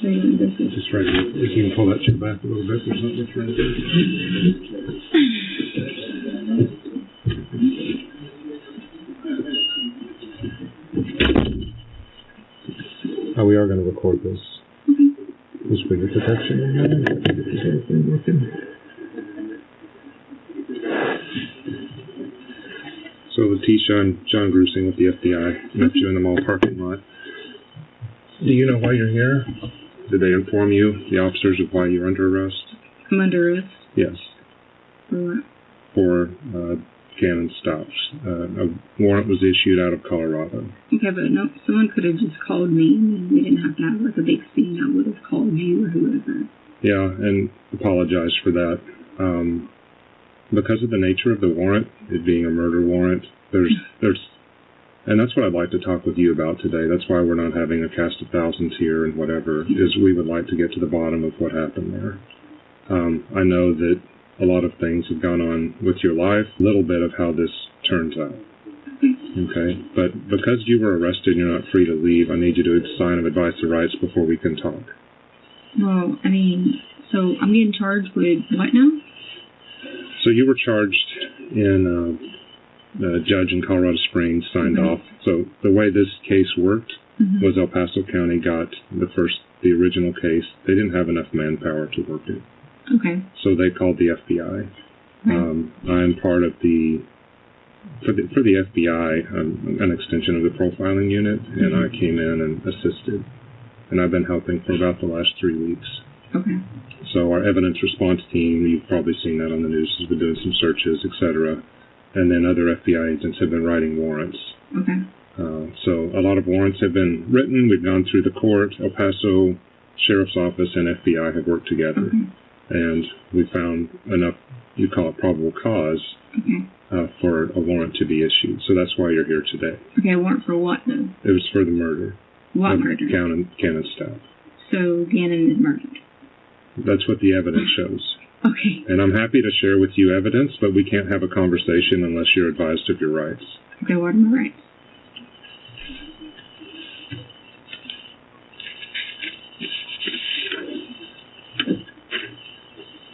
Just right here. If you can pull that chair back a little bit, there's not much right there. We are going to record this. Just for your protection. Is everything working? So Leticia and John Grusing with the FBI met you in the mall parking lot. Do you know why you're here? Did they inform you, the officers, of why you're under arrest? I'm under arrest? Yes. For what? For Gannon Stauch. A warrant was issued out of Colorado. Okay, but no, someone could have just called me and we didn't have to have like a big scene. I would have called you or whoever. Yeah, and apologize for that. Because of the nature of the warrant, it being a murder warrant, there's and that's what I'd like to talk with you about today. That's why we're not having a cast of thousands here and whatever, is we would like to get to the bottom of what happened there. I know that a lot of things have gone on with your life, a little bit of how this turns out. Okay? But because you were arrested and you're not free to leave, I need you to sign an advice of rights before we can talk. Well, I mean, so I'm getting charged with what now? So you were charged in, the judge in Colorado Springs signed off. So the way this case worked was El Paso County got the original case. They didn't have enough manpower to work it. Okay. So they called the FBI. I'm part of for the FBI, an extension of the profiling unit, and I came in and assisted. And I've been helping for about the last 3 weeks. Okay. So our evidence response team, you've probably seen that on the news, has been doing some searches, etc. And then other FBI agents have been writing warrants. Okay. So a lot of warrants have been written. We've gone through the court. El Paso Sheriff's Office and FBI have worked together. Okay. And we found enough, you call it probable cause, for a warrant to be issued. So that's why you're here today. Okay, a warrant for what, though? It was for the murder. What murder? Gannon Stauch. So Gannon is murdered? That's what the evidence shows. Okay. And I'm happy to share with you evidence, but we can't have a conversation unless you're advised of your rights. Okay, what are my rights?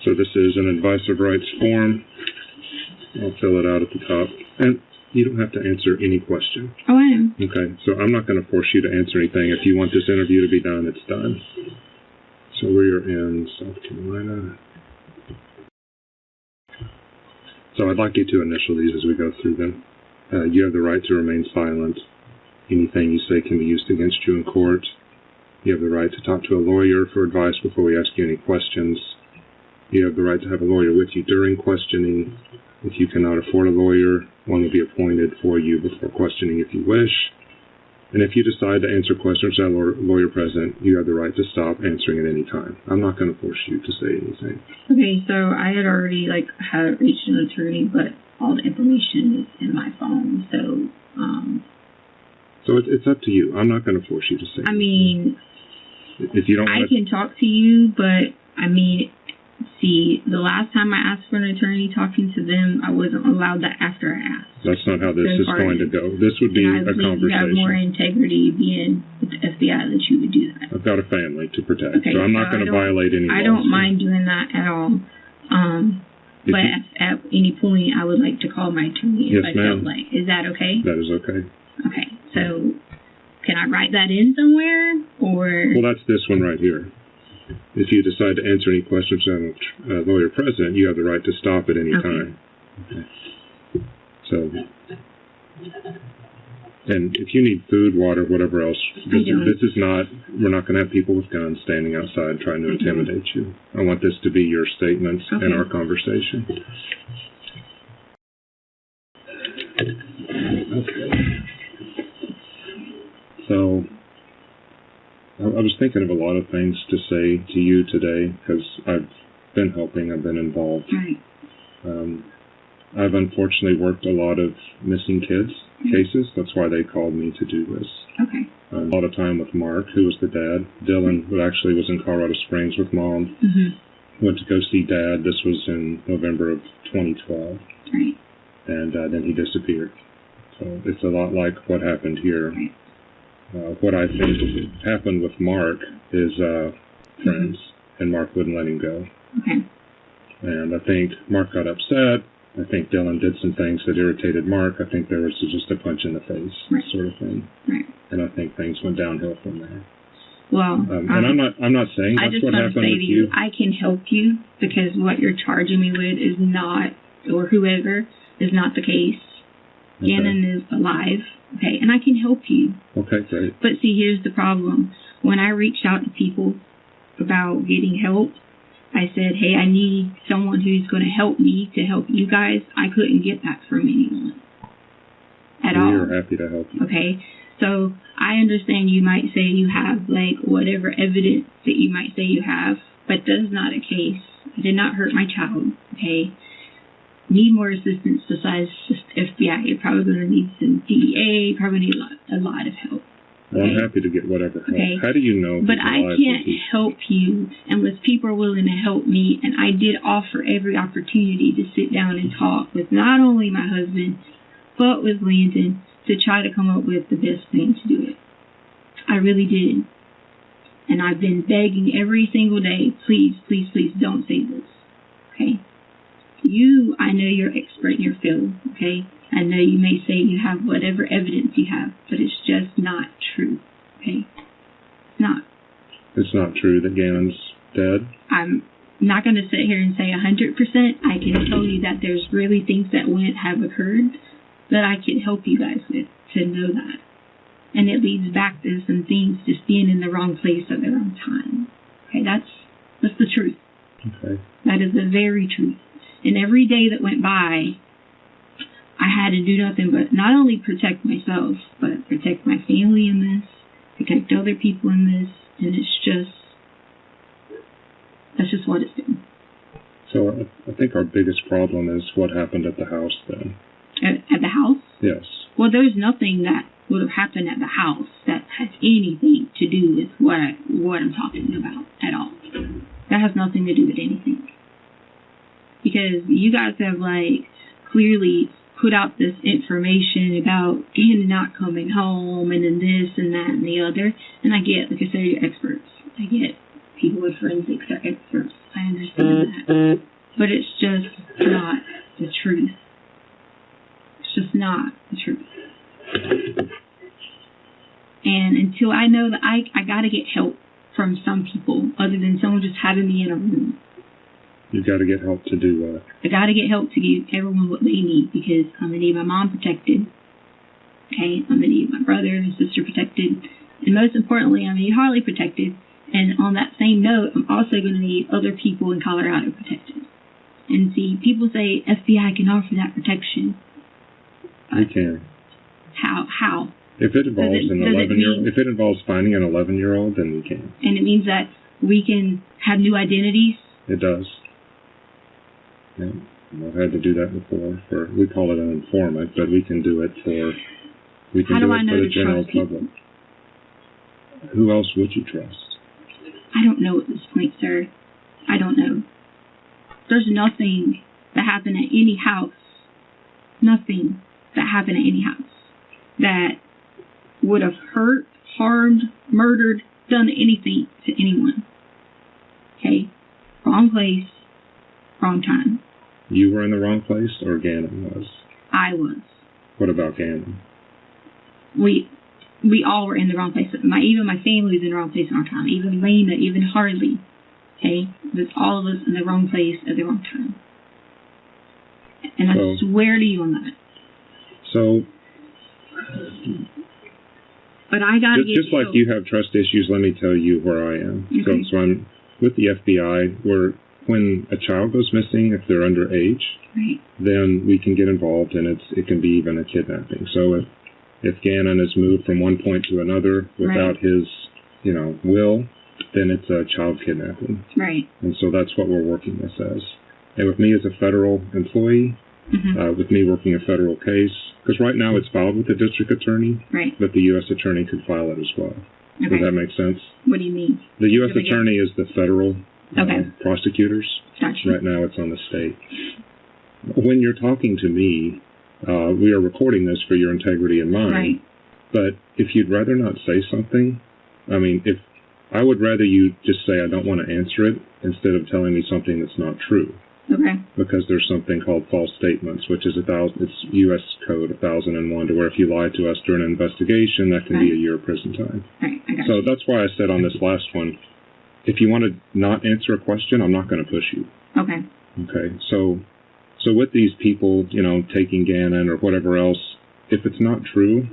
So this is an advice of rights form. I'll fill it out at the top. And you don't have to answer any question. Oh, I am. Okay, so I'm not going to force you to answer anything. If you want this interview to be done, it's done. So we're in South Carolina. So I'd like you to initial these as we go through them. You have the right to remain silent. Anything you say can be used against you in court. You have the right to talk to a lawyer for advice before we ask you any questions. You have the right to have a lawyer with you during questioning. If you cannot afford a lawyer, one will be appointed for you before questioning if you wish. And if you decide to answer questions without a lawyer present, you have the right to stop answering at any time. I'm not going to force you to say anything. Okay, so I had already had reached an attorney, but all the information is in my phone, so it's up to you. I'm not going to force you to say anything. I mean, if you don't want I can talk to you, but I mean, see, the last time I asked for an attorney talking to them, I wasn't allowed that after I asked. That's not how this is going to go. This would be a conversation. You have more integrity being with the FBI that you would do that. I've got a family to protect, so I'm not going to violate any laws. I don't mind doing that at all. But at any point, I would like to call my attorney if I felt like. Is that okay? That is okay. Okay, so can I write that in somewhere, or? Well, that's this one right here. If you decide to answer any questions without a lawyer present, you have the right to stop at any time. Okay. So, and if you need food, water, whatever else, this is not, we're not going to have people with guns standing outside trying to intimidate you. I want this to be your statements in our conversation. Okay. So, I was thinking of a lot of things to say to you today because I've been helping, I've been involved. Right. I've unfortunately worked a lot of missing kids cases. That's why they called me to do this. Okay. A lot of time with Mark, who was the dad. Dylan, who actually was in Colorado Springs with Mom, went to go see Dad. This was in November of 2012. Right. And then he disappeared. So it's a lot like what happened here. Right. What I think happened with Mark is friends, and Mark wouldn't let him go. Okay. And I think Mark got upset. I think Dylan did some things that irritated Mark. I think there was just a punch in the face sort of thing. Right. And I think things went downhill from there. Well, and I'm not saying that's what happened with you. I can help you because what you're charging me with is not, or whoever, is not the case. Okay. Gannon is alive, okay, and I can help you. Okay, great. But see, here's the problem. When I reached out to people about getting help, I said, hey, I need someone who's going to help me to help you guys. I couldn't get that from anyone at all. We are happy to help you. Okay, so I understand you might say you have, like, whatever evidence that you might say you have, but that is not a case. I did not hurt my child, okay? Need more assistance besides just FBI. You're probably going to need some DEA, probably need a lot of help. Well, okay? I'm happy to get whatever help. Okay. How do you know? But I can't help you unless people are willing to help me, and I did offer every opportunity to sit down and talk with not only my husband, but with Landon, to try to come up with the best thing to do it. I really did. And I've been begging every single day, please, please, please don't say this. Okay? I know you're expert in your field, okay? I know you may say you have whatever evidence you have, but it's just not true, okay? It's not. It's not true that Gannon's dead? I'm not going to sit here and say 100%. I can tell you that there's really things that have occurred that I can help you guys with to know that. And it leads back to some things just being in the wrong place at the wrong time. Okay, that's the truth. Okay. That is the very truth. And every day that went by, I had to do nothing but not only protect myself, but protect my family in this, protect other people in this, and that's just what it's been. So I think our biggest problem is what happened at the house then. At the house? Yes. Well, there's nothing that would have happened at the house that has anything to do with what I'm talking about at all. That has nothing to do with anything. Because you guys have, like, clearly put out this information about Gannon not coming home and then this and that and the other. And I get, like I said, you're experts. I get people with forensics are experts. I understand that. But it's just not the truth. It's just not the truth. And until I know that I got to get help from some people other than someone just having me in a room. You got to get help to do what? I got to get help to give everyone what they need because I'm going to need my mom protected. Okay? I'm going to need my brother and sister protected. And most importantly, I'm going to need Harley protected. And on that same note, I'm also going to need other people in Colorado protected. And see, people say FBI can offer that protection. We can. How? If it involves if it involves finding an 11-year-old, then we can. And it means that we can have new identities? It does. Yeah. I've had to do that before. We call it an informant, but we can do it for the general public. Who else would you trust? I don't know at this point, sir. I don't know. There's nothing that happened at any house. Nothing that happened at any house that would have hurt, harmed, murdered, done anything to anyone. Okay? Wrong place, wrong time. You were in the wrong place, or Gannon was? I was. What about Gannon? We all were in the wrong place. Even my family was in the wrong place at the wrong time. Even Lena, even Harley. Okay? There's all of us in the wrong place at the wrong time. And I swear to you on that. So, but I gotta just like you have trust issues, let me tell you where I am. Okay. So I'm with the FBI, where when a child goes missing, if they're underage, right, then we can get involved, and it can be even a kidnapping. So if Gannon is moved from one point to another without his, will, then it's a child kidnapping. Right. And so that's what we're working this as. And with me as a federal employee, with me working a federal case, because right now it's filed with the district attorney, right, but the U.S. attorney could file it as well. Okay. Does that make sense? What do you mean? The U.S. attorney is the federal prosecutors. Gotcha. Right now it's on the state. When you're talking to me, we are recording this for your integrity and mine. Right. But if you'd rather not say something, I mean, if I would rather you just say, I don't want to answer it, instead of telling me something that's not true. Okay. Because there's something called false statements, which is it's U.S. Code 1001, to where if you lie to us during an investigation, that can be a year of prison time. Right. I got So you. that's why I said on this last one, if you want to not answer a question, I'm not going to push you. Okay. Okay. So with these people, taking Gannon or whatever else, if it's not true,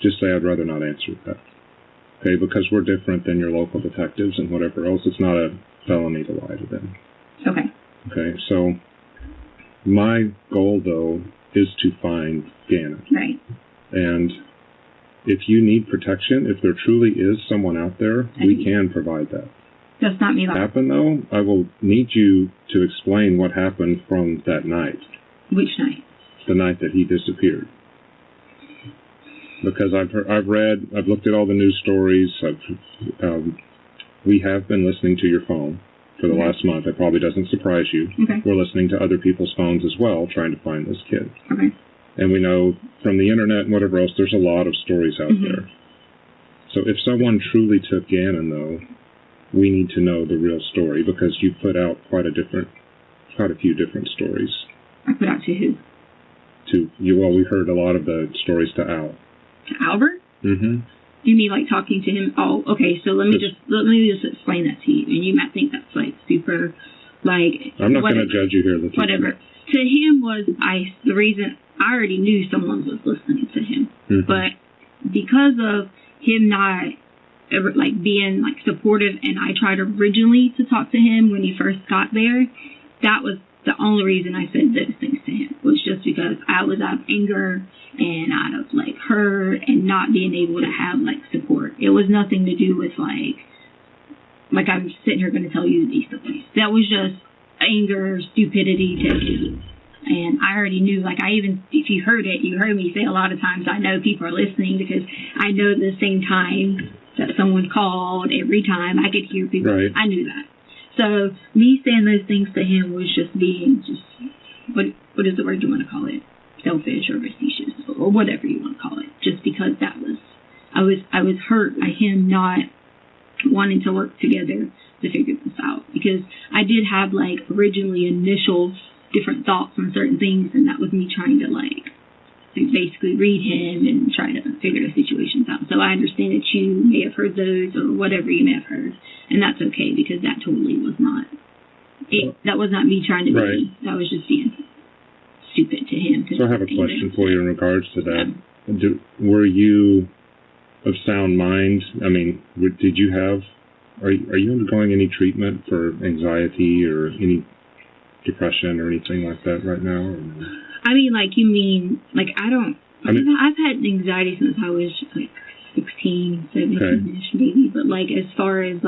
just say I'd rather not answer that. Okay, because we're different than your local detectives and whatever else. It's not a felony to lie to them. Okay. Okay, so my goal, though, is to find Gannon. Right. And if you need protection, if there truly is someone out there, we can provide that. That's not me. Happen, though, I will need you to explain what happened from that night. Which night? The night that he disappeared. Because I've looked at all the news stories. We have been listening to your phone for the last month. It probably doesn't surprise you. Okay. We're listening to other people's phones as well, trying to find this kid. Okay. And we know from the internet and whatever else, there's a lot of stories out there. So if someone truly took Gannon, though, we need to know the real story, because you put out quite a few different stories. I put out to who? Well, we heard a lot of the stories to Al. To Albert? Mm-hmm. You mean like talking to him? Oh, okay. So let me just explain that to you, and you might think that's like super, like. I'm not going to judge you here, Leticia. Whatever. To him was the reason I already knew someone was listening to him, but because of him not ever being supportive, and I tried originally to talk to him when he first got there, that was the only reason I said those things to him, was just because I was out of anger and out of hurt and not being able to have support. It was nothing to do with I'm sitting here going to tell you these stories. That was just anger, stupidity, testing. And I already knew, if you heard it, you heard me say a lot of times, I know people are listening, because I know the same time that someone called, every time I could hear people. Right. I knew that. So me saying those things to him was just being what is the word you want to call it? Selfish or facetious or whatever you want to call it. Just because I was hurt by him not wanting to work together to figure this out, because I did have originally initial different thoughts on certain things, and that was me trying to basically read him and try to figure the situations out. So I understand that you may have heard those or whatever you may have heard, and that's okay, because that totally was not it. That was not me trying to be. That was just being stupid to him. So I have a question for you in regards to that. Yeah. Were you of sound mind? I mean, did you have? Are you undergoing any treatment for anxiety or any depression or anything like that right now? Or no? I mean, you mean, I don't, I've had anxiety since I was 16, 17-ish maybe, but as far as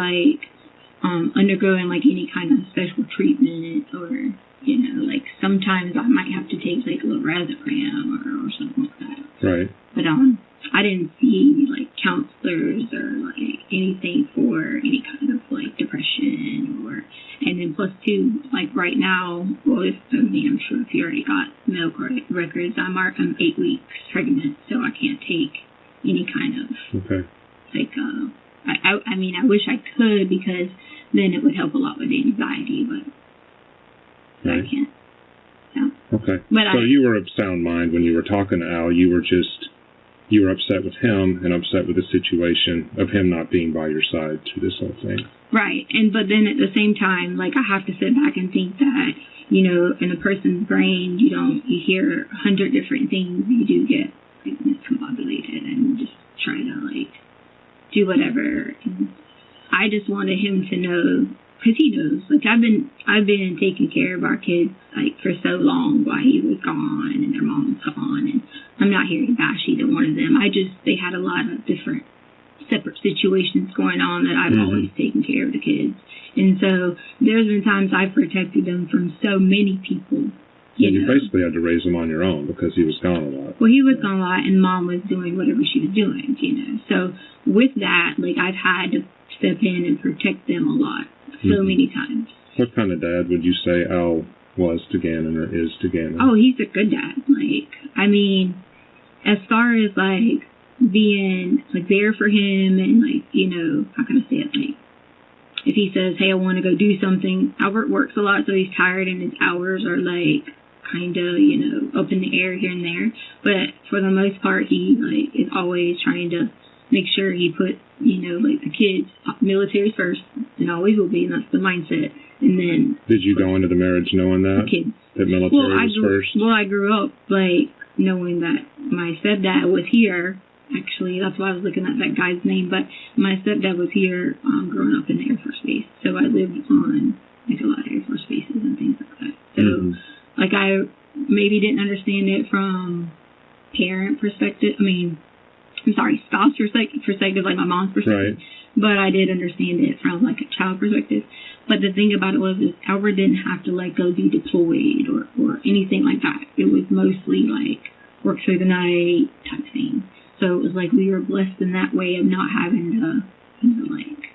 undergoing any kind of special treatment, or sometimes I might have to take a little Razapram or something like that. Right. But I didn't see counselors or anything for any kind of depression, and then plus two, right now, well, I'm sure if you already got medical records, I'm 8 weeks pregnant, so I can't take any kind of I mean, I wish I could, because then it would help a lot with the anxiety, but I can't. So. Okay. But so you were of sound mind when you were talking to Al. You were upset with him and upset with the situation of him not being by your side through this whole thing. Right. But then at the same time, I have to sit back and think that, in a person's brain, you hear 100 different things. You do get discombobulated and just try to do whatever. And I just wanted him to know, because he knows. I've been taking care of our kids for so long while he was gone and their mom was gone, and I'm not here to bash either one of them. They had a lot of different separate situations going on that I've always taken care of the kids, and so there's been times I've protected them from so many people. You basically had to raise them on your own, because he was gone a lot. Well, he was gone a lot, and Mom was doing whatever she was doing, So with that, I've had to step in and protect them a lot, so many times. What kind of dad would you say Al was to Gannon, or is to Gannon? Oh, he's a good dad. I mean, as far as being like there for him, and like, you know, how can I say it, like if he says, hey, I want to go do something, Albert works a lot, so he's tired and his hours are like kind of, you know, up in the air here and there, but for the most part he like is always trying to make sure he put, you know, like the kids, military first, and always will be, and that's the mindset. And then did you go into the marriage knowing that? Kids. That military was first? Well, I grew up like knowing that my stepdad was here. Actually, that's why I was looking at that guy's name. But my stepdad was here growing up in the Air Force Base. So I lived on like a lot of Air Force bases and things like that. So like I maybe didn't understand it from parent perspective. I mean, I'm sorry, spouse perspective, like my mom's perspective. Right. But I did understand it from like a child perspective. But the thing about it was, is Albert didn't have to like go be deployed or anything like that. It was mostly like work through the night type thing. So it was like we were blessed in that way of not having to, you know, like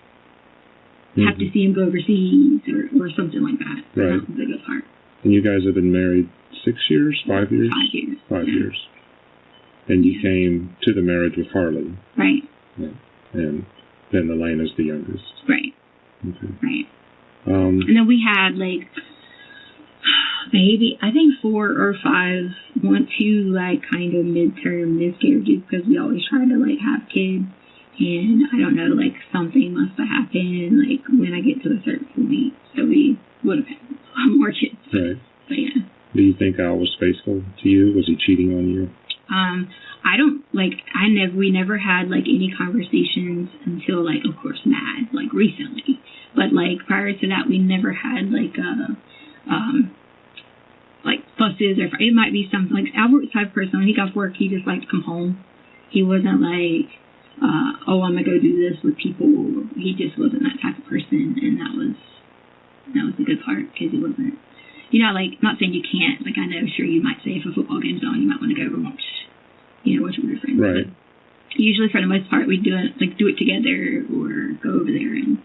have to see him go overseas or something like that. Right. That was the good part. And you guys have been married 6 years, 5 years? 5 years. 5 years. And you came to the marriage with Harley. Right. Yeah. And then Elena's the youngest. Right. Okay. Right. And then we had like maybe I think 4 or 5 went to like kind of midterm miscarriages because we always tried to like have kids, and I don't know, like something must have happened like when I get to a certain point, so we would have had more kids. Right. But yeah. Do you think Al was faithful to you? Was he cheating on you? I don't like. We never had like any conversations until like, of course, Mad like recently. But like prior to that, we never had like like fusses or it might be something like Albert was the type of person when he got off work, he just liked to come home. He wasn't like, oh, I'm gonna go do this with people. He just wasn't that type of person, and that was the good part because he wasn't. You know, like, not saying you can't. Like, I know, sure, you might say if a football game's on, you might want to go watch, you know, watch with your friends. Right. But usually, for the most part, we do it together or go over there and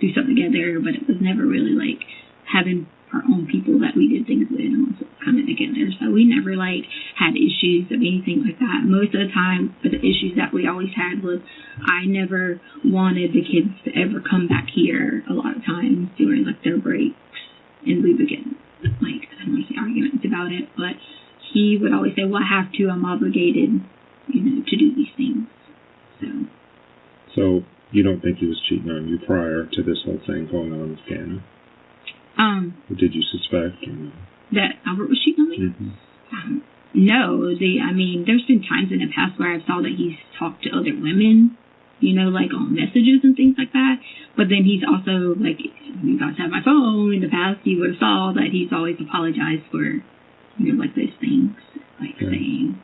do something together. But it was never really, like, having our own people that we did things with and also kind of together. So we never, like, had issues of anything like that. Most of the time, the issues that we always had was I never wanted the kids to ever come back here a lot of times during, like, their breaks. And we would get, like, I don't want to say arguments about it, but he would always say, well, I have to, I'm obligated, you know, to do these things. So you don't think he was cheating on you prior to this whole thing going on with Gannon? Or did you suspect? Or no? That Albert was cheating on me? No. I mean, there's been times in the past where I saw that he's talked to other women, you know, like on messages and things like that. But then he's also, like, you guys have my phone in the past, you would have saw that he's always apologized for, you know, like those things, like saying.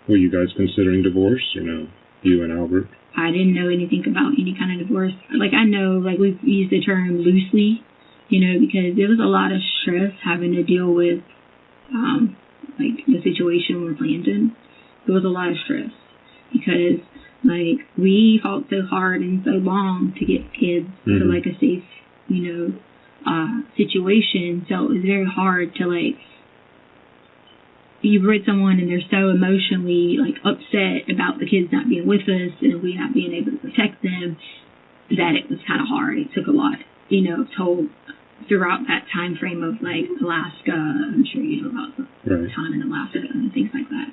Were you guys considering divorce or no? You and Albert? I didn't know anything about any kind of divorce. Like, I know, like, we've used the term loosely, you know, because there was a lot of stress having to deal with, like, the situation with Landon. There was a lot of stress because, like, we fought so hard and so long to get kids to, like, a safe, you know, situation. So it was very hard to, like, you've read someone and they're so emotionally, like, upset about the kids not being with us and we not being able to protect them that it was kind of hard. It took a lot, you know, toll throughout that time frame of, like, Alaska. I'm sure you know about the time in Alaska and things like that.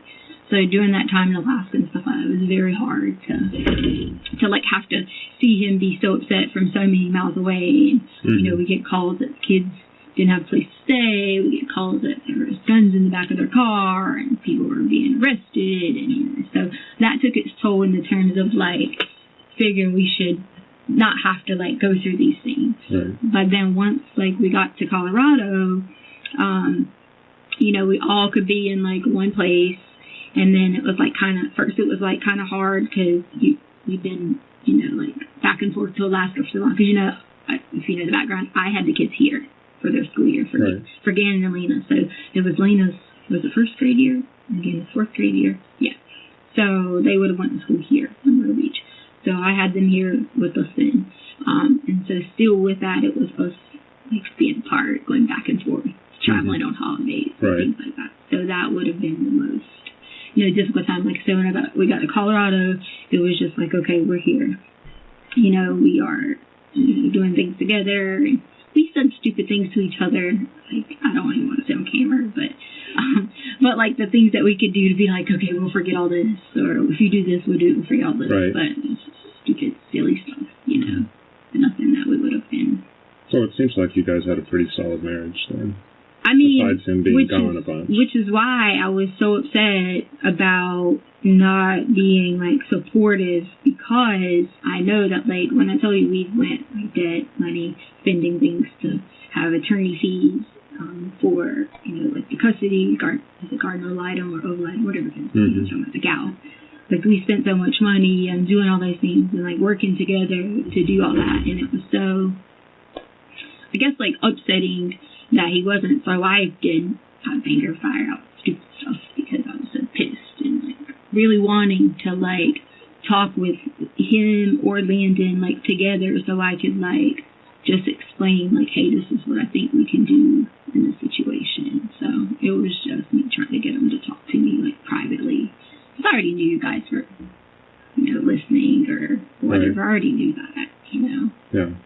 So during that time in Alaska and stuff like that, it was very hard to like have to see him be so upset from so many miles away. And, you know, we get calls that kids didn't have a place to stay. We get calls that there was guns in the back of their car and people were being arrested. And, you know, so that took its toll in the terms of, like, figuring we should not have to, like, go through these things. But then once, like, we got to Colorado, you know, we all could be in, like, one place. And then it was like first it was like kind of hard because you've been, you know, like back and forth to Alaska for so long. Because, you know, if you know the background, I had the kids here for their school year for Gannon and Lena. So it was Lena's, was it first grade year? And Gannon's fourth grade year. Yeah. So they would have went to school here in Myrtle Beach. So I had them here with us then. And so still with that, it was us like being apart, going back and forth, traveling on holidays and things like that. So that would have been the most difficult time. Like I said, when we got to Colorado, it was just like, okay, we're here. We are doing things together. And we said stupid things to each other. Like, I don't even want to say on camera, but like the things that we could do to be like, okay, we'll forget all this, or if you do this, we'll forget all this. Right. But it's just stupid, silly stuff, nothing that we would have been. So it seems like you guys had a pretty solid marriage then. I mean, besides him being gone a bunch. Which is why I was so upset about not being, like, supportive, because I know that, like, when I tell you we went, like, debt, money, spending things to have attorney fees for, like, the custody, is it Gardner Litem or Ovalite, whatever it is, the gal. Like, we spent so much money and doing all those things and, like, working together to do all that, and it was so, I guess, like, upsetting that he wasn't. So I did out of anger fire out stupid stuff because I was so pissed and like really wanting to like talk with him or Landon like together so I could like just explain like, hey, this is what I think we can do in this situation. So it was just me trying to get him to talk to me like privately. Because I already knew you guys were listening or whatever. Right. I already knew that, Yeah.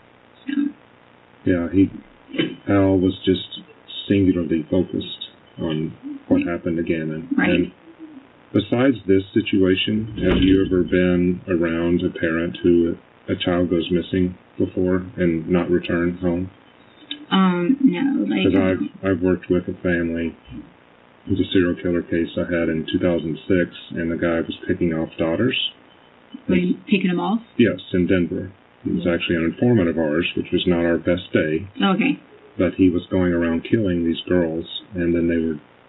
So. Yeah, Al was just singularly focused on what happened to Gannon. Right. And besides this situation, have you ever been around a parent who a child goes missing before and not returned home? No. Because I've worked with a family. It was a serial killer case I had in 2006, and the guy was picking off daughters. Picking them off? Yes, in Denver. He was actually an informant of ours, which was not our best day. Okay. But he was going around killing these girls, and then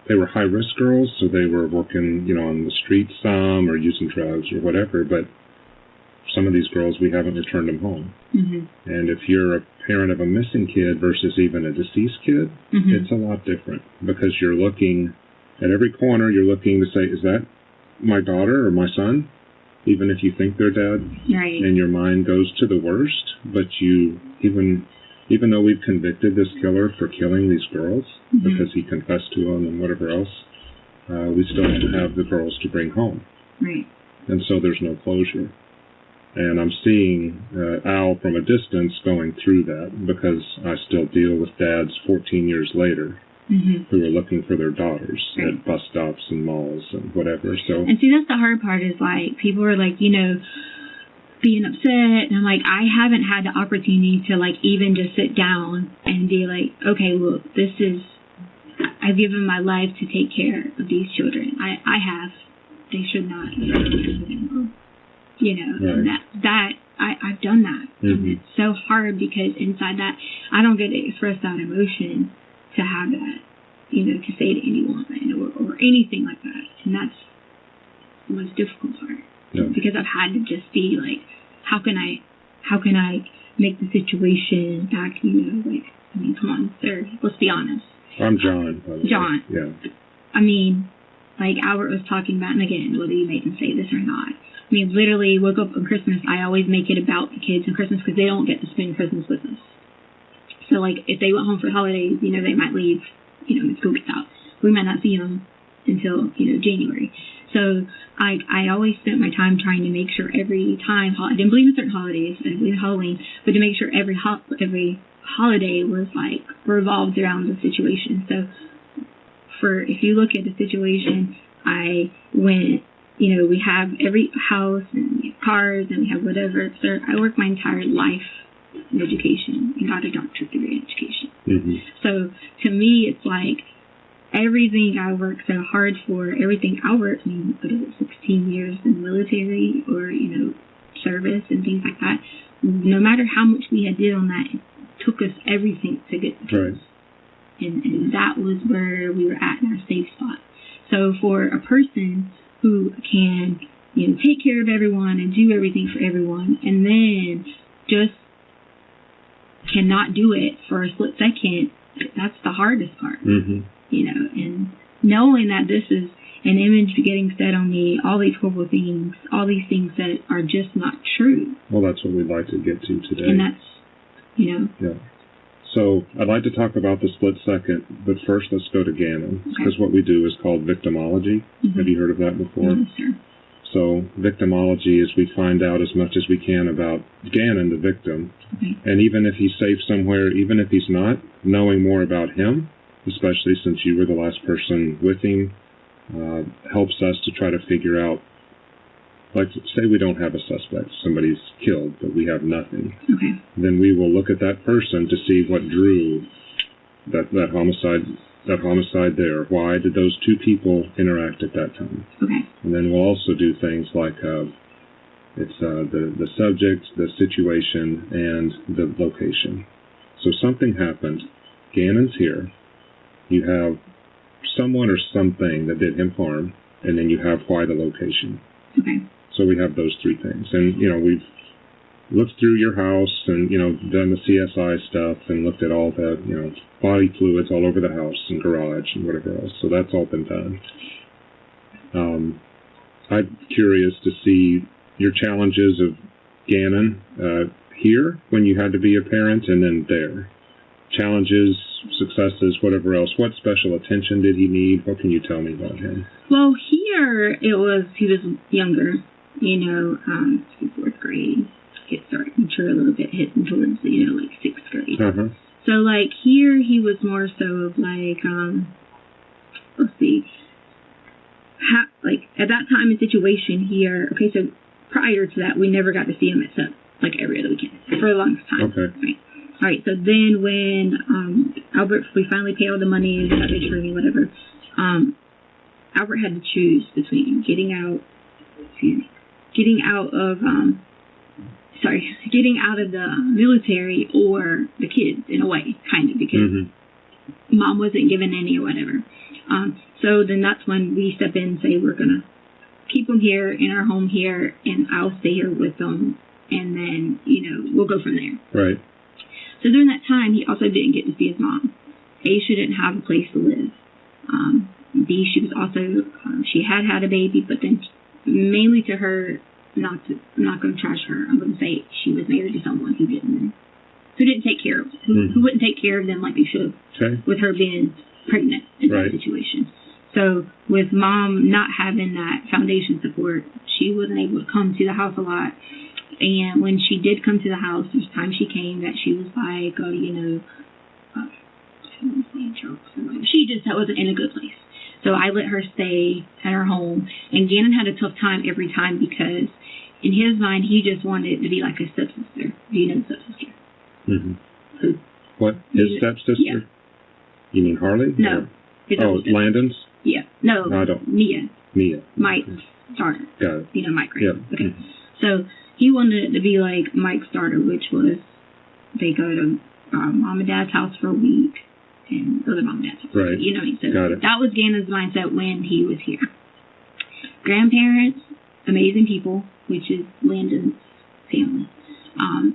they were high-risk girls, so they were working, on the street some, or using drugs or whatever, but some of these girls, we haven't returned them home. Mm-hmm. And if you're a parent of a missing kid versus even a deceased kid, it's a lot different, because you're looking at every corner, you're looking to say, is that my daughter or my son? Even if you think they're dead, right. And your mind goes to the worst, but you, even though we've convicted this killer for killing these girls, because he confessed to them and whatever else, we still have the girls to bring home. Right. And so there's no closure. And I'm seeing Al from a distance going through that, because I still deal with dads 14 years later who are looking for their daughters at bus stops and malls and whatever. So. And see, that's the hard part is, like, people are like, being upset, and I'm like, I haven't had the opportunity to like even just sit down and be like, okay, look, I've given my life to take care of these children. I have. They should not be anymore. And I've done that. And it's so hard because inside that, I don't get to express that emotion to have that, to say to anyone or anything like that. And that's the most difficult part. Yeah. Because I've had to just be like, how can I make the situation back, come on, sir, let's be honest. I'm John. John. Yeah. I mean, like Albert was talking about, and again, whether you make them say this or not. I mean, literally, woke up on Christmas, I always make it about the kids on Christmas because they don't get to spend Christmas with us. So, like, if they went home for the holidays, they might leave, when school gets out. We might not see them until, January. So I always spent my time trying to make sure every time, I didn't believe in certain holidays, I didn't believe in Halloween, but to make sure every holiday was like revolved around the situation. So if you look at the situation, I went, we have every house and we have cars and we have whatever. So I worked my entire life in education and got a doctorate degree in education. So to me, it's like, everything I worked so hard for, everything I worked, 16 years in the military or, service and things like that, no matter how much we had did on that, it took us everything to get the kids. And that was where we were at in our safe spot. So for a person who can, take care of everyone and do everything for everyone, and then just cannot do it for a split second, that's the hardest part. And knowing that this is an image getting set on me, all these horrible things, all these things that are just not true. Well, that's what we'd like to get to today. And that's, Yeah. So I'd like to talk about the split second, but first let's go to Gannon, because what we do is called victimology. Have you heard of that before? Yes, sir. So victimology is we find out as much as we can about Gannon, the victim, and even if he's safe somewhere, even if he's not, knowing more about him, especially since you were the last person with him, helps us to try to figure out, like, say we don't have a suspect, somebody's killed, but we have nothing. Then we will look at that person to see what drew that homicide there. Why did those two people interact at that time? And then we'll also do things like it's the subject, the situation, and the location. So something happened. Gannon's here. You have someone or something that did him harm, and then you have why the location. So we have those three things. And, we've looked through your house and, done the CSI stuff and looked at all the, body fluids all over the house and garage and whatever else. So that's all been done. I'm curious to see your challenges of Gannon here when you had to be a parent and then there. Challenges, successes, whatever else. What special attention did he need? What can you tell me about him? Well, here he was younger, fourth grade. He started to mature a little bit, hitting towards, like sixth grade. So, like, here he was more so of, like, let's see, at that time and situation here, so prior to that, we never got to see him except, like, every other weekend for the longest time. All right, so then when we finally paid all the money and got the attorney, whatever, Albert had to choose between getting out of the military or the kids, in a way, kind of, because Mom wasn't given any or whatever. So then that's when we step in and say, we're going to keep them here in our home here, and I'll stay here with them, and then, we'll go from there. Right. So during that time, he also didn't get to see his mom. A, she didn't have a place to live. B, she was also, she had a baby, but then mainly to her, I'm not going to trash her. I'm going to say she was married to someone who didn't take care of, who wouldn't take care of them like they should, with her being pregnant in that situation. So with Mom not having that foundation support, she wasn't able to come to the house a lot. And when she did come to the house, there's times she came that she was like, she just wasn't in a good place. So I let her stay at her home. And Gannon had a tough time every time because in his mind, he just wanted it to be like a stepsister. Do you know the stepsister? What? His stepsister? Yeah. You mean Harley? No. Landon's? Yeah. No, I don't. Mia. Mike's daughter. Got it. Mike, right? Yep. Okay. So he wanted it to be like Mike's daughter, which was they go to Mom and Dad's house for a week and go to Mom and Dad's house. Right. So Got it. that was Gannon's mindset when he was here. Grandparents, amazing people, which is Landon's family.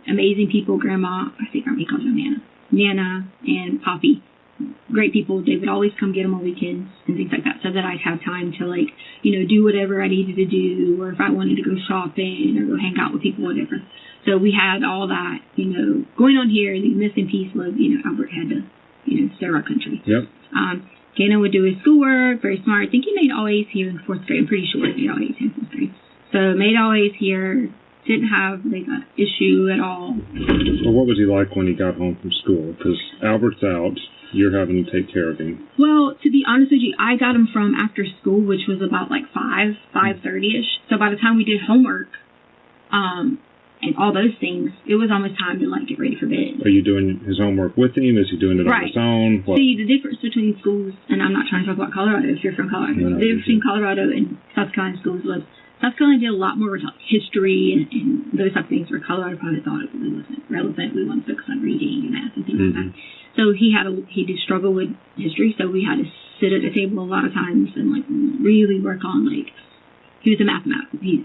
Amazing people, Grandma, I think he calls her Nana, and Poppy. Great people. They would always come get them on weekends and things like that, so that I'd have time to, like, do whatever I needed to do, or if I wanted to go shopping or go hang out with people, whatever. So we had all that, going on here. The missing piece was, Albert had to, serve our country. Yep. Gannon would do his schoolwork, very smart. I think he made all A's here in fourth grade. I'm pretty sure he made all A's here in fourth grade. So made all A's here. Didn't have an issue at all. Well, what was he like when he got home from school? Because Albert's out. You're having to take care of him. Well, to be honest with you, I got him from after school, which was about like 5:30ish. So by the time we did homework, and all those things, it was almost time to like get ready for bed. Are you doing his homework with him? Is he doing it on his own? What? See, the difference between schools, and I'm not trying to talk about Colorado if you're from Colorado. The difference between Colorado and South Carolina schools was South Carolina did a lot more with history and those type of things, where Colorado probably thought it really wasn't relevant. We wanted to focus on reading and math and things like that. So he did struggle with history, so we had to sit at the table a lot of times and like really work on, like, he was a mathematical. He's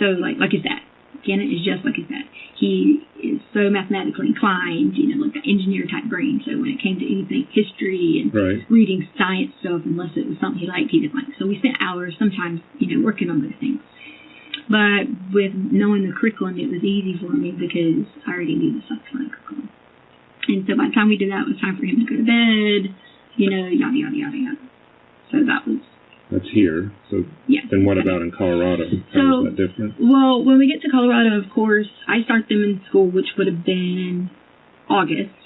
so like his dad. Gannon is just like his dad. He is so mathematically inclined, like the engineer type brain. So when it came to anything history and reading science stuff, unless it was something he liked, he didn't like. So we spent hours sometimes, working on those things. But with knowing the curriculum, it was easy for me because I already knew the South Carolina curriculum. And so by the time we did that, it was time for him to go to bed, yada, yada, yada, yada. So that was... That's here. So yeah. Then what about in Colorado? How is that different? Well, when we get to Colorado, of course, I start them in school, which would have been August.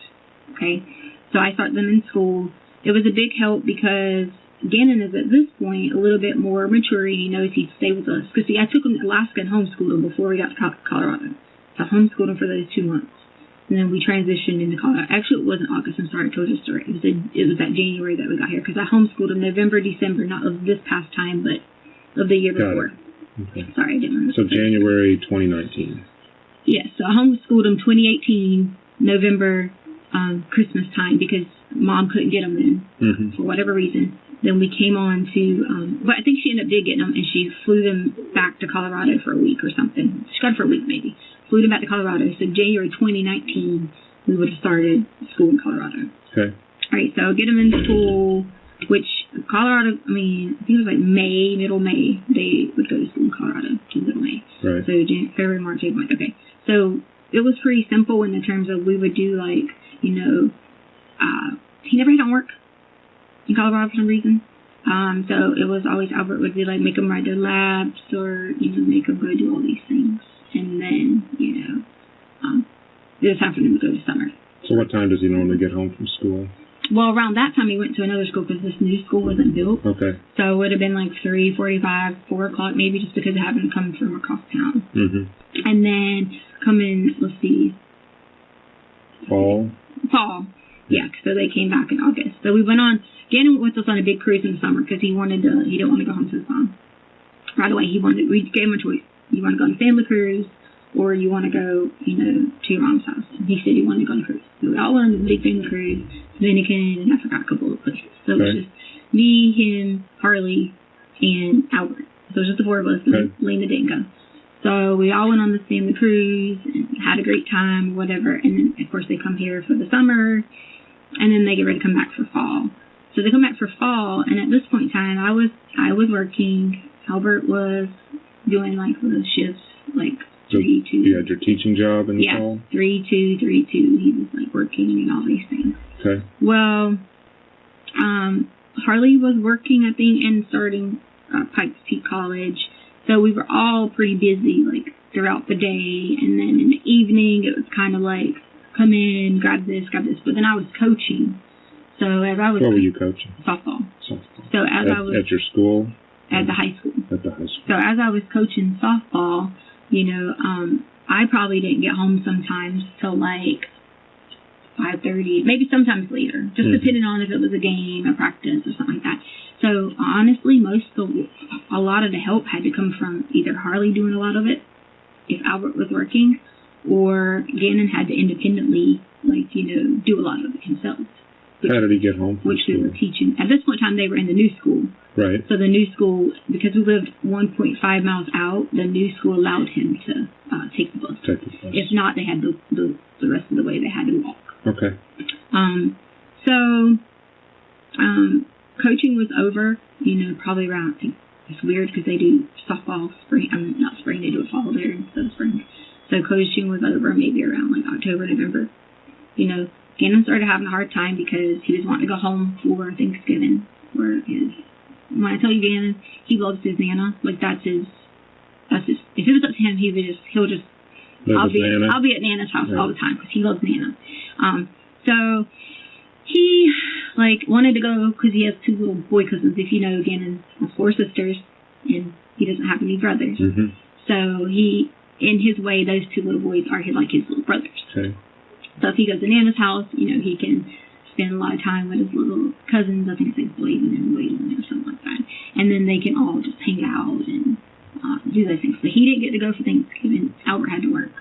Okay? So I start them in school. It was a big help because Gannon is at this point a little bit more mature. He knows he'd stay with us. Because, see, I took him to Alaska and homeschooled him before we got to Colorado. So I homeschooled him for those 2 months. And then we transitioned into Colorado. Actually, it wasn't August. I'm sorry, I told you a story. It was that January that we got here. Because I homeschooled him November, December, not of this past time, but of the year before. Okay. Sorry, I didn't remember. So January 2019. Yes, so I homeschooled him 2018, November, Christmas time, because Mom couldn't get him then for whatever reason. Then we came on to, but I think she ended up getting him, and she flew them back to Colorado for a week or something. She got him for a week maybe. Flew them back to Colorado. So January 2019, we would have started school in Colorado. Okay. All right, so get them in school, which Colorado, I think it was like middle May, they would go to school in Colorado, middle May. Right. So February, March, April, May. Okay. So it was pretty simple in the terms of we would do like, he never had homework in Colorado for some reason. So it was always Albert would be like, make them write their labs or, make them go do all these things. And then, it was time for them to go to summer. So what time does he normally get home from school? Well, around that time he went to another school because this new school wasn't built. Okay. So it would have been like 3:45, 4 o'clock maybe, just because of having to come from across town. Mm-hmm. And then come in, let's see. Fall. Yeah, so they came back in August. So we went on, Gannon went with us on a big cruise in the summer because he didn't want to go home to his mom. Right away, we gave him a choice. You want to go on a family cruise or you want to go, to your mom's house. And he said he wanted to go on a cruise. So we all went on a big family cruise, Dominican, and I forgot a couple of places. So it was just me, him, Harley, and Albert. So it was just the 4 of us, and Lena didn't go. So we all went on this family cruise and had a great time, whatever. And then, of course, they come here for the summer, and then they get ready to come back for fall. So they come back for fall, and at this point in time, I was working. Albert was doing like the shifts, like 3-2. You had your teaching job in the fall? 3-2, 3-2. He was like working and all these things. Okay. Well, Harley was working, I think, and starting Pikes Peak College. So we were all pretty busy, like, throughout the day. And then in the evening, it was kind of like, come in, grab this. But then I was coaching. So as I was... What were you coaching? Softball. So at your school? At the high school. At the high school. So as I was coaching softball, I probably didn't get home sometimes till like 5:30, maybe sometimes later, just depending on if it was a game, a practice, or something like that. So honestly, a lot of the help had to come from either Harley doing a lot of it, if Albert was working, or Gannon had to independently, do a lot of it himself. How did he get home from which school? We were teaching. At this point in time, they were in the new school. Right. So the new school, because we lived 1.5 miles out, the new school allowed him to take the bus. If not, they had the rest of the way they had to walk. Okay. Coaching was over, probably around, it's weird because they do softball spring, not spring, they do it fall there instead of spring. So coaching was over maybe around like October, November. Gannon started having a hard time because he was wanting to go home for Thanksgiving. When I tell you Gannon, he loves his Nana. Like that's his, if it was up to him, he'll just, I'll be at Nana's house all the time because he loves Nana. So he wanted to go because he has 2 little boy cousins. If you know, Gannon has 4 sisters and he doesn't have any brothers. Mm-hmm. So he, in his way, those 2 little boys are his little brothers. Okay. So if he goes to Nana's house, he can spend a lot of time with his little cousins. I think it's like Bladen and Wayden or something like that. And then they can all just hang out and do those things. But he didn't get to go for Thanksgiving. Albert had to work.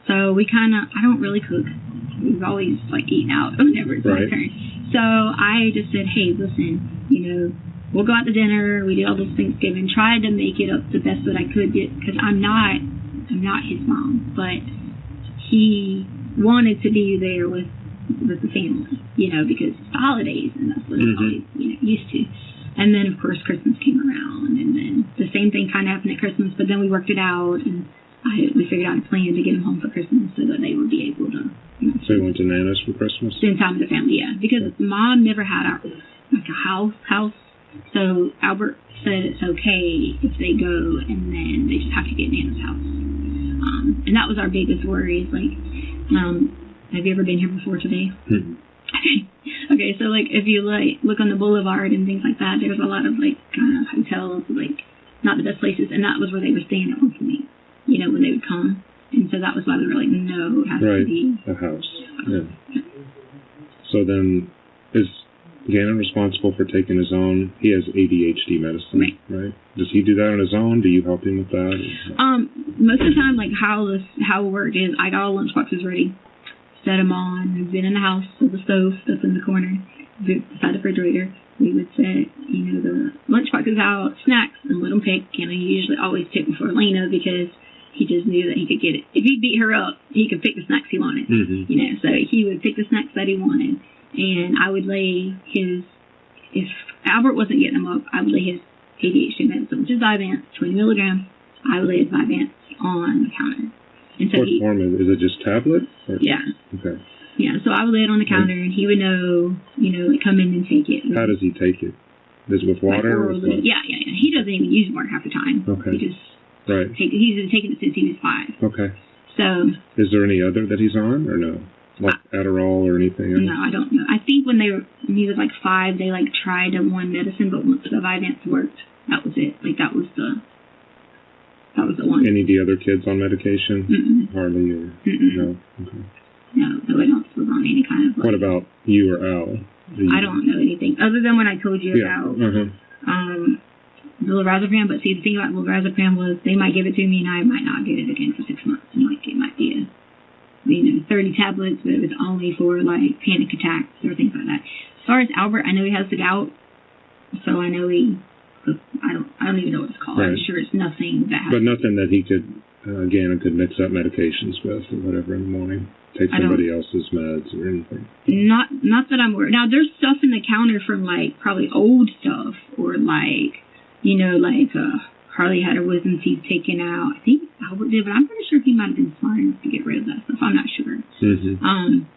So we I don't really cook. We've always eaten out whenever it's my turn. So I just said, hey, listen, we'll go out to dinner. We did all this Thanksgiving. Tried to make it up the best that I could because I'm not his mom, but he wanted to be there with the family, because it's the holidays and that's what it's always, used to. And then of course Christmas came around, and then the same thing kind of happened at Christmas, but then we worked it out and we figured out a plan to get him home for Christmas so that they would be able to So he went to Nana's for Christmas? Spend time with the family, yeah. Because Mom never had a house. So Albert said it's okay if they go and then they just have to get Nana's house. And that was our biggest worry is like, have you ever been here before today? Mm-hmm. Okay, so like if you like look on the boulevard and things like that, there's a lot of like kind of hotels, like not the best places, and that was where they were staying at one point, you know, when they would come. And so that was why we were like, no, it has to be a house. Yeah. So then is Gannon responsible for taking his own? He has ADHD medicine, right? Does he do that on his own? Do you help him with that? Most of the time, like how it worked is I got all lunchboxes ready, set them on, we've been in the house with the stove that's in the corner beside the refrigerator. We would set, you know, the lunchboxes out, snacks, and let them pick. And I usually always pick before Lena because he just knew that he could get it. If he beat her up, he could pick the snacks he wanted. Mm-hmm. You know, so he would pick the snacks that he wanted. And I would lay if Albert wasn't getting them up, I would lay his ADHD medicine, which is Vyvanse, 20 milligrams. I would lay his Vyvanse on the counter. And so what form is it? Just tablet? Or? Yeah. Okay. Yeah, so I would lay it on the counter, and he would know, you know, like come in and take it. How does he take it? Is it with water? Like yeah. He doesn't even use water half the time. Okay. He just he's been taking it since he was 5. Okay. So. Is there any other that he's on, or no? Like Adderall or anything else? No, I don't know. I think when he was like 5, they like tried one medicine, but once the Vyvanse worked, that was it. Like that was the one. Any of the other kids on medication? Mm-mm. Hardly, or no? Okay. No, nobody else was on any kind of. What about you or Al? I don't know anything other than what I told you about the lorazepam. But see, the thing about lorazepam was they might give it to me and I might not get it again for 6 months, and like it might be 30 tablets, but it was only for like panic attacks or things like that. As far as Albert, I know he has the gout, so I know I don't even know what it's called. Right. I'm sure it's nothing that. But nothing that he could Gannon could mix up medications with or whatever in the morning. Take somebody else's meds or anything. Not that I'm aware. Now there's stuff in the counter from like probably old stuff or like Harley had her wisdom teeth taken out. I think Albert did, but I'm pretty sure he might have been smart enough to get rid of that stuff. I'm not sure. Mm-hmm.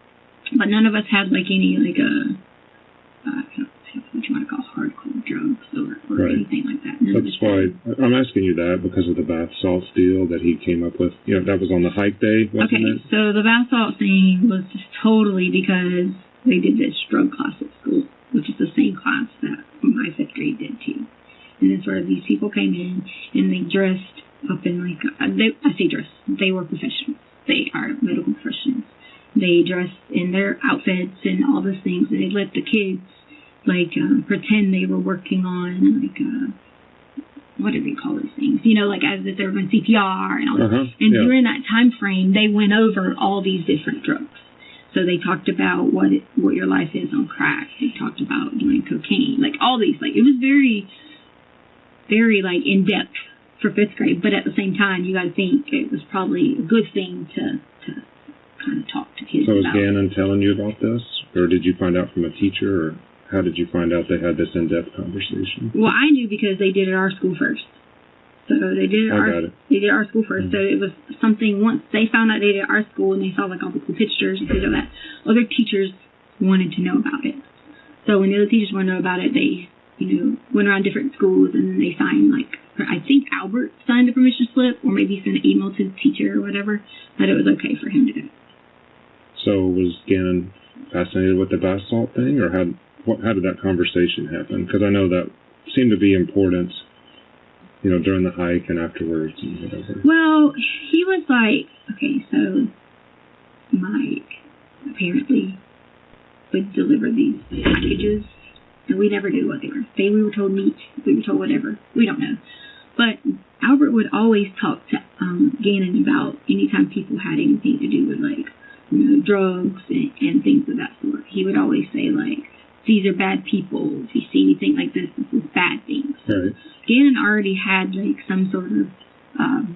But none of us had like any like what you want to call hardcore drugs or anything like that. That's why I'm asking you that, because of the bath salts deal that he came up with. You know, that was on the hike day, wasn't it? Okay, so the bath salt thing was just totally because they did this drug class at school, which is the same class that my 5th grade did too. And then sort of these people came in and they dressed up in like, I say dressed, they were professionals. They are medical professionals. They dressed in their outfits and all those things, and they let the kids like pretend they were working on like what do they call those things? You know, like as if they were doing CPR and all that. And during that time frame, they went over all these different drugs. So they talked about what your life is on crack. They talked about doing cocaine, like all these. Like it was very, very like in depth for 5th grade. But at the same time, you got to think it was probably a good thing to kind of talk to kids about. So was Gannon telling you about this, or did you find out from a teacher, or how did you find out they had this in-depth conversation? Well, I knew because they did it at our school first. So they did it at our school first. So it was something, once they found out they did it at our school and they saw like all the cool pictures and things like that, other teachers wanted to know about it. So when the other teachers wanted to know about it, they, went around different schools and they signed like, I think Albert signed a permission slip, or maybe he sent an email to the teacher or whatever, that it was okay for him to do it. So was Gannon fascinated with the bath salt thing, or how did that conversation happen? Because I know that seemed to be important, during the hike and afterwards and whatever. Well, he was like, okay, so Mike apparently would deliver these packages, and we never knew what they were. Say we were told meat, we were told whatever. We don't know. But Albert would always talk to Gannon about anytime people had anything to do with, like, drugs and things of that sort. He would always say, like, these are bad people. If you see anything like this is bad things. Right. Gannon already had, like, some sort of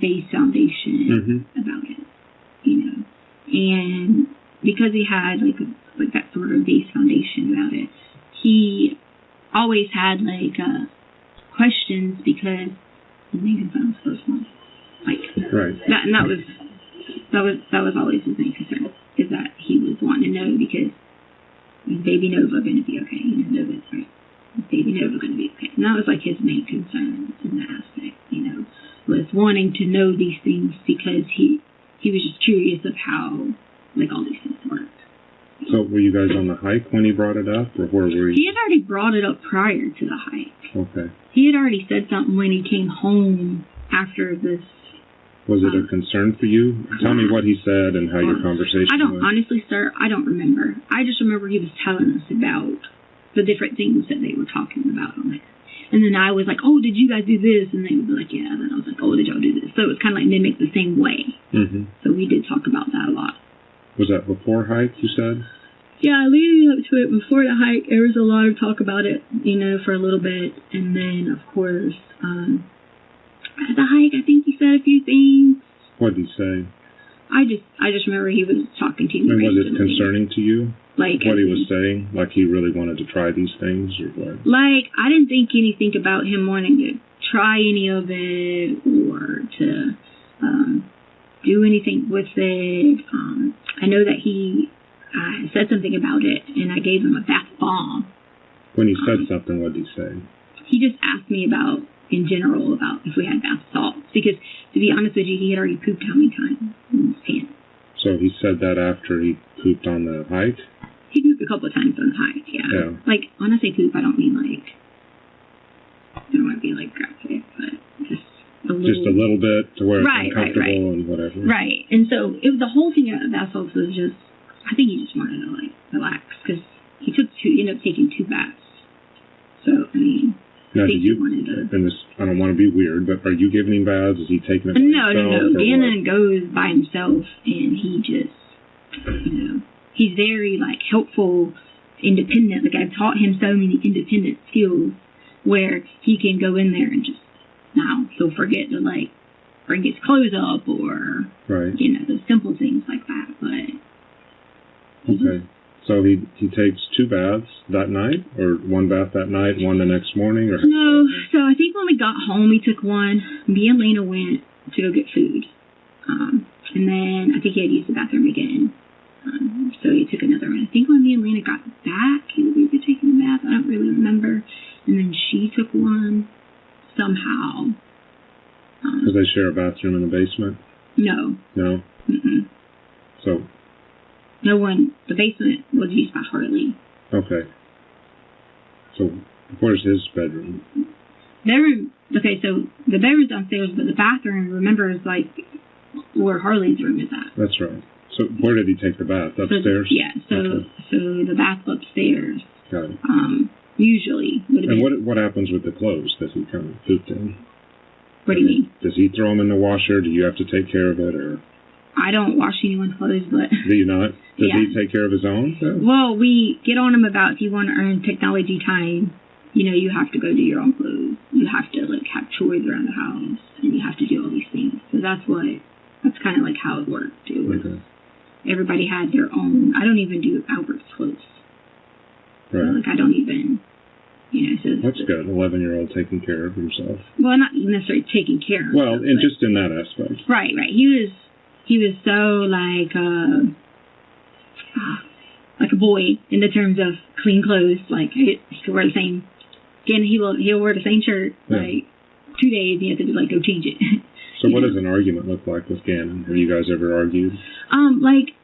base foundation about it, And because he had, like that sort of base foundation about it, he always had, like, questions because Lincoln found his first one. Like, right. That was always his main concern, is that he was know because is baby Nova going to be okay? You know, Nova's right. Is baby Nova going to be okay? And that was like his main concern in that aspect, you know, was wanting to know these things because he was just curious of how, like, all these things worked. So were you guys on the hike when he brought it up, or where were you? He had already brought it up prior to the hike. Okay. He had already said something when he came home after this. Was it a concern for you? Tell me what he said and how your conversation went. Honestly, sir, I don't remember. I just remember he was telling us about the different things that they were talking about on it. And then I was like, oh, did you guys do this? And they would be like, yeah. And then I was like, oh, did y'all do this? So it was kind of like mimicked the same way. Mm-hmm. So we did talk about that a lot. Was that before hike, you said? Yeah, leading up to it, before the hike, there was a lot of talk about it, you know, for a little bit. And then, of course, at the hike, I think he said a few things. What did he say? I just remember he was talking to me. And was it concerning to you? Like what he was saying? Like he really wanted to try these things, or what? Like, I didn't think anything about him wanting to try any of it or to do anything with it. I know that he said something about it, and I gave him a bath bomb. When he said something, what did he say? He just asked me about, in general, about if we had bath salts. Because, to be honest with you, he had already pooped how many times in his pants. So he said that after he pooped on the hike? He pooped a couple of times on the hike, yeah. Like, when I say poop, I don't mean like, I don't want to be like graphic, but just a little. Just a little bit to where it's uncomfortable and whatever. Right. And so, the whole thing about bath salts was just, I think he just wanted to, like, relax, because he ended up taking 2 baths. So, I mean, now, I think he wanted to. And this, I don't want to be weird, but are you giving him baths? Is he taking it by himself? No. Gannon goes by himself, and he just, you know, he's very, like, helpful, independent. Like, I've taught him so many independent skills where he can go in there and just, now he'll forget to, like, bring his clothes up or, you know, those simple things like that, but. Okay. So he takes 2 baths that night, or 1 bath that night, 1 the next morning? Or no. So I think when we got home, he took 1. Me and Lena went to go get food. And then I think he had used the bathroom again. So he took another one. I think when me and Lena got back, we were taking a bath. I don't really remember. And then she took 1 somehow. Because they share a bathroom in the basement? No. No? Mm-mm. So... No one, the basement was used by Harley. Okay. So, where's his bedroom? Bedroom, okay, so the bedroom's downstairs, but the bathroom, remember, is like where Harley's room is at. That's right. So, where did he take the bath? Upstairs? So the bath upstairs. Got it. Usually would have been. And what happens with the clothes that he kind of pooped in? What do you mean? Does he throw them in the washer? Do you have to take care of it, or...? I don't wash anyone's clothes, but... Do you not? Does he take care of his own? So? Well, we get on him about if you want to earn technology time, you know, you have to go do your own clothes. You have to, like, have chores around the house, and you have to do all these things. So that's kind of like how it worked. It was, everybody had their own... I don't even do Albert's clothes. Right. So, like, I don't even... You know, so that's good. 11-year-old taking care of himself. Well, not necessarily taking care of himself. Well, and just in that aspect. Right. He was so like a boy in the terms of clean clothes. Like he could wear the same. Again, he'll wear the same shirt like 2 days, and you have to like go change it. So what does an argument look like with Gannon? Have you guys ever argued? Like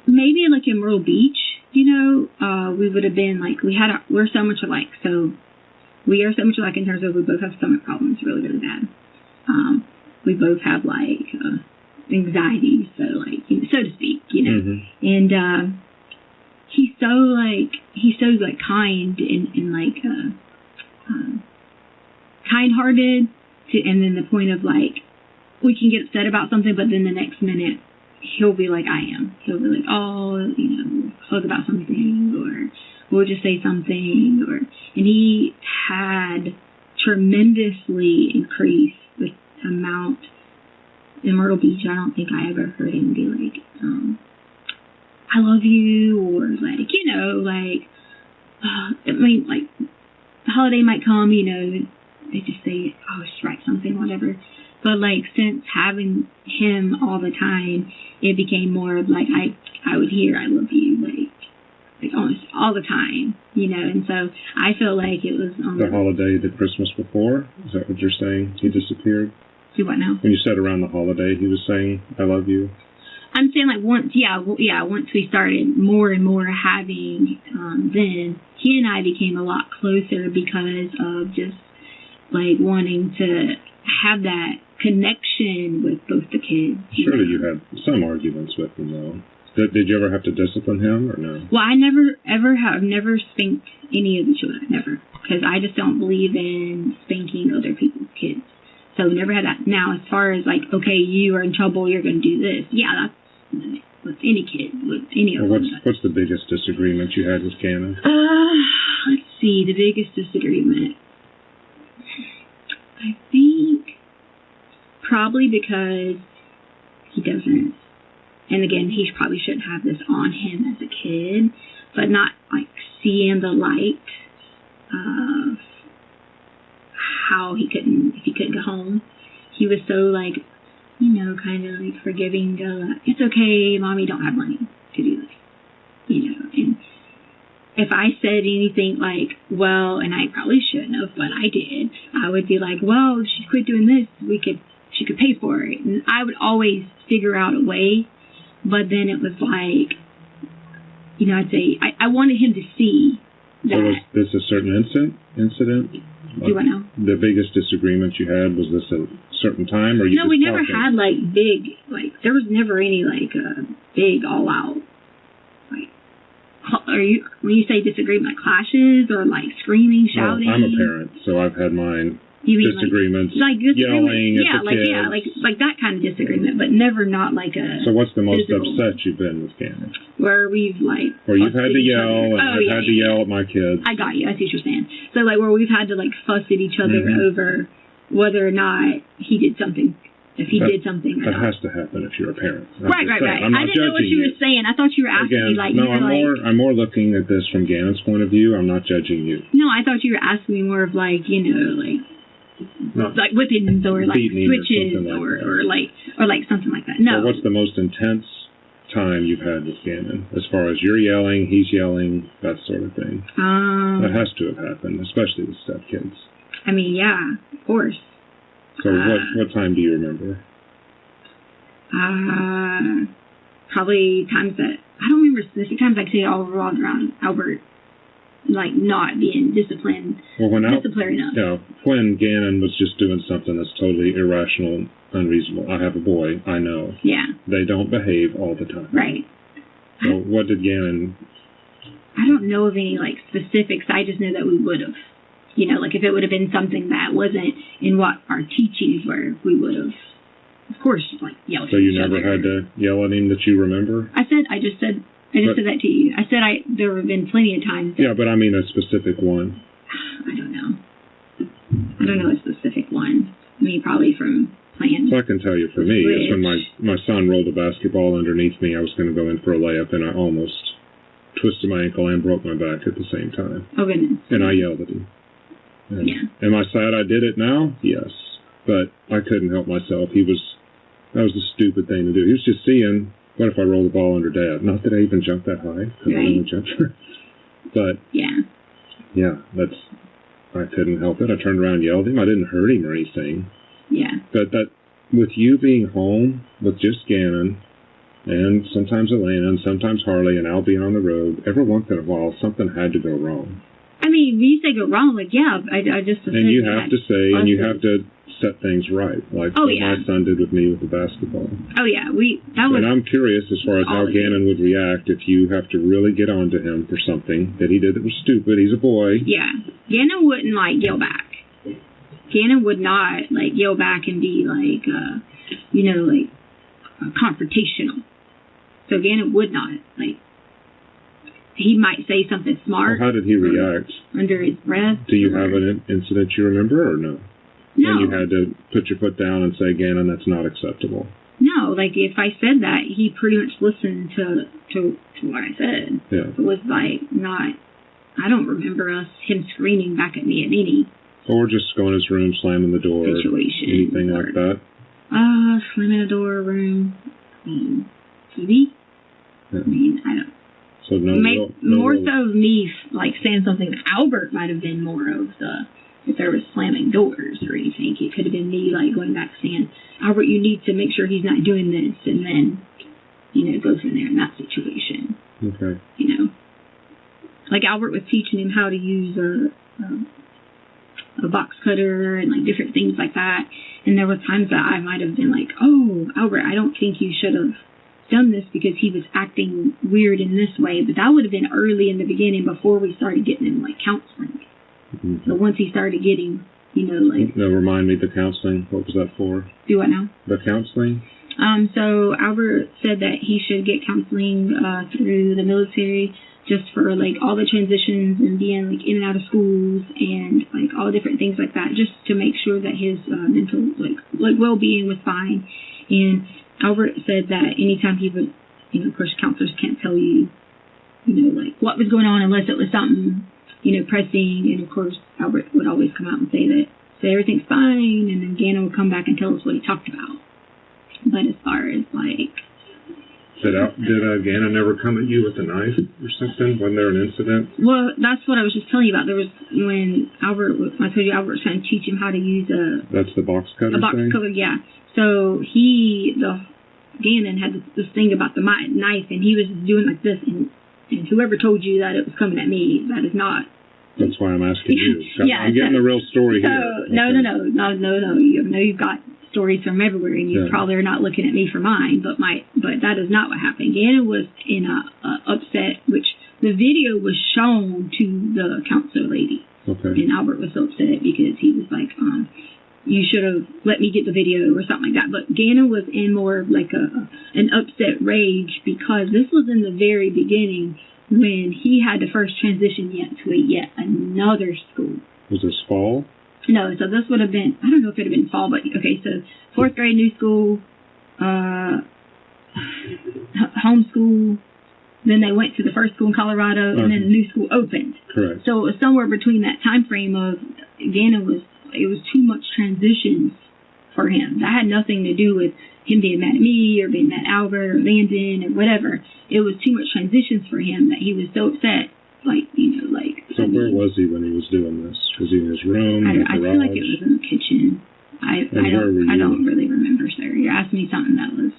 maybe like in Myrtle Beach, you know, we would have been like we're so much alike. So we are so much alike in terms of we both have stomach problems, really really bad. We both have like. Anxiety, so like, you know, so to speak, you know, and he's so kind and like kind-hearted and then the point of like we can get upset about something, but then the next minute he'll be like he'll be like, oh, you know, talk about something, or we'll just say something, and he had tremendously increased the amount. In Myrtle Beach, I don't think I ever heard him be like, I love you, or like, you know, like, I mean, like, the holiday might come, you know, they just say, oh, just write something, whatever. But, like, since having him all the time, it became more of, like, I would hear, I love you, like almost all the time, you know, and so I feel like it was on the holiday, the Christmas before. Is that what you're saying? He disappeared. Do what now? When you said around the holiday, he was saying, "I love you." I'm saying like once we started more and more having, then he and I became a lot closer because of just like wanting to have that connection with both the kids. Surely you had some arguments with him though. Did you ever have to discipline him or no? Well, I have never spanked any of the children, never, because I just don't believe in spanking other people's kids. So never had that. Now, as far as like, okay, you are in trouble, you're going to do this. Yeah, that's with any kid, with any of them. What's the biggest disagreement you had with Gannon? Let's see, the biggest disagreement. I think probably because he doesn't. And again, he probably shouldn't have this on him as a kid, but not like seeing the light of how if he couldn't go home. He was so like, you know, kind of like forgiving, it's okay, Mommy don't have money to do this, you know. And if I said anything like, well, and I probably shouldn't have, but I did, I would be like, well, if she quit doing this, she could pay for it. And I would always figure out a way. But then it was like, you know, I'd say, I wanted him to see that. So was this a certain incident? Do I know? The biggest disagreement you had, was this a certain time? Or you no, we never had, like, big, like, there was never any, like, big all-out, like, when you say disagreement, like clashes or, like, screaming, shouting? Well, I'm a parent, so I've had mine. You mean disagreements, like yelling at the kids. like that kind of disagreement, but never not like a. So what's the most physical, upset you've been with Gannon? Where we've like. Where you've had to yell, and I've had to yell at my kids. I got you. I see what you're saying. So like where we've had to like fuss at each other over whether or not he did something. If he did something. That has to happen if you're a parent. Right. I'm not I didn't know what you were saying. I thought you were asking me like. No, I'm more looking at this from Gannon's point of view. I'm not judging you. No, I thought you were asking me more of like, you know, like. Like whippings or like switches or like something like that. No. So what's the most intense time you've had with Gannon? As far as you're yelling, he's yelling, that sort of thing. That has to have happened, especially with stepkids. I mean, yeah, of course. So what time do you remember? Probably times that I don't remember specific times. I say all revolved around Albert. Like not being disciplined, disciplinary enough. Yeah, when Gannon was just doing something that's totally irrational, unreasonable. I have a boy, I know. Yeah. They don't behave all the time. Right. So what did Gannon... I don't know of any like specifics. I just know that we would have. You know, like if it would have been something that wasn't in what our teachings were, we would have, of course, like yelled at each other. So you never had to yell at him that you remember? I just said that to you. I said there have been plenty of times. Yeah, but I mean a specific one. I don't know. I don't know a specific one. I mean, probably from playing. So I can tell you for me, it's when my son rolled a basketball underneath me. I was going to go in for a layup, and I almost twisted my ankle and broke my back at the same time. Oh, goodness. And I yelled at him. And am I sad I did it now? Yes. But I couldn't help myself. That was a stupid thing to do. He was just seeing... What if I roll the ball under Dad? Not that I even jumped that high. I only jumped. But yeah, I couldn't help it. I turned around and yelled at him. I didn't hurt him or anything. Yeah. But that with you being home with just Gannon and sometimes Elena and sometimes Harley and Al being on the road, every once in a while something had to go wrong. I mean, when you say go wrong, like I just. And you have to say, and you have to set things right, like what my son did with me with the basketball. Oh yeah, and I'm curious as far as how Gannon would react if you have to really get on to him for something that he did that was stupid. He's a boy. Yeah, Gannon wouldn't like yell back. Gannon would not like yell back and be like, confrontational. So Gannon would not like. He might say something smart. Well, how did he react? Under his breath. Do you have an incident you remember or no? No. When you had to put your foot down and say, Gannon, that's not acceptable. No, like if I said that, he pretty much listened to what I said. Yeah. It was like not, I don't remember him screaming back at me at any. Or just going to his room, slamming the door. Situation. Anything like that. Slamming the door, room, TV. Yeah. I mean, I don't. So more so me like saying something that Albert might have been more of the, if there was slamming doors or anything. It could have been me like going back saying, Albert, you need to make sure he's not doing this, and then, go from there in that situation. Okay. Like Albert was teaching him how to use a box cutter and like different things like that. And there were times that I might have been like, oh, Albert, I don't think you should have done this because he was acting weird in this way. But that would have been early in the beginning before we started getting him like counseling. Mm-hmm. So once he started getting, like... Now remind me, the counseling, what was that for? Do what now? The counseling? So Albert said that he should get counseling through the military, just for like all the transitions and being like in and out of schools and like all different things like that, just to make sure that his mental like well-being was fine. And Albert said that anytime he would, of course counselors can't tell you, like what was going on unless it was something, pressing. And of course Albert would always come out and say everything's fine, and then Gannon would come back and tell us what he talked about. But as far as like, Did Gannon ever come at you with a knife or something? Wasn't there an incident? Well, that's what I was just telling you about. There was when I told you Albert was trying to teach him how to use That's the box cutter box thing? cutter, yeah. So Gannon had this thing about the knife, and he was doing like this, and whoever told you that it was coming at me, that is not. That's why I'm asking you. Yeah, I'm getting the real story here. No. You've got stories from everywhere, and you probably are not looking at me for mine, but that is not what happened. Gannon was in a upset, which the video was shown to the counselor lady. Okay. And Albert was so upset because he was like, you should have let me get the video or something like that. But Gannon was in more of like an upset rage because this was in the very beginning when he had to first transition to yet another school. Was this fall? No, so this would have been, I don't know if it would have been fall, but okay, so 4th grade, new school, homeschool, then they went to the first school in Colorado, and then the new school opened. Correct. So it was somewhere between that time frame of Gannon it was too much transitions for him. That had nothing to do with him being mad at me or being mad at Albert or Landon or whatever. It was too much transitions for him that he was so upset. So where was he when he was doing this? Was he in his room? I feel like it was in the kitchen. I don't really remember, sir. You're asking me something that was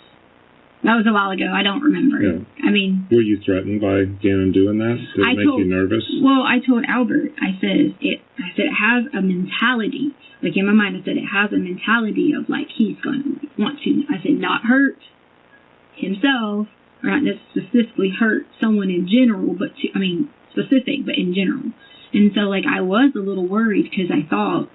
a while ago. I don't remember. Yeah. I mean, were you threatened by Gannon doing that? Did it make you nervous? Well, I told Albert. I said it has a mentality. Like in my mind, I said it has a mentality of like he's going to want to. I said not hurt himself, or not specifically hurt someone in general, but specific, but in general. And so, like, I was a little worried because I thought,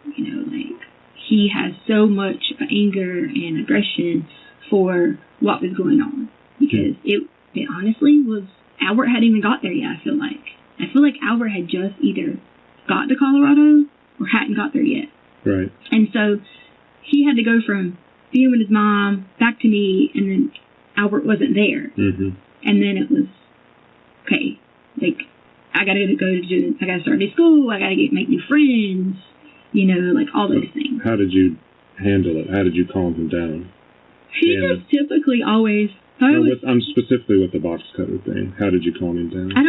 like, he has so much anger and aggression for what was going on. Because it honestly was, Albert hadn't even got there yet, I feel like. I feel like Albert had just either got to Colorado or hadn't got there yet. Right. And so, he had to go from being with his mom back to me, and then Albert wasn't there. Mm-hmm. And then it was, okay, like, I gotta start new school, I gotta make new friends, like all those things. How did you handle it? How did you calm him down? He just typically always... I'm specifically with the box cutter thing. How did you calm him down? I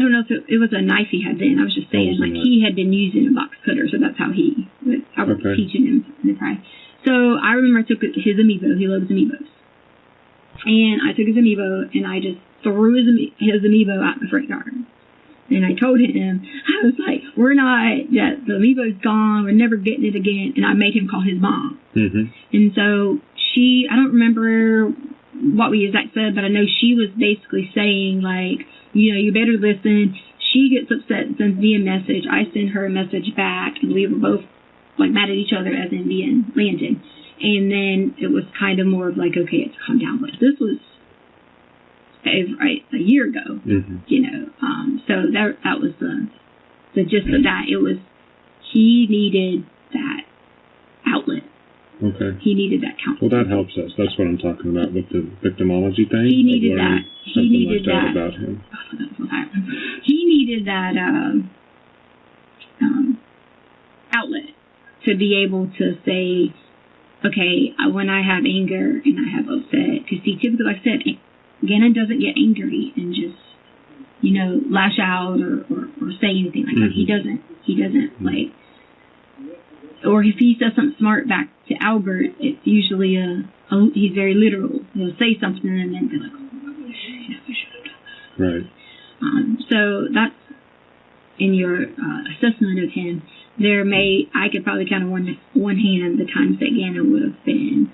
don't know if it was a knife he had then. I was just saying, like, he had been using a box cutter, so that's how I was teaching him in the pry. So I remember I took his amiibo. He loves amiibos. And I took his amiibo, and I just threw his amiibo out in the front yard. And I told him, I was like, the amiibo's gone, we're never getting it again. And I made him call his mom. Mm-hmm. And so I don't remember what we exactly said, but I know she was basically saying, like, you better listen. She gets upset and sends me a message. I send her a message back, and we were both, like, mad at each other, as in being Landon. And then it was kind of more of like, okay, it's calmed down. But this was a year ago, mm-hmm. So that was the gist of that. It was, he needed that outlet. Okay. He needed that counseling. Well, that helps us. That's what I'm talking about with the victimology thing. He needed that. He needed that about him. He needed that outlet to be able to say, okay, when I have anger and I have upset, because see, typically, like I said, Gannon doesn't get angry and just, lash out or say anything like that. He doesn't like, or if he says something smart back to Albert, it's usually he's very literal. He'll say something and then be like, oh, shit, I should have done that. Right. So that's in your assessment of him. I could probably count on one hand the times that Gannon would have been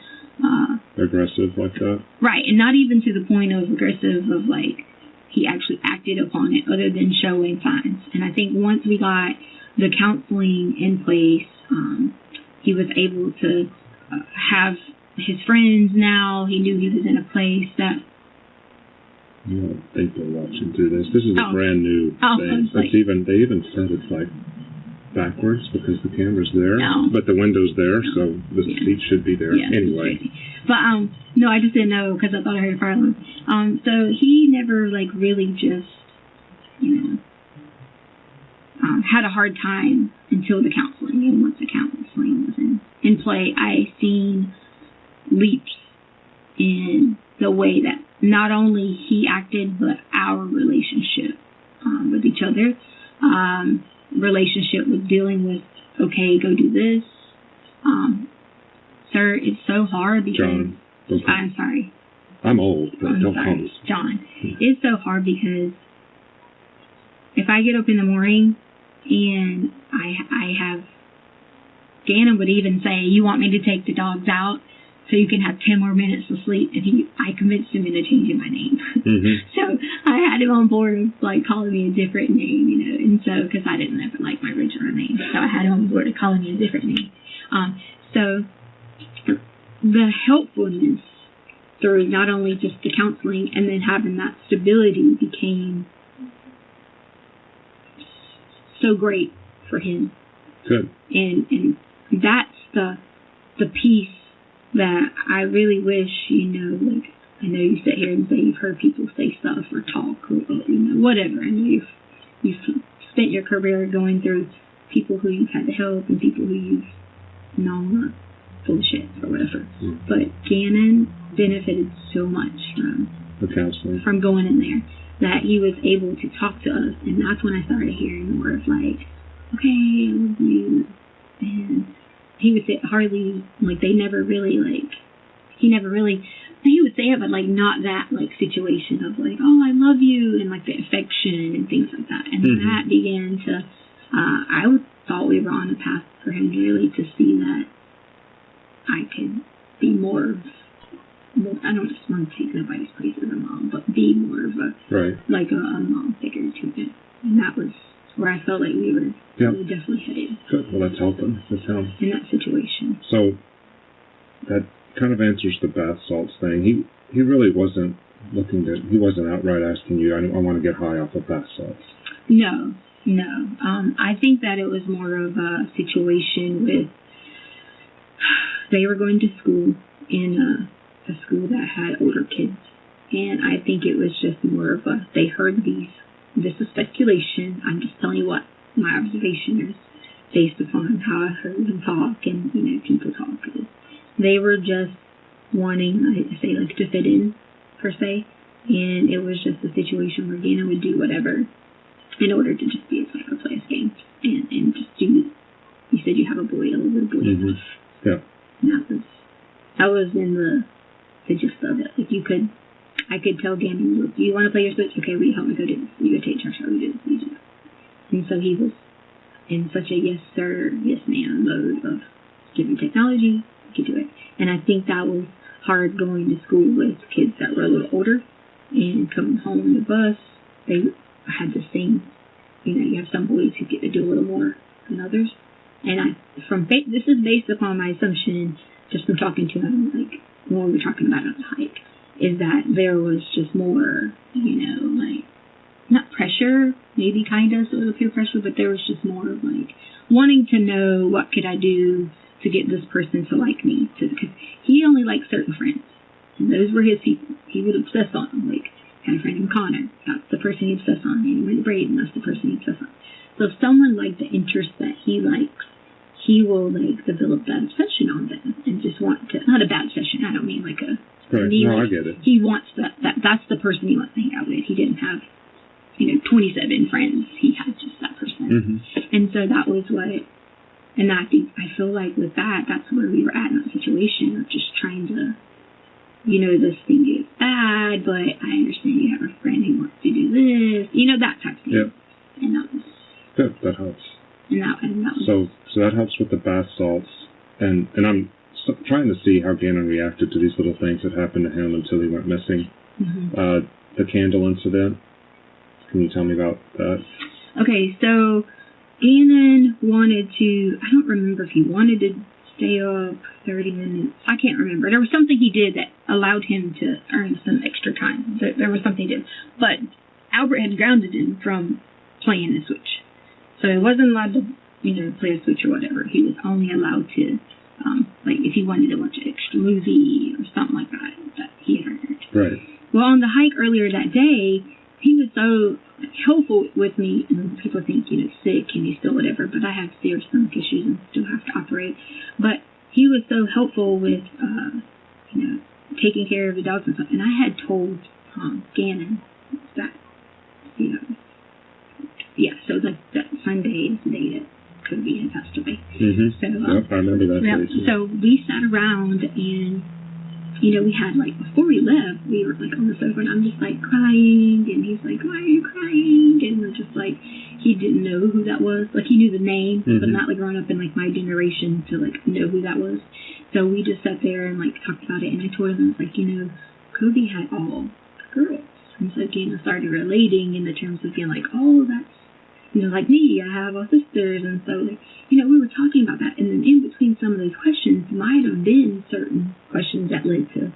aggressive like that. Right, and not even to the point of aggressive of like he actually acted upon it, other than showing signs. And I think once we got the counseling in place, he was able to have his friends now. He knew he was in a place that... I don't think they're watching through this. This is a brand new thing. They even said it's like backwards because the camera's there, but the window's there, so the seat should be there anyway. But no, I just didn't know because I thought I heard a fire alarm. So he never like really just had a hard time until the counseling, and once the counseling was in play, I seen leaps in the way that not only he acted, but our relationship with each other. Relationship with dealing with, okay, go do this. Sir, it's so hard because... John. I'm sorry. I'm old, but don't call me. John. It's so hard because if I get up in the morning and I have... Gannon would even say, you want me to take the dogs out so you can have 10 more minutes of sleep? And I convinced him into changing my name. So I had him on board of like calling me a different name, and so because I didn't ever like my original name, so I had him on board of calling me a different name. So the helpfulness through not only just the counseling and then having that stability became so great for him. Good. And that's the piece that I really wish, like, I know you sit here and say you've heard people say stuff or talk or whatever. I know you've spent your career going through people who you've had to help and people who you've known are full of shit or whatever. But Gannon benefited so much from going in there that he was able to talk to us, and that's when I started hearing more of like, okay, I love you, and he would say hardly, like, they never really, like, he would say it, but, like, not that, like, situation of, like, oh, I love you, and, like, the affection and things like that. And that began to, I thought we were on a path for him really to see that I could be more, I don't just want to take nobody's place as a mom, but be more of a, like, a mom figure to him. And that was where I felt like we were definitely headed. Good. Well, that's helping. In that situation. So that kind of answers the bath salts thing. He really wasn't he wasn't outright asking you, I want to get high off of bath salts. No. I think that it was more of a situation with, they were going to school in a school that had older kids. And I think it was just more of they heard this is speculation. I'm just telling you what my observation is based upon how I heard them talk and, people talk. They were just wanting, I say, like, to fit in, per se. And it was just a situation where Gannon would do whatever in order to just be a player, play a game. And just do, you said you have a boy, a little boy. Yeah. And that was in the gist of it. Like, I could tell Gannon, look, do you want to play your Switch? Okay, will you help me go do this? You go take charge, we do this, you do that. And so he was in such a yes sir, yes ma'am mode of giving technology, you could do it. And I think that was hard going to school with kids that were a little older and coming home on the bus. They had the same, you have some boys who get to do a little more than others. And this is based upon my assumption, just from talking to him, like, when we were talking about it on the hike, is that there was just more, like, not pressure, maybe kind of sort of peer pressure, but there was just more of, like, wanting to know what could I do to get this person to like me. Because he only liked certain friends, and those were his people. He would obsess on them. Like, had a friend named Connor, that's the person he obsessed on. And he went to Braden, that's the person he obsessed on. So if someone liked the interest that he likes, he will, like, develop that obsession on them and just want to, not a bad obsession, I don't mean like a, right. No, I get it. He wants that's the person he wants to hang out with. He didn't have, 27 friends. He had just that person. Mm-hmm. And so that was what, and I feel like with that's where we were at in that situation of just trying to, this thing is bad, but I understand you have a friend who wants to do this, that type of thing. Yep. And that was... Good, that helps. And that was... So that helps with the bath salts, and I'm trying to see how Gannon reacted to these little things that happened to him until he went missing. Mm-hmm. The candle incident, can you tell me about that? Okay, so Gannon wanted to, I don't remember if he wanted to stay up 30 minutes. I can't remember. There was something he did that allowed him to earn some extra time. There was something he did. But Albert had grounded him from playing the Switch. So he wasn't allowed to, play a Switch or whatever. He was only allowed to, if he wanted to watch an extra movie or something like that he had earned. Right. Well, on the hike earlier that day, he was so helpful with me, and people think, sick and he's still whatever, but I have serious stomach issues and still have to operate. But he was so helpful with, taking care of the dogs and stuff. And I had told Gannon that, so like that Sunday is the day that Cody had passed away. Mm-hmm. So, yep, I remember that day too. So we sat around and, we had, before we left, we were, on the sofa, and I'm just, crying, and he's like, why are you crying? And we're just, he didn't know who that was. He knew the name, but not, growing up in, my generation to, know who that was. So we just sat there and, talked about it, and I told him, I was like, Cody had all girls. And so, again, I started relating in the terms of being oh, that's, like me, I have all sisters, and so, we were talking about that, and then in between some of those questions might have been certain questions that led to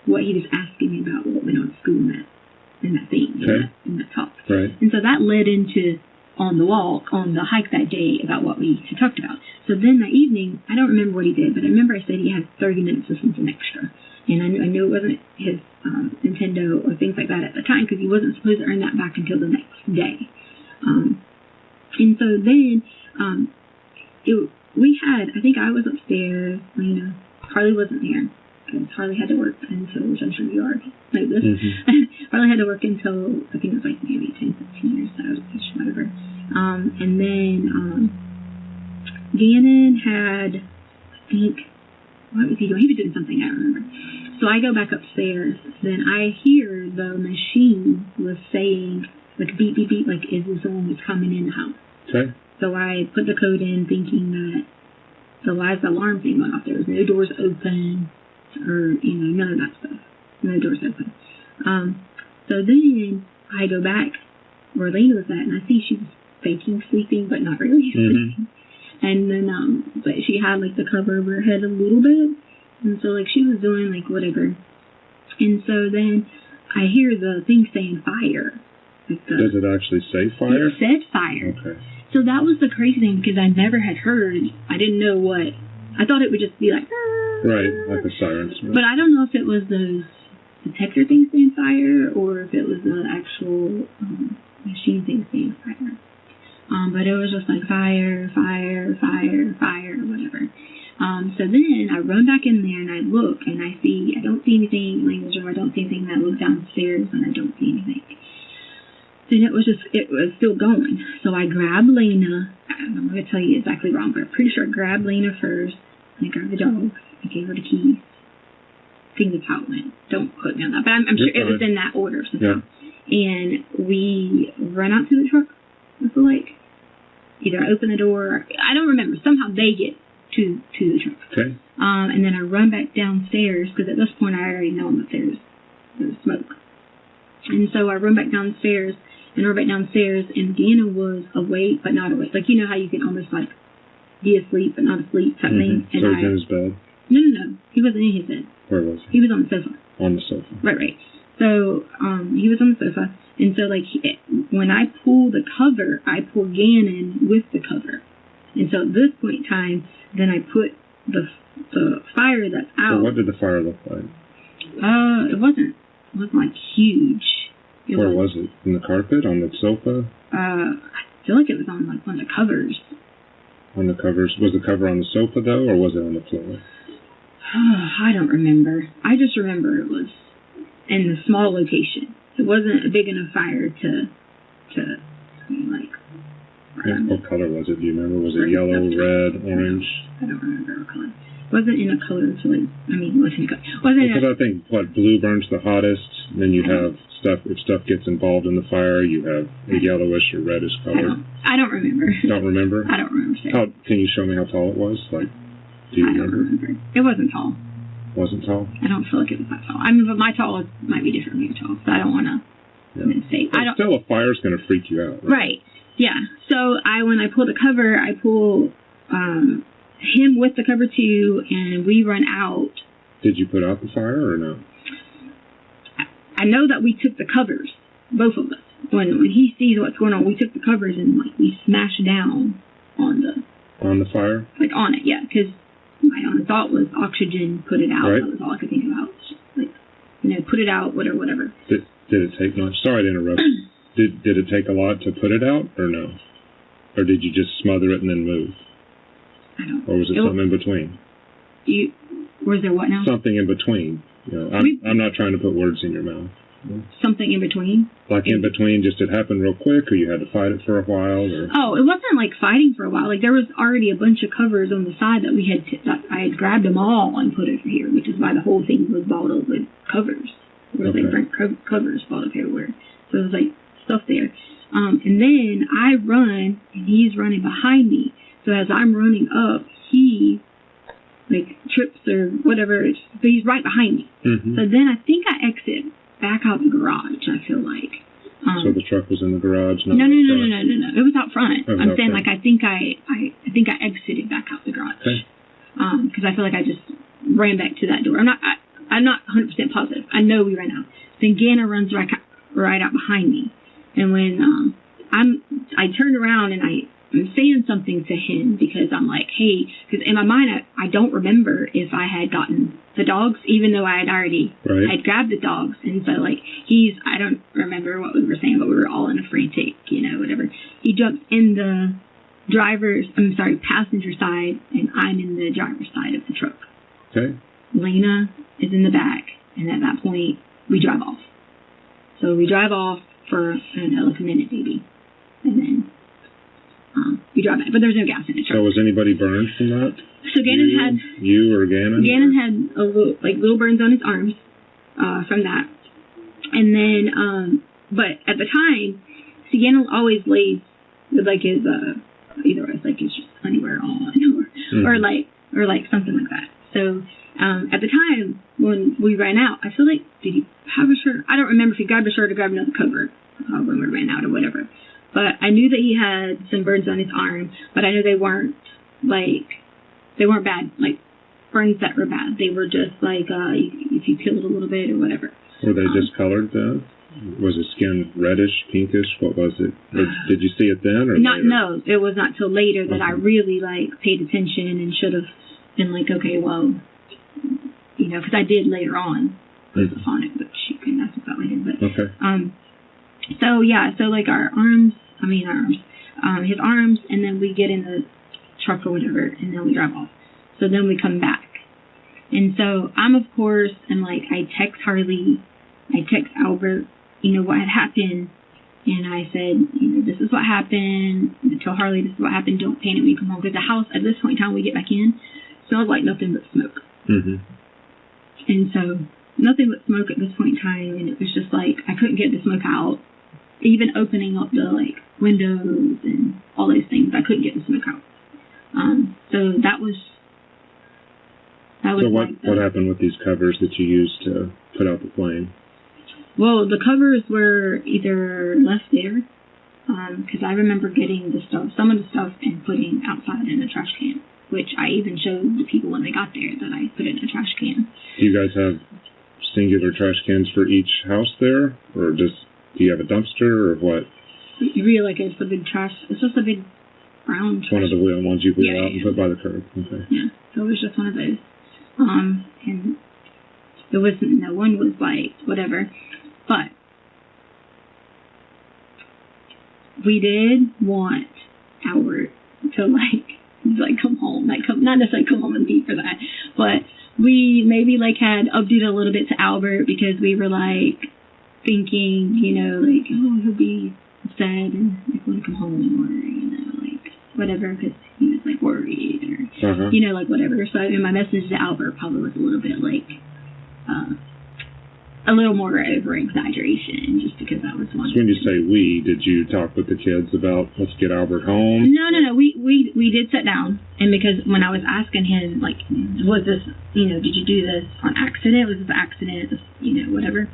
what he was asking me about what went on at school in that thing, in that talk. Right. And so that led into on the hike that day about what we had talked about. So then that evening, I don't remember what he did, but I remember I said he had 30 minutes to something extra. And I knew it wasn't his Nintendo or things like that at the time, because he wasn't supposed to earn that back until the next day. And so then, I think I was upstairs, Harley wasn't there, because Harley had to work until, which I'm sure you already know this, Harley had to work until, I think it was maybe 10, 15 years, so whatever. And then, Gannon had, I think, what was he doing? He was doing something, I don't remember. So I go back upstairs, then I hear the machine was saying, beep, beep, beep, is this someone who's coming in the house? Okay. So I put the code in thinking that the alarm thing went off. There was no doors open or, none of that stuff. No doors open. So then I go back where Lena was at, and I see she was faking sleeping, but not really sleeping. And then, but she had, the cover over her head a little bit. And so, she was doing, whatever. And so then I hear the thing saying fire. Does it actually say fire? It said fire. Okay. So that was the crazy thing, because I never had heard. I didn't know what. I thought it would just be right, like a siren. But I don't know if it was those detector things saying fire, or if it was the actual machine thing saying fire. But it was just fire, fire, fire, fire, or whatever. So then I run back in there and I look and I don't see anything in the room. I don't see anything. And I look downstairs and I don't see anything. And it was still going. So I grabbed Lena. I'm going to tell you exactly wrong, but I'm pretty sure I grabbed Lena first. And I grabbed the dog. I gave her the keys. I think that's how it went. Don't quote me on that. But I'm sure it was in that order. Yeah. And we run out to the truck with the lake. Either I open the door. I don't remember. Somehow they get to the truck. Okay. And then I run back downstairs, because at this point I already know that there's smoke. And so I run back downstairs. And we're back downstairs, and Deanna was awake, but not awake. How you can almost, be asleep, but not asleep type thing. And so he was in his bed? No. He wasn't in his bed. Where was he? He was on the sofa. On the sofa. Right. So, he was on the sofa, and so, when I pull the cover, I pull Gannon with the cover. And so at this point in time, then I put the fire that's out. So what did the fire look like? It wasn't huge. Where was it? In the carpet? On the sofa? I feel like it was on one of the covers. on the covers? Was the cover on the sofa, though, or was it on the floor? I don't remember. I just remember it was in a small location. It wasn't a big enough fire to like... What color was it? Do you remember? Was it yellow, red, orange? I don't remember what color. It wasn't in a color to like... I mean, it wasn't a color. Because I think, blue burns the hottest. Then you have stuff... If stuff gets involved in the fire, you have a yellowish or reddish color. I don't remember. Don't remember? I don't remember. Can you show me how tall it was? Like, do you remember? I don't remember. It wasn't tall. Wasn't tall? I don't feel like it was that tall. I mean, but my tall might be different from your tall, so I don't want to say... Still, a fire's going to freak you out. Right. Yeah. So when I pull the cover, I pull him with the cover too, and we run out. Did you put out the fire or no? I know that we took the covers, both of us. When he sees what's going on, we took the covers and like we smashed down on the fire. Like on it, yeah. Because my only thought was oxygen, put it out. Right. That was all I could think about. Like, put it out, whatever. Did it take much? Sorry to interrupt. Did it take a lot to put it out, or no? Or did you just smother it and then move? I don't know. Or was it something in between? Was there what now? Something in between. I'm not trying to put words in your mouth. Something in between? Like in between, just it happened real quick, or you had to fight it for a while? Or? Oh, it wasn't like fighting for a while. Like there was already a bunch of covers on the side that I had grabbed them all and put over here, which is why the whole thing was bottled with covers. There was like burnt covers bottled everywhere. So it was like stuff there. And then I run, and he's running behind me. So as I'm running up, he like trips or whatever, but he's right behind me. Mm-hmm. So then I think I exit back out the garage, I feel like. So the truck was in the garage? No. It was out front. I'm saying front. like I think I exited back out the garage. Okay. Because I feel like I just ran back to that door. I'm not 100% positive. I know we ran out. Then Gannon runs right out behind me. And when I turned around and I'm saying something to him because I'm like, hey, because in my mind I don't remember if I had gotten the dogs, even though I had already I'd grabbed the dogs. And so like I don't remember what we were saying, but we were all in a frantic, whatever. He jumps in the passenger side, and I'm in the driver's side of the truck. Okay. Lena is in the back, and at that point we drive off. So we drive off for like a minute maybe, and then we drive back. But there's no gas in the truck. So was anybody burned from that? So Gannon had... You or Gannon? Gannon had little burns on his arms from that. And then, but at the time, Gannon always lays with like his, either it's like his underwear on or like something like that. So at the time when we ran out, I feel like, did he have a shirt? I don't remember if he grabbed a shirt or grabbed another cover when we ran out or whatever. But I knew that he had some burns on his arm, but I knew they weren't bad, like burns that were bad. They were just like if you peeled a little bit or whatever. Were they discolored then? Was his skin reddish, pinkish? What was it? Or did you see it then? Or later? No, it was not till later that I really like paid attention and should have been like, okay, well, because I did later on on it, but she couldn't ask about later. But okay. So like his arms, and then we get in the truck or whatever, and then we drive off. So then we come back. And so I'm, of course, I text Harley, I text Albert, what had happened. And I said, this is what happened. And I tell Harley, this is what happened. Don't panic when you come home. Because the house, at this point in time, we get back in, smells like nothing but smoke. Mm-hmm. And so nothing but smoke at this point in time. And it was just like, I couldn't get the smoke out. Even opening up the windows and all those things, I couldn't get the smoke out. So that was. So what happened with these covers that you used to put out the flame? Well, the covers were either left there, because I remember getting some of the stuff, and putting outside in a trash can, which I even showed the people when they got there that I put in a trash can. Do you guys have singular trash cans for each house there, or do you have a dumpster, or what? It's a big trash. It's just a big brown trash. One of the ones you wheel out and put by the curb. Okay. Yeah, so it was just one of those. And there wasn't, no one was whatever. But we did want Albert to like come home, like not necessarily come home and be for that, but we maybe like had upped it a little bit to Albert because we were like thinking, you know, like, oh, he'll be sad and like want to come home, or you know, like whatever, because he was like worried, or you know, like whatever. So I mean, my message to Albert probably was a little bit like a little more over exaggeration, just because that was one. So when you say we, did you talk with the kids about let's get Albert home? No. We did sit down, and because when I was asking him, like, was this, you know, did you do this on accident? Was this an accident? You know, whatever.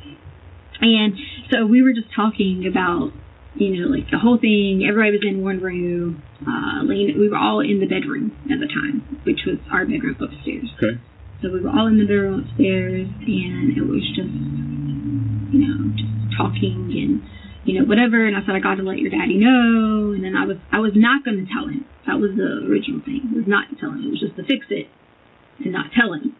And so we were just talking about, you know, like the whole thing. Everybody was in one room. We were all in the bedroom at the time, which was our bedroom upstairs. Okay. So we were all in the bedroom upstairs, and it was just, you know, just talking and, you know, whatever. And I said, I got to let your daddy know. And then I was not going to tell him. That was the original thing. Was not to tell him. It was just to fix it and not tell him.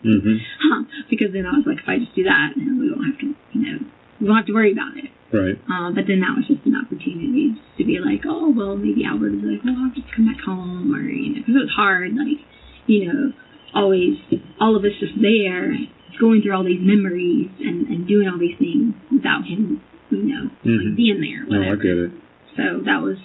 Because then I was like, if I just do that, then we don't have to, you know, we don't have to worry about it. Right. But then that was just an opportunity to be like, oh, well, maybe Albert was like, well, I'll just come back home, or, you know, because it was hard, like, you know, always, all of us just there, going through all these memories and doing all these things without him, you know, like being there. No, I get it. So that was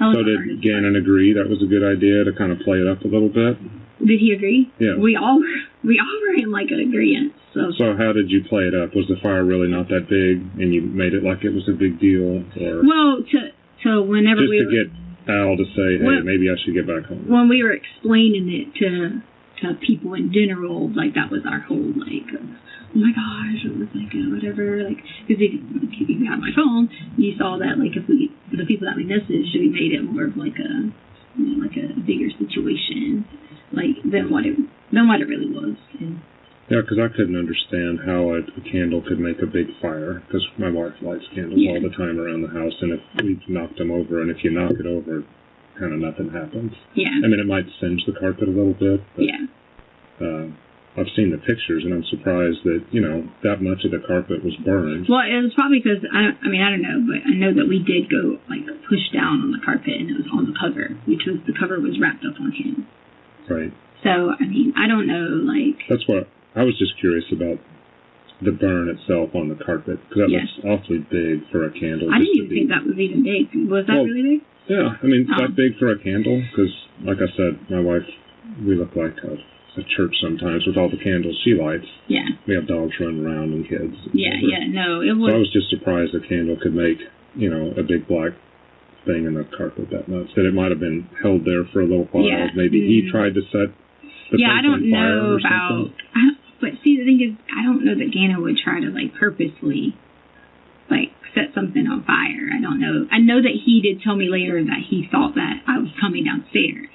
so did Gannon agree that was a good idea to kind of play it up a little bit? Did he agree? Yeah. We all were in like an agreement. So how did you play it up? Was the fire really not that big, and you made it like it was a big deal? Or well, to whenever just to get Al to say, hey, maybe I should get back home. When we were explaining it to people in general, like that was our whole like, oh my gosh, it was like whatever, like, because if you got my phone, you saw that like if the people that we messaged, we made it more of like a, you know, like a bigger situation, like than what it really was. And, yeah, because I couldn't understand how a candle could make a big fire, because my wife lights candles all the time around the house, and if we knocked them over, and if you knock it over, kind of nothing happens. Yeah. I mean, it might singe the carpet a little bit, but I've seen the pictures, and I'm surprised that, you know, that much of the carpet was burned. Well, it was probably because, I don't know, but I know that we did go, like, push down on the carpet, and it was on the cover, the cover was wrapped up on him. Right. So, I mean, I don't know, like... That's what, I was just curious about the burn itself on the carpet, because that looks awfully big for a candle. I didn't even think that was even big. Was that really big? Yeah, I mean, that big for a candle, because, like I said, my wife, we look like a church sometimes with all the candles she lights. Yeah. We have dogs running around and kids. No, it was... So I was just surprised a candle could make, you know, a big black thing in the carpet that much. That it might have been held there for a little while. Yeah. Maybe he tried to set the I don't know about... But see, the thing is, I don't know that Gannon would try to, like, purposely, like, set something on fire. I don't know. I know that he did tell me later that he thought that I was coming downstairs,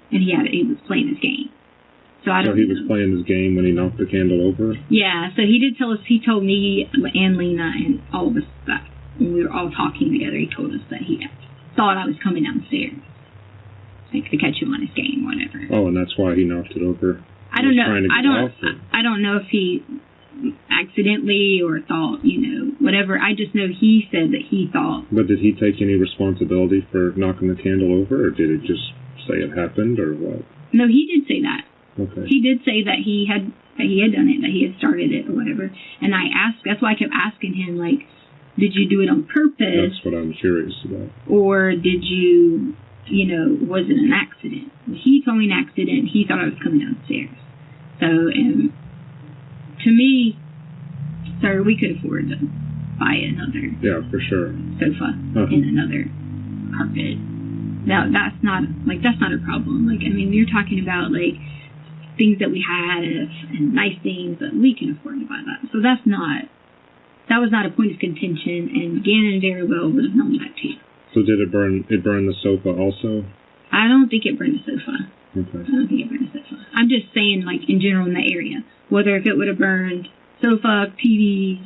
and he was playing his game. So I don't know. So he was playing his game when he knocked the candle over? Yeah, so he did tell us, he told me and Lena and all of us that when we were all talking together, he told us that he thought I was coming downstairs, like, to catch him on his game, whatever. Oh, and that's why he knocked it over? I don't know. I don't know if he accidentally or thought, you know, whatever. I just know he said that he thought. But did he take any responsibility for knocking the candle over, or did it just say it happened, or what? No, he did say that. Okay. He did say that he had done it, that he had started it or whatever. And I asked. That's why I kept asking him, like, did you do it on purpose? That's what I'm curious about. Or did you, you know, was it an accident? He told me an accident. He thought I was coming downstairs. So, to me, sir, we could afford to buy another sofa and another carpet. Now, that's not a problem. Like, I mean, you're talking about, like, things that we had and nice things, but we can afford to buy that. So that was not a point of contention, and Gannon very well would have known that too. So did it burn the sofa also? I don't think it burned the sofa. Okay. I don't think it burned the sofa. I'm just saying, like, in general in the area. Whether if it would have burned sofa, TVs,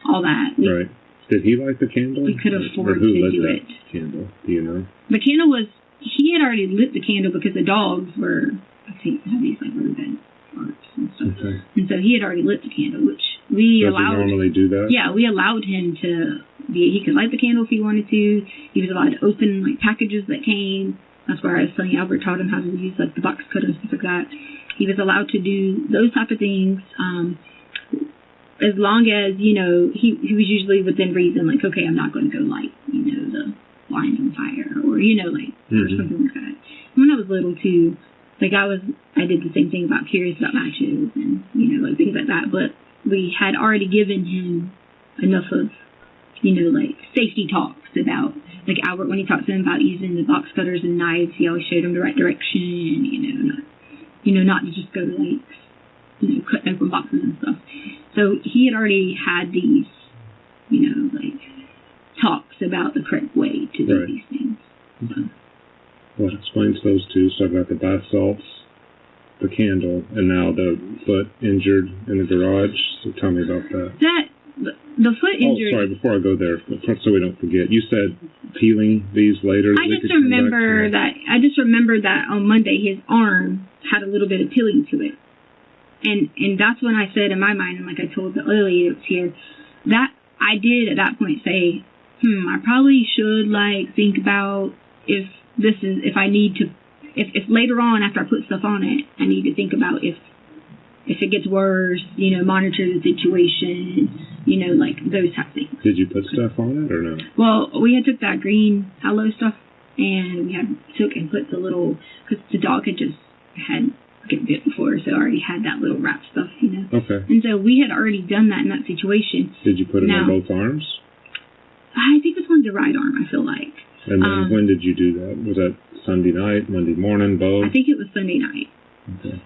all that. Right. Did he light the candle? We could afford to do it. Candle? Do you know? The candle he had already lit the candle because the dogs were, I think, had these, like, really bad farts and stuff. Okay. And so he had already lit the candle, which we allowed. Does he normally do that? Yeah, we allowed him to he could light the candle if he wanted to. He was allowed to open, like, packages that came. That's where I was telling Albert taught him how to use like the box cutter and stuff like that. He was allowed to do those type of things as long as, you know, he was usually within reason, like, okay, I'm not going to go light, you know, the line on fire, or, you know, like, or something like that. When I was little, too, like, I did the same thing about curious about matches and, you know, like, things like that, but we had already given him enough of, you know, like, safety talks about, like, Albert, when he talked to him about using the box cutters and knives, he always showed him the right direction, you know, not to just go to, like, you know, cutting open boxes and stuff. So he had already had these, you know, like, talks about the correct way to do these things. So. Well, it explains those two. So I've got the bath salts, the candle, and now the foot injured in the garage. So tell me about that. The foot injured... Oh, sorry, before I go there, so we don't forget, you said peeling these later? I just remember that on Monday his arm had a little bit of peeling to it. And that's when I said in my mind, and like I told the other lady that's here, that I did at that point say, I probably should like think about if I need to, if later on after I put stuff on it, I need to think about if it gets worse, you know, monitor the situation, you know, like those type of things. Did you put stuff on it or no? Well, we had took that green aloe stuff and we had took and put the little, because the dog had just had get bit before, so I already had that little wrap stuff, you know. Okay. And so we had already done that in that situation. Did you put it on both arms? I think it's on the right arm, I feel like. And then when did you do that? Was that Sunday night, Monday morning, both? I think it was Sunday night. Okay.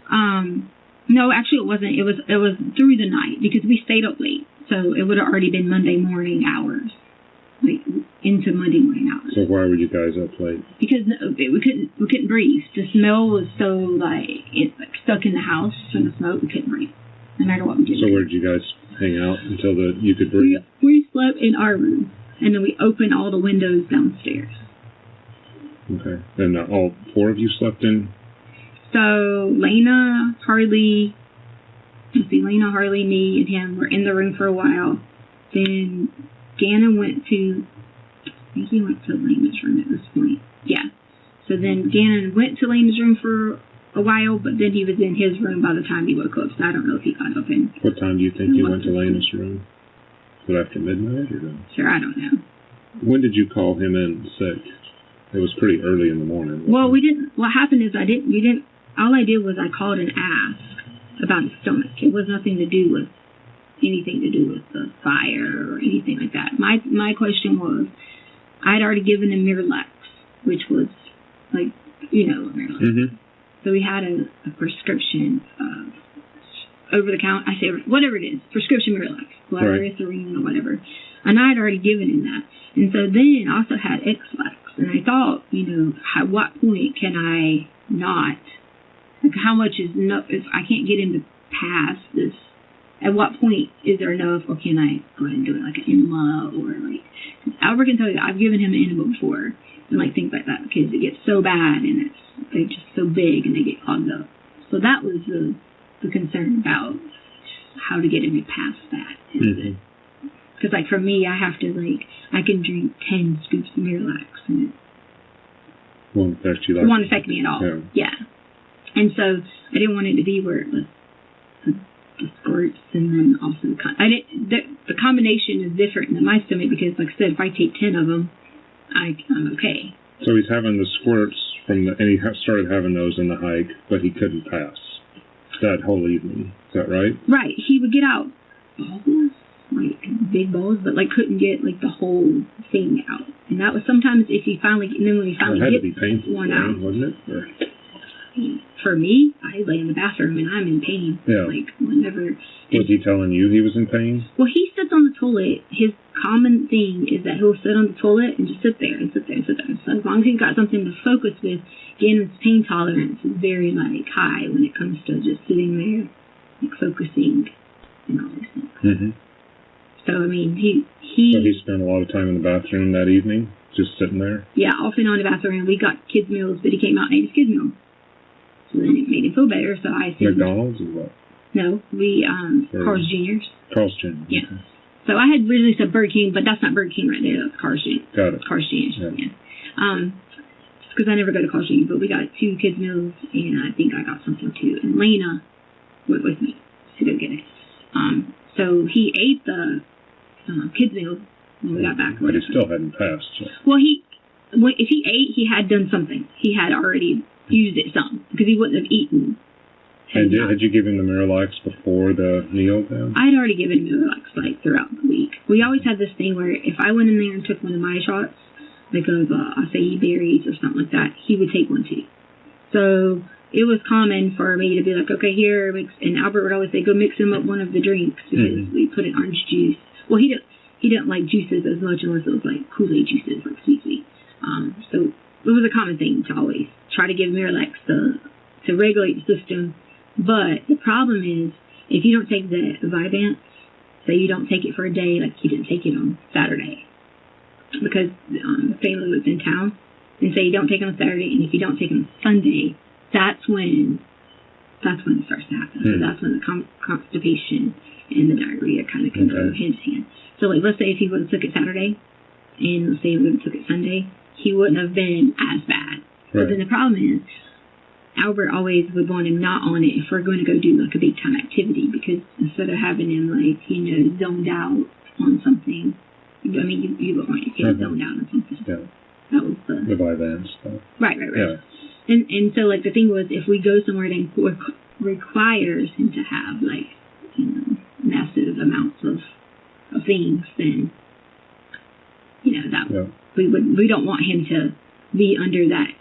No, actually it wasn't. It was through the night because we stayed up late, so it would have already been Monday morning hours, like into Monday morning hours. So why were you guys up late? Because we couldn't breathe. The smell was so like stuck in the house from the smoke. We couldn't breathe, no matter what we did. So where did you guys hang out until you could breathe? We slept in our room, and then we opened all the windows downstairs. Okay, and all four of you slept in? So Lena, Harley, me, and him were in the room for a while. Then Gannon went to, I think he went to Lena's room at this point. Yeah. So then Gannon went to Lena's room for a while, but then he was in his room by the time he woke up. So I don't know if he got up in. What time do you think you went to Lena's room? Was it after midnight or no? Sure, I don't know. When did you call him in sick? It was pretty early in the morning. Well, we didn't. What happened is we didn't. All I did was I called and asked about his stomach. It was anything to do with the fire or anything like that. My question was, I'd already given him Miralax, which was like, you know, Miralax. Mm-hmm. So we had a prescription over the counter. I say whatever it is, prescription Miralax, glycerine or whatever. And I'd already given him that. And so then I also had X-Lax. And I thought, you know, at what point can I not? Like, how much is enough? If I can't get him to pass this, at what point is there enough, or can I go ahead and do it like an enema, or like, Albert can tell you, I've given him an enema before, and like things like that, because it gets so bad, and they're just so big, and they get clogged up. So that was the concern about how to get him to pass that. Mm-hmm. Because, like, for me, I have to, like, I can drink 10 scoops of Miralax, and it won't affect you. Won't affect me at all. Yeah. And so I didn't want it to be where it was the squirts, and then also the combination is different in my stomach because, like I said, if I take 10 of them, I'm okay. So he's having the squirts and he started having those in the hike, but he couldn't pass that whole evening. Is that right? Right. He would get out balls, like big balls, but like couldn't get like the whole thing out. And that was sometimes when he finally it had to be painful, one out, wasn't it? Or? For me, I lay in the bathroom and I'm in pain. Yeah. Like whenever. Was he telling you he was in pain? Well, he sits on the toilet. His common thing is that he'll sit on the toilet and just sit there and sit there and sit there. So as long as he's got something to focus with, Gannon's pain tolerance is very like high when it comes to just sitting there, like focusing and all these things. Mm-hmm. So I mean, So he spent a lot of time in the bathroom that evening, just sitting there. Yeah, off and on in the bathroom. We got kids meals, but he came out and ate his kids meal. So then it made him feel better. So I said, McDonald's or what? No, we Carl's Jr.'s. Carl's Jr. Yeah. Okay. So I had originally said Burger King, but that's not Burger King right there. That's Carl's Jr. Got it. Carl's Jr. Yeah. because I never go to college, but we got 2 kids' meals, and I think I got something too. And Lena went with me to go get it. So he ate the kids' meal when we got back. But he still hadn't passed. So. Well, if he ate, he had done something. He had already used it some, because he wouldn't have eaten. And had you given him the Miralax before the meal then? I'd already given him Miralax like throughout the week. We always had this thing where if I went in there and took one of my shots, like of acai berries or something like that, he would take one too. So it was common for me to be like, okay, here, mix, and Albert would always say, go mix him up one of the drinks, because we put in orange juice. Well, he didn't like juices as much unless it was like Kool-Aid juices, like sweet. So it was a common thing to always try to give Miralax to regulate the system. But the problem is, if you don't take the Vyvanse, so you don't take it for a day, like you didn't take it on Saturday, because the family was in town, and so you don't take it on Saturday, and if you don't take it on Sunday, that's when it starts to happen. So that's when the constipation and the diarrhea kind of can go hand in hand. So like, let's say if he would have took it Saturday, and let's say he would have took it Sunday, he wouldn't have been as bad. Right. But then the problem is, Albert always would want him not on it if we're going to go do like a big time activity, because instead of having him like, zoned out on something, I mean, you would want your kid zoned out on something. Yeah. That was the Vyvanse stuff. Right. Yeah. And so like the thing was, if we go somewhere that requires him to have like, massive amounts of things, then that we don't want him to be under that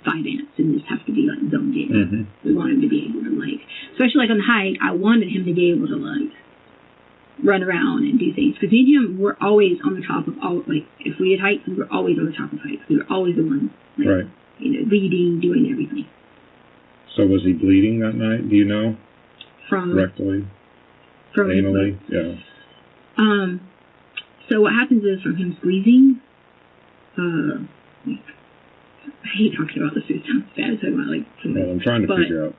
Vyvanse and just have to be like zoned in. We want him to be able to like, especially like on the hike, I wanted him to be able to like run around and do things, because me and him were always on the top of all, like if we had hikes, we were always on the top of hikes. We were always the ones like, leading, doing everything. So was he bleeding that night? Do you know? From rectally? From anally? Yeah. So what happens is, from him squeezing, I hate talking about this. It sounds bad talking about like. Well, I'm trying to figure out,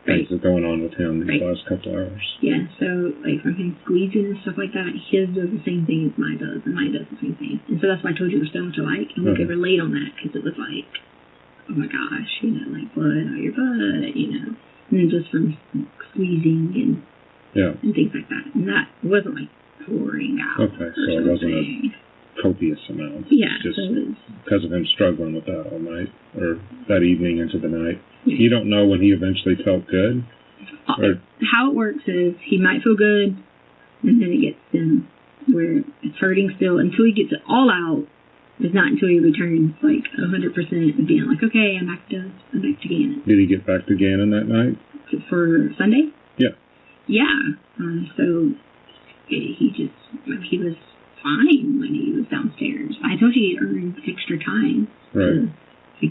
things that are going on with him these last couple hours. Yeah, so like from him squeezing and stuff like that, his does the same thing as mine does, and mine does the same thing. And so that's why I told you we're so much alike, and we could relate on that, because it was like, oh my gosh, like blood out your butt, and then just from squeezing and things like that, and that wasn't like pouring out. Okay, so it wasn't a copious amount. Yeah. Just because of him struggling with that all night, or that evening into the night. You don't know when he eventually felt good? How it works is, he might feel good, and then it gets to where it's hurting still, until he gets it all out. It's not until he returns like 100% and being like, okay, I'm back to Gannon. Did he get back to Gannon that night? For Sunday? Yeah. Yeah. So he was fine when he was downstairs. I told you he earned extra time to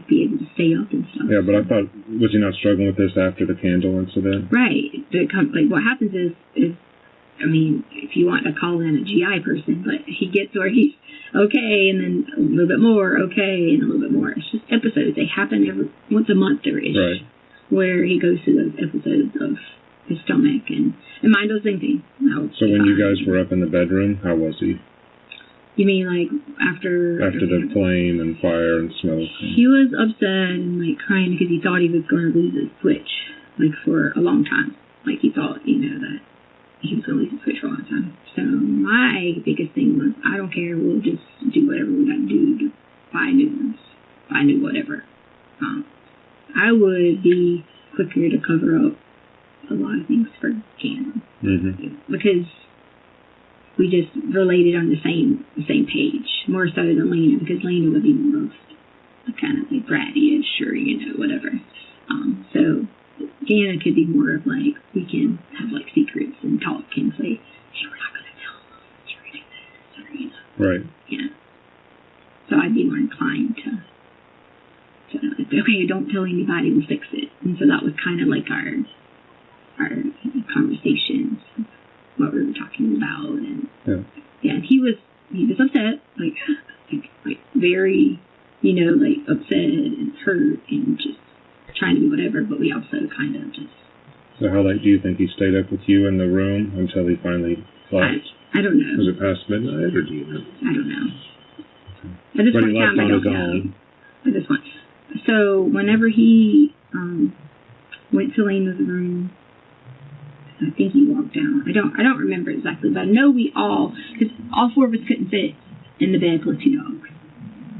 be able to stay up and stuff. Yeah, but I thought, was he not struggling with this after the candle incident? Right. Like what happens is, I mean, if you want to call in a GI person, but he gets where he's okay, and then a little bit more okay, and a little bit more. It's just episodes. They happen once a month or ish, where he goes through those episodes of his stomach, and mine does the same thing. So when you guys were up in the bedroom, how was he? You mean like after the flame and fire and smoke? He was upset and like crying because he thought he was going to lose his switch, like for a long time. Like he thought, that he was going to lose his switch for a long time. So my biggest thing was, I don't care, we'll just do whatever we got to do to buy new ones, buy new whatever. I would be quicker to cover up a lot of things for Gannon, because we just related on the same page, more so than Lena, because Lena would be more of kind of like bratty-ish or, whatever. So Gannon could be more of like, we can have like secrets and talk and say, hey, we're not going to tell them you're going to do this, or, Right. Yeah. So I'd be more inclined to okay, don't tell anybody, we'll fix it. And so that was kind of like our conversations, what we were talking about, and he was upset, like very, like upset and hurt and just trying to be whatever, but we also kind of just. So how late do you think he stayed up with you in the room until he finally left? I don't know. Was it past midnight, or do you know? I don't know. But he left on his own. At this point. So whenever he went to Lena's room, I think he walked down. I don't remember exactly, but I know because all four of us couldn't fit in the bed with 2 dogs.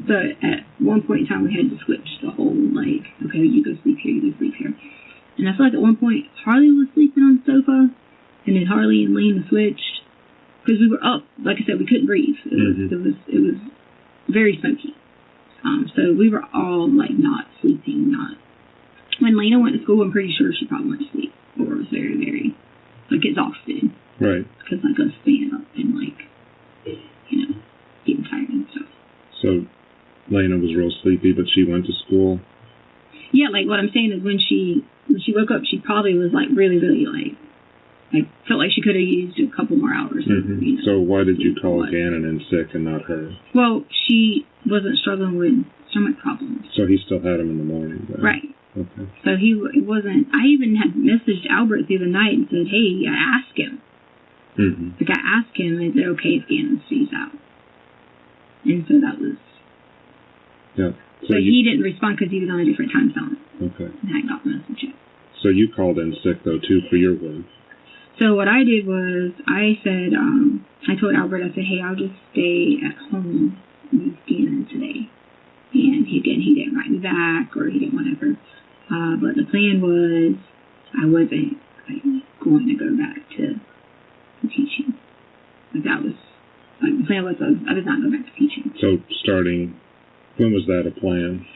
So at one point in time, we had to switch the whole, like, okay, you go sleep here, you go sleep here. And I feel like at one point, Harley was sleeping on the sofa, and then Harley and Lena switched, because we were up. Like I said, we couldn't breathe. It was very smoky. So we were all, like, not sleeping. When Lena went to school, I'm pretty sure she probably went to sleep, or was very, very, like, exhausted. Right. Because, like, us staying up and, like, getting tired and stuff. So Lena was real sleepy, but she went to school? Yeah, like, what I'm saying is when she woke up, she probably was, like, really, really, like, felt like she could have used a couple more hours. So why did you call Gannon in sick and not her? Well, she wasn't struggling with stomach problems. So he still had them in the morning, then? Right. Okay. So it wasn't, I even had messaged Albert the other night and said, hey, I asked him. Like, I asked him, is it okay if Gannon stays out? And so that was... Yeah. So he didn't respond because he was on a different time zone. Okay. And I got the message. So you called in sick, though, too, for your work. So what I did was, I said, I told Albert, I said, hey, I'll just stay at home with Gannon today. And he didn't write me back, or he didn't whatever. But the plan was, I wasn't going to go back to teaching. Like, that was, like, the plan was, I was not going back to teaching. So when was that a plan?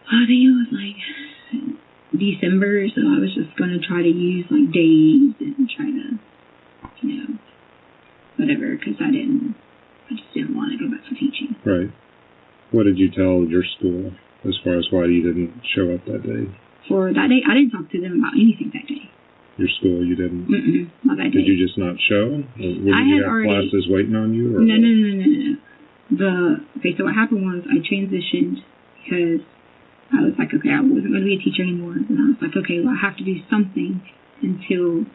I think it was like December, so I was just going to try to use, like, days and try to, whatever, because I just didn't want to go back to teaching. Right. What did you tell your school as far as why you didn't show up that day? For that day, I didn't talk to them about anything that day. Your school, you didn't? Not that day. Did you just not show? Or did you have classes waiting on you? Or No. Okay, so what happened was I transitioned because I was like, okay, I wasn't going to be a teacher anymore. And I was like, okay, well, I have to do something until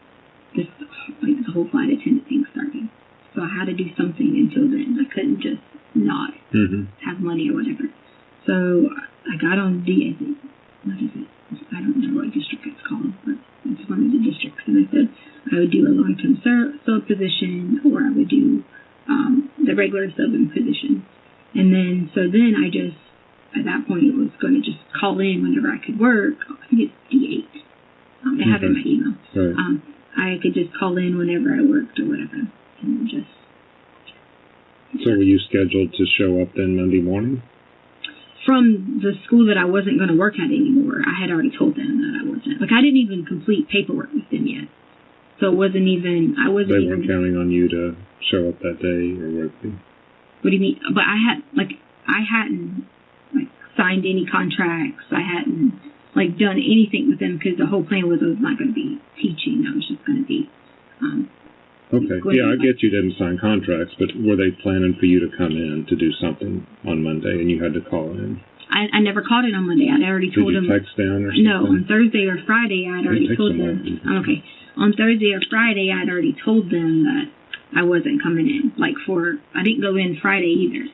the whole flight attendant thing started. So I had to do something until then. I couldn't just not have money or whatever. So I got on what is it? I don't know what district it's called, but it's one of the districts. And I said I would do a long-term sub position, or I would do the regular subbing position. And then I just, at that point, it was going to just call in whenever I could work. I think it's D8. I have it in my email. Right. I could just call in whenever I worked or whatever. And just... So were you scheduled to show up then Monday morning? From the school that I wasn't going to work at anymore, I had already told them that I wasn't. Like, I didn't even complete paperwork with them yet. So it wasn't even... They weren't counting on you to show up that day or work? What do you mean? But I hadn't signed any contracts. I hadn't done anything with them because the whole plan was I was not going to be teaching. I was just going to be okay. Yeah, I get you didn't sign contracts, but were they planning for you to come in to do something on Monday and you had to call in? I never called in on Monday. I'd already told them. Did you text down or something? No, on Thursday or Friday I'd already told them. Okay. On Thursday or Friday I'd already told them that I wasn't coming in. I didn't go in Friday either.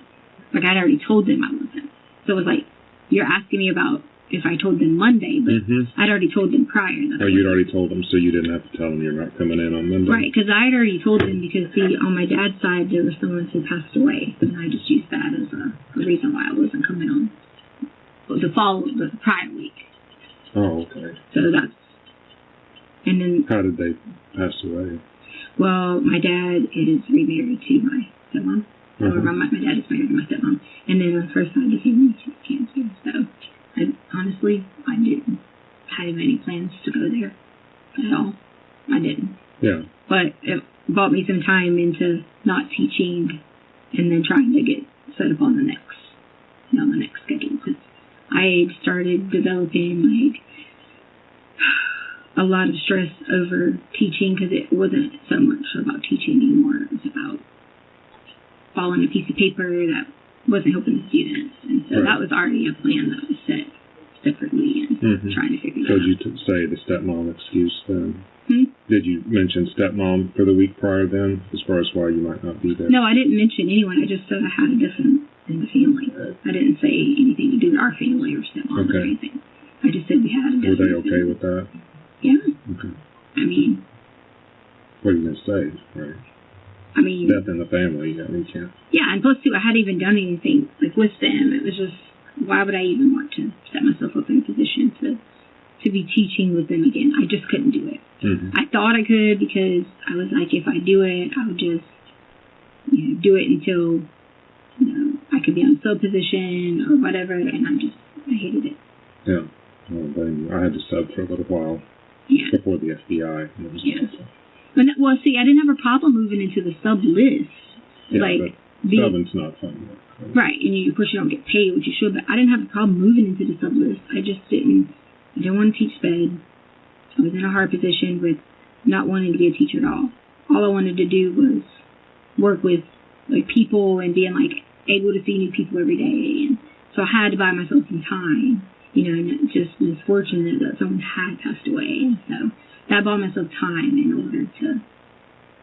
I'd already told them I wasn't. So it was like, you're asking me about if I told them Monday, but I'd already told them prior. You'd already told them, so you didn't have to tell them you're not coming in on Monday? Right, because I had already told them because, see, on my dad's side, there was someone who passed away, and I just used that as a reason why I wasn't coming on the prior week. Oh, okay. So that's... And then... How did they pass away? Well, my dad is remarried to my stepmom. Or my dad is married to my stepmom. And then on the first side of the family, she had cancer. So, honestly, I didn't have any plans to go there at all. I didn't. Yeah. But it brought me some time into not teaching and then trying to get set up on the next schedule. Because I started developing, a lot of stress over teaching because it wasn't so much about teaching anymore. It was about following a piece of paper that wasn't helping the students. And so that was already a plan that was set separately and trying to figure that out. So did you say the stepmom excuse then? Did you mention stepmom for the week prior then, as far as why you might not be there? No, I didn't mention anyone. I just said I had a death in the family. I didn't say anything to do with our family or stepmom or anything. I just said we had. Were they okay with that? Yeah. Okay. I mean. What are you gonna say? Right. I mean. Death in the family. Yeah, you can't. Yeah, and plus too, I hadn't even done anything like with them. It was just, why would I even want to set myself up in a position to be teaching with them again? I just couldn't do it. Mm-hmm. I thought I could because I was like, if I do it, I would just, do it until, I could be on sub position or whatever, and I hated it. Yeah. I had to sub for a little while before the FBI. Well, see, I didn't have a problem moving into the sub list. Yeah, but subbing's not fun. Right, and you, of course, you don't get paid, which you should, but I didn't have a problem moving into the sub list. I didn't want to teach sped. I was in a hard position with not wanting to be a teacher at all. All I wanted to do was work with people and being able to see new people every day. And so I had to buy myself some time, and it just was fortunate that someone had passed away. So that bought myself time in order to.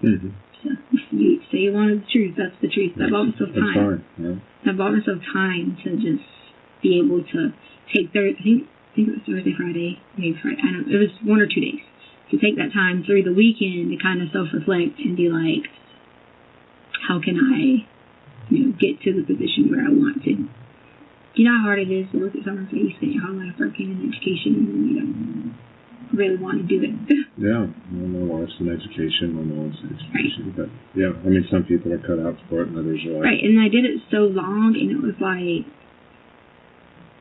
Mm-hmm. So if you say you wanted the truth, that's the truth. I bought myself time. That's fine. Yeah. I bought myself time to just be able to take I think it was Thursday, Friday, maybe Friday. I don't know. It was 1 or 2 days to take that time through the weekend to kind of self-reflect and be like, how can I, get to the position where I want to? You know how hard it is to look at someone and say you spent your whole life working in education and then you don't really want to do it. Yeah, my wife's in education, my mom's in education, but yeah, I mean, some people are cut out for it and others are right, and I did it so long, and it was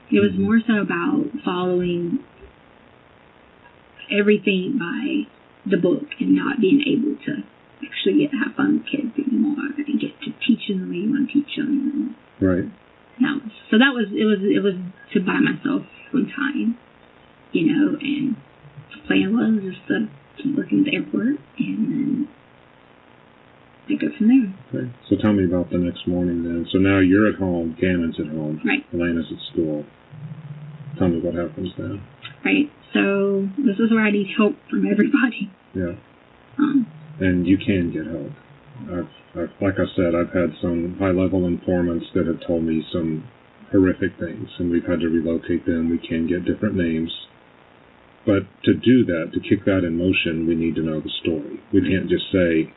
it was more so about following everything by the book and not being able to actually get to have fun with kids anymore and get to teach them the way you want to teach them. Right. It was to buy myself some time, and the plan was just to keep working at the airport and then take it from there. Okay. So tell me about the next morning then. So now you're at home, Gannon's at home, right. Elena's at school. Tell me what happens then. Right. So this is where I need help from everybody. Yeah. And you can get help. I've, like I said, I've had some high-level informants that have told me some horrific things, and we've had to relocate them. We can get different names. But to do that, to kick that in motion, we need to know the story. We can't just say,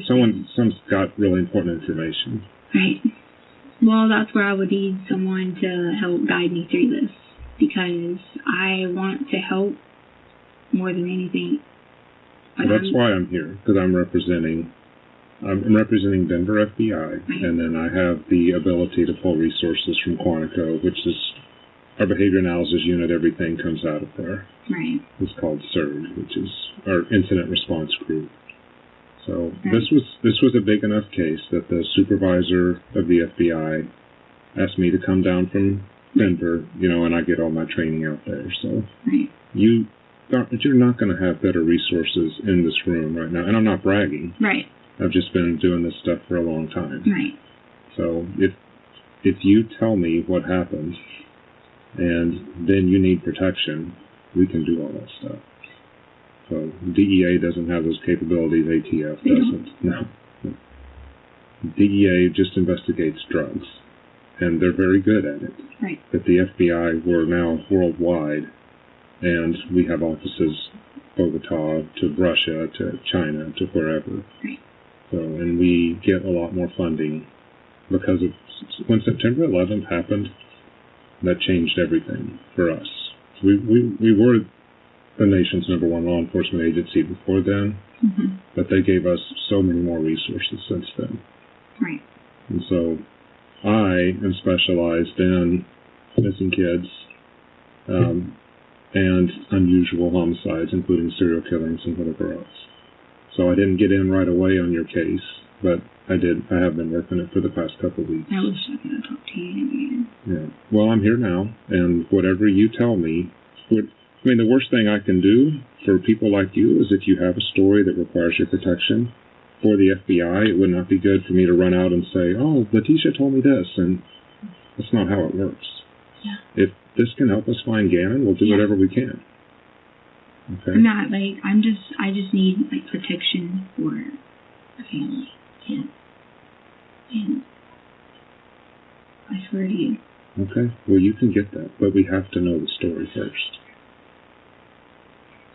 someone's got really important information. Right. Well, that's where I would need someone to help guide me through this, because I want to help more than anything. Well, that's why I'm here, because I'm representing Denver FBI, right. And then I have the ability to pull resources from Quantico, which is our behavior analysis unit. Everything comes out of there. Right. It's called SIRG, which is our incident response group. So right. this was a big enough case that the supervisor of the FBI asked me to come down from Denver, and I get all my training out there. So right. You're not going to have better resources in this room right now. And I'm not bragging. Right. I've just been doing this stuff for a long time. Right. So if you tell me what happened and then you need protection, we can do all that stuff. So DEA doesn't have those capabilities. ATF doesn't. No. DEA just investigates drugs, and they're very good at it. Right. But the FBI, we're now worldwide, and we have offices Bogota to Russia to China to wherever. Right. So, and we get a lot more funding because of when September 11th happened. That changed everything for us. We were the nation's #1 law enforcement agency before then, mm-hmm. but they gave us so many more resources since then. Right. And so I am specialized in missing kids and unusual homicides, including serial killings and whatever else. So I didn't get in right away on your case, but I have been working it for the past couple of weeks. I wish I could have talked to you again. Yeah. Well, I'm here now, and whatever you tell me the worst thing I can do for people like you is if you have a story that requires your protection for the FBI, it would not be good for me to run out and say, oh, Leticia told me this, and that's not how it works. Yeah. If this can help us find Gannon, we'll do whatever we can. Okay? I'm not, I just need, protection for a family. And I swear to you. Okay. Well, you can get that, but we have to know the story first.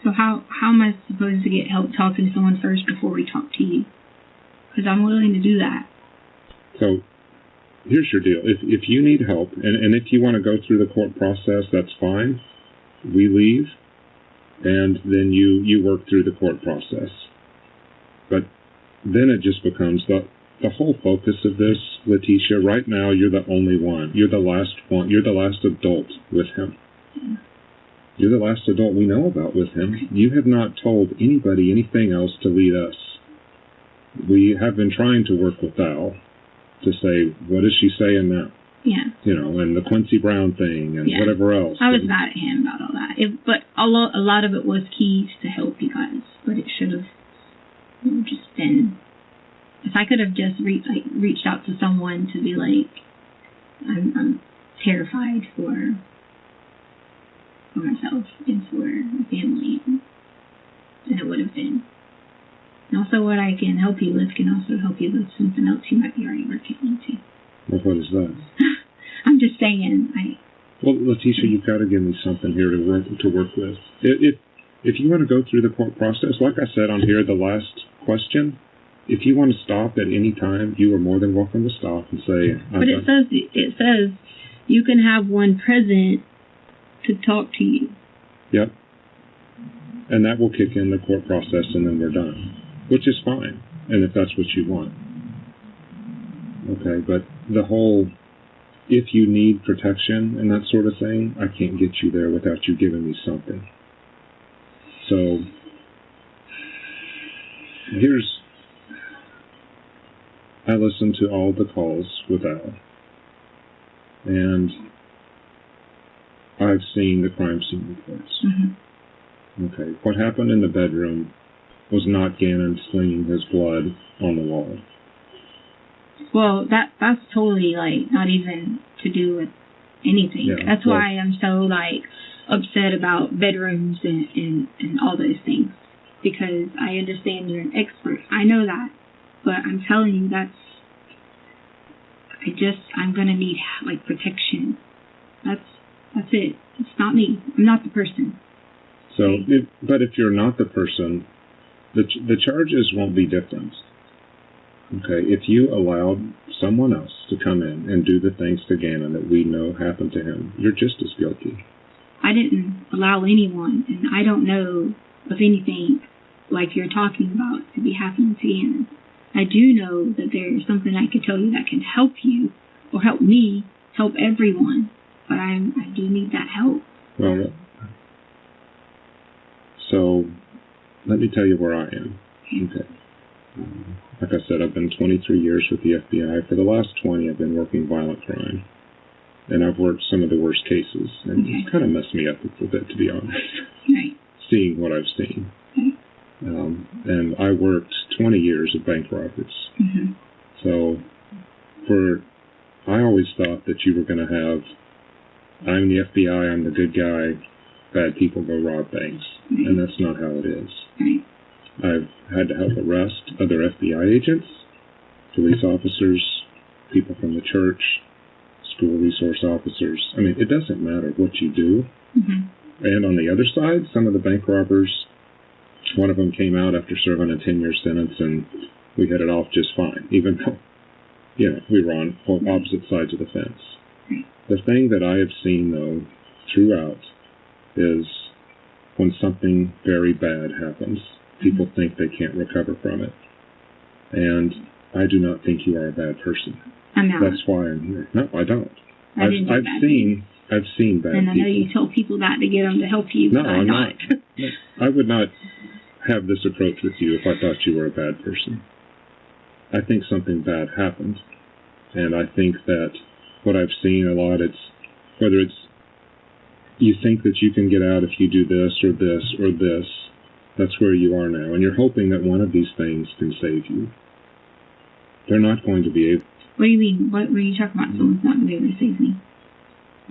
So how am I supposed to get help talking to someone first before we talk to you? Because I'm willing to do that. So here's your deal. If you need help, and if you want to go through the court process, that's fine. We leave, and then you work through the court process. But then it just becomes the whole focus of this, Leticia, right now you're the only one. You're the last one. You're the last adult with him. Yeah. You're the last adult we know about with him. You have not told anybody anything else to lead us. We have been trying to work with Al to say, what is she saying now? Yeah. You know, and the Quincy Brown thing and whatever else. I was mad at him about all that. But a lot of it was keys to help you guys. But it should have just been... If I could have just reached out to someone to be like, I'm terrified for myself and for my family, and it would have been. And also what I can help you with can also help you with something else you might be already working into. Well, what is that? I'm just saying. Well, Leticia, you've got to give me something here to work with. If you want to go through the court process, like I said on here, the last question, if you want to stop at any time, you are more than welcome to stop and say... But it says you can have one present to talk to you. Yep. And that will kick in the court process and then we're done. Which is fine. And if that's what you want. Okay, but the whole... If you need protection and that sort of thing, I can't get you there without you giving me something. So... I listened to all the calls with Al. And... I've seen the crime scene reports. Mm-hmm. Okay, what happened in the bedroom was not Gannon slinging his blood on the wall. Well, that's totally, not even to do with anything. Yeah, that's why I'm so, upset about bedrooms and all those things. Because I understand you're an expert. I know that. But I'm telling you, I'm going to need, protection. That's it. It's not me. I'm not the person. So, but if you're not the person, the charges won't be different. Okay, if you allowed someone else to come in and do the things to Gannon that we know happened to him, you're just as guilty. I didn't allow anyone, and I don't know of anything like you're talking about to be happening to Gannon. I do know that there's something I could tell you that can help you, or help me, help everyone. But I do need that help. Well, so let me tell you where I am. Okay. Like I said, I've been 23 years with the FBI. For the last 20, I've been working violent crime. And I've worked some of the worst cases. And it's kind of messed me up a little bit, to be honest. Right. Seeing what I've seen. Okay. And I worked 20 years of bank robberies. Mm-hmm. So I always thought that you were going to have, I'm the FBI, I'm the good guy, bad people go rob banks. Right. And that's not how it is. Right. I've had to help arrest other FBI agents, police officers, people from the church, school resource officers. I mean, it doesn't matter what you do. Mm-hmm. And on the other side, some of the bank robbers, one of them came out after serving a 10-year sentence, and we hit it off just fine, even though, we were on opposite sides of the fence. Right. The thing that I have seen, though, throughout, is when something very bad happens, people think they can't recover from it. And I do not think you are a bad person. I'm not. That's why I'm here. No, I don't. I've seen bad people. And I know you tell people that to get them to help you, No, but I'm not. I would not have this approach with you if I thought you were a bad person. I think something bad happened. And I think that what I've seen a lot, whether it's you think that you can get out if you do this or this or this, that's where you are now. And you're hoping that one of these things can save you. They're not going to be able. What do you mean? What were you talking about? Someone's not going to be able to save me?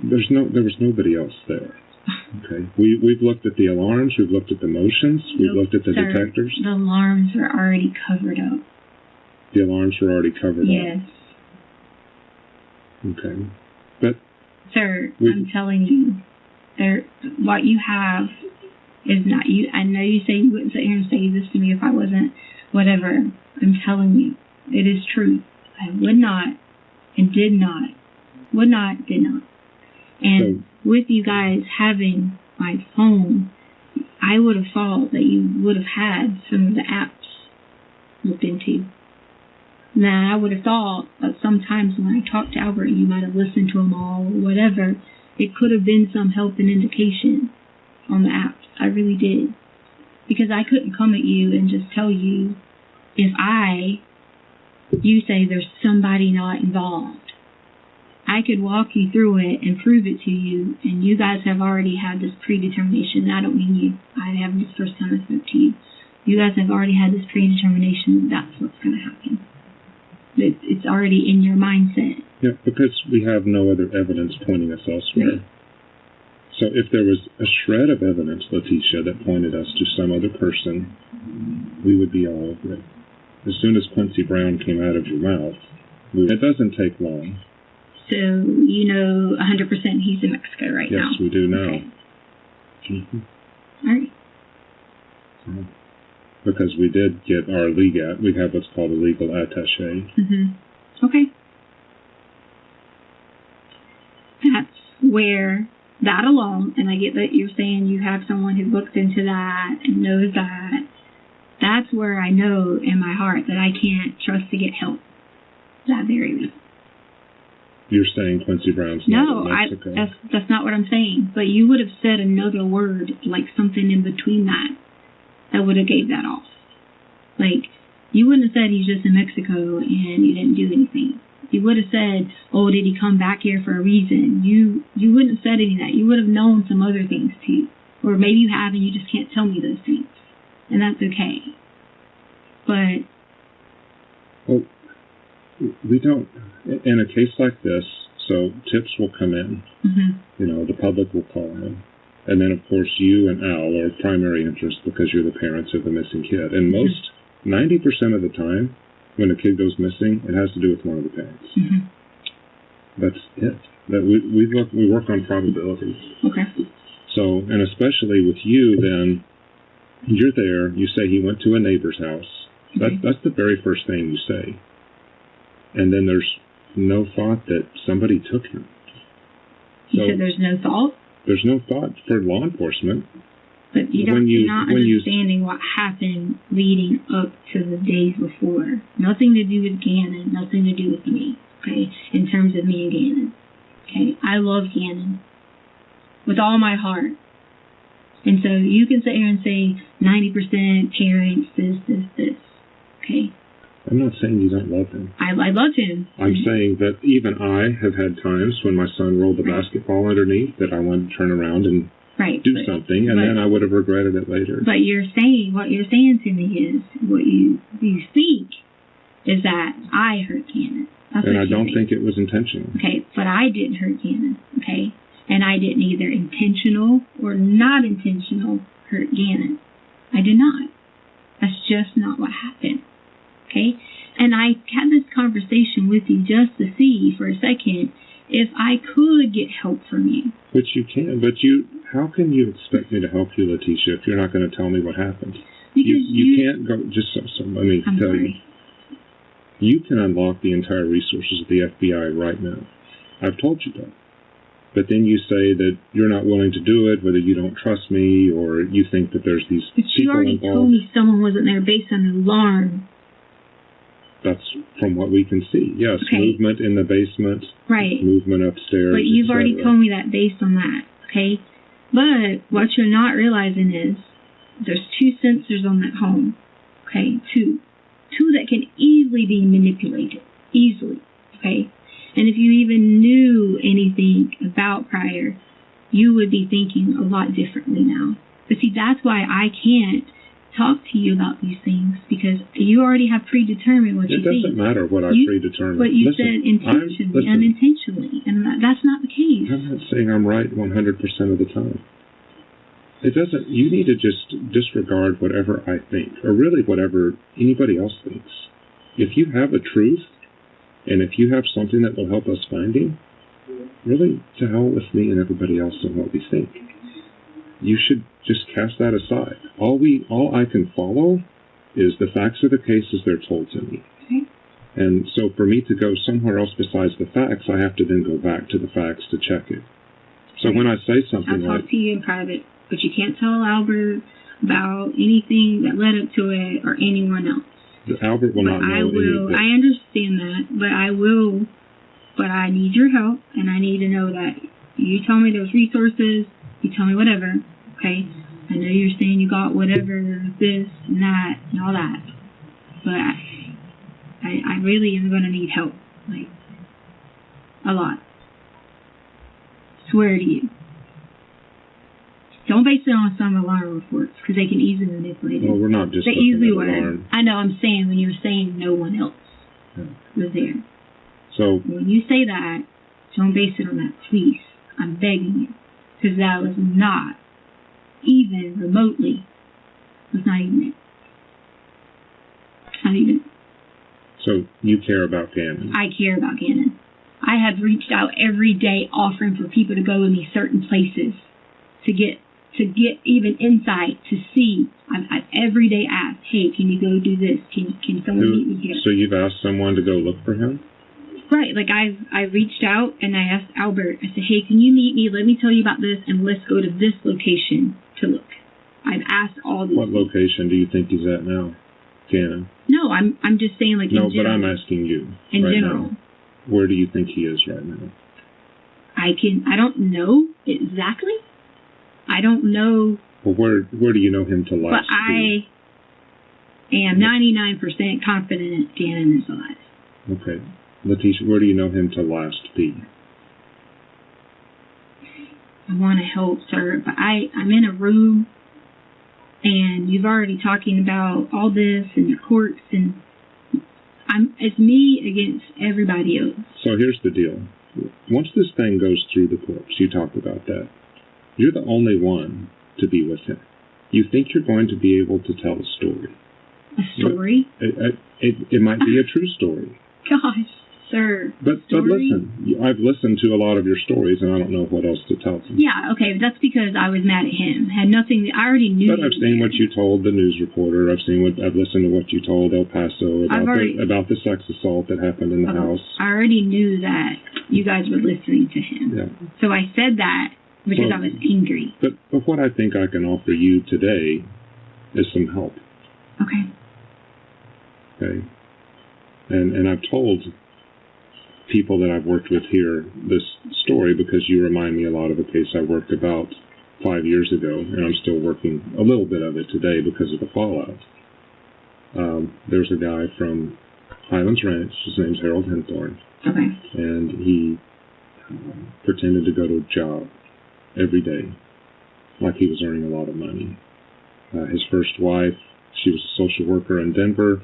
There was nobody else there. Okay. We've looked at the alarms, we've looked at the motions, we've looked at the detectors. The alarms are already covered up. The alarms were already covered up. Yes. Okay. But sir, I'm telling you, what you have is not you. I know you say you wouldn't sit here and say this to me if I wasn't whatever. I'm telling you, it is true. I would not and did not. Would not, did not. And with you guys having my phone, I would have thought that you would have had some of the apps looked into. Now, I would have thought that sometimes when I talked to Albert, you might have listened to them all or whatever. It could have been some help and indication on the apps. I really did. Because I couldn't come at you and just tell you if you say there's somebody not involved. I could walk you through it and prove it to you, and you guys have already had this predetermination. I don't mean you. I haven't this first time I spoke to you. You guys have already had this predetermination that that's what's going to happen. It's already in your mindset. Yeah, because we have no other evidence pointing us elsewhere. Right. So if there was a shred of evidence, Leticia, that pointed us to some other person, we would be all over it. As soon as Quincy Brown came out of your mouth, it doesn't take long. So you know 100% he's in Mexico right now? Yes, we do now. Okay. Mm-hmm. All right. So, because we did get our legal, we have what's called a legal attaché. Mm-hmm. Okay. That's where that alone, and I get that you're saying you have someone who looked into that and knows that. That's where I know in my heart that I can't trust to get help. That very reason. You're saying Quincy Brown's not in Mexico? No, that's not what I'm saying. But you would have said another word, like something in between that would have gave that off. Like, you wouldn't have said he's just in Mexico and you didn't do anything. You would have said, oh, did he come back here for a reason? You wouldn't have said any of that. You would have known some other things too. Or maybe you have and you just can't tell me those things. And that's okay. But... well, we don't, in a case like this, so tips will come in. Mm-hmm. You know, the public will call in. And then, of course, you and Al are of primary interest because you're the parents of the missing kid. And most, 90% of the time, when a kid goes missing, it has to do with one of the parents. Mm-hmm. That's it. That we work on probabilities. Okay. So, and especially with you, then, you're there, you say he went to a neighbor's house. Okay. That's the very first thing you say. And then there's no thought that somebody took him. You said there's no thought? There's no thought for law enforcement. But you're not understanding what happened leading up to the days before. Nothing to do with Gannon, nothing to do with me, okay, in terms of me and Gannon. Okay, I love Gannon with all my heart. And so you can sit here and say 90% parents, this, okay? I'm not saying you don't love him. I love him. I'm saying that even I have had times when my son rolled the basketball underneath that I wanted to turn around and do something, and then I would have regretted it later. But what you're saying to me is, what you think is that I hurt Gannon. And I don't think it was intentional. Okay, but I didn't hurt Gannon, okay? And I didn't either intentional or not intentional hurt Gannon. I did not. That's just not what happened. Okay? And I had this conversation with you just to see for a second if I could get help from you. Which you can, but how can you expect me to help you, Leticia, if you're not going to tell me what happened? Because you can't go, just so let me tell you. You can unlock the entire resources of the FBI right now. I've told you that. But then you say that you're not willing to do it, whether you don't trust me or you think that there's these people involved. But you already told me someone wasn't there based on an alarm. That's from what we can see. Yes, okay. Movement in the basement. Right. Movement upstairs. But you've already told me that based on that, okay? But what you're not realizing is there's 2 sensors on that home, okay? Two that can easily be manipulated. Easily, okay? And if you even knew anything about prior, you would be thinking a lot differently now. But see, that's why I can't talk to you about these things, because you already have predetermined what you think. It doesn't matter what I predetermined. But you said intentionally, unintentionally, and that's not the case. I'm not saying I'm right 100% of the time. It doesn't. You need to just disregard whatever I think, or really whatever anybody else thinks. If you have a truth, And if you have something that will help us find him, really, to hell with me and everybody else and what we think. You should just cast that aside. All I can follow is the facts of the case as they're told to me. Okay. And so for me to go somewhere else besides the facts, I have to then go back to the facts to check it. So when I say something I'll talk to you in private, but you can't tell Albert about anything that led up to it or anyone else. Albert will not know. I will. I understand that, but I will. But I need your help, and I need to know that you tell me there's resources, you tell me whatever, okay? I know you're saying you got whatever, this and that and all that, but I really am going to need help, like, a lot. Swear to you. Don't base it on some alarm reports, because they can easily manipulate it. Well, we're not just they easily would. Alarm. I know, I'm saying when you were saying no one else was there. So when you say that, don't base it on that, please. I'm begging you. Because that was not even remotely, was not even it. Not even. So you care about Gannon? I care about Gannon. I have reached out every day offering for people to go with me certain places to get even insight, to see. I've every day asked, hey, can you go do this? Can someone meet me here? So you've asked someone to go look for him? Right, like I reached out and I asked Albert, I said, hey, can you meet me? Let me tell you about this and let's go to this location to look. I've asked all these. What location do you think he's at now, Gannon? No, I'm just saying like no, in general. No, but I'm asking you. In right general. Now, where do you think he is right now? I don't know exactly. I don't know. Well, where do you know him to last? But I am 99% confident Gannon is alive. Okay. Leticia, where do you know him to last be? I want to help, sir, but I'm in a room, and you've already talking about all this and the courts, and it's me against everybody else. So here's the deal. Once this thing goes through the courts, you talked about that, you're the only one to be with him. You think you're going to be able to tell a story. A story? It might be a true story. Gosh. Sir, but listen, I've listened to a lot of your stories, and I don't know what else to tell them. Yeah, okay, but that's because I was mad at him. Had nothing. I already knew. But I've seen what you told the news reporter. I've listened to what you told El Paso about the sex assault that happened in the house. I already knew that you guys were listening to him. Yeah. So I said that because I was angry. But what I think I can offer you today is some help. Okay. Okay. And I've told people that I've worked with here this story because you remind me a lot of a case I worked about 5 years ago, and I'm still working a little bit of it today because of the fallout. There's a guy from Highlands Ranch, his name's Harold Henthorne, okay. And he pretended to go to a job every day like he was earning a lot of money. His first wife, she was a social worker in Denver.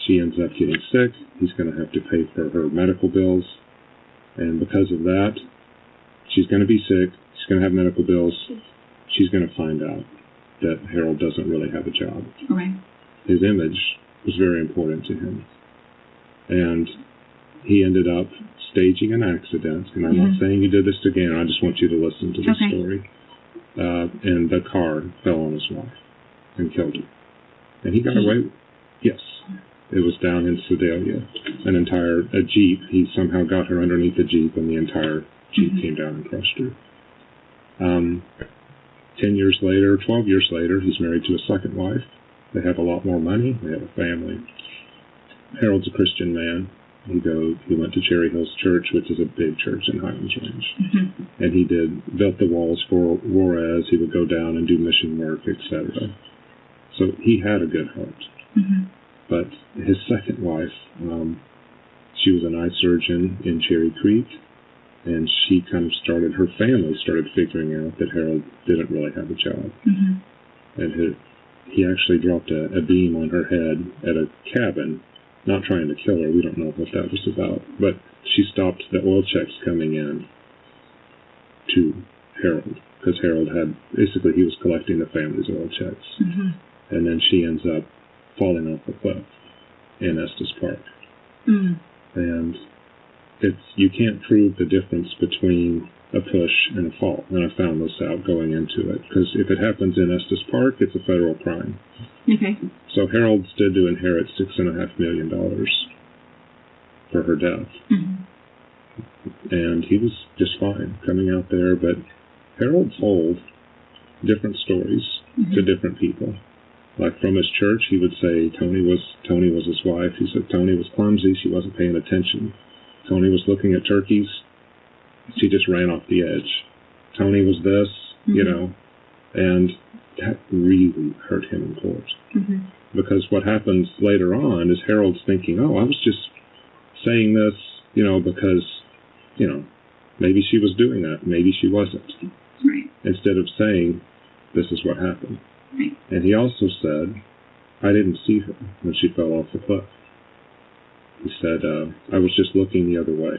She ends up getting sick. He's going to have to pay for her medical bills. And because of that, she's going to be sick. She's going to have medical bills. She's going to find out that Harold doesn't really have a job. Okay. His image was very important to him. And he ended up staging an accident. And I'm not saying he did this to Gannon. I just want you to listen to this story. And the car fell on his wife and killed her. And he got away. Yes. It was down in Sedalia. A Jeep. He somehow got her underneath the Jeep, and the entire Jeep came down and crushed her. 10 years later, 12 years later, he's married to a second wife. They have a lot more money. They have a family. Harold's a Christian man. He went to Cherry Hills Church, which is a big church in Highlands Range. And he built the walls for Juarez. He would go down and do mission work, etc. So he had a good heart. But his second wife, she was an eye surgeon in Cherry Creek, and she her family started figuring out that Harold didn't really have a job. And he actually dropped a beam on her head at a cabin, not trying to kill her. We don't know what that was about. But she stopped the oil checks coming in to Harold, because Harold he was collecting the family's oil checks. And then she ends up falling off a cliff in Estes Park. And And you can't prove the difference between a push and a fault. And I found this out going into it. Because if it happens in Estes Park, it's a federal crime. Okay. So Harold stood to inherit $6.5 million for her death. Mm-hmm. And he was just fine coming out there. But Harold told different stories to different people. Like from his church, he would say Tony was his wife. He said Tony was clumsy. She wasn't paying attention. Tony was looking at turkeys. She just ran off the edge. Tony was this, you know, and that really hurt him in court. Because what happens later on is Harold's thinking, oh, I was just saying this, you know, because, you know, maybe she was doing that. Maybe she wasn't. Right. Instead of saying, this is what happened. Right. And he also said, I didn't see her when she fell off the cliff. He said, I was just looking the other way.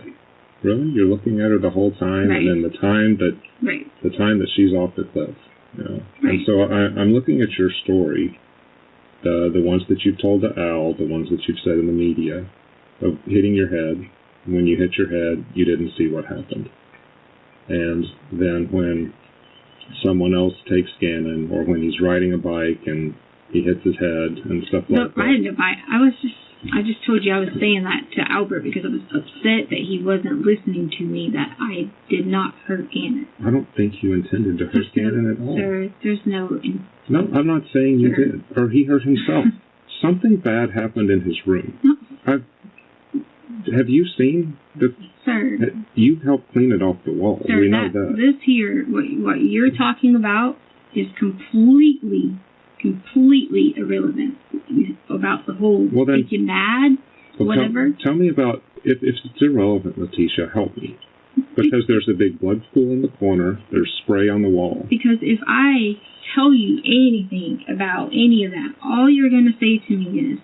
Really? You're looking at her the whole time, right. And then the time that she's off the cliff. You know? Right. And so I'm looking at your story, the ones that you've told to Al, the ones that you've said in the media, of hitting your head. When you hit your head, you didn't see what happened. And then when someone else takes Gannon, or when he's riding a bike and he hits his head and stuff like that. No, riding a bike. I just told you I was saying that to Albert because I was upset that he wasn't listening to me, that I did not hurt Gannon. I don't think you intended to hurt Gannon at all. There's no... No, I'm not saying you did. Or he hurt himself. Something bad happened in his room. No. Have you seen the... Sir. You've helped clean it off the wall. Sir, we know that. This here, what you're talking about is completely irrelevant about the whole freaking mad, whatever. Tell me about, if it's irrelevant, Leticia, help me. Because there's a big blood pool in the corner, there's spray on the wall. Because if I tell you anything about any of that, all you're going to say to me is,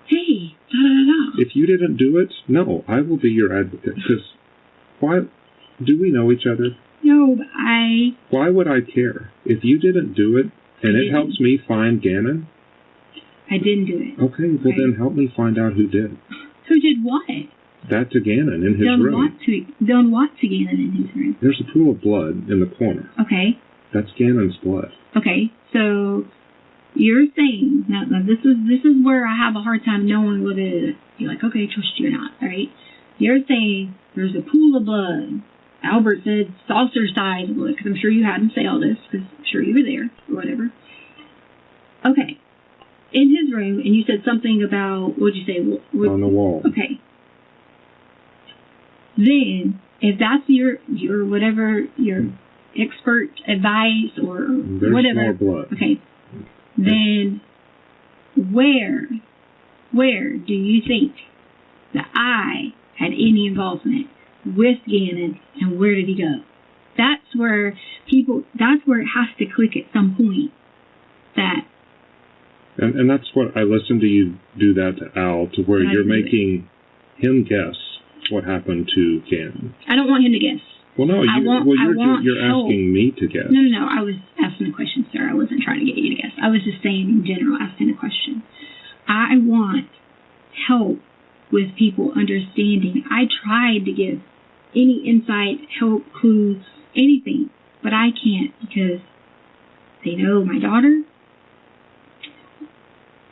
hey, da-da-da-da. If you didn't do it, no, I will be your advocate. Because why, do we know each other? No, but Why would I care? If you didn't do it, and it helps me find Gannon? I didn't do it. Okay, well then help me find out who did. Who did what? That to Gannon in his room. Done what to Gannon in his room? There's a pool of blood in the corner. Okay. That's Gannon's blood. Okay, so you're saying, now this is where I have a hard time knowing whether you're like, okay, trust you or not, all right? You're saying there's a pool of blood. Albert said saucer-sized blood, because I'm sure you had him say all this, because I'm sure you were there, or whatever. Okay. In his room, and you said something about, what'd you say? On the wall. Okay. Then, if that's your whatever, your expert advice, or there's whatever. More blood. Okay. Then, where do you think that I had any involvement with Gannon, and where did he go? That's where it has to click at some point. And that's what I listened to you do that to Al, to where you're making him guess what happened to Gannon. I don't want him to guess. Well, no, you're asking me to guess. No, I was asking a question, sir. I wasn't trying to get you to guess. I was just saying in general, asking a question. I want help with people understanding. I tried to give any insight, help, clues, anything, but I can't because they know my daughter,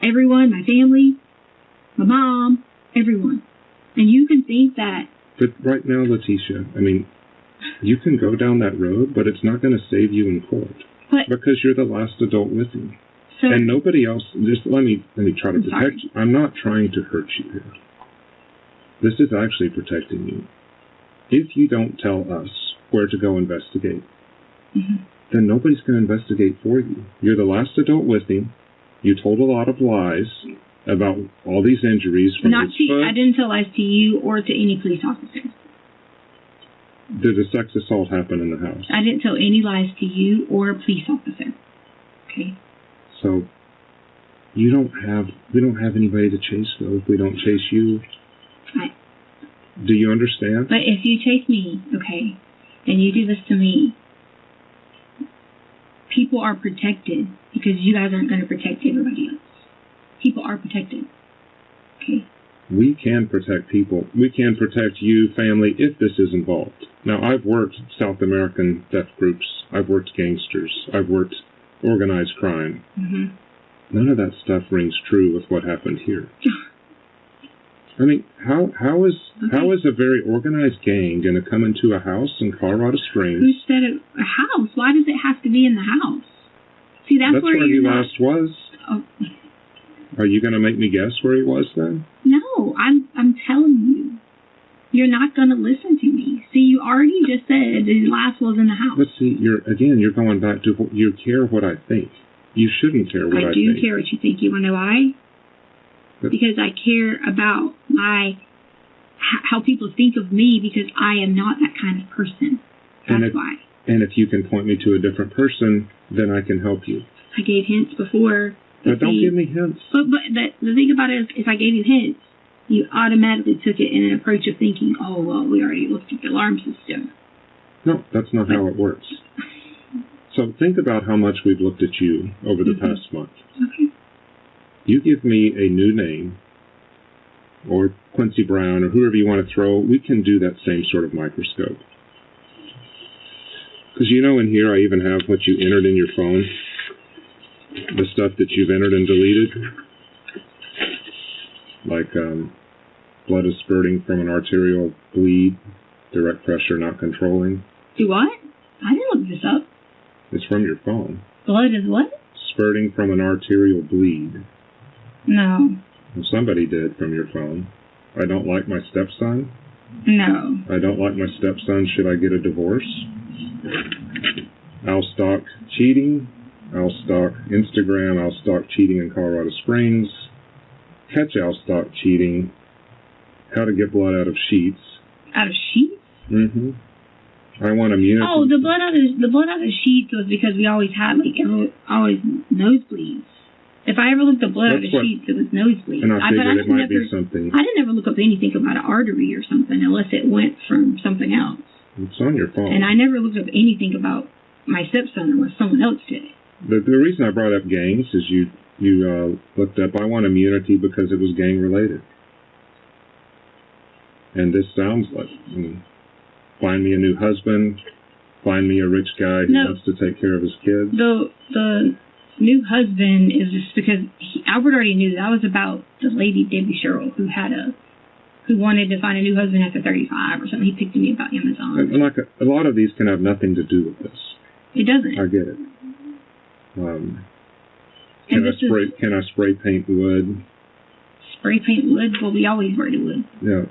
everyone, my family, my mom, everyone. And you can think that... But right now, Leticia, I mean, you can go down that road, but it's not going to save you in court. Because you're the last adult with him. So, and nobody else... Just let me try to protect you. I'm not trying to hurt you here. This is actually protecting you. If you don't tell us where to go investigate, then nobody's going to investigate for you. You're the last adult with him. You told a lot of lies about all these injuries from his foot. I didn't tell lies to you or to any police officer. Did a sex assault happen in the house? I didn't tell any lies to you or a police officer. Okay. So we don't have anybody to chase though if we don't chase you. Do you understand? But if you chase me, okay, and you do this to me, people are protected because you guys aren't going to protect everybody else. People are protected. Okay? we can protect people. We can protect you, family, if this is involved. Now, I've worked South American theft groups. I've worked gangsters. I've worked organized crime. Mm-hmm. None of that stuff rings true with what happened here. I mean, how is a very organized gang going to come into a house in Colorado Springs? Who said it? A house? Why does it have to be in the house? See, that's where he last was. Oh. Are you going to make me guess where he was then? No, I'm telling you. You're not going to listen to me. See, you already just said his last was in the house. But see, you're going back to you care what I think. You shouldn't care what I think. I do care what you think. You want to know why? Because I care about how people think of me, because I am not that kind of person. That's why. And if you can point me to a different person, then I can help you. I gave hints before. But don't give me hints. But the thing about it is, if I gave you hints, you automatically took it in an approach of thinking, oh, well, we already looked at the alarm system. No, that's not how it works. So think about how much we've looked at you over the past month. Okay. You give me a new name, or Quincy Brown, or whoever you want to throw, we can do that same sort of microscope. Because in here I even have what you entered in your phone, the stuff that you've entered and deleted, like blood is spurting from an arterial bleed, direct pressure not controlling. Do what? I didn't look this up. It's from your phone. Blood is what? Spurting from an arterial bleed. No. Well, somebody did from your phone. I don't like my stepson. No. I don't like my stepson. Should I get a divorce? I'll stalk cheating. I'll stalk Instagram. I'll stalk cheating in Colorado Springs. Catch I'll stalk cheating. How to get blood out of sheets. Out of sheets? Mm-hmm. I want immunity. Oh, the blood out of sheets was because we always had always nosebleeds. If I ever looked at blood out of sheets, it was nosebleeds. And I figured it might be something. I didn't ever look up anything about an artery or something unless it went from something else. It's on your phone. And I never looked up anything about my stepson unless someone else did it. The reason I brought up gangs is you looked up, I want immunity because it was gang related. And this sounds like, find me a new husband, find me a rich guy who wants to take care of his kids. The new husband is just because Albert already knew that was about the lady Debbie Sherrill who wanted to find a new husband after 35 or something. He picked me about Amazon. And like a lot of these can have nothing to do with this. It doesn't. I get it. Can I spray paint wood? Spray paint wood? Well, we always spray wood. Yeah.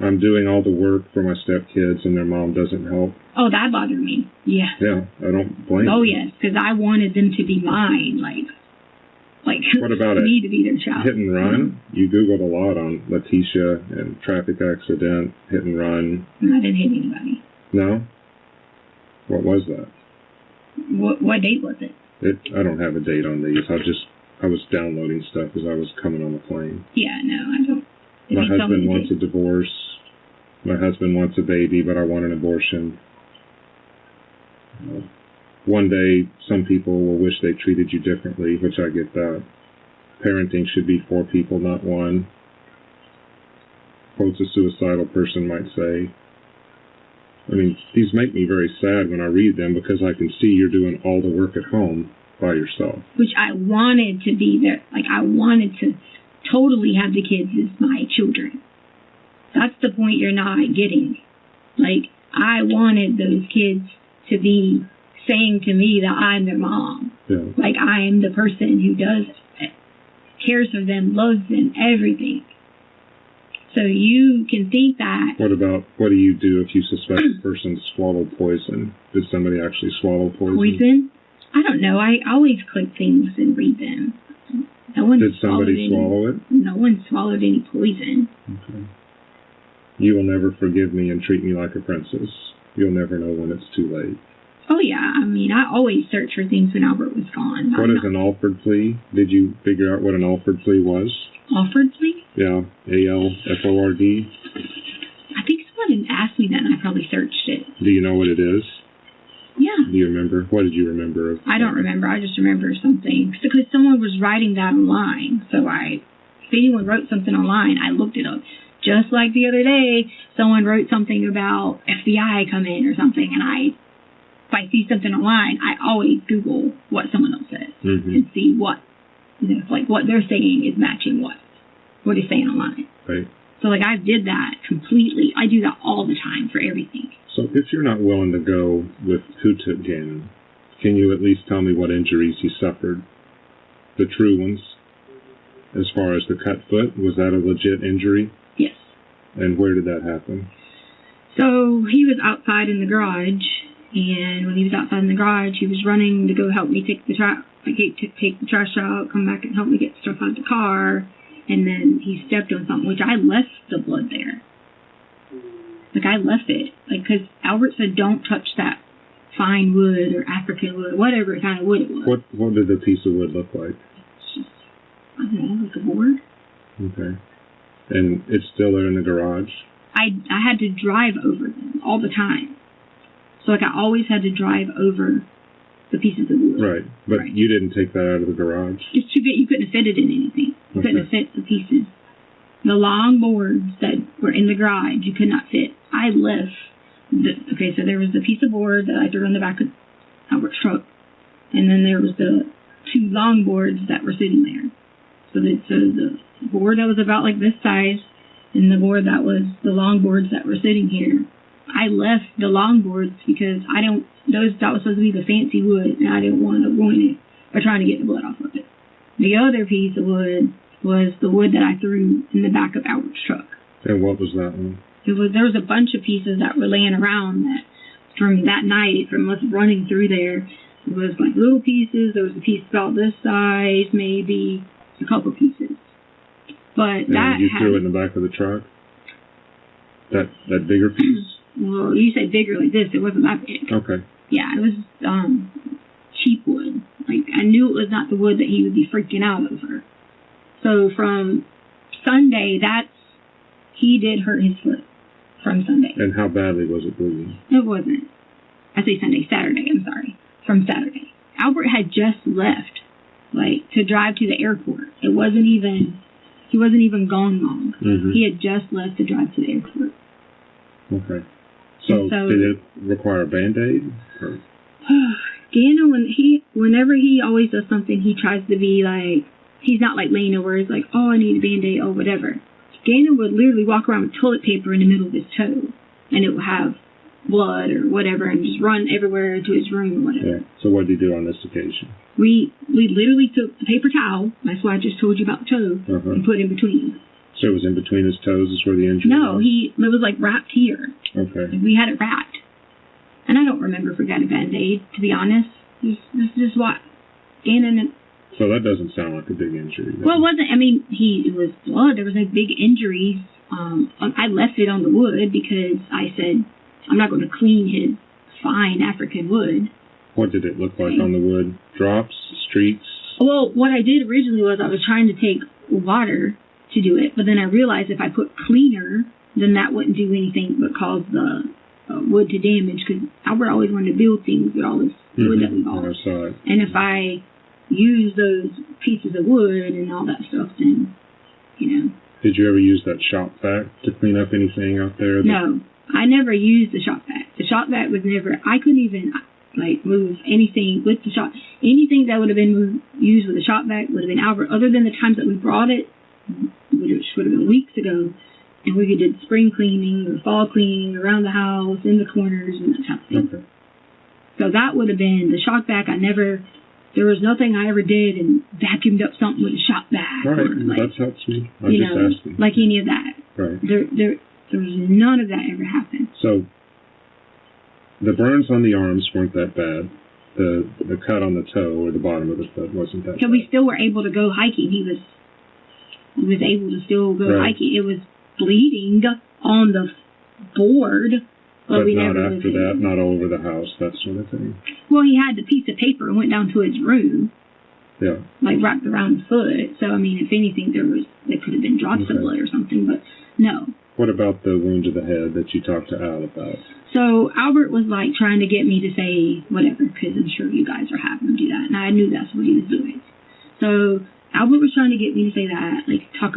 I'm doing all the work for my stepkids and their mom doesn't help. Oh, that bothered me. Yeah. Yeah, I don't blame you. Oh, yes, because I wanted them to be mine, like what about me to be their child. Hit and run? You Googled a lot on Leticia and traffic accident, hit and run. No, I didn't hit anybody. No? What was that? What date was it? I don't have a date on these. I was downloading stuff as I was coming on the plane. Yeah, no, I don't. My husband wants a divorce. My husband wants a baby, but I want an abortion. One day, some people will wish they treated you differently, which I get that. Parenting should be for people, not one. Quotes a suicidal person might say. I mean, these make me very sad when I read them because I can see you're doing all the work at home by yourself. Which I wanted to be there. Like, I wanted to totally have the kids as my children. That's the point you're not getting. Like, I wanted those kids to be saying to me that I'm their mom. Yeah. Like, I am the person who does it, cares for them, loves them, everything. So you can think that. What do you do if you suspect a person swallowed poison? Did somebody actually swallow poison? Poison? I don't know. I always click things and read them. No one Did somebody swallow it? No one swallowed any poison. Okay. You will never forgive me and treat me like a princess. You'll never know when it's too late. Oh, yeah. I mean, I always search for things when Albert was gone. What is an Alford plea? Did you figure out what an Alford plea was? Alford plea? Yeah. ALFORD. I think someone asked me that and I probably searched it. Do you know what it is? Yeah. Do you remember? What did you remember? I don't remember. I just remember something. Because someone was writing that online. So I if anyone wrote something online, I looked it up. Just like the other day, someone wrote something about FBI coming or something, and if I see something online, I always Google what someone else says and see what, if like what they're saying is matching what is saying online. Right. So like I did that completely. I do that all the time for everything. So if you're not willing to go with who took Gannon, can you at least tell me what injuries he suffered? The true ones. As far as the cut foot, was that a legit injury? Yes. And where did that happen? So he was outside in the garage, and when he was outside in the garage, he was running to go help me take the trash out, come back and help me get stuff out of the car, and then he stepped on something, which I left the blood there. Like, I left it. Like, because Albert said, don't touch that fine wood or African wood, whatever kind of wood it was. What did the piece of wood look like? It's just, I don't know, like a board. Okay. And it's still there in the garage? I had to drive over them all the time. So, like, I always had to drive over the pieces of wood. Right. But you didn't take that out of the garage? It's too big. You couldn't fit it in anything. You couldn't fit the pieces. The long boards that were in the garage, you could not fit. I left. So there was the piece of board that I threw in the back of Albert's truck. And then there was the two long boards that were sitting there. So the board that was about like this size and the board that was the long boards that were sitting here. I left the long boards because that was supposed to be the fancy wood, and I didn't want to ruin it by trying to get the blood off of it. The other piece of wood was the wood that I threw in the back of Albert's truck. And what was that one? There was a bunch of pieces that were laying around that from that night, from us running through there. It was like little pieces. There was a piece about this size, maybe a couple pieces. But and you threw it in the back of the truck? That bigger piece? Well, you said bigger like this. It wasn't that big. Okay. Yeah, it was cheap wood. Like, I knew it was not the wood that he would be freaking out over. So from Sunday, he did hurt his foot from Sunday. And how badly was it bleeding? It wasn't. I say Saturday, I'm sorry. From Saturday. Albert had just left, like, to drive to the airport. He wasn't even gone long. He had just left to drive to the airport. Okay. So did it require a Band-Aid? Gannon, whenever he always does something, he tries to be like, he's not like Lena where he's like, oh, I need a Band-Aid, or whatever. Gannon would literally walk around with toilet paper in the middle of his toe, and it would have blood or whatever, and just run everywhere to his room or whatever. Yeah. So what did you do on this occasion? We literally took the paper towel, that's why I just told you about the toe, and put it in between. So it was in between his toes is where the injury No, was? it was like wrapped here. Okay. We had it wrapped. And I don't remember if we got a Band-Aid, to be honest. This is what Gannon... So that doesn't sound like a big injury. Well, it wasn't. I mean, it was blood. There was no big injuries. I left it on the wood because I said, I'm not going to clean his fine African wood. What did it look like on the wood? Drops? Streaks? Well, what I did originally was I was trying to take water to do it, but then I realized if I put cleaner, then that wouldn't do anything but cause the wood to damage, because Albert always wanted to build things with all this wood that we bought. I saw it. And if I use those pieces of wood and all that stuff, then, Did you ever use that shop vac to clean up anything out there? No, I never used the shop vac. The shop vac was never, I couldn't even, move anything with the shop. Anything that would have been used with the shop vac would have been Albert, other than the times that we brought it, which would have been weeks ago, and we did spring cleaning or fall cleaning around the house, in the corners, and that type of thing. Okay. So that would have been the shock vac. There was nothing I ever did and vacuumed up something with a shock vac. Right, that helps me. I'm just asking. Like any of that. Right. There was none of that ever happened. So the burns on the arms weren't that bad. The cut on the toe or the bottom of the foot wasn't that bad. So we still were able to go hiking. He was able to still go hiking. It was bleeding on the board. But not after that, not all over the house, that sort of thing. Well, he had the piece of paper and went down to his room. Yeah. Wrapped around the foot. So, I mean, if anything, there could have been drops of blood or something, but no. What about the wound to the head that you talked to Al about? So, Albert was, trying to get me to say whatever, because I'm sure you guys are having him do that, and I knew that's what he was doing. So, Albert was trying to get me to say that, like, talk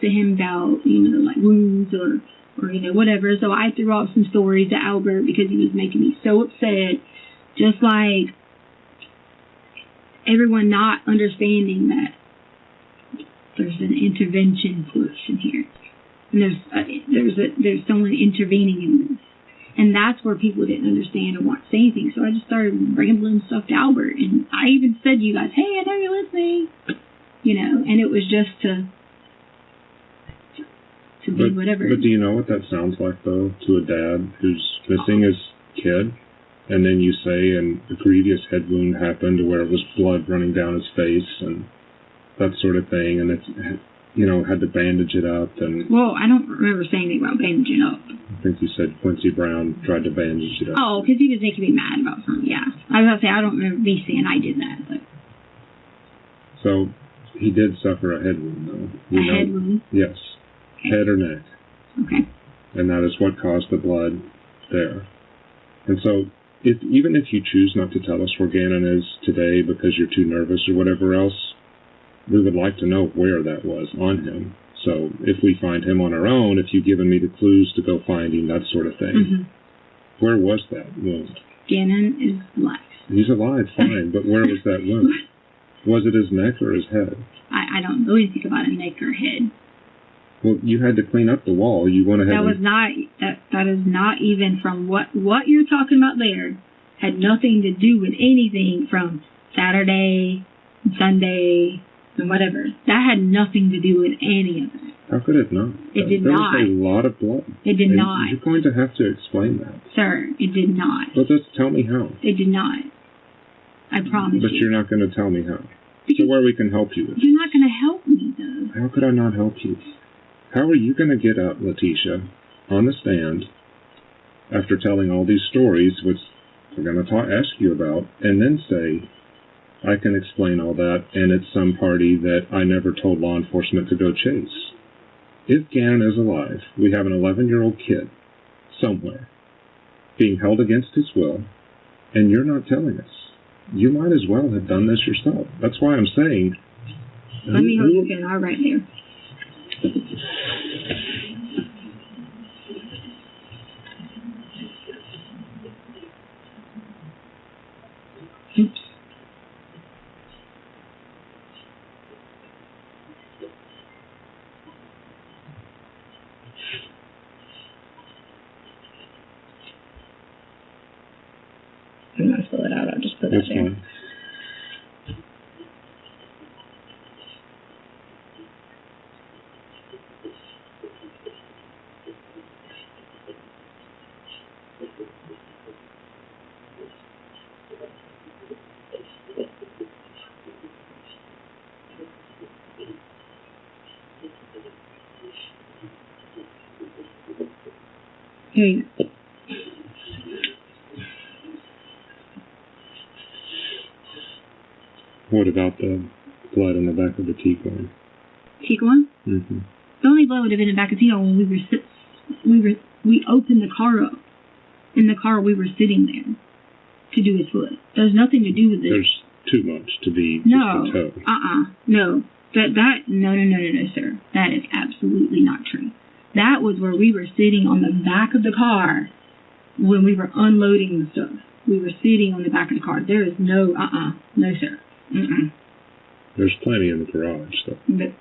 to him about, like, wounds or whatever. So I threw out some stories to Albert because he was making me so upset. Just like everyone not understanding that there's an intervention portion here. And there's someone intervening in this. And that's where people didn't understand or want to say anything. So I just started rambling stuff to Albert. And I even said to you guys, hey, I know you're listening. And it was just to be whatever. But do you know what that sounds like, though, to a dad who's missing his kid? And then you say, and the previous head wound happened where it was blood running down his face and that sort of thing. And it's, had to bandage it up. And well, I don't remember saying anything about bandaging up. I think you said Quincy Brown tried to bandage it up. Oh, because he was making me mad about something, yeah. I was about to say, I don't remember me saying I did that. But. So, he did suffer a head wound, though. Head wound? Yes. Okay. Head or neck. Okay. And that is what caused the blood there. And so, even if you choose not to tell us where Gannon is today because you're too nervous or whatever else, we would like to know where that was on him. So if we find him on our own, if you've given me the clues to go find him, that sort of thing. Mm-hmm. Where was that wound? Gannon is alive. He's alive, fine, but where was that wound? Was it his neck or his head? I don't know anything about a neck or head. Well, you had to clean up the wall. You went ahead. That is not even from what you're talking about there. Had nothing to do with anything from Saturday, Sunday, and whatever. That had nothing to do with any of that. How could it not? It did not. There was a lot of blood. It did not. You're going to have to explain that. Sir, it did not. Well, just tell me how. It did not. I promise But you're not going to tell me how. So where we can help you with. You're not going to help me, though. How could I not help you? How are you going to get up, Leticia, on the stand after telling all these stories, which we're going to ask you about, and then say, I can explain all that, and it's some party that I never told law enforcement to go chase. If Gannon is alive, we have an 11-year-old kid somewhere being held against his will, and you're not telling us. You might as well have done this yourself. That's why I'm saying... Let me hold you again. I'll right here. Oops. I'm not fill it out. I'll just put that there. Fine. Here you go. What about the blood in the back of the Tiguan? Tiguan? Mm-hmm. The only blood would have been in the back of the Tiguan when we opened the car up. In the car, we were sitting there to do his foot. There's nothing to do with this. There's too much to be no. just a toe. No. No, sir. That is absolutely not true. That was where we were sitting on the back of the car when we were unloading the stuff. We were sitting on the back of the car. There is no, no, sir. Mm-mm. There's plenty in the garage, though. But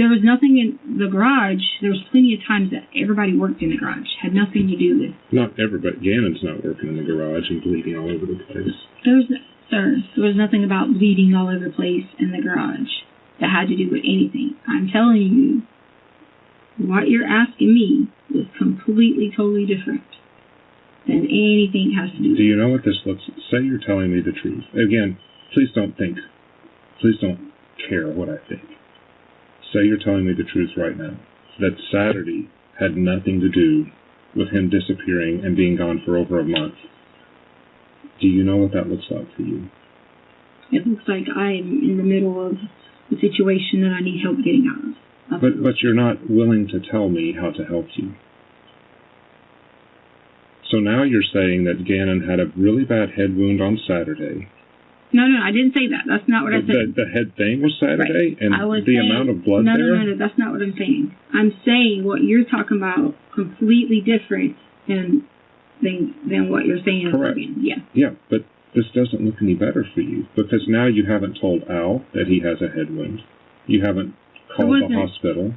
there was nothing in the garage. There was plenty of times that everybody worked in the garage. Had nothing to do with... Not everybody. Gannon's not working in the garage and bleeding all over the place. There was nothing about bleeding all over the place in the garage that had to do with anything. I'm telling you, what you're asking me was completely, totally different than anything has to do with. Do you know what this looks like? Say you're telling me the truth. Again, please don't care what I think. Say you're telling me the truth right now. That Saturday had nothing to do with him disappearing and being gone for over a month. Do you know what that looks like for you? It looks like I'm in the middle of a situation that I need help getting out of. But you're not willing to tell me how to help you. So now you're saying that Gannon had a really bad head wound on Saturday, No, I didn't say that. That's not what I said. The head thing was Saturday, right. and the amount of blood there? No, that's not what I'm saying. I'm saying what you're talking about completely different than what you're saying. Correct. Yeah. Yeah, but this doesn't look any better for you, because now you haven't told Al that he has a head wound. You haven't called the hospital.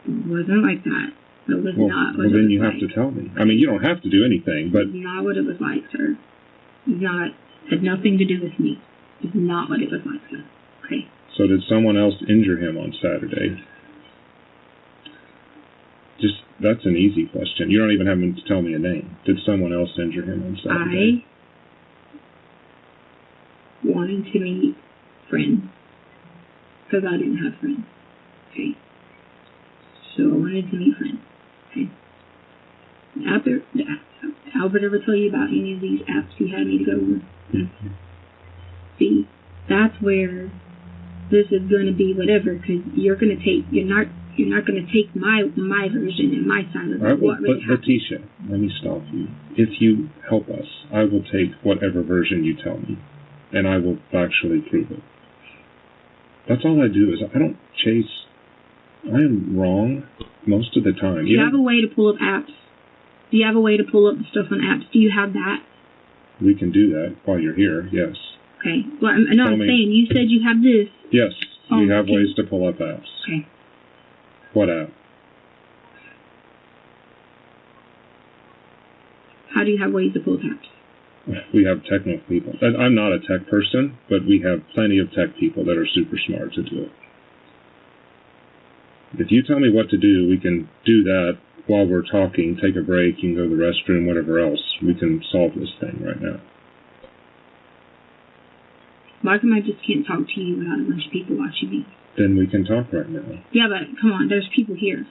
It wasn't like that. It was not what well, then it was you have to tell me. I mean, you don't have to do anything, but... It's not what it was like, sir. Had nothing to do with me. It's not what it was like, sir. Okay. So did someone else injure him on Saturday? That's an easy question. You don't even have to tell me a name. Did someone else injure him on Saturday? I wanted to meet friends, because I didn't have friends. Okay. So I wanted to meet friends. Okay. Albert ever tell you about any of these apps he had me to go on? Mm-hmm. See, that's where this is going to be whatever, because you're not going to take my version and my side of it. What really happened. Leticia, let me stop you. If you help us, I will take whatever version you tell me, and I will factually prove it. That's all I do. Is I don't chase. I am wrong most of the time. Do you have a way to pull up apps? Do you have a way to pull up the stuff on apps? Do you have that? We can do that while you're here, yes. Okay. Well, I'm saying, you said you have this. Yes, we have ways to pull up apps. Okay. What app? How do you have ways to pull up apps? We have technical people. I'm not a tech person, but we have plenty of tech people that are super smart to do it. If you tell me what to do, we can do that while we're talking, take a break, you can go to the restroom, whatever else. We can solve this thing right now. Why come I just can't talk to you without a bunch of people watching me? Then we can talk right now. Yeah, but come on, there's people here.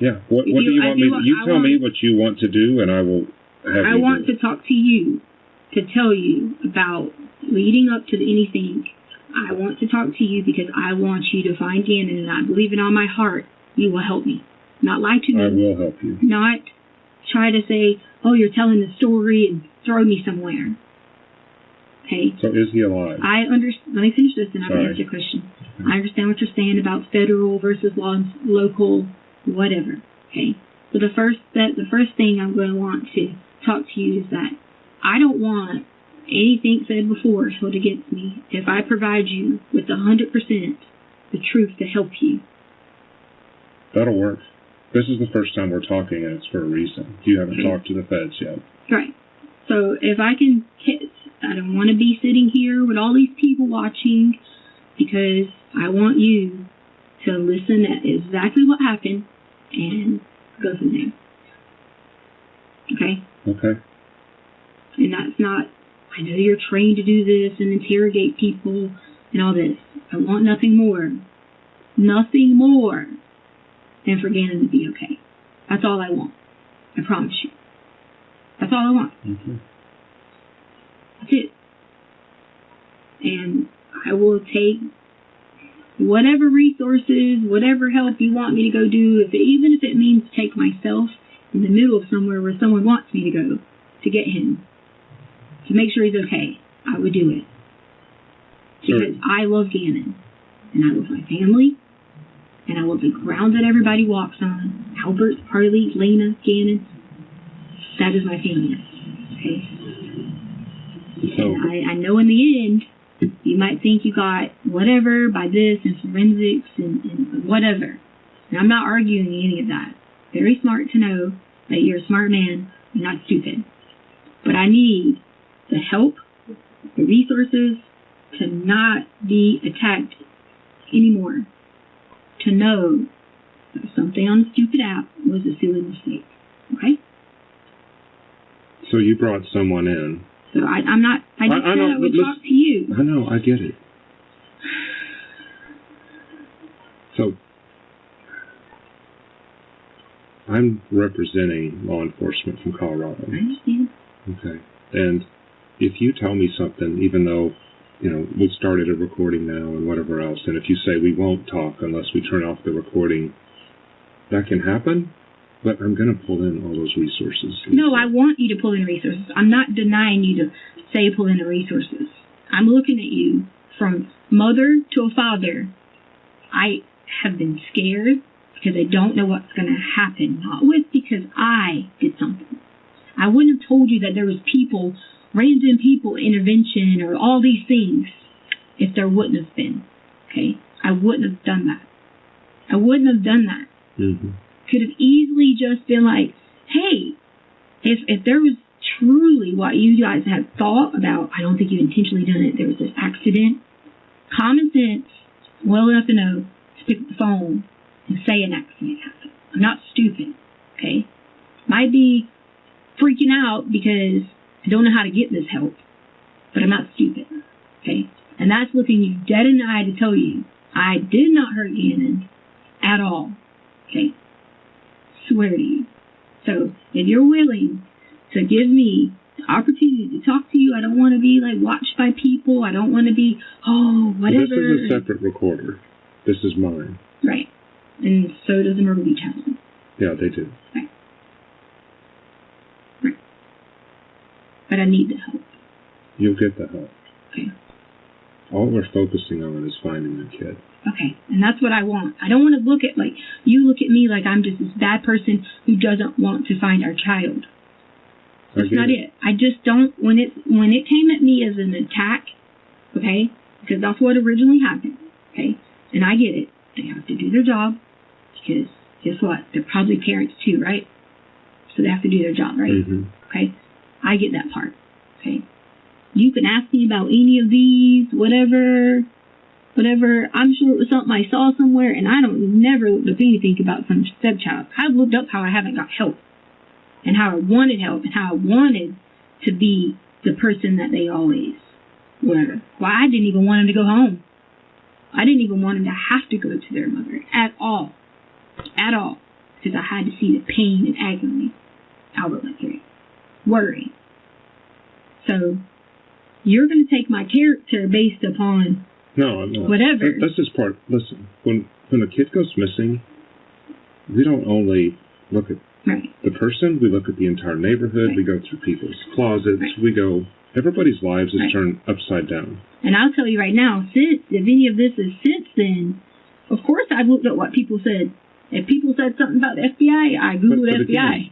Yeah, what do you want me to do? You tell me what you want to do, and I will have you I want to talk to you, to tell you about leading up to anything. I want to talk to you because I want you to find Gannon, and I believe in all my heart you will help me. Not lie to me. I will help you. Not try to say, oh, you're telling the story and throw me somewhere. Okay? So is he alive? Let me finish this and I'll answer your question. Okay. I understand what you're saying about federal versus local, whatever. Okay? So the first thing I'm going to want to talk to you is that I don't want anything said before held against me if I provide you with 100% the truth to help you. That'll work. This is the first time we're talking, and it's for a reason. You haven't talked to the feds yet. Right. So if I can, I don't want to be sitting here with all these people watching, because I want you to listen at exactly what happened and go from there. Okay? Okay. And that's not, I know you're trained to do this and interrogate people and all this. I want nothing more than for Gannon to be okay. That's all I want. I promise you. That's all I want. Mm-hmm. That's it. And I will take whatever resources, whatever help you want me to go do, even if it means take myself in the middle of somewhere where someone wants me to go to get him, to make sure he's okay. I would do it. Because I love Gannon. And I love my family. And I love the ground that everybody walks on. Albert, Harley, Lena, Gannon. That is my family. Okay? So, I know in the end, you might think you got whatever by this and forensics and whatever. And I'm not arguing any of that. Very smart to know that you're a smart man. You're not stupid. But I need the help, the resources to not be attacked anymore. To know that something on the stupid app was a silly mistake. Okay? So you brought someone in. So I'm not, I just said I would talk to you. I know, I get it. So, I'm representing law enforcement from Colorado. I understand. Okay. And if you tell me something, even though, we started a recording now and whatever else, and if you say we won't talk unless we turn off the recording, that can happen, but I'm going to pull in all those resources. No, I want you to pull in resources. I'm not denying you to say pull in the resources. I'm looking at you from mother to a father. I have been scared because I don't know what's going to happen. Not because I did something. I wouldn't have told you that there was people, random people, intervention, or all these things if there wouldn't have been. Okay? I wouldn't have done that. I wouldn't have done that. Mm-hmm. Could have easily just been like, hey, if there was truly what you guys had thought about, I don't think you intentionally done it, there was this accident, common sense, well enough to know to pick up the phone and say an accident happened. I'm not stupid, okay? Might be freaking out because I don't know how to get this help, but I'm not stupid, okay? And that's looking you dead in the eye to tell you, I did not hurt Gannon at all, okay? Swear to you. So if you're willing to give me the opportunity to talk to you, I don't want to be like watched by people. I don't want to be, whatever. This is a separate recorder. This is mine. Right. And so does the Myrtle Beach have one. Yeah, they do. Right. Right. But I need the help. You'll get the help. Okay. All we're focusing on is finding the kid. Okay, and that's what I want. I don't want to look at you look at me like I'm just this bad person who doesn't want to find our child. That's not it. I just don't, when it came at me as an attack, okay, because that's what originally happened, okay, and I get it. They have to do their job, because guess what? They're probably parents too, right? So they have to do their job, right? Mm-hmm. Okay, I get that part, okay. You can ask me about any of these, whatever. I'm sure it was something I saw somewhere, and I never looked up anything about some stepchild. I've looked up how I haven't got help, and how I wanted help, and how I wanted to be the person that they always were. Well, I didn't even want them to go home. I didn't even want them to have to go to their mother at all. At all. Because I had to see the pain and agony I would let through. Worry. So, you're going to take my character based upon No. whatever. That's just part. Listen, when a kid goes missing, we don't only look at the person, we look at the entire neighborhood, we go through people's closets, everybody's lives is turned upside down. And I'll tell you right now, if any of this is since then, of course I've looked at what people said. If people said something about the FBI, I Googled FBI. Again,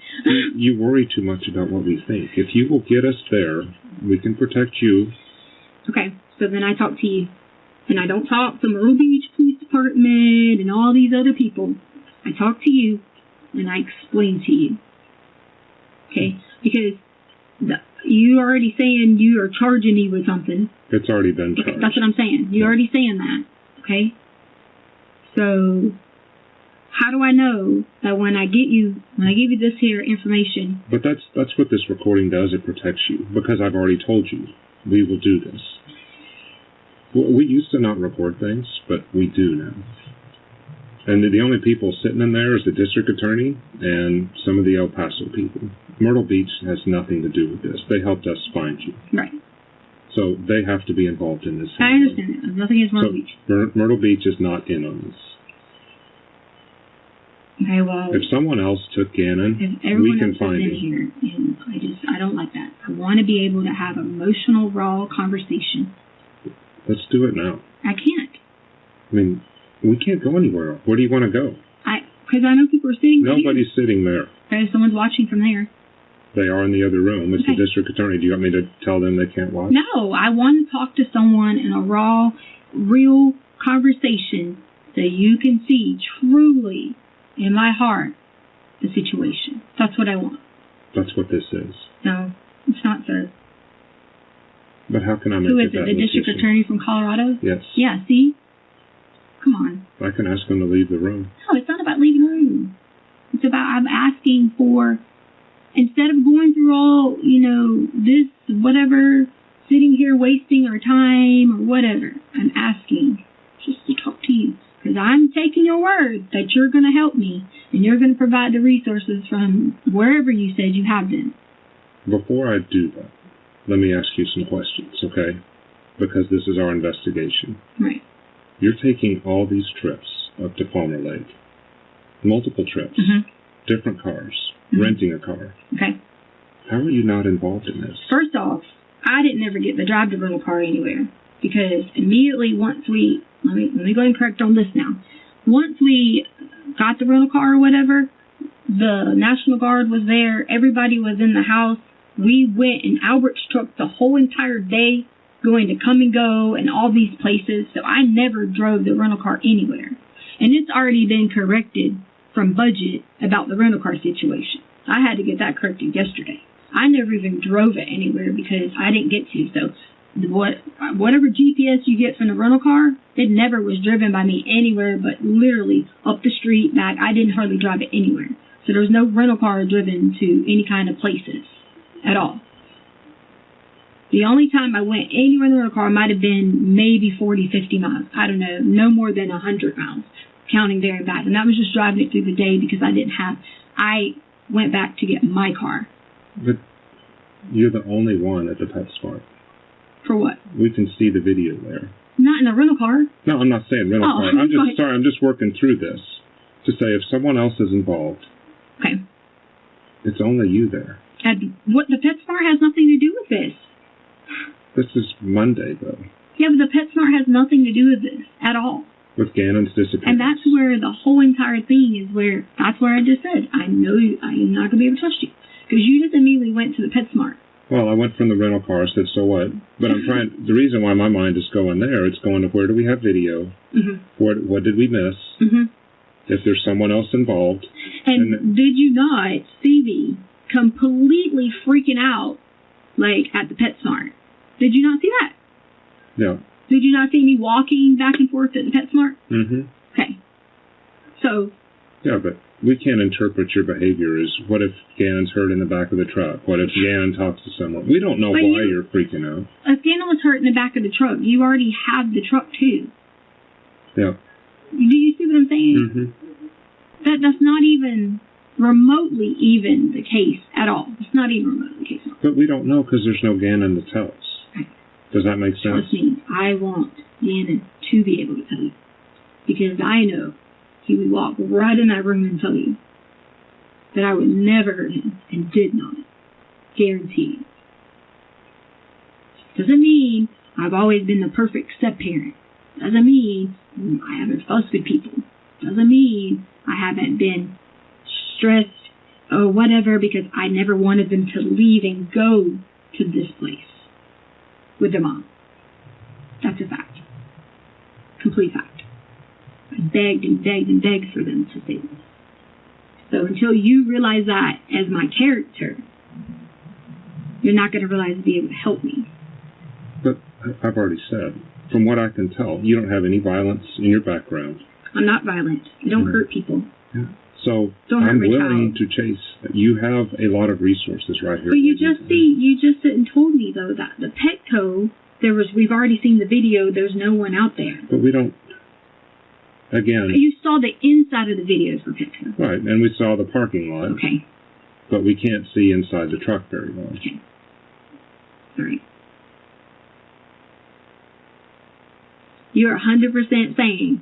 you worry too much about what we think. If you will get us there, we can protect you. Okay, so then I talk to you. And I don't talk to Myrtle Beach Police Department and all these other people. I talk to you, and I explain to you. Okay? Because you already saying you are charging me with something. It's already been charged. Okay, that's what I'm saying. You're already saying that. Okay? So, how do I know that when I give you this here information? But that's what this recording does. It protects you. Because I've already told you, we will do this. We used to not record things, but we do now. And the only people sitting in there is the district attorney and some of the El Paso people. Myrtle Beach has nothing to do with this. They helped us find you. Right. So they have to be involved in this. I understand that. Nothing against Myrtle Beach. Myrtle Beach is not in on this. Okay, well, if someone else took Gannon, we can find him. Here, and I don't like that. I want to be able to have emotional, raw conversation. Let's do it now. I can't. I mean, we can't go anywhere. Where do you want to go? Because I know people are sitting there. Nobody's sitting there. Okay, someone's watching from there. They are in the other room. It's the district attorney. Do you want me to tell them they can't watch? No, I want to talk to someone in a raw, real conversation so you can see truly in my heart the situation. That's what I want. That's what this is. No, it's not, sir. But how can I make Who it is it? The district attorney from Colorado? Yes. Yeah, see? Come on. I can ask him to leave the room. No, it's not about leaving the room. It's about I'm asking for, instead of going through all, this, whatever, sitting here wasting our time or whatever, I'm asking just to talk to you. Because I'm taking your word that you're going to help me and you're going to provide the resources from wherever you said you have them. Before I do that, let me ask you some questions, okay? Because this is our investigation. Right. You're taking all these trips up to Palmer Lake. Multiple trips. Mm-hmm. Different cars. Mm-hmm. Renting a car. Okay. How are you not involved in this? First off, I didn't ever get to drive the rental car anywhere, because immediately once we, let me go and correct on this now. Once we got the rental car or whatever, the National Guard was there, everybody was in the house. We went in Albert's truck the whole entire day, going to Come and Go and all these places, so I never drove the rental car anywhere. And it's already been corrected from budget about the rental car situation. I had to get that corrected yesterday. I never even drove it anywhere because I didn't get to. So whatever GPS you get from the rental car, it never was driven by me anywhere but literally up the street back. I didn't hardly drive it anywhere. So there was no rental car driven to any kind of places at all. The only time I went anywhere in the rental car might have been maybe 40, 50 miles. I don't know, no more than 100 miles, counting there and back. And that was just driving it through the day because I went back to get my car. But you're the only one at the PetSmart. For what? We can see the video there. Not in a rental car. No, I'm not saying rental car. I'm just working through this to say if someone else is involved. Okay. It's only you there. And what, the PetSmart has nothing to do with this. This is Monday, though. Yeah, but the PetSmart has nothing to do with this at all. With Gannon's disappearance. And that's where the whole entire thing is that's where I just said, I know I'm not going to be able to trust you. Because you just immediately went to the PetSmart. Well, I went from the rental car, said, so what? But I'm trying, the reason why my mind is going there, it's going to where do we have video? Mm-hmm. What did we miss? Mm-hmm. If there's someone else involved. And did you not see me completely freaking out, like, at the PetSmart? Did you not see that? Yeah. Did you not see me walking back and forth at the PetSmart? Mm-hmm. Okay. So. Yeah, but we can't interpret your behavior as what if Gannon's hurt in the back of the truck? What if Gannon talks to someone? We don't know why you're freaking out. If Gannon was hurt in the back of the truck, you already have the truck too. Yeah. Do you see what I'm saying? Mm-hmm. That's not even remotely even the case at all. It's not even remotely the case at all. But we don't know because there's no Gannon to tell us. Okay. Does that make sense? Trust me, I want Gannon to be able to tell you. Because I know he would walk right in that room and tell you that I would never hurt him and did not. Guaranteed. Doesn't mean I've always been the perfect step-parent. Doesn't mean I haven't fussed with people. Doesn't mean I haven't been stressed or whatever because I never wanted them to leave and go to this place with their mom. That's a fact. Complete fact. I begged and begged and begged for them to stay with us. So until you realize that as my character, you're not going to realize to be able to help me. But I've already said, from what I can tell, you don't have any violence in your background. I'm not violent. I don't hurt people. Yeah. So I'm willing to chase. You have a lot of resources right here. But you just sit and told me though that the Petco, we've already seen the video. There's no one out there. But we don't. Again. You saw the inside of the videos for Petco. Right, and we saw the parking lot. Okay. But we can't see inside the truck very well. Okay. All right. You're 100% saying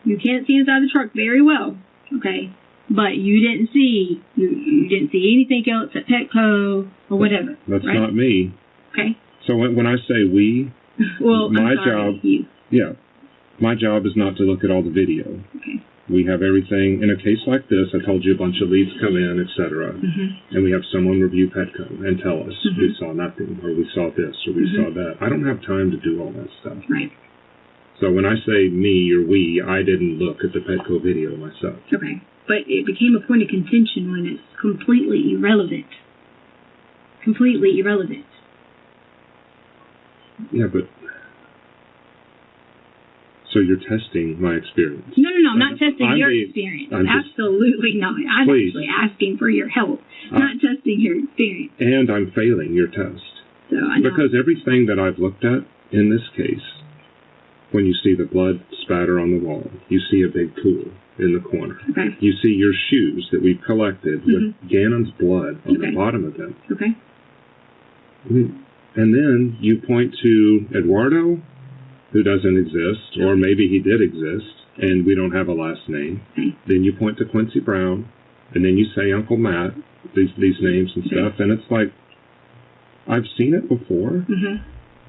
you can't see inside the truck very well, okay? But you didn't see anything else at Petco or whatever. That's right? not me. Okay. So when I say we, well, my I'm sorry, job, you. Yeah, my job is not to look at all the video. Okay. We have everything in a case like this. I told you a bunch of leads come in, etc. Mm-hmm. And we have someone review Petco and tell us we saw nothing, or we saw this, or we saw that. I don't have time to do all that stuff. Right. So when I say me or we, I didn't look at the Petco video myself. Okay. But it became a point of contention when it's completely irrelevant. Completely irrelevant. Yeah, but... So you're testing my experience. No, I'm not testing your experience. Absolutely not. I'm actually asking for your help, not testing your experience. And I'm failing your test. So I know. Because everything that I've looked at in this case, when you see the blood spatter on the wall, you see a big pool in the corner. Okay. You see your shoes that we've collected with Gannon's blood on the bottom of them. Okay. And then you point to Eduardo, who doesn't exist, or maybe he did exist, and we don't have a last name. Okay. Then you point to Quincy Brown, and then you say Uncle Matt, these names and stuff, and it's like, I've seen it before,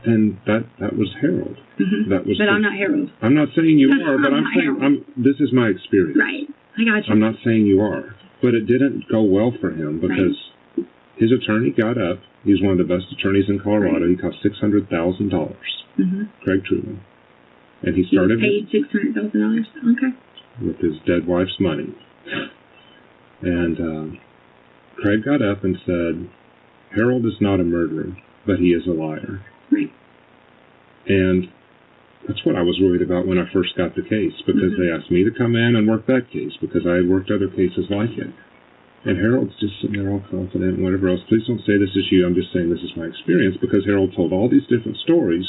and that was Harold. That was. But I'm not Harold. I'm not saying you are, but I'm saying this is my experience. Right. I got you. I'm not saying you are, but it didn't go well for him because his attorney got up. He's one of the best attorneys in Colorado. He cost $600,000. Craig Truman, and he started. He paid $600,000. Okay. With his dead wife's money, and Craig got up and said, "Harold is not a murderer, but he is a liar." Right. And that's what I was worried about when I first got the case, because they asked me to come in and work that case because I had worked other cases like it. And Harold's just sitting there all confident and whatever else. Please don't say this is you. I'm just saying this is my experience, because Harold told all these different stories.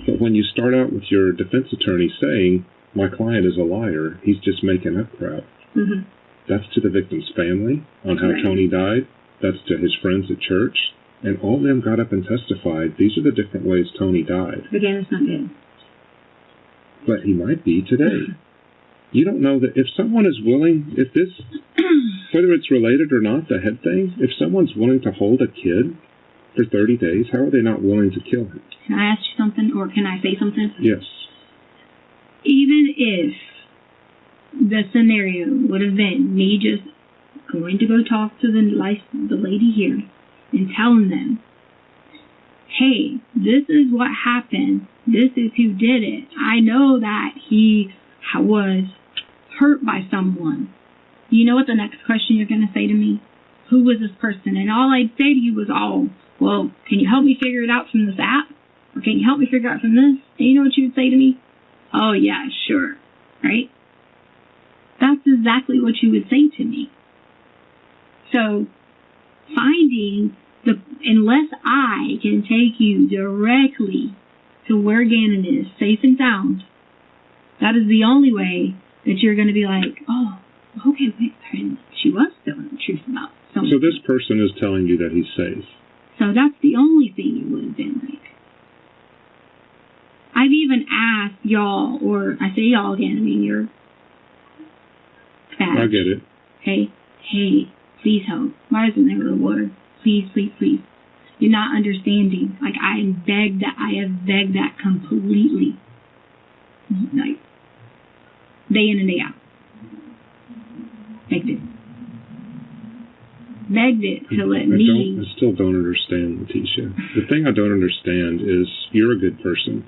But when you start out with your defense attorney saying, my client is a liar, he's just making up crap. That's to the victim's family on how Tony died. That's to his friends at church. And all of them got up and testified, these are the different ways Tony died. Again, it's not good. But he might be today. You don't know that if someone is willing, if this, whether it's related or not, the head thing, if someone's willing to hold a kid for 30 days, how are they not willing to kill him? Can I ask you something, or can I say something? Yes. Even if the scenario would have been me just going to go talk to the lady here and telling them, hey, this is what happened. This is who did it. I know that he was hurt by someone. You know what the next question you're going to say to me? Who was this person? And all I'd say to you was, well, can you help me figure it out from this app? Or can you help me figure it out from this? And you know what you would say to me? Oh, yeah, sure. Right? That's exactly what you would say to me. So, unless I can take you directly to where Gannon is, safe and sound, that is the only way that you're going to be like, oh, okay, wait, she was telling the truth about something. So this person is telling you that he's safe. So that's the only thing it would have been like. I've even asked y'all, or I say y'all again, I mean, you're fat. I get it. Hey, please help. Why isn't there a reward? Please, please, please. You're not understanding. Like, I have begged that completely. Like, day in and day out. Begged it to let me. I still don't understand, Leticia. The thing I don't understand is you're a good person.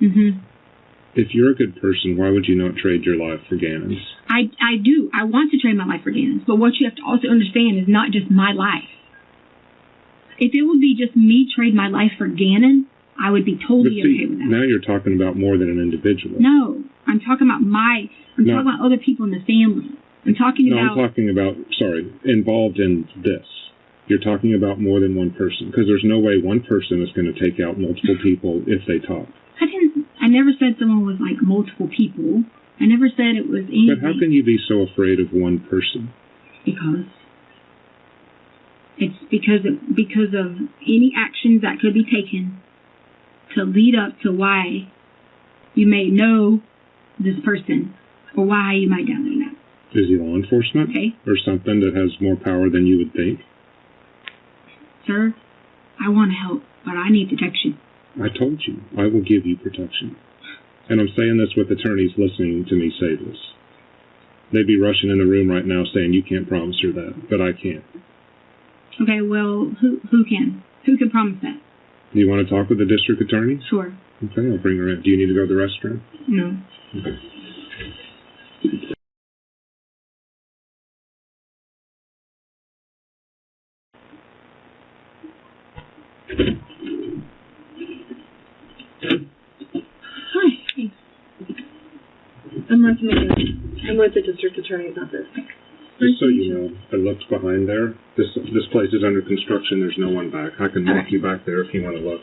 If you're a good person, why would you not trade your life for Gannon's? I do. I want to trade my life for Gannon's. But what you have to also understand is not just my life. If it would be just me trade my life for Gannon, I would be totally okay with that. Now you're talking about more than an individual. No, I'm talking about talking about other people in the family. I'm talking about, involved in this. You're talking about more than one person, because there's no way one person is going to take out multiple people if they talk. I never said someone was like multiple people. I never said it was anything. But how can you be so afraid of one person? Because of any actions that could be taken to lead up to why you may know this person or why you might download that. Is he law enforcement? Okay. Or something that has more power than you would think? Sir, I want to help, but I need protection. I told you, I will give you protection. And I'm saying this with attorneys listening to me say this. They'd be rushing in the room right now saying, you can't promise her that, but I can. Okay, well, who can? Who can promise that? Do you want to talk with the district attorney? Sure. Okay, I'll bring her in. Do you need to go to the restroom? No. Okay. I'm with the district attorney's office. Just so you know, I looked behind there. This place is under construction. There's no one back. I can walk you back there if you want to look.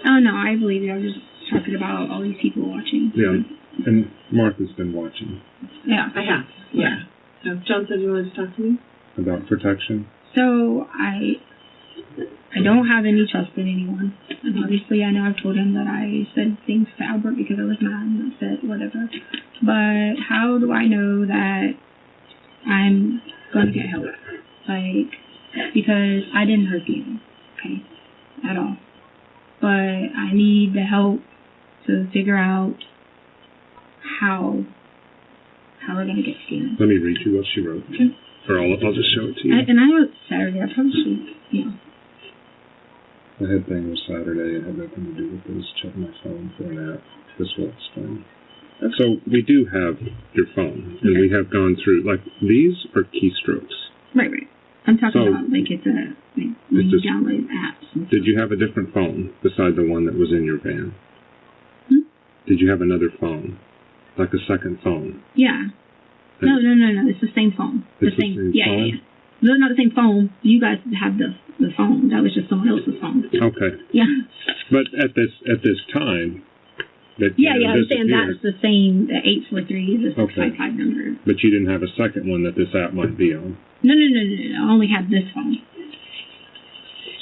Oh, no, I believe you. I was just talking about all these people watching. Yeah, and Martha's been watching. Yeah. I have. Yeah. So John said you wanted to talk to me? About protection? So, I don't have any trust in anyone. And obviously, I know I've told him that I said things to Albert because I was mad and upset, whatever. But how do I know that I'm going to get help? Like, because I didn't hurt you, okay? at all. But I need the help to figure out how we're going to get scanned. Let me read you what she wrote. Okay. Or I'll just show it to you. And I wrote Saturday. I probably should, The head thing was Saturday. It had nothing to do with this. Check my phone for an app. This will explain. So we do have your phone, and we have gone through, like, these are keystrokes. Right. I'm talking about, like, when you download apps. Did you have a different phone beside the one that was in your van? Did you have another phone? Like a second phone? Yeah. No. It's the same phone. It's the same phone? Yeah. No, not the same phone. You guys have the phone. That was just someone else's phone. Okay. Yeah. But at this time, that I understand that's the same. The 843 is the 655 number. But you didn't have a second one that this app might be on. No. I only had this phone.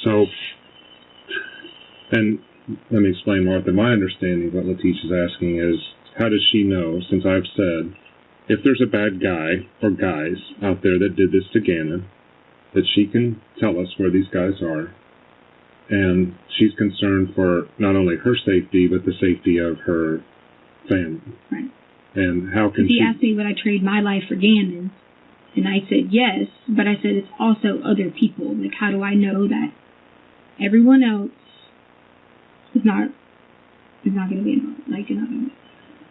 So, and let me explain, Martha. My understanding of what Leticia's asking is, how does she know, since I've said, if there's a bad guy or guys out there that did this to Gannon, that she can tell us where these guys are, and she's concerned for not only her safety, but the safety of her family. Right. And how can he asked me would I trade my life for Gannon, and I said yes, but I said it's also other people. Like, how do I know that everyone else is not going to be involved, like another?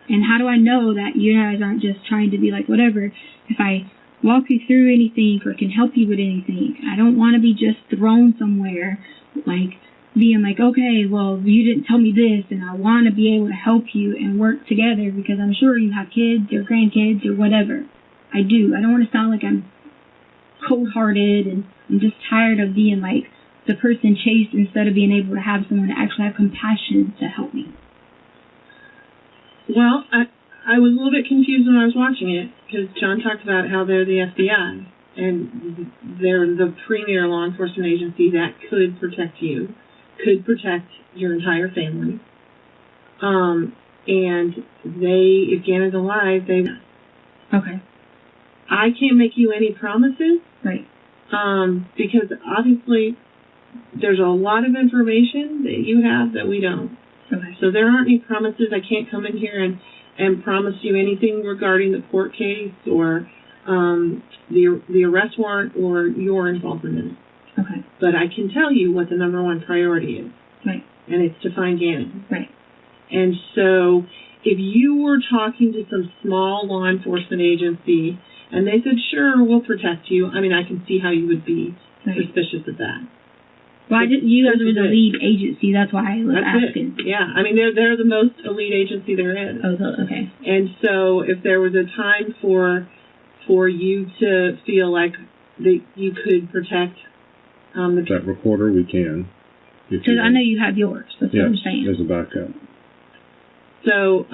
And how do I know that you guys aren't just trying to be like, whatever, if I walk you through anything or can help you with anything, I don't want to be just thrown somewhere, like being like, okay, well, you didn't tell me this, and I want to be able to help you and work together because I'm sure you have kids or grandkids or whatever. I do. I don't want to sound like I'm cold-hearted, and I'm just tired of being like the person chased instead of being able to have someone to actually have compassion to help me. Well, I was a little bit confused when I was watching it, because John talked about how they're the FBI, and they're the premier law enforcement agency that could protect you, could protect your entire family. And they, if Gannon's alive, they... Okay. I can't make you any promises. Right. Because obviously there's a lot of information that you have that we don't. Okay. So there aren't any promises. I can't come in here and promise you anything regarding the court case or the arrest warrant or your involvement in it. Okay. But I can tell you what the number one priority is. Right. And it's to find Gannon. Right. And so if you were talking to some small law enforcement agency and they said, sure, we'll protect you, I mean, I can see how you would be suspicious of that. Well, you guys were the lead agency. That's why I was asking. Yeah, I mean, they're the most elite agency there is. Oh, okay. And so, if there was a time for you to feel like that you could protect that recorder, we can. Because I know you have yours. That's what I'm saying. As a backup. So,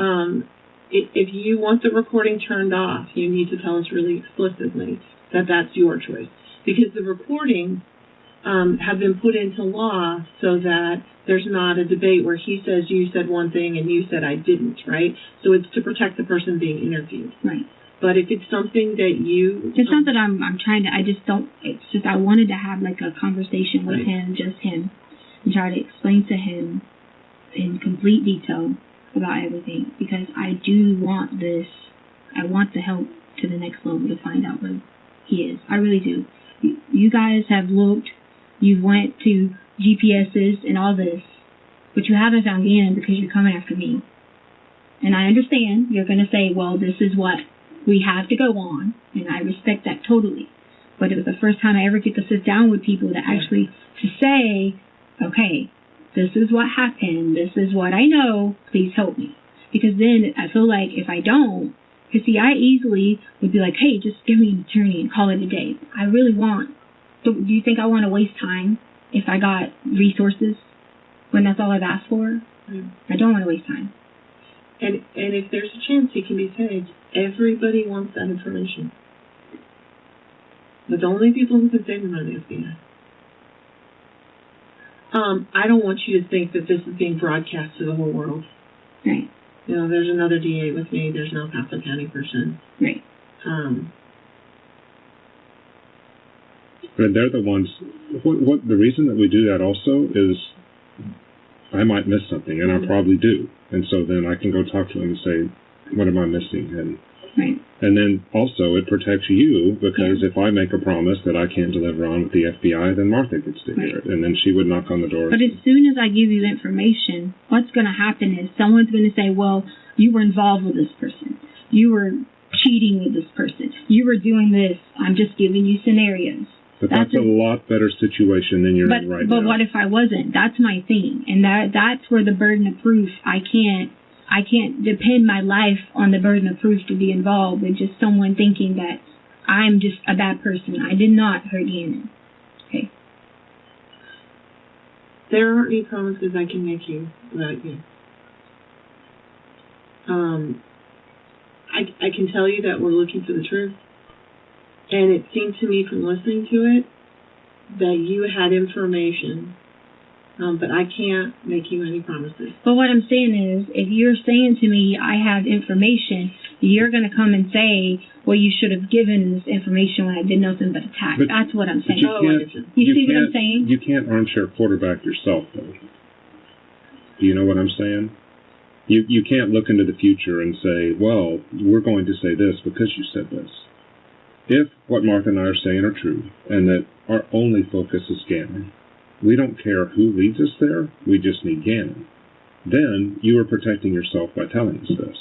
if you want the recording turned off, you need to tell us really explicitly that that's your choice, because the recordings have been put into law so that there's not a debate where he says you said one thing and you said I didn't, right? So it's to protect the person being interviewed. Right. But if it's something that you... It's not that I'm trying to, I just don't, it's just I wanted to have like a conversation with him, just him, and try to explain to him in complete detail about everything, because I do want this, I want to help to the next level to find out where he is. I really do. You guys have looked, you went to GPSs and all this, but you haven't found Gannon because you're coming after me. And I understand you're going to say, well, this is what we have to go on, and I respect that totally. But it was the first time I ever get to sit down with people to actually to say, okay, this is what happened, this is what I know, please help me. Because then I feel like if I don't, because see, I easily would be like, hey, just give me an attorney and call it a day. I really want. So do you think I want to waste time if I got resources when that's all I've asked for? I don't want to waste time. And if there's a chance it can be saved, everybody wants that information. But the only people who can save them are the FBI. I don't want you to think that this is being broadcast to the whole world. Right. You know, there's another DA with me. There's no Pasco County person. Right. But they're the ones. What the reason that we do that also is I might miss something, and I probably do. And so then I can go talk to them and say, what am I missing? And then also it protects you, because if I make a promise that I can't deliver on with the FBI, then Martha gets to hear it, and then she would knock on the door. But as soon as I give you information, what's going to happen is someone's going to say, well, you were involved with this person. You were cheating with this person. You were doing this. I'm just giving you scenarios. But that's a lot better situation than you're in right now. But what if I wasn't? That's my thing. And that's where the burden of proof, I can't depend my life on the burden of proof to be involved with just someone thinking that I'm just a bad person. I did not hurt Gannon. Okay. There aren't any promises I can make you about you. I can tell you that we're looking for the truth. And it seemed to me from listening to it that you had information, but I can't make you any promises. But what I'm saying is, if you're saying to me, I have information, you're going to come and say, well, you should have given this information when I did nothing but attack. That's what I'm saying. You see what I'm saying? You can't armchair quarterback yourself, though. Do you know what I'm saying? You can't look into the future and say, well, we're going to say this because you said this. If what Martha and I are saying are true, and that our only focus is Gannon, we don't care who leads us there, we just need Gannon, then you are protecting yourself by telling us this.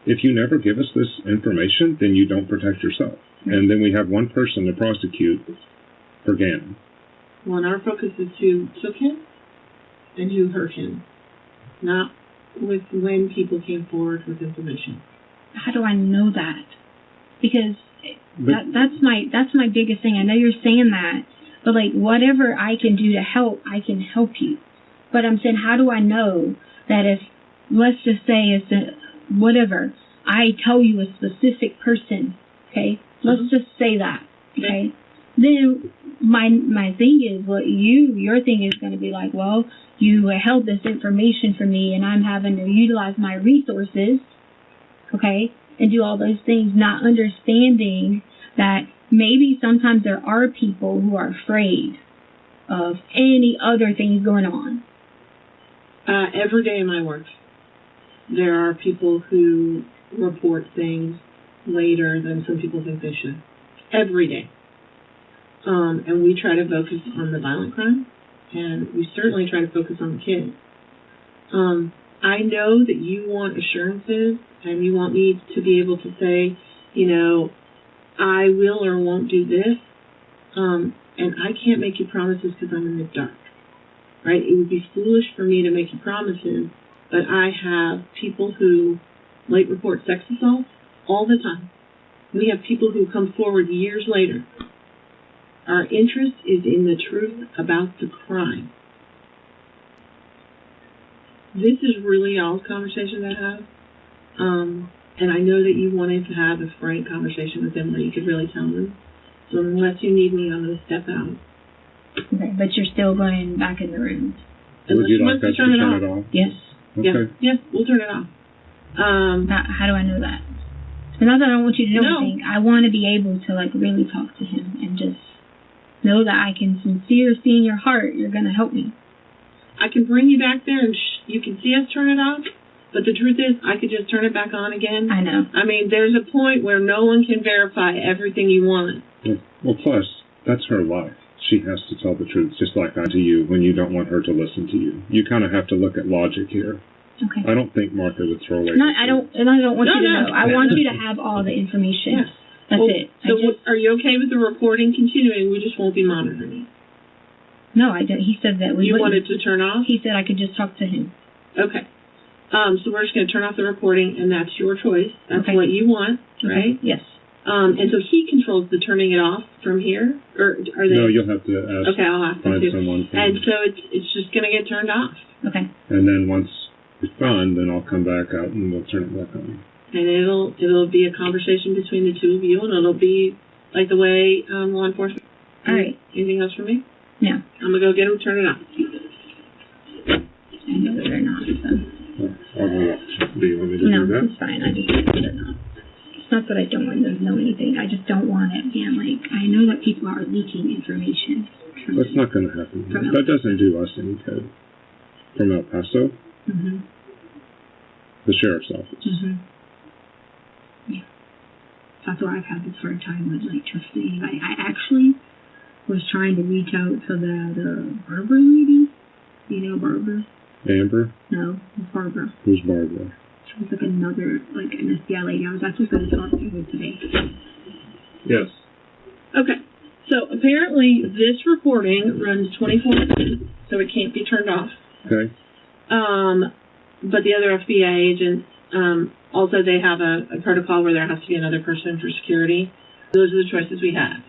If you never give us this information, then you don't protect yourself. And then we have one person to prosecute for Gannon. Well, and our focus is who took him and who hurt him, not with when people came forward with information. How do I know that? Because that's my biggest thing. I know you're saying that, but like whatever I can do to help, I can help you. But I'm saying, how do I know that if, let's just say it's whatever, I tell you a specific person, okay? Let's just say that, okay? Then my thing is, well, your thing is going to be like, well, you held this information from me, and I'm having to utilize my resources, okay, and do all those things, not understanding that maybe sometimes there are people who are afraid of any other things going on. Every day in my work, there are people who report things later than some people think they should. Every day. And we try to focus on the violent crime, and we certainly try to focus on the kids. I know that you want assurances, and you want me to be able to say, you know, I will or won't do this, and I can't make you promises because I'm in the dark, right? It would be foolish for me to make you promises, but I have people who late report sex assault all the time. We have people who come forward years later. Our interest is in the truth about the crime. This is really y'all's conversation to have. And I know that you wanted to have a frank conversation with them where you could really tell them. So unless you need me, I'm going to step out. Okay, but you're still going back in the room. Would you like us to turn it off? Yes. Okay. Yes, we'll turn it off. How do I know that? It's not that I don't want you to know anything. I want to be able to like really talk to him and just know that I can sincerely see in your heart you're going to help me. I can bring you back there and you can see us turn it off, but the truth is I could just turn it back on again. I know. I mean, there's a point where no one can verify everything you want. Well, plus, that's her life. She has to tell the truth, just like I to you when you don't want her to listen to you. You kind of have to look at logic here. Okay. I don't think Martha would throw away. I don't want you to know. I want you to have all the information. Yeah. That's it. So are you okay with the recording continuing? We just won't be monitoring it. No, I don't. He said that we You wouldn't. wanted to turn off? He said I could just talk to him. Okay. So we're just going to turn off the recording, and that's your choice. That's what you want, right? Yes. And so he controls the turning it off from here? Or are they? No, you'll have to ask. Okay, I'll ask them find to. someone. And so it's just going to get turned off. Okay. And then once it's done, then I'll come back out and we'll turn it back on. And it'll be a conversation between the two of you, and it'll be like the way law enforcement. All right. Anything else from me? No. I'm going to go get him, turn it off. I know that they're not, so. Do you want me to do that? No, it's fine. I just want to know. It's not that I don't want them to know anything. I just don't want it being like, I know that people are leaking information. That's not going to happen. That doesn't do us any good. From El Paso? Mm-hmm. The sheriff's office. Mm-hmm. Yeah. That's why I've had this hard time with, like, trusting anybody. I actually was trying to reach out to the Barbara lady. You know Barbara? Amber? No, it's Barbara. Who's Barbara? She was like another, like, an FBI lady. I was actually going to talk to her today. Yes. Okay. So apparently this recording runs 24/7, so it can't be turned off. Okay. But the other FBI agents, also they have a protocol where there has to be another person for security. Those are the choices we have.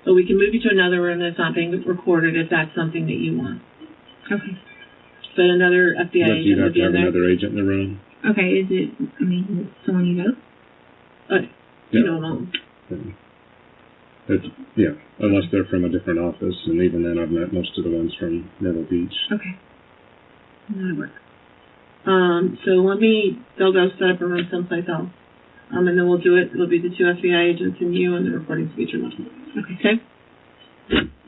But we can move you to another room that's not being recorded if that's something that you want. Okay. But another FBI But you'd agent have would be to in have there. another agent in the room? Okay, is it someone you know? You know them all. Yeah, unless they're from a different office, and even then I've met most of the ones from Myrtle Beach. Okay. That'll work. So they'll go set up a room someplace else. And then we'll do it. It'll be the two FBI agents and you, and the recording speech room. Okay.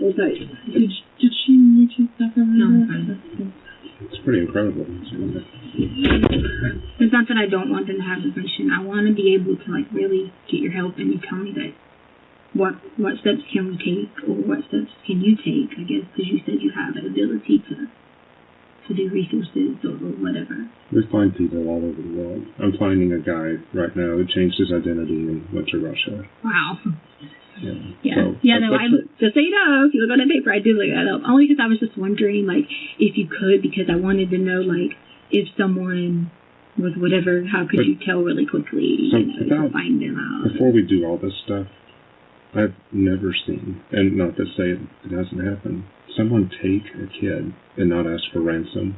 Okay? Did she mention stuff around No. It's pretty incredible. It's not that I don't want them to have information. I want to be able to, like, really get your help and you tell me that what steps can we take, or what steps can you take, I guess, because you said you have the ability to do resources or whatever. We find people all over the world. I'm finding a guy right now who changed his identity and went to Russia. Wow. Yeah. Just so you know, if you look on that paper, I did look that up. Only because I was just wondering, like, if you could, because I wanted to know, like, if someone was whatever, how could you tell really quickly, to find them out? Before we do all this stuff, I've never seen, and not to say it hasn't happened, someone take a kid and not ask for ransom,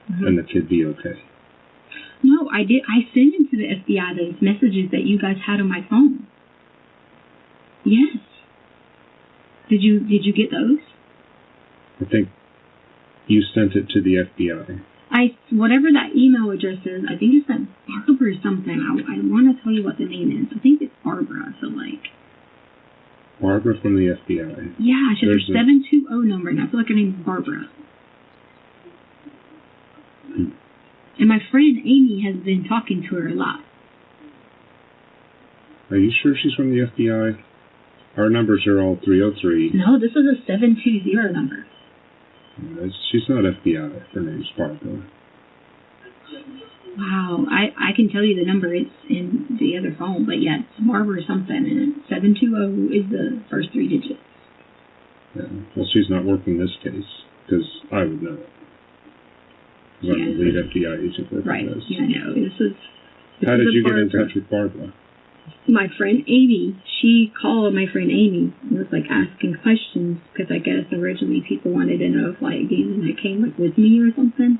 and the kid be okay. No, I did. I sent him to the FBI those messages that you guys had on my phone. Yes. Did you get those? I think you sent it to the FBI. Whatever that email address is, I think it's that Barbara or something. I want to tell you what the name is. I think it's Barbara. So, like, Barbara from the FBI. yeah, she has her 720 number, and I feel like her name is Barbara. And my friend Amy has been talking to her a lot. Are you sure she's from the FBI? Our numbers are all 303. No, this is a 720 number. She's not FBI. Her name's Barbara. Wow, I can tell you the number. It's in the other phone, but yeah, it's Barbara something, and 720 is the first three digits. Yeah. Well, she's not working this case, because I would know it. Because I'm the lead FBI agent working this. Yeah, I know. How did you get in touch with Barbara? My friend Amy, she called my friend Amy and was, like, asking questions, because I guess originally people wanted to know if, like, Gannon came, like, with me or something.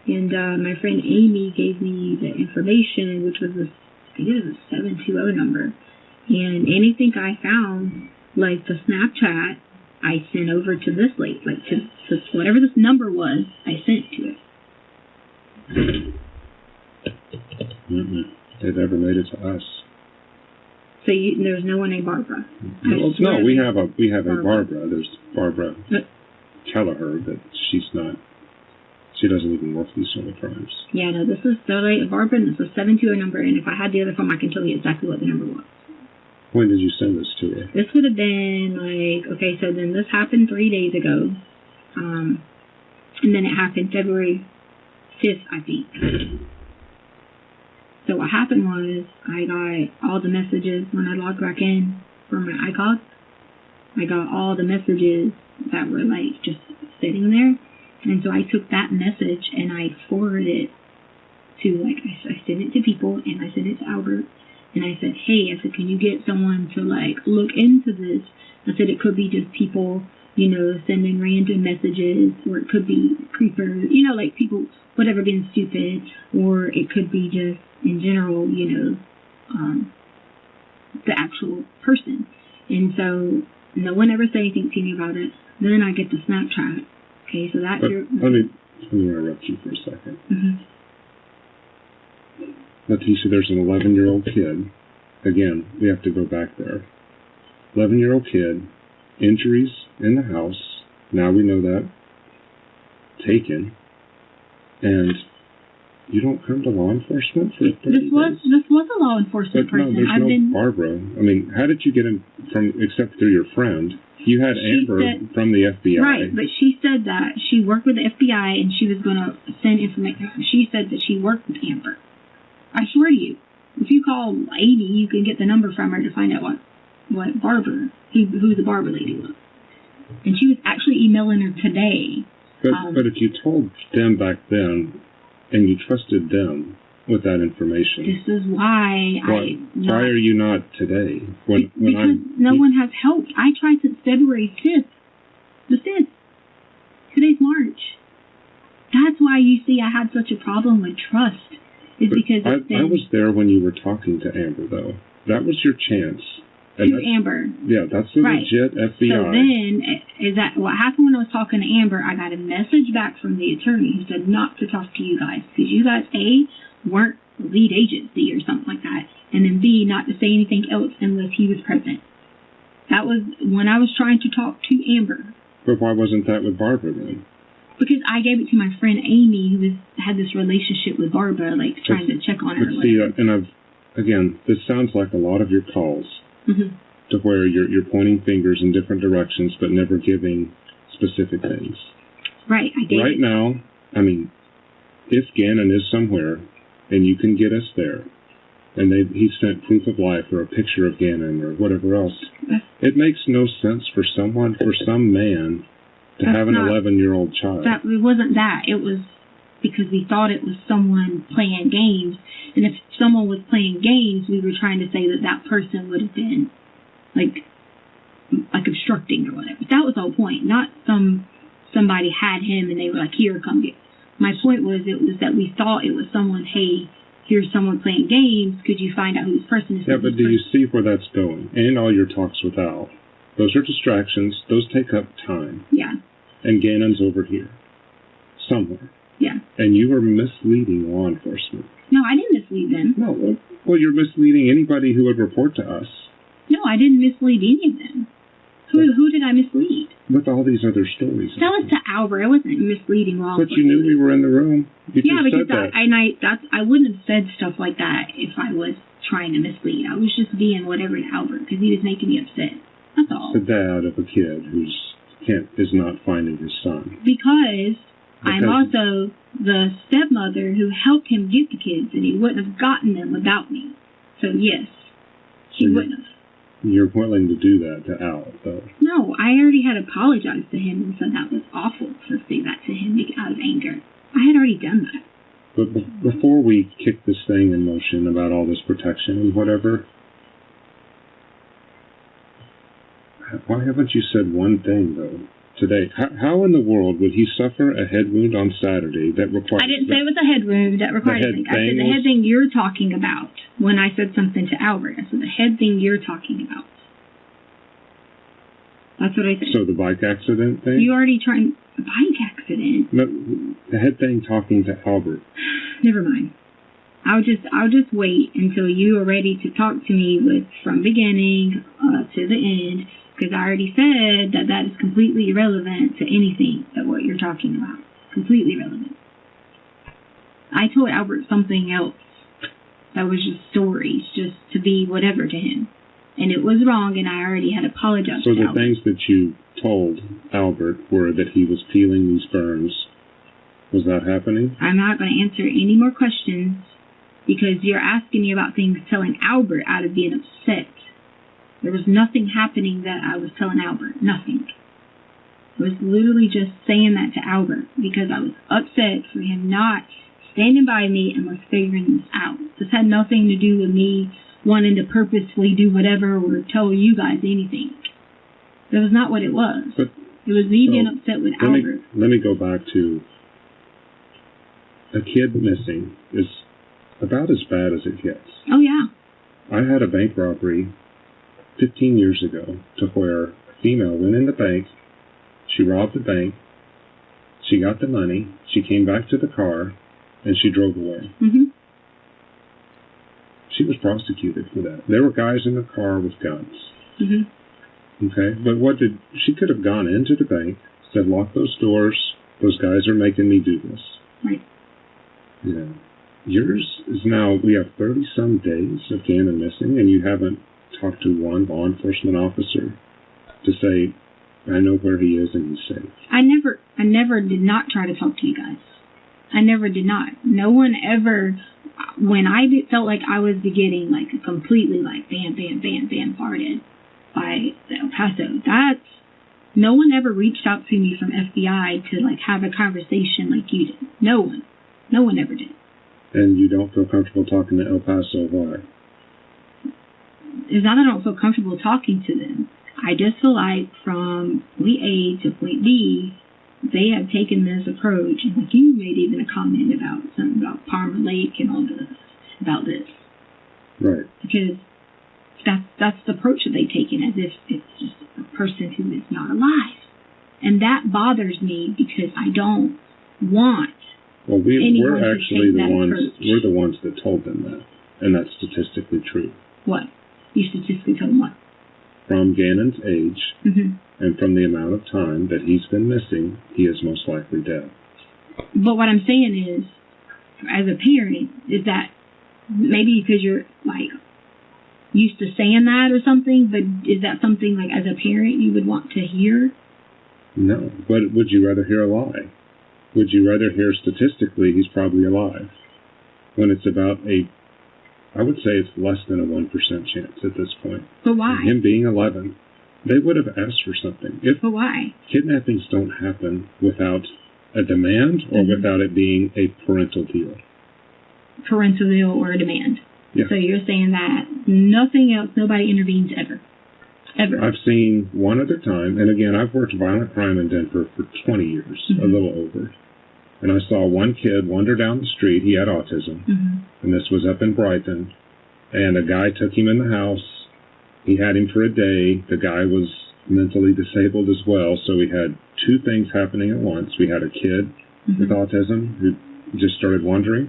And my friend Amy gave me the information, which was I think it was a 720 number. And anything I found, like the Snapchat, I sent over to this lady, like to whatever this number was, I sent to it. It never made it to us. So there's no one named Barbara. Well, no, we have a Barbara. There's Barbara Kelleher, but she's not. She doesn't even work these sort of crimes. Yeah, no, this is totally Barbara, and it's a 720 number, and if I had the other phone, I can tell you exactly what the number was. When did you send this to her? This would have been like, okay, so then this happened 3 days ago, and then it happened February 5th, I think. So what happened was, I got all the messages when I logged back in for my iCloud. I got all the messages that were, like, just sitting there. And so I took that message and I forwarded it to, like, I sent it to people, and I sent it to Albert. And I said, hey, I said, can you get someone to, like, look into this? I said, it could be just people, you know, sending random messages, or it could be creepers, you know, like people, whatever, being stupid, or it could be just, in general, you know, the actual person. And so no one ever said anything to me about it. Then I get the Snapchat. Okay, so that's your... Let me interrupt you for a second. Leticia, there's an 11-year-old kid. Again, we have to go back there. 11-year-old kid, injuries in the house. Now we know that. Taken. And you don't come to law enforcement for 30 This was a law enforcement person. No, there's no Barbara. I mean, how did you get in from, except through your friend? You had Amber from the FBI. Right, but she said that she worked with the FBI and she was going to send information. She said that she worked with Amber. I swear to you, if you call 80, you can get the number from her to find out what Barbara, who the Barbara lady was. And she was actually emailing her today. But if you told them back then, and you trusted them with that information. This is why why are you not today? Because no one has helped. I tried since February 5th. The 5th. Today's March. That's why you see I had such a problem with trust. Because I was there when you were talking to Amber, though. That was your chance. Amber. Yeah, that's the legit FBI. So then, is that what happened when I was talking to Amber? I got a message back from the attorney who said not to talk to you guys because you guys, A, weren't the lead agency or something like that, and then B, not to say anything else unless he was present. That was when I was trying to talk to Amber. But why wasn't that with Barbara then? Because I gave it to my friend Amy, who had this relationship with Barbara, like trying to check on her. But see, again, this sounds like a lot of your calls. Mm-hmm. To where you're pointing fingers in different directions but never giving specific things. Right, I did. Right now, I mean, if Gannon is somewhere and you can get us there, and he sent proof of life or a picture of Gannon or whatever else, it makes no sense for some man to have an 11-year-old child. It wasn't that. It was because we thought it was someone playing games. And if someone was playing games, we were trying to say that person would have been, like obstructing or whatever. That was the whole point. Not somebody had him and they were like, here, come get. My point was that we thought it was someone, hey, here's someone playing games. Could you find out who this person is? Yeah, but do you see where that's going? And all your talks with Al. Those are distractions. Those take up time. Yeah. And Gannon's over here. Somewhere. Yeah. And you were misleading law enforcement. No, I didn't mislead them. No, well, you're misleading anybody who would report to us. No, I didn't mislead any of them. Who did I mislead? With all these other stories. Tell us to Albert. I wasn't misleading law enforcement. But you knew we were in the room. You yeah, just because said I wouldn't have said stuff like that if I was trying to mislead. I was just being whatever to Albert because he was making me upset. That's all. The dad of a kid is not finding his son. Because I'm also the stepmother who helped him get the kids, and he wouldn't have gotten them without me. So yes, he wouldn't have. You're willing to do that to Al, though? No, I already had apologized to him and said that was awful to say that to him out of anger. I had already done that. But before we kick this thing in motion about all this protection and whatever, why haven't you said one thing, though, today? How in the world would he suffer a head wound on Saturday that required... I didn't say it was a head wound that required anything. I said the head thing you're talking about when I said something to Albert. I said the head thing you're talking about. That's what I said. So the bike accident thing? You already tried... A bike accident? No, the head thing talking to Albert. Never mind. I'll just wait until you are ready to talk to me from beginning to the end, because I already said that is completely irrelevant to anything that what you're talking about. Completely irrelevant. I told Albert something else that was just stories, just to be whatever to him. And it was wrong, and I already had apologized to Albert. So the things that you told Albert were that he was peeling these burns. Was that happening? I'm not going to answer any more questions because you're asking me about things telling Albert out of being upset. There was nothing happening that I was telling Albert. Nothing. I was literally just saying that to Albert because I was upset for him not standing by me and was figuring this out. This had nothing to do with me wanting to purposefully do whatever or tell you guys anything. That was not what it was. But, it was me being upset with Albert. Let me go back to a kid missing is about as bad as it gets. Oh, yeah. I had a bank robbery 15 years ago to where a female went in the bank, she robbed the bank, she got the money, she came back to the car, and she drove away. Mm-hmm. She was prosecuted for that. There were guys in the car with guns. Mm-hmm. Okay, but she could have gone into the bank, said, lock those doors, those guys are making me do this. Right. yours is now, we have 30-some days of Gannon missing, and you haven't talked to one law enforcement officer to say, I know where he is and he's safe. I never did not try to talk to you guys. I never did not. No one ever, when I felt like I was getting like completely like bam, bam, bam, bombarded by the El Paso, no one ever reached out to me from FBI to like have a conversation like you did. No one ever did. And you don't feel comfortable talking to El Paso, why? It's not that I don't feel comfortable talking to them. I just feel like from point A to point B, they have taken this approach, and like you made even a comment about something about Palmer Lake and all this, about this. Right. Because that's the approach that they've taken, as if it's just a person who is not alive. And that bothers me because I don't want we're actually the ones, approach. we're the ones that told them that, and that's statistically true. What? You statistically told them what? From Gannon's age, mm-hmm. and from the amount of time that he's been missing, he is most likely dead. But what I'm saying is, as a parent, is that maybe because you're like used to saying that or something, but is that something like as a parent you would want to hear? No, but would you rather hear a lie? Would you rather hear statistically he's probably alive? When it's about I would say it's less than a 1% chance at this point. But why? And him being 11, they would have asked for something. But why? Kidnappings don't happen without a demand or mm-hmm. without it being a parental deal. Parental deal or a demand. Yeah. So you're saying that nothing else, nobody intervenes ever. Ever. I've seen one other time, and again, I've worked violent crime in Denver for 20 years, mm-hmm. a little over. And I saw one kid wander down the street. He had autism. Mm-hmm. And this was up in Brighton. And a guy took him in the house. He had him for a day. The guy was mentally disabled as well. So we had two things happening at once. We had a kid mm-hmm. with autism who just started wandering.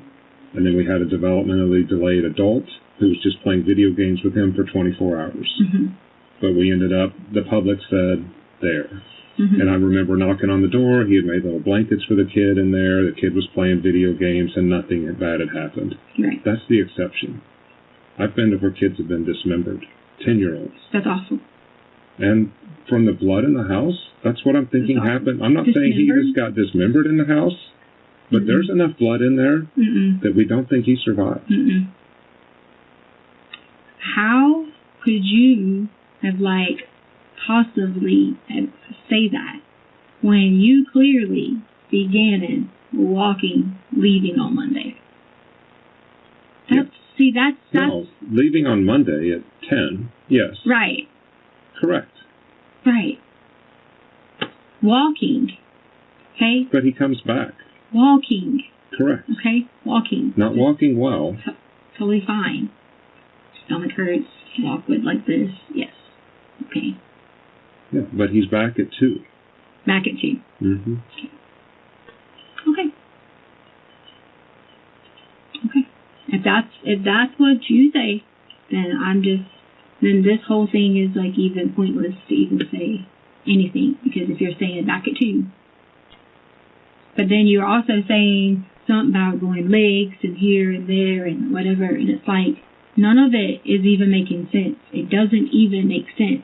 And then we had a developmentally delayed adult who was just playing video games with him for 24 hours. Mm-hmm. But we ended up, the public said, there. Mm-hmm. And I remember knocking on the door. He had made little blankets for the kid in there. The kid was playing video games, and nothing bad had happened. Right. That's the exception. I've been to where kids have been dismembered. 10-year-olds. That's awful. And from the blood in the house, that's what I'm thinking happened. I'm not saying he just got dismembered in the house, but mm-hmm. there's enough blood in there mm-mm. that we don't think he survived. Mm-mm. How could you have, like, possibly say that when you clearly see Gannon walking, leaving on Monday? That's No, leaving on Monday at 10, yes. Right. Correct. Right. Walking. Okay? But he comes back. Walking. Correct. Okay? Walking. Not walking well. Totally fine. Stomach hurts. Walk with like this. Yes. Okay. Yeah, but he's back at 2. Back at 2. Mm-hmm. Okay. Okay. If that's what you say, then this whole thing is like even pointless to even say anything, because if you're saying back at 2, but then you're also saying something about going legs and here and there and whatever, and it's like none of it is even making sense. It doesn't even make sense.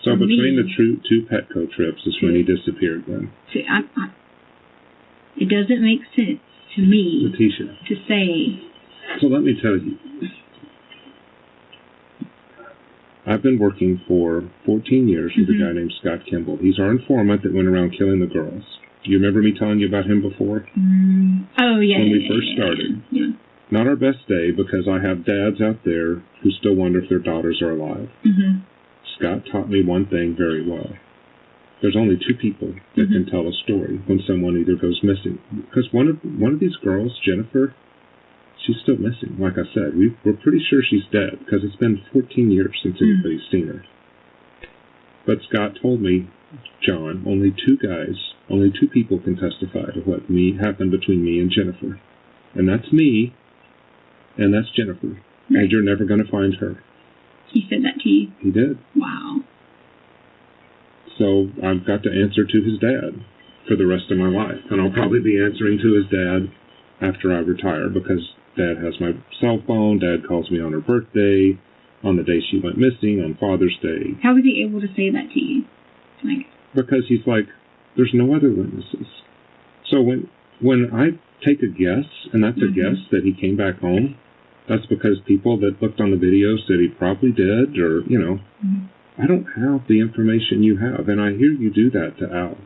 So between the two Petco trips is when he disappeared then. It doesn't make sense to me Leticia. to say. So let me tell you. I've been working for 14 years with mm-hmm. a guy named Scott Kimball. He's our informant that went around killing the girls. Do you remember me telling you about him before? Oh, yeah. When we first started. Yeah. Not our best day, because I have dads out there who still wonder if their daughters are alive. Mm-hmm. Scott taught me one thing very well. There's only 2 people that mm-hmm. can tell a story when someone either goes missing. Because one of these girls, Jennifer, she's still missing. Like I said, we're pretty sure she's dead because it's been 14 years since anybody's seen her. But Scott told me, John, only 2 people can testify to what happened between me and Jennifer. And that's me, and that's Jennifer. Right. And you're never going to find her. He said that to you? He did. Wow. So I've got to answer to his dad for the rest of my life. And I'll probably be answering to his dad after I retire because Dad has my cell phone. Dad calls me on her birthday, on the day she went missing, on Father's Day. How was he able to say that to you? Like, because he's like, there's no other witnesses. So when I take a guess, and that's a guess that he came back home, that's because people that looked on the video said he probably did, or, you know, I don't have the information you have. And I hear you do that to Al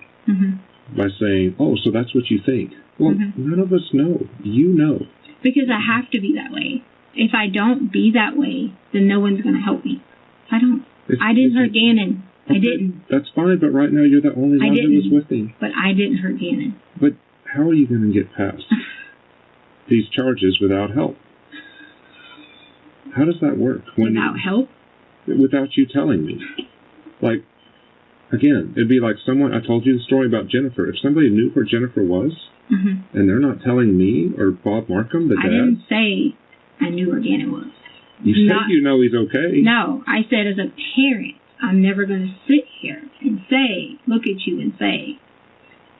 by saying, oh, so that's what you think. Well, none of us know. You know. Because I have to be that way. If I don't be that way, then no one's going to help me. I don't. I didn't hurt Gannon. Okay, I didn't. That's fine, but right now you're the only one who was with him. But I didn't hurt Gannon. But how are you going to get past these charges without help? How does that work? Without help? Without you telling me. Like, again, it'd be like someone, I told you the story about Jennifer. If somebody knew where Jennifer was, and they're not telling me or Bob Markham, the dad. I didn't say I knew where Gannon was. You said you know he's okay. No, I said as a parent, I'm never going to sit here and say, look at you and say,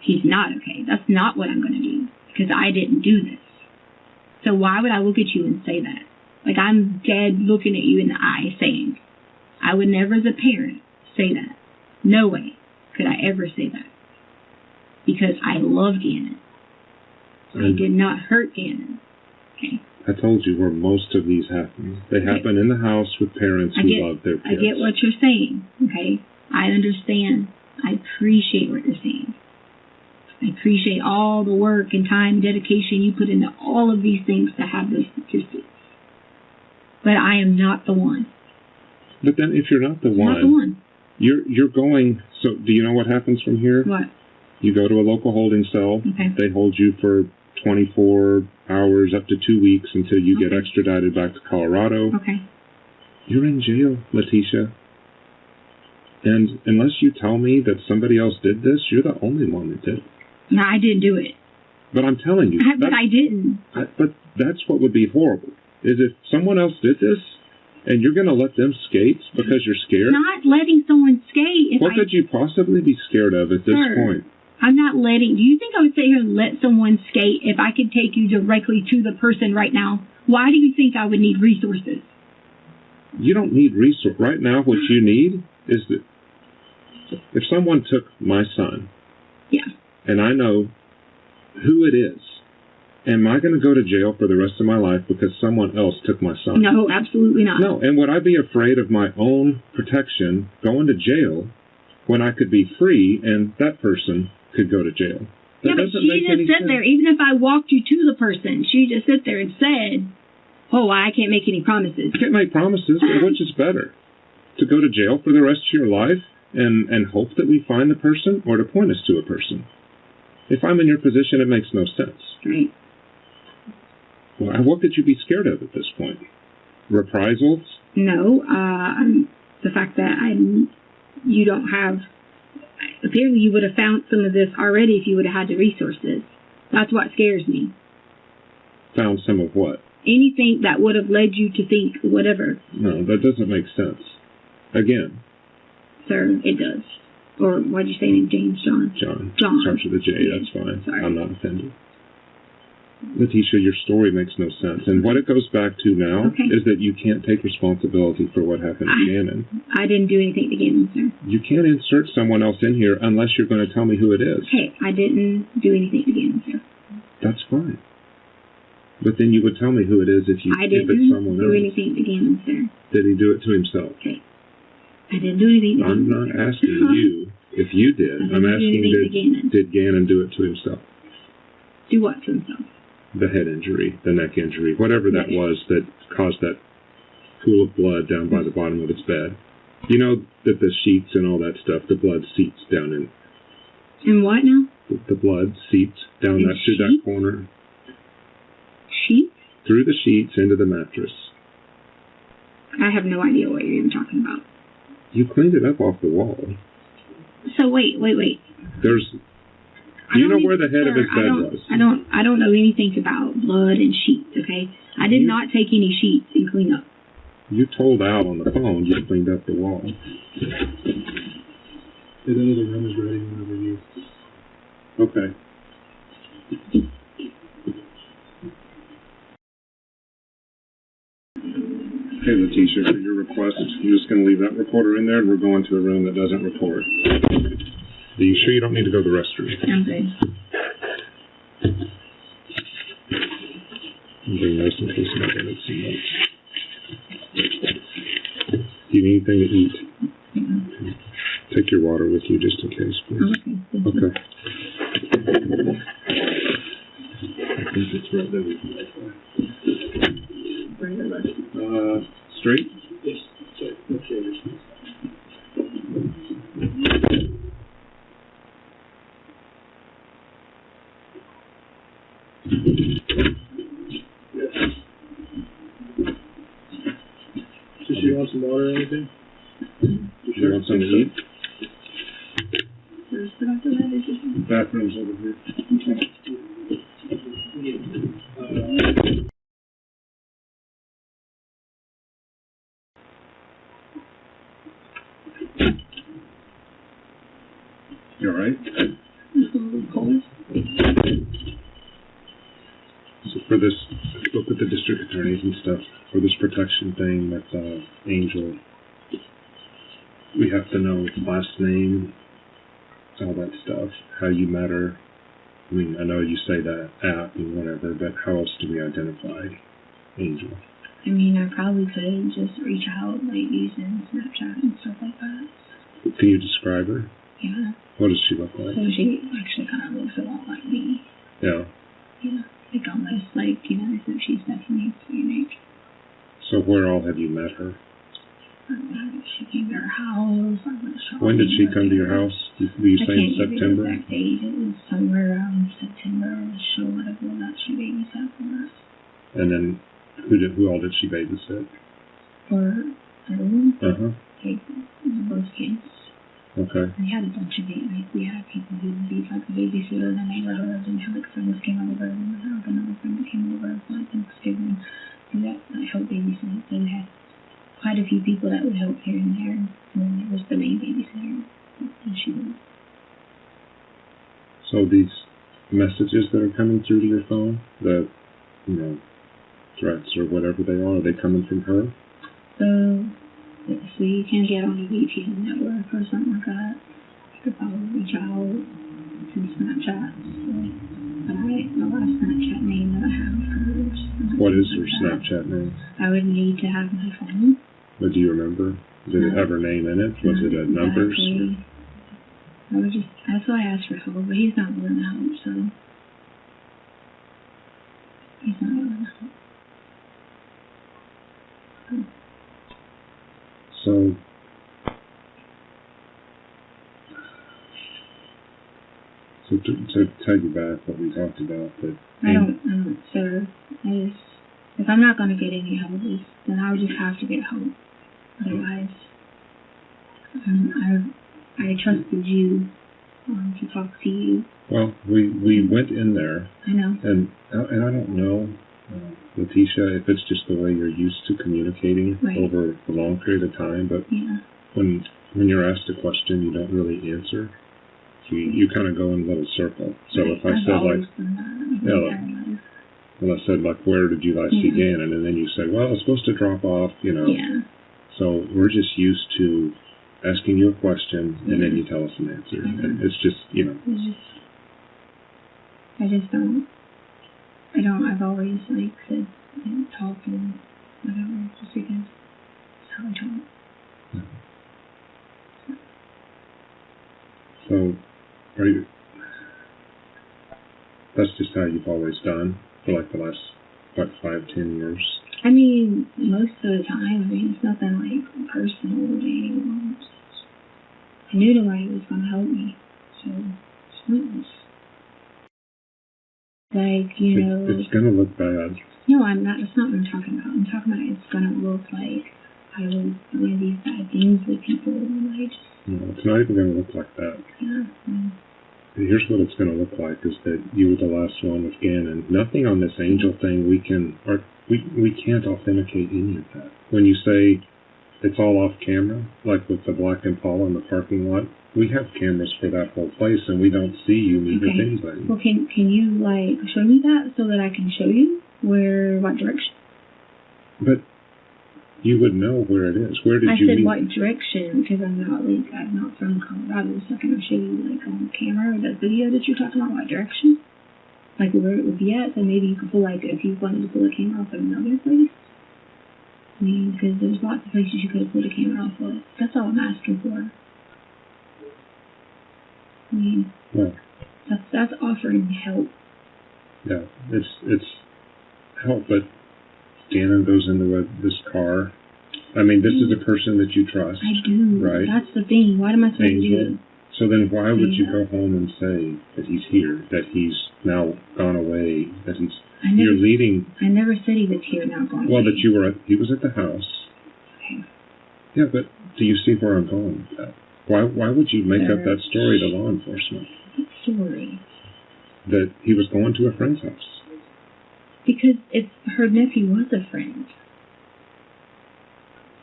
he's not okay. That's not what I'm going to do, because I didn't do this. So why would I look at you and say that? Like, I'm dead looking at you in the eye saying, I would never as a parent say that. No way could I ever say that. Because I love Gannon. I did not hurt Gannon. Okay. I told you where most of these happen. They happen in the house with parents who love their kids. I get what you're saying, okay? I understand. I appreciate what you're saying. I appreciate all the work and time and dedication you put into all of these things to have those statistics. But I am not the one. But then if you're not the one, you're going, so do you know what happens from here? What? You go to a local holding cell. Okay. They hold you for 24 hours up to 2 weeks until you get extradited back to Colorado. Okay. You're in jail, Leticia. And unless you tell me that somebody else did this, you're the only one that did it. No, I didn't do it. But I'm telling you. But I didn't. But that's what would be horrible, is if someone else did this, and you're going to let them skate because you're scared? Not letting someone skate. What could you possibly be scared of at this point? I'm not letting... Do you think I would sit here and let someone skate if I could take you directly to the person right now? Why do you think I would need resources? You don't need resources. Right now, what you need is that if someone took my son, and I know who it is, am I going to go to jail for the rest of my life because someone else took my son? No, absolutely not. No, and would I be afraid of my own protection going to jail when I could be free and that person could go to jail? That but she just sit there. Even if I walked you to the person, she just sit there and said, oh, I can't make any promises. You can't make promises, but which is better? To go to jail for the rest of your life and hope that we find the person, or to point us to a person? If I'm in your position, it makes no sense. Right. Well, what could you be scared of at this point? Reprisals? No. The fact that you don't have... Apparently you would have found some of this already if you would have had the resources. That's what scares me. Found some of what? Anything that would have led you to think whatever. No, that doesn't make sense. Again. Sir, it does. Or what did you say name? James? John? John. Starts with a J, that's fine. Sorry. I'm not offended. Leticia, your story makes no sense. And what it goes back to now is that you can't take responsibility for what happened to Gannon. I didn't do anything to Gannon, sir. You can't insert someone else in here unless you're going to tell me who it is. Okay, I didn't do anything to Gannon, sir. That's fine. But then you would tell me who it is if it's someone else. I didn't do anything to Gannon, sir. Did he do it to himself? Okay. I didn't do anything to Gannon. I'm not asking you if you did. I'm asking did Gannon do it to himself? Do what to himself? The head injury, the neck injury, whatever that was that caused that pool of blood down by the bottom of its bed. You know that the sheets and all that stuff, the blood seeps down in... In what now? The blood seeps down through that corner. Sheets? Through the sheets into the mattress. I have no idea what you're even talking about. You cleaned it up off the wall. So wait. There's... Do you know where the head of his bed was? I don't know anything about blood and sheets, okay? I did not take any sheets and clean up. You told Al on the phone you cleaned up the wall. The room is ready whenever you... Okay. Okay, Leticia, for your request, I'm just going to leave that recorder in there, and we're going to a room that doesn't record. Are you sure you don't need to go to the restroom? I'm good. I'm being nice in case I don't see much. Do you need anything to eat? Mm-hmm. Take your water with you just in case, please. Okay. I think it's right there. Straight? Yes. Okay. Does she want some water or anything? Does she want something to eat? Where's the bathroom? The bathroom's over here. You alright? It's a little cold. So for this, spoke with the district attorneys and stuff, for this protection thing with Angel, we have to know last name, all that stuff, how you met her. I mean, I know you say that app and whatever, but how else do we identify Angel? I mean, I probably could just reach out, like, using Snapchat and stuff like that. Can you describe her? Yeah. What does she look like? So she actually kind of looks a lot like me. Yeah. Yeah. Like, almost like, you know, as if she's definitely unique. So where all have you met her? She came to our house. When did she come to your house? Were you saying September? I can't give you the exact date. It was somewhere around September. So whatever that she babysat for us. And then who all did she babysit? For everyone. Uh-huh. Like, both kids. Okay. We had a bunch of it. Like, we had people who would be like a babysitter in the neighborhood, and had like friends came over, and we had like another friend that came over for like Thanksgiving, and that helped babysit. So we had quite a few people that would help here and there, and then there was the main babysitter, and she would. So these messages that are coming through to your phone, the, you know, threats or whatever they are they coming from her? So you can get on a VPN network or something like that. You could probably reach out to Snapchat. So, but the last Snapchat name that I have of hers. What is her Snapchat name? I would need to have my phone. But do you remember? Did it have her name in it? Was it a numbers? Exactly. I would just, that's why I asked for help, but he's not willing to help, so. He's not willing to help. So, to tell you back what we talked about, that I don't, sir. If I'm not going to get any help, then I would just have to get help. Otherwise, I trusted you to talk to you. Well, we went in there. I know. And I don't know, Leticia, if it's just the way you're used to communicating over a long period of time, but when you're asked a question, you don't really answer. You kind of go in a little circle. So if I said well, I said like, where did you last see Gannon? And then you said, well, it's supposed to drop off, you know. Yeah. So we're just used to asking you a question and then you tell us an answer. And it's just, you know. I've always like said, talk and whatever, just because that's how I talk. So, that's just how you've always done for like the last, 5-10 years? I mean, most of the time, it's nothing like personal or anyone. I knew nobody was going to help me, so it's pointless. Like, you know... It's going to look bad. No, I'm not. That's not what I'm talking about. I'm talking about it's going to look like I was doing these bad things with people, and I just... No, it's not even going to look like that. Yeah. Here's what it's going to look like, is that you were the last one with Gannon. Nothing on this Angel thing we can't authenticate any of that. When you say it's all off camera, like with the Black Impala in the parking lot, we have cameras for that whole place, and we don't see you meet with anybody. Well, can you, like, show me that so that I can show you what direction? But You would know where it is. Where did you said meet? what direction, because I'm not from Colorado, so can I show you, like, on camera, or the video that you're talking about, what direction? Like, where it would be at, so maybe you could pull, like, if you wanted to pull a camera off of another place. I mean, because there's lots of places you could have pulled a camera off of. That's all I'm asking for. I mean, Well, that's offering help. yeah, it's help, but Gannon goes into this car. I mean, this is a person that you trust. I do. Right? That's the thing. What am I supposed to do? So then why would you go home and say that he's here, that he's now gone away, that you're leading... I never said he was here, now gone away. Well, that he was at the house. Okay. Yeah, but do you see where I'm going with that? Why would you make up that story to law enforcement? What story? That he was going to a friend's house. Because her nephew was a friend.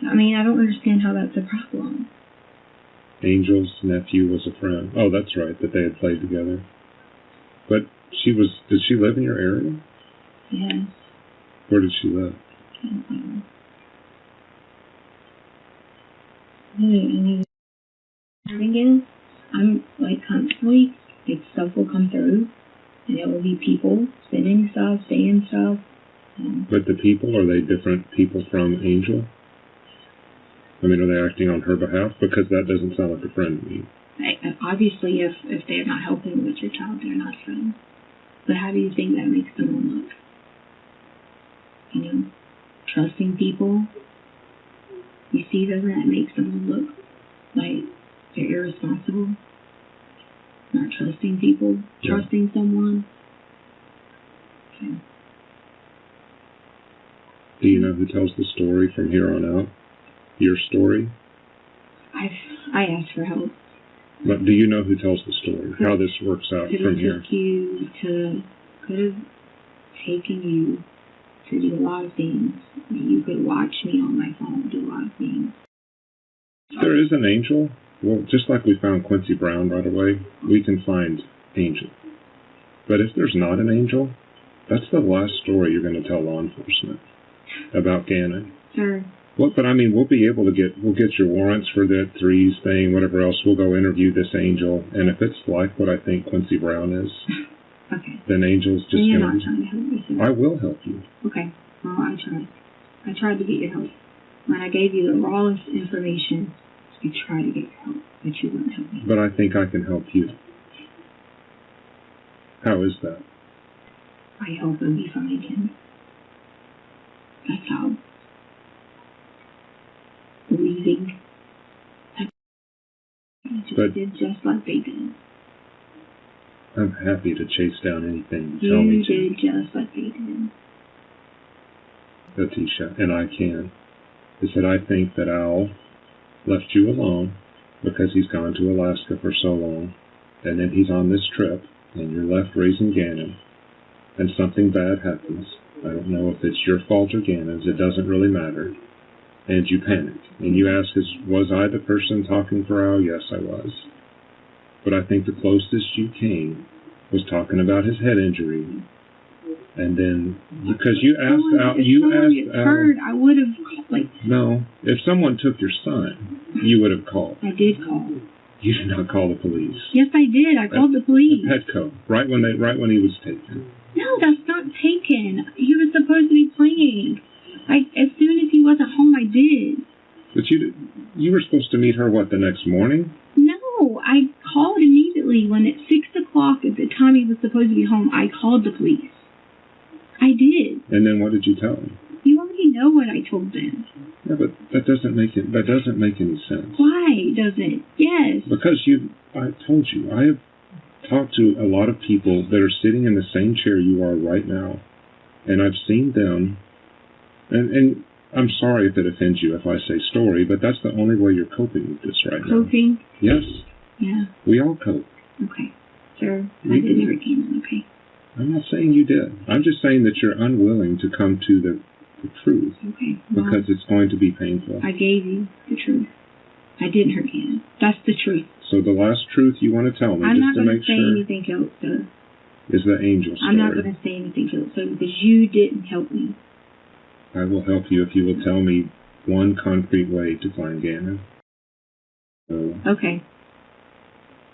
I mean, I don't understand how that's a problem. Angel's nephew was a friend. Oh, that's right, that they had played together. But did she live in your area? Yes. Where did she live? I don't know. Again, I'm like constantly, like stuff will come through, and it will be people spinning stuff, saying stuff. But the people, are they different people from Angel? I mean, are they acting on her behalf? Because that doesn't sound like a friend to me. Obviously, if they're not helping with your child, they're not friends. But how do you think that makes them look? You know, trusting people. You see, doesn't that make someone look like they're irresponsible? Not trusting people, trusting someone. Okay. Do you know who tells the story from here on out? Your story? I asked for help. But do you know who tells the story? How this works out from here? Could have taken you to do a lot of things. You could watch me on my phone do a lot of things. If there is an Angel, well, just like we found Quincy Brown right away, we can find Angel. But if there's not an Angel, that's the last story you're going to tell law enforcement about Gannon. Sure. But I mean, we'll be able to we'll get your warrants for that threes thing, whatever else. We'll go interview this Angel, and if it's like what I think Quincy Brown is, okay, then Angel's just going to... You're not trying to help me, sir. I will help you. Okay, well, I tried. I tried to get your help. When I gave you the rawest information, I tried to get your help, but you wouldn't help me. But I think I can help you. How is that? I hope when we find him. That's how. Believing. Did just like they did. I'm happy to chase down anything you tell me to. You did just like they did. Leticia, and I can. Is that I think that Al left you alone because he's gone to Alaska for so long, and then he's on this trip, and you're left raising Gannon, and something bad happens. I don't know if it's your fault or Gannon's, it doesn't really matter. And you panic, and you ask, was I the person talking for Al? Yes, I was. But I think the closest you came was talking about his head injury. And then, because you asked Al... I would have, No, if someone took your son, you would have called. I did call. You did not call the police. Yes, I did. I called the police. Petco, right when he was taken. No, that's not taken. He was supposed to be playing. As soon as he wasn't home, I did. But you were supposed to meet her, the next morning? No, I called immediately when at 6 o'clock at the time he was supposed to be home. I called the police. I did. And then what did you tell them? You already know what I told them. Yeah, but that doesn't make any sense. Why doesn't? Yes. Because I told you, I have talked to a lot of people that are sitting in the same chair you are right now, and I've seen them, and I'm sorry if it offends you if I say story, but that's the only way you're coping with this right now. Coping? Yes. Yeah. We all cope. Okay. Sure. I did never came. Okay. I'm not saying you did. I'm just saying that you're unwilling to come to the truth. Okay. Well, because it's going to be painful. I gave you the truth. I didn't hurt Gannon. That's the truth. So the last truth you want to tell me, I'm just to make sure... I'm not going to say anything else, sir. Is the Angel story. I'm not going to say anything else, sir, because you didn't help me. I will help you if you will tell me one concrete way to find Gannon. So, Okay.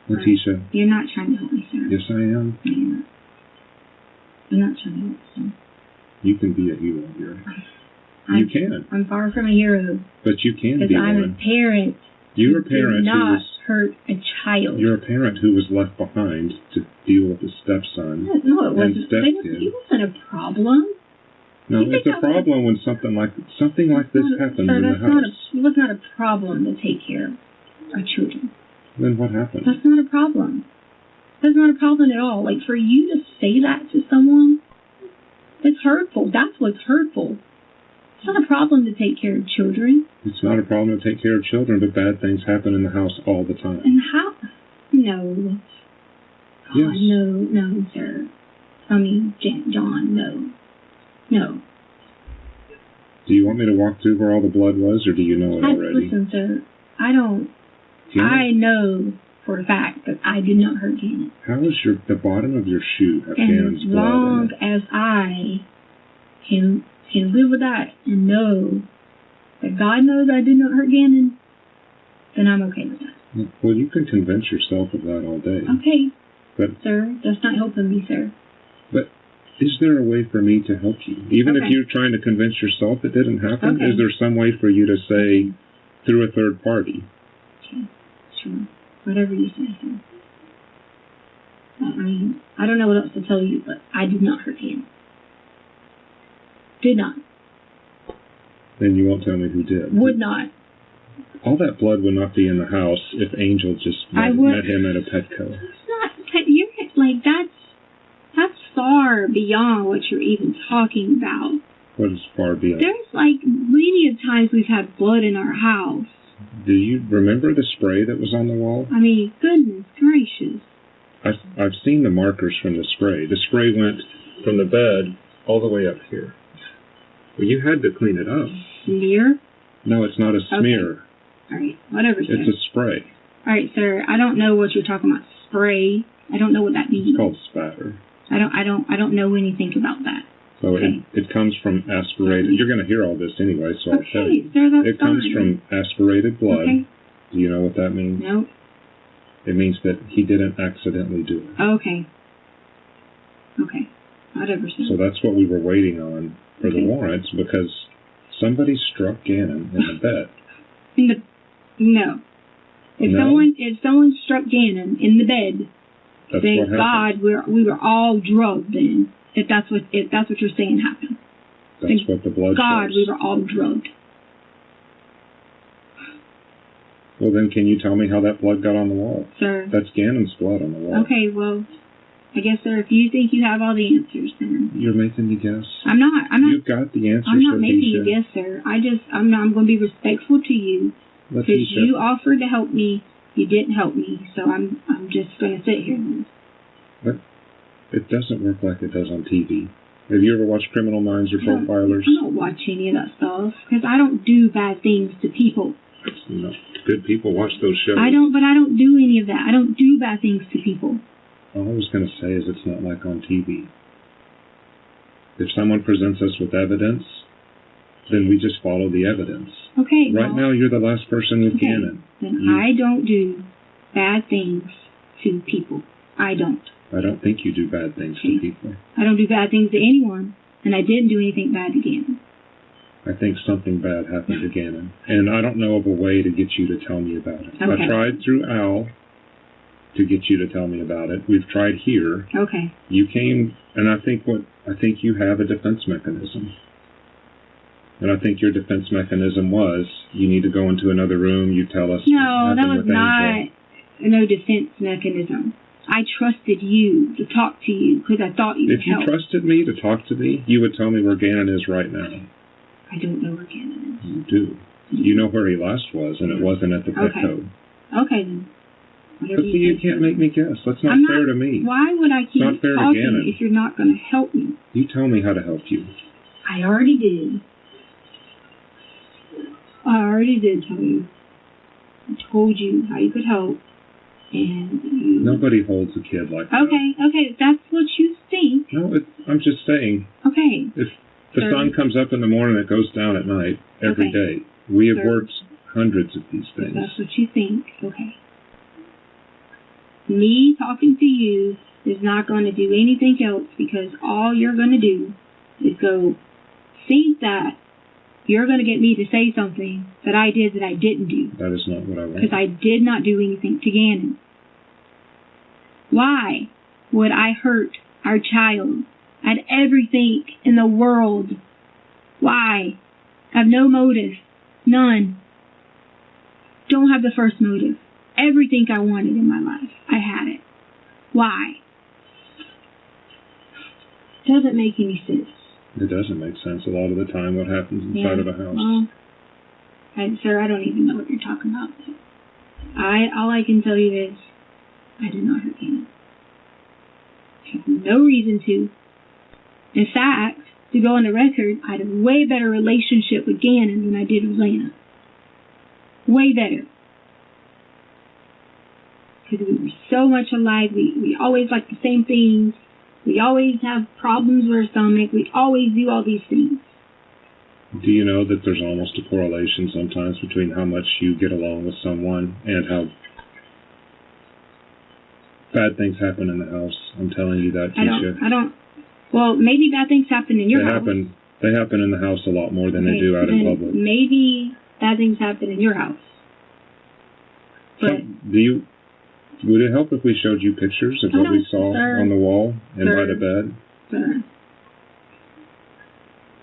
Leticia. You're not trying to help me, sir. Yes, I am. No, you're not. You're not trying to help me, sir. You can be a hero here. You can. I'm far from a hero. But you can be because I'm one. a parent. You're a parent who who not was... hurt a child. You're a parent who was left behind to deal with a stepson. No, it wasn't. Stepkid. It wasn't a problem. No, it's a problem when something like this happens in the house. It was not a problem to take care of our children. Then what happened? That's not a problem. That's not a problem at all. Like, for you to say that to someone, it's hurtful. That's what's hurtful. It's not a problem to take care of children. It's not a problem to take care of children, but bad things happen in the house all the time. And how? No. God, Yes. No, sir. I mean, John, no. No. Do you want me to walk through where all the blood was, or do you know it already? Listen, sir, I don't. I know for a fact that I did not hurt Gannon. How is the bottom of your shoe have Gannon's blood in it? And as long as I can live with that and know that God knows I did not hurt Gannon, then I'm okay with that. Well, you can convince yourself of that all day. Okay. But, sir, that's not helping me, sir. But is there a way for me to help you? Even if you're trying to convince yourself it didn't happen, is there some way for you to say through a third party? Okay. Sure. Whatever you say, sir. I mean, I don't know what else to tell you, but I did not hurt him. Did not. Then you won't tell me who did. Would not. All that blood would not be in the house if Angel just met him at a Petco. It's not. You're like that's far beyond what you're even talking about. What is far beyond? There's like many of times we've had blood in our house. Do you remember the spray that was on the wall? I mean, goodness gracious. I've seen the markers from the spray. The spray went from the bed all the way up here. Well, you had to clean it up. Smear? No, it's not a smear. Okay. All right, whatever, sir. It's a spray. All right, sir. I don't know what you're talking about. Spray. I don't know what that means. It's called spatter. I don't know anything about that. So it comes from aspirated. You're going to hear all this anyway, so I'll tell you. Sir, that's it comes from aspirated blood. Okay. Do you know what that means? No. It means that he didn't accidentally do it. Okay. Okay. Whatever, sir. So that's what we were waiting on for the warrants, because somebody struck Gannon in the bed. No. If someone struck Gannon in the bed, thank God we were all drugged then. If that's what you're saying happened. That's what the blood God, shows. we were all drugged. Well, then can you tell me how that blood got on the wall? Sir. That's Gannon's blood on the wall. Okay, well, I guess, sir, if you think you have all the answers, then... You're making me guess. I'm not. You've got the answers, I'm not making Leticia. you guess, sir. I'm going to be respectful to you. Because you offered to help me, you didn't help me, so I'm just going to sit here and... But it doesn't work like it does on TV. Have you ever watched Criminal Minds or Profilers? I don't watch any of that stuff, because I don't do bad things to people. No. Good people watch those shows. But I don't do any of that. I don't do bad things to people. All I was going to say is it's not like on TV. If someone presents us with evidence, then we just follow the evidence. Okay. Right now, you're the last person with Gannon. Then I don't do bad things to people. I don't. I don't think you do bad things to people. I don't do bad things to anyone, and I didn't do anything bad to Gannon. I think something bad happened to Gannon, and I don't know of a way to get you to tell me about it. Okay. I tried through Al to get you to tell me about it. We've tried here. Okay. You came, and I think you have a defense mechanism. And I think your defense mechanism was, you need to go into another room, you tell us. No, that was not no defense mechanism. I trusted you to talk to you because I thought you would help. If you trusted me to talk to me, you would tell me where Gannon is right now. I don't know where Gannon is. You do. You know where he last was, and it wasn't at the Petco. Okay, then. But see, you can't make me guess. That's not fair to me. Why would I keep talking if you're not going to help me? You tell me how to help you. I already did. I already did tell you. I told you how you could help. And you... Nobody holds a kid like that. Okay, that's what you think. No, I'm just saying. Okay. If the sun comes up in the morning, it goes down at night every day. We have worked hundreds of these things. That's what you think. Okay. Me talking to you is not going to do anything else, because all you're going to do is go think that you're going to get me to say something that I did that I didn't do. That is not what I want. Because I did not do anything to Gannon. Why would I hurt our child? I had everything in the world. Why? I have no motive. None. Don't have the first motive. Everything I wanted in my life, I had it. Why? Doesn't make any sense. It doesn't make sense a lot of the time what happens inside of a house. Well, sir, I don't even know what you're talking about. All I can tell you is I did not hurt Gannon. I have no reason to. In fact, to go on the record, I had a way better relationship with Gannon than I did with Lana. Way better. Because we were so much alike. We always like the same things. We always have problems with our stomach. We always do all these things. Do you know that there's almost a correlation sometimes between how much you get along with someone and how bad things happen in the house? I'm telling you that, Tisha. Well, maybe bad things happen in your house. They happen in the house a lot more than they do out in public. Maybe bad things happen in your house. But would it help if we showed you pictures of what we saw on the wall and by the bed? Sir.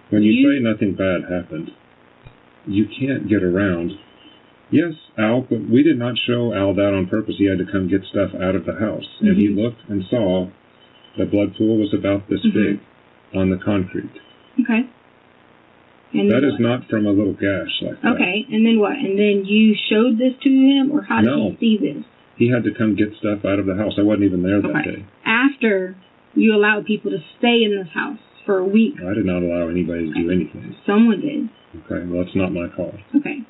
When you say nothing bad happened, you can't get around. Yes, Al, but we did not show Al that on purpose. He had to come get stuff out of the house. Mm-hmm. And he looked and saw the blood pool was about this big on the concrete. Okay. And that is not from a little gash like that. Okay, and then what? And then you showed this to him, or how did he see this? He had to come get stuff out of the house. I wasn't even there that day. After you allowed people to stay in this house for a week. I did not allow anybody to do anything. Someone did. Okay, well, that's not my call. Okay.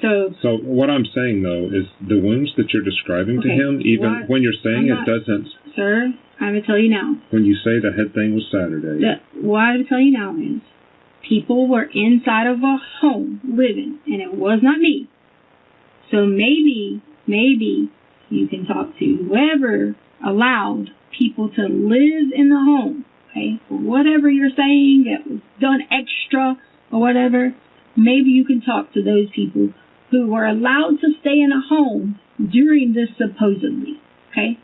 So what I'm saying, though, is the wounds that you're describing to him, even when you're saying it doesn't... Sir, I'm going to tell you now. When you say the head thing was Saturday... What I'm going to tell you now is people were inside of a home living, and it was not me. So maybe you can talk to whoever allowed people to live in the home, okay? For whatever you're saying that was done extra or whatever, maybe you can talk to those people who were allowed to stay in a home during this supposedly, okay?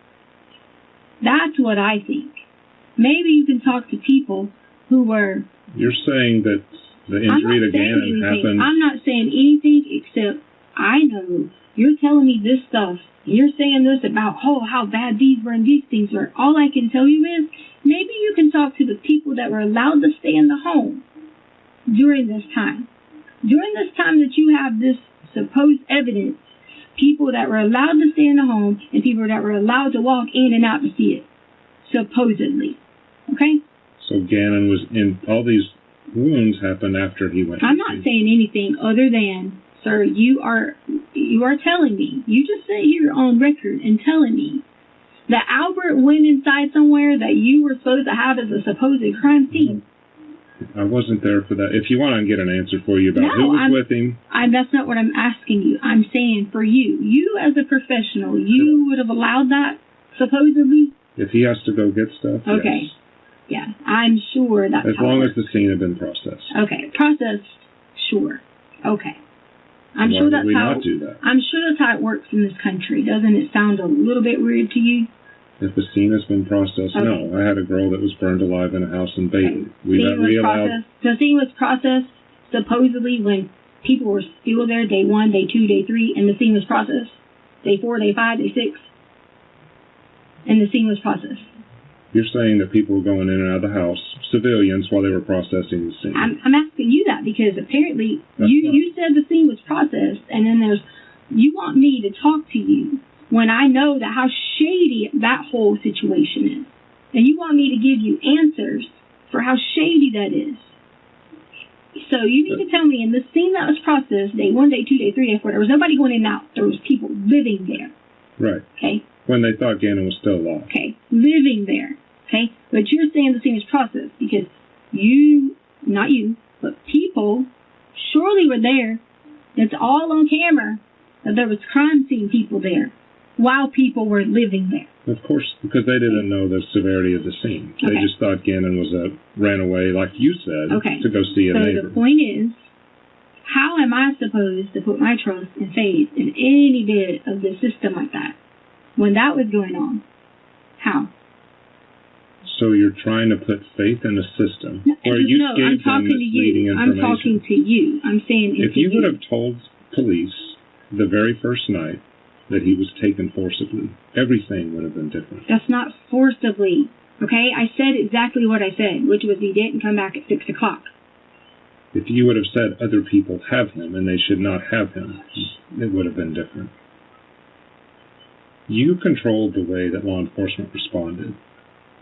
That's what I think. Maybe you can talk to people who were... You're saying that the injury to Gannon happened... I'm not saying anything except I know you're telling me this stuff. You're saying this about, how bad these were and these things were. All I can tell you is maybe you can talk to the people that were allowed to stay in the home during this time. During this time that you have this supposed evidence, people that were allowed to stay in the home and people that were allowed to walk in and out to see it, supposedly. Okay? So Gannon was in, all these wounds happened after he went. I'm not saying anything other than, sir, you are telling me, you just sit here on record and telling me that Albert went inside somewhere that you were supposed to have as a supposed crime scene. I wasn't there for that. If you want to get an answer for you about who was with him. That's not what I'm asking you. I'm saying for you. You as a professional, you would have allowed that, supposedly? If he has to go get stuff, okay. Yes. Yeah, I'm sure that's as long as the scene had been processed. Okay, processed, sure. Okay. I'm sure that's how it works in this country. Doesn't it sound a little bit weird to you? If the scene has been processed, no. I had a girl that was burned alive in a house in Bailey. The scene was processed supposedly when people were still there, day 1, day 2, day 3, and the scene was processed. Day 4, day 5, day 6, and the scene was processed. You're saying that people were going in and out of the house, civilians, while they were processing the scene. I'm asking you that because apparently you said the scene was processed, and then you want me to talk to you when I know that how shady that whole situation is. And you want me to give you answers for how shady that is. So you need to tell me, in the scene that was processed, day 1, day 2, day 3, day 4, there was nobody going in and out. There was people living there. Right. Okay. When they thought Gannon was still alive. Okay. Living there. Okay. But you're saying the scene was processed because not you, but people surely were there. It's all on camera that there was crime scene people there while people were living there. Of course, because they didn't know the severity of the scene. They Okay. just thought Gannon was ran away, like you said, Okay. to go see a So neighbor. the point is, how am I supposed to put my trust and faith in any bit of the system like that when that was going on? How? So you're trying to put faith in a system where you No, gave I'm them talking to misleading you. I'm information. talking to you. I'm saying If you would have told police the very first night that he was taken forcibly, everything would have been different. That's not forcibly. Okay? I said exactly what I said, which was he didn't come back at 6 o'clock. If you would have said other people have him and they should not have him, it would have been different. You controlled the way that law enforcement responded.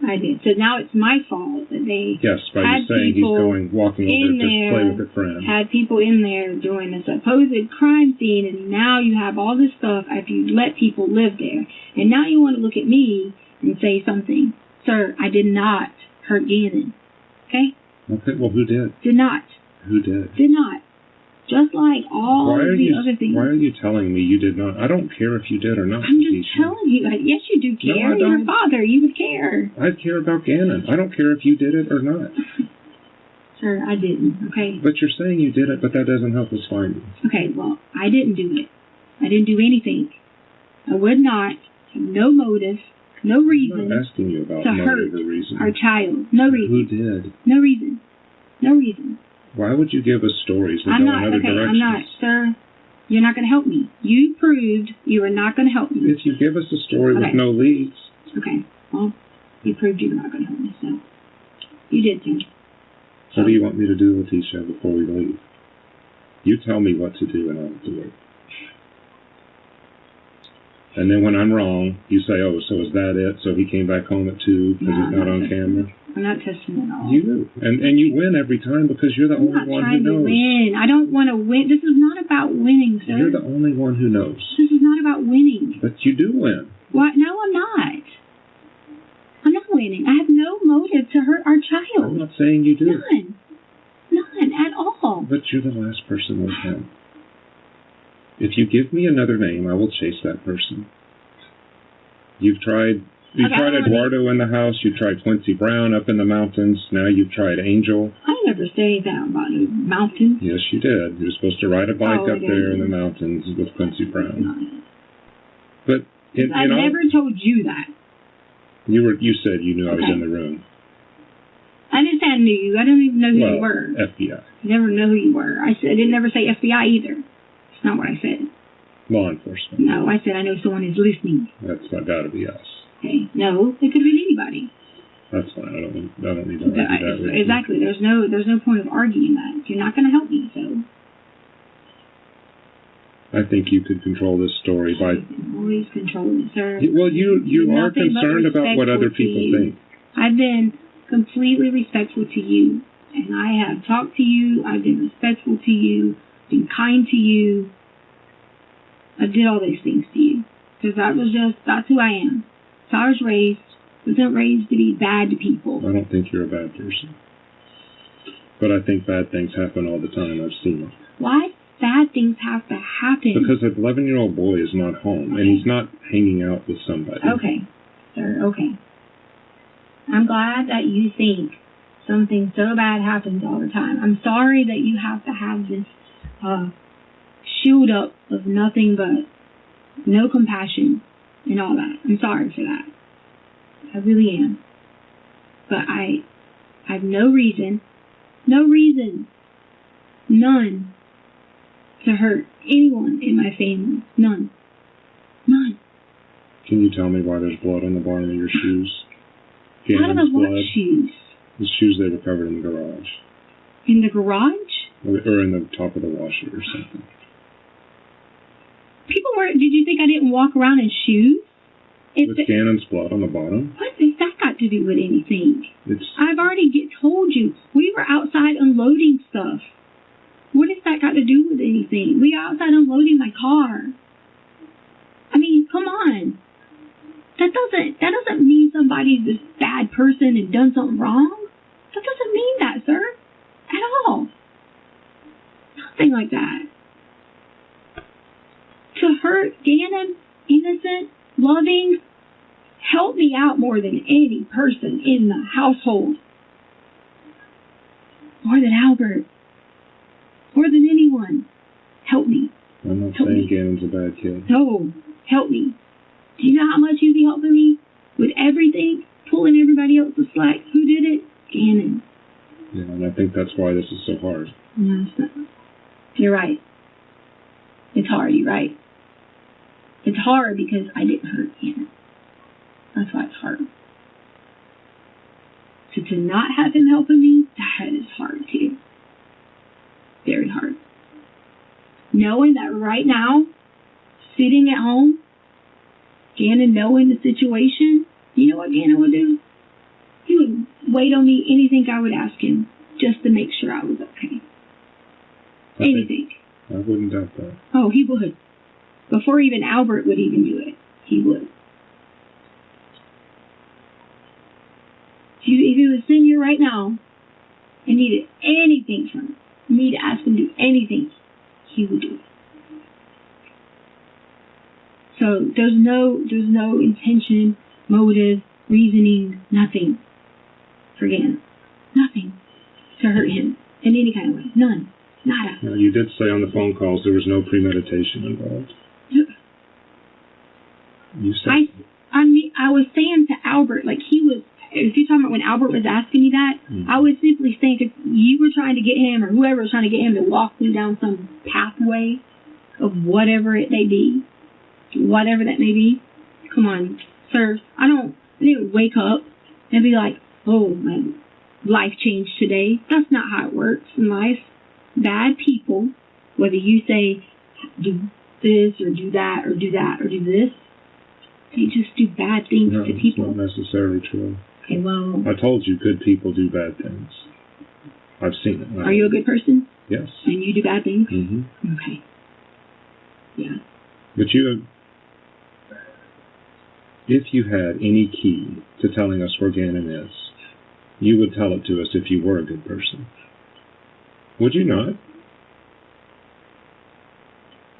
I did. So now it's my fault that they Yes, by had you saying he's people walking over in to play there, with a friend. had people in there doing a supposed crime scene, and now you have all this stuff after you let people live there. And now you want to look at me and say something. Sir, I did not hurt Gannon. Okay? Okay, well, who did? Did not. Who did? Did not. Just like all of the other things. Why are you telling me you did not? I don't care if you did or not. I'm just Leticia. telling you. Yes, you do care. No, I You're don't. your father. You would care. I care about Gannon. I don't care if you did it or not. Sir, I didn't. Okay? But you're saying you did it, but that doesn't help us find you. Okay, well, I didn't do it. I didn't do anything. I would not have no motive, no reason I'm not asking you about to hurt motive or reason. our child. No reason. Who did? No reason. No reason. Why would you give us stories that I'm go not, in other okay, directions? I'm not, sir. You're not going to help me. You proved you were not going to help me. If you give us a story Okay. with no leads, Okay, well, you proved you were not going to help me, so. You did, sir. what do you want me to do, Leticia, before we leave? You tell me what to do and I'll do it. And then when I'm wrong, you say, oh, so is that it? So he came back home at 2 because No, he's not I'm on camera? I'm not testing at all. You do. And you win every time because you're the I'm only not one who trying to knows. win. I don't want to win. This is not about winning, sir. You're the only one who knows. This is not about winning. But you do win. What? No, I'm not. I'm not winning. I have no motive to hurt our child. I'm not saying you do. None. None at all. But you're the last person with him. If you give me another name, I will chase that person. You've tried Eduardo in the house, you tried Quincy Brown up in the mountains, now you've tried Angel. I never said anything about the mountains. Yes, you did. You were supposed to ride a bike Oh, up there in the mountains with Quincy Brown. But I never told you that. you said you knew I was Okay. in the room. I didn't say I knew you. I don't even know who you were. FBI. I never know who you were. I didn't never say FBI either. It's not what I said. Law enforcement. No, I said I know someone is listening. That's not got to be us. Okay. No, it could have been anybody. That's fine. I don't need to argue that with you. Exactly. There's no point of arguing that. You're not going to help me, so. I think you could control this story by. You can always control it, sir. Well, you are Nothing but concerned about what other respectful to people you. think. I've been completely respectful to you, and I have talked to you. I've been respectful to you, been kind to you. I did all these things to you because that's who I am. So I was raised. Wasn't raised to be bad to people. I don't think you're a bad person. But I think bad things happen all the time. I've seen it. Why bad things have to happen? Because an 11-year-old boy is not home, and he's not hanging out with somebody. Okay, sir, okay. I'm glad that you think something so bad happens all the time. I'm sorry that you have to have this shield up of nothing but no compassion and all that. I'm sorry for that. I really am. But I have no reason, none, to hurt anyone in my family. None. Can you tell me why there's blood on the bottom of your shoes? Out of Gannon's what blood? shoes? The shoes they recovered in the garage. In the garage? Or in the top of the washer or something. Did you think I didn't walk around in shoes? With Gannon's blood on the bottom? What has that got to do with anything? It's I've already told you. We were outside unloading stuff. What has that got to do with anything? We were outside unloading my car. I mean, come on. That doesn't mean somebody's this bad person and done something wrong. That doesn't mean that, sir. At all. Nothing like that. hurt Gannon, innocent, loving, helped me out more than any person in the household. More than Albert. More than anyone. Help me. I'm not saying Gannon's a bad kid. No, help me. Do you know how much you'd be helping me with everything? Pulling everybody else's slack. Who did it? Gannon. Yeah, and I think that's why this is so hard. No, it's not. You're right. It's hard, you're right. It's hard because I didn't hurt Gannon. That's why it's hard. So to not have him helping me, that is hard too. Very hard. Knowing that right now, sitting at home, Gannon knowing the situation, you know what Gannon would do? He would wait on me anything I would ask him just to make sure I was okay. Anything. I wouldn't doubt that. Oh, he would. Before even Albert would even do it, he would. If he was sitting here right now and needed anything from me to ask him to do anything, he would do it. So there's no intention, motive, reasoning, nothing for Gannon. Nothing to hurt him in any kind of way. None. Nada. Now, you did say on the phone calls there was no premeditation involved. You said I was saying to Albert, like he was, if you're talking about when Albert was asking me that, I was simply saying that you were trying to get him, or whoever was trying to get him to walk me down some pathway of whatever it may be. Whatever that may be. Come on, sir. I didn't wake up and be like, oh, my life changed today. That's not how it works in life. Bad people, whether you say do this or do that or do that or do this, they just do bad things to people. It's not necessarily true. Okay, well, I told you good people do bad things. I've seen it. Are you a good person? Yes. And you do bad things? Mm-hmm. Okay. Yeah. But if you had any key to telling us where Gannon is, you would tell it to us if you were a good person. Would you not?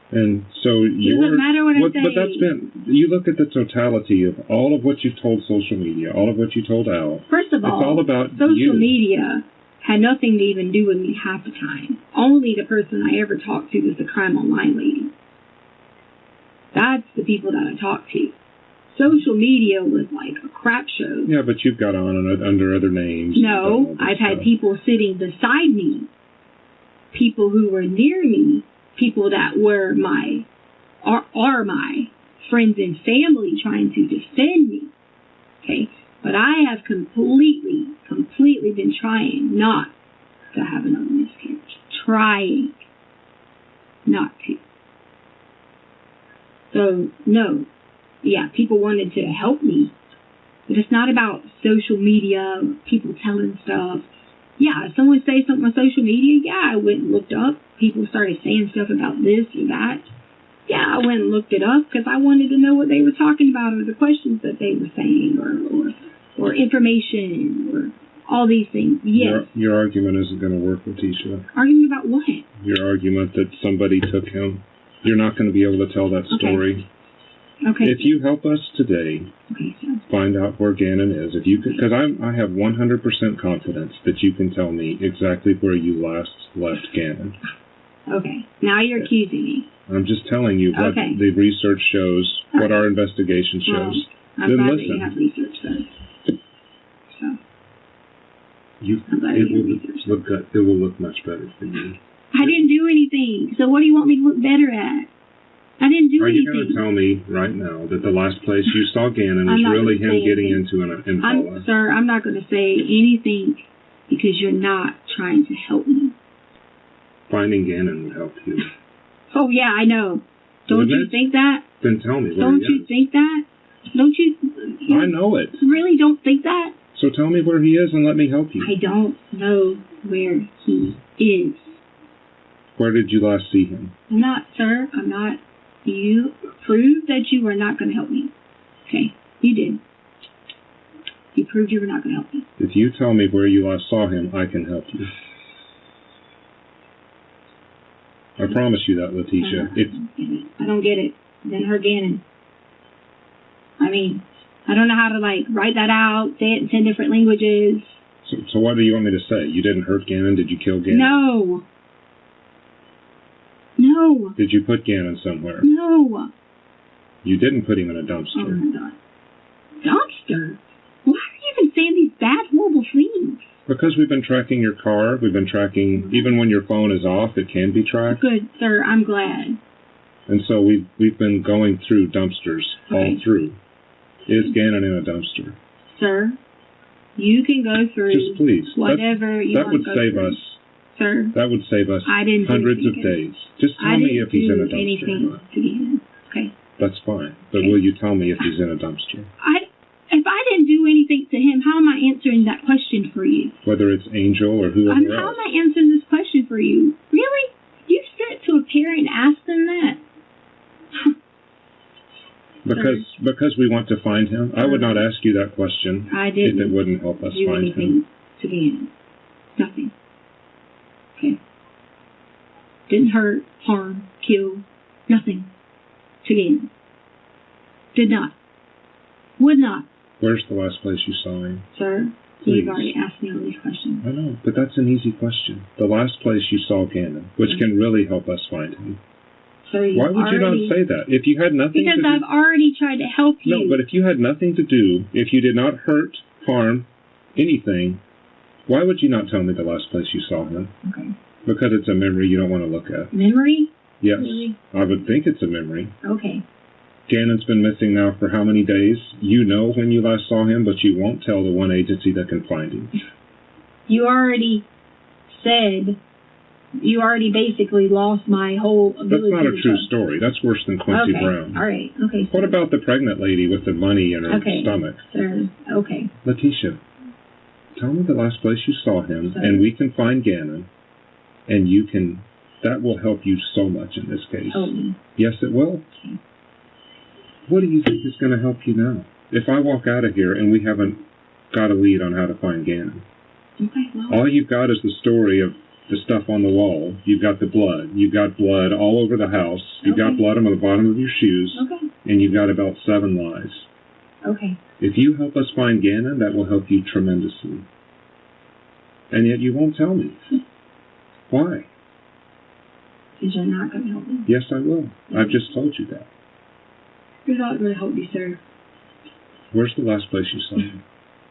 And so it doesn't matter what I say. But that's been, you look at the totality of all of what you've told social media, all of what you told Al. First of all, it's all about social media had nothing to even do with me half the time. Only the person I ever talked to was the crime online lady. That's the people that I talked to. Social media was like a crap show. Yeah, but you've got on under other names. No, I've had people sitting beside me, people who were near me, people that were are my friends and family trying to defend me. Okay, but I have completely been trying not to have another miscarriage. Trying not to. So, no. Yeah, people wanted to help me. But it's not about social media, people telling stuff. Yeah, if someone says something on social media, yeah, I went and looked up. People started saying stuff about this or that. Yeah, I went and looked it up because I wanted to know what they were talking about or the questions that they were saying or information or all these things. Yes. Your argument isn't going to work, Leticia. Argument about what? Your argument that somebody took him. You're not going to be able to tell that story. Okay. If you help us today find out where Gannon is, if you because I have 100% confidence that you can tell me exactly where you last left Gannon. Okay. Now you're accusing me. I'm just telling you what the research shows, what our investigation shows. I'm then glad listen. that you have research then. So. It will look much better for you. I didn't do anything. So what do you want me to look better at? I didn't do anything. Are you going to tell me right now that the last place you saw Gannon is really him getting into an Impala? Sir, I'm not going to say anything because you're not trying to help me. Finding Gannon would help you. Oh, yeah, I know. Don't you think that? Then tell me. Don't you think that? Don't you? I know it. Really don't think that? So tell me where he is and let me help you. I don't know where he is. Where did you last see him? I'm not, sir. I'm not. You proved that you were not going to help me. Okay, you did. You proved you were not going to help me. If you tell me where you last saw him, I can help you. I promise you that, Leticia. I don't get it. Didn't hurt Gannon. I mean, I don't know how to, like, write that out, say it in 10 different languages. So what do you want me to say? You didn't hurt Gannon? Did you kill Gannon? No. No. Did you put Gannon somewhere? No. You didn't put him in a dumpster. Oh, my God. Dumpster? Why are you even saying these bad, horrible things? Because we've been tracking your car. We've been tracking, even when your phone is off, it can be tracked. Good, sir. I'm glad. And so we've been going through dumpsters all through. Is Gannon in a dumpster? Sir, you can go through just please. whatever you want to go through. That would save us. Sir, that would save us hundreds of days. Just tell me if he's in a dumpster or not. Okay. That's fine. But will you tell me if he's in a dumpster? If I didn't do anything to him, how am I answering that question for you? Whether it's Angel or whoever else. How am I answering this question for you? Really? You sent to a parent and asked them that? Because we want to find him. I would not ask you that question if it wouldn't help us find him. To Gannon. Nothing. Okay. Didn't hurt, harm, kill, nothing. To Gannon. Did not. Would not. Where's the last place you saw him? Sir, you've already asked me all these questions. I know, but that's an easy question. The last place you saw Gannon, which can really help us find him. So why would you not say that? If you had nothing because to do... I've already tried to help you. No, but if you had nothing to do, if you did not hurt, harm, anything, why would you not tell me the last place you saw him? Okay. Because it's a memory you don't want to look at. Memory? Yes. Really? I would think it's a memory. Okay. Gannon's been missing now for how many days? You know when you last saw him, but you won't tell the one agency that can find him. You already said... You already basically lost my whole ability. That's not a true story. That's worse than Quincy Brown. All right. Okay. What about the pregnant lady with the money in her stomach? Sir. Okay. Leticia, tell me the last place you saw him, and we can find Gannon, and you can. That will help you so much in this case. Help me. Yes, it will. Okay. What do you think is going to help you now? If I walk out of here and we haven't got a lead on how to find Gannon, all you've got is the story of the stuff on the wall. You've got the blood. You've got blood all over the house. You've got blood on the bottom of your shoes. And you've got about 7 lies. Okay. If you help us find Gannon, that will help you tremendously. And yet you won't tell me. Why? Because you're not going to help me. Yes, I will. I've just told you that. You're not going to help me, sir. Where's the last place you saw him?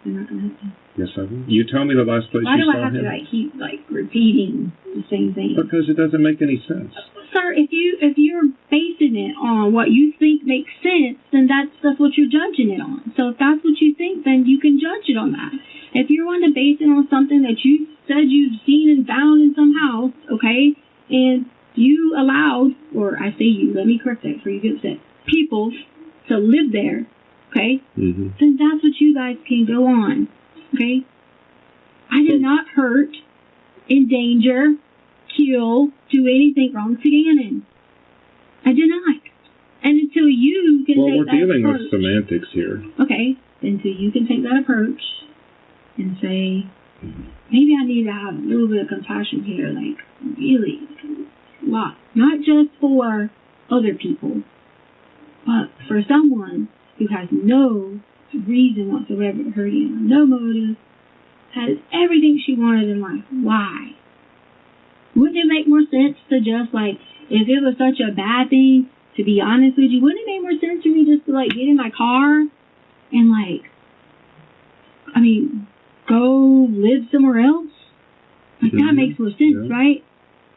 I'm not going to help you. Yes, I will. You tell me the last place you saw him. Why do I have to keep repeating the same thing? Because it doesn't make any sense. Sir, if you're basing it on what you think makes sense, then that's what you're judging it on. So if that's what you think, then you can judge it on that. If you want to base it on something that you said you've seen and found in some house, okay, and you allowed, or I say you, let me correct that before you get upset, people to live there, okay, then that's what you guys can go on, okay? I did not hurt, endanger, kill, do anything wrong to Gannon. I did not. And until you can take that approach... Well, we're dealing with semantics here. Okay, until you can take that approach and say, maybe I need to have a little bit of compassion here, like, really, a lot. Not just for other people, but for someone who has no reason whatsoever to hurt you, no motive, has everything she wanted in life. Why? Wouldn't it make more sense to just, like, if it was such a bad thing, to be honest with you, wouldn't it make more sense for me just to, like, get in my car and, like, I mean, go live somewhere else? Like, that makes more sense, right?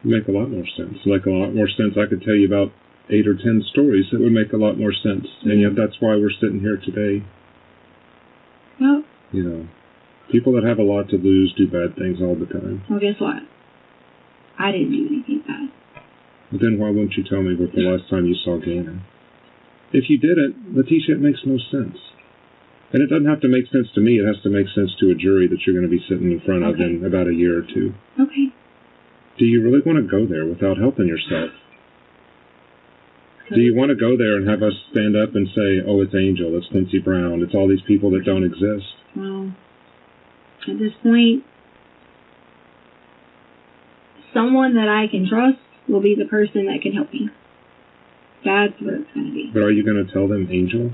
Make a lot more sense. Like, a lot more sense. I could tell you about 8 or 10 stories that would make a lot more sense. And yet that's why we're sitting here today. Well, you know, people that have a lot to lose do bad things all the time. Well, guess what? I didn't do anything bad. But then why wouldn't you tell me what the last time you saw Gannon? If you didn't, Leticia, it makes no sense. And it doesn't have to make sense to me. It has to make sense to a jury that you're going to be sitting in front of in about a year or 2. Okay. Do you really want to go there without helping yourself? Do you want to go there and have us stand up and say, oh, it's Angel, it's Quincy Brown, it's all these people that don't exist? Well, at this point, someone that I can trust will be the person that can help me. That's what it's going to be. But are you going to tell them Angel?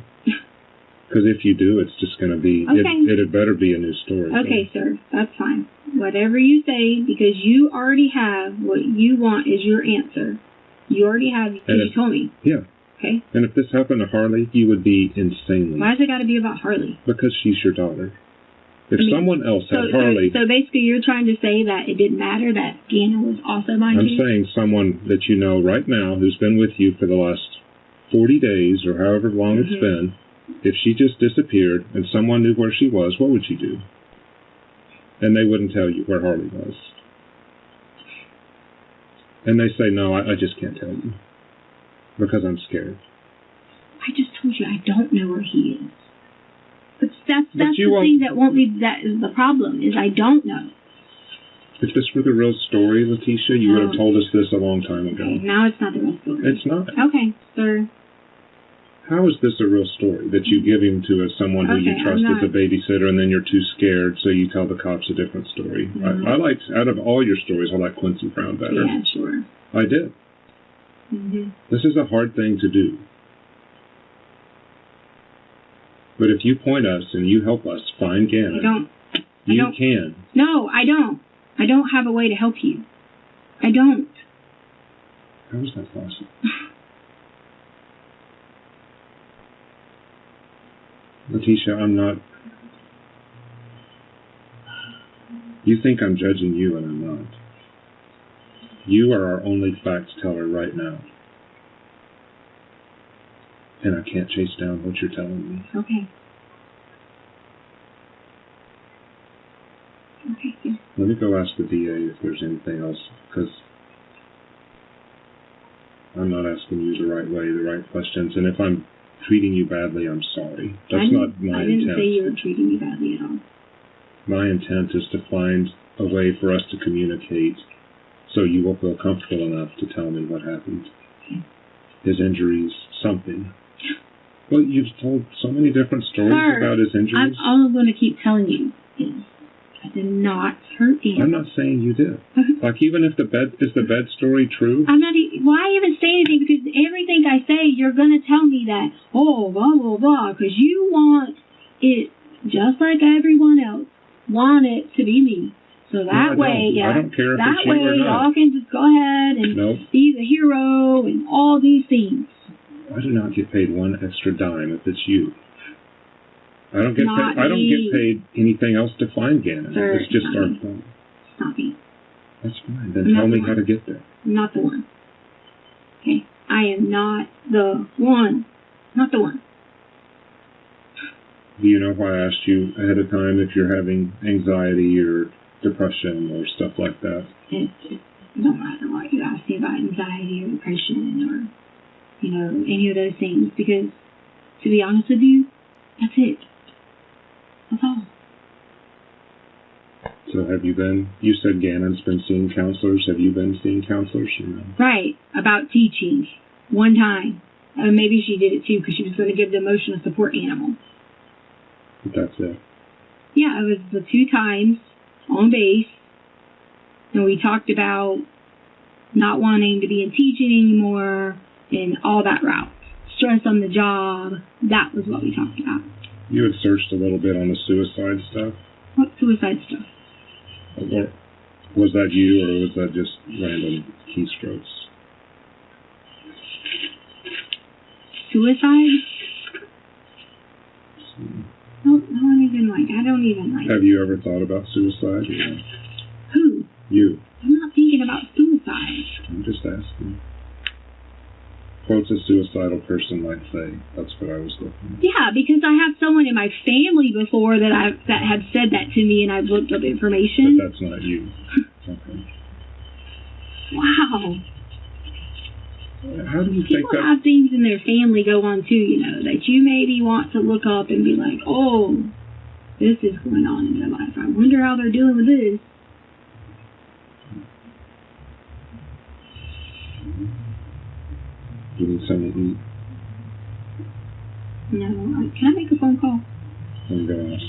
Because if you do, it's just going to be, okay. it better be a new story. Okay, sir. That's fine. Whatever you say, because you already have what you want is your answer. You already have, because you told me. Yeah. Okay. And if this happened to Harley, you would be insanely. Why has it got to be about Harley? Because she's your daughter. If someone else had Harley... So basically you're trying to say that it didn't matter that Gannon was also mine too? I'm saying someone that you know right now who's been with you for the last 40 days or however long it's been, if she just disappeared and someone knew where she was, what would you do? And they wouldn't tell you where Harley was. And they say, no, I just can't tell you. Because I'm scared. I just told you I don't know where he is. But that's the thing that won't be, that is the problem, is I don't know. If this were the real story, Leticia, you would have told us this a long time ago. Okay, now it's not the real story. It's not. Okay, sir. How is this a real story that you give him to someone who you trust as a babysitter and then you're too scared so you tell the cops a different story? I liked, out of all your stories, I like Quincy Brown better. Yeah, sure. I did. This is a hard thing to do. But if you point us and you help us find Gannon, you can. No, I don't. I don't have a way to help you. I don't. How is that possible? Leticia, I'm not... You think I'm judging you, and I'm not. You are our only facts teller right now. And I can't chase down what you're telling me. Okay. Okay, yeah. Let me go ask the DA if there's anything else, because I'm not asking you the right way, the right questions, and if I'm treating you badly, I'm sorry. That's not my intent. I didn't say you were treating me badly at all. My intent is to find a way for us to communicate so you will feel comfortable enough to tell me what happened. Okay. His injuries, something. Well, you've told so many different stories about his injuries. All I'm going to keep telling you is I did not hurt him. I'm not saying you did. Like, even if is the bed story true? I'm not. Why even say anything? Because everything I say, you're going to tell me that, oh, blah, blah, blah, because you want it, just like everyone else, want it to be me. So that way, I don't care if it's you or not. Y'all can just go ahead and be the hero and all these things. I do not get paid one extra dime if it's you. I don't get paid anything else to find Gannon. Sir, it's just our phone. It's not me. That's fine. Then tell me how to get there. I'm not the one. Okay? I am not the one. Not the one. Do you know why I asked you ahead of time if you're having anxiety or depression or stuff like that? It don't matter what you ask me about anxiety or depression or, any of those things, because, to be honest with you, that's it. That's all. So you said Gannon's been seeing counselors. Have you been seeing counselors? Right, about teaching. One time. Maybe she did it too because she was going to give the emotional support animal. But that's it. Yeah, it was the 2 times on base. And we talked about not wanting to be in teaching anymore and all that route. Stress on the job. That was what we talked about. You had searched a little bit on the suicide stuff? What suicide stuff? Or was that you, or was that just random keystrokes? Suicide? I don't even like. Have you ever thought about suicide? Who? You. I'm not thinking about suicide. I'm just asking. Quotes a suicidal person might say. That's what I was looking at. Yeah, because I have someone in my family before that had said that to me, and I've looked up information. But that's not you. Okay. Wow. How do you think people have things in their family go on too, that you maybe want to look up and be like, oh, this is going on in their life. I wonder how they're dealing with this. You need something to eat? No. Can I make a phone call? I'm going to ask.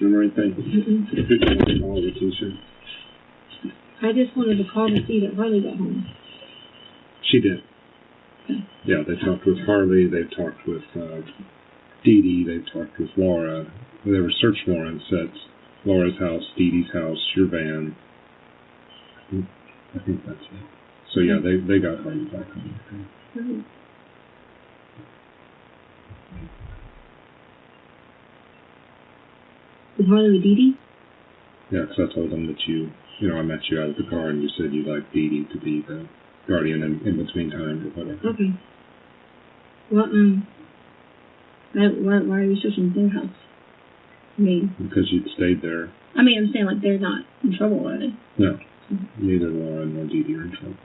restroom or anything? Mm-mm. Did you want to call Leticia? I just wanted to call to see that Harley got home. She did. Okay. Yeah, they talked with Harley, they talked with Dee Dee, they talked with Laura. There were search warrants at Laura's house, Dee Dee's house, your van. I think that's it. So yeah, they got Harley back home. Mm-hmm. With Harley with Dee Dee? Yeah, because I told them that I met you out of the car and you said you'd like Dee Dee to be the guardian in between time or whatever. Okay. Well, why are you searching their house? I mean... Because you'd stayed there. I mean, I'm saying, like, they're not in trouble, are they? No. Neither Laura nor Dee Dee are in trouble.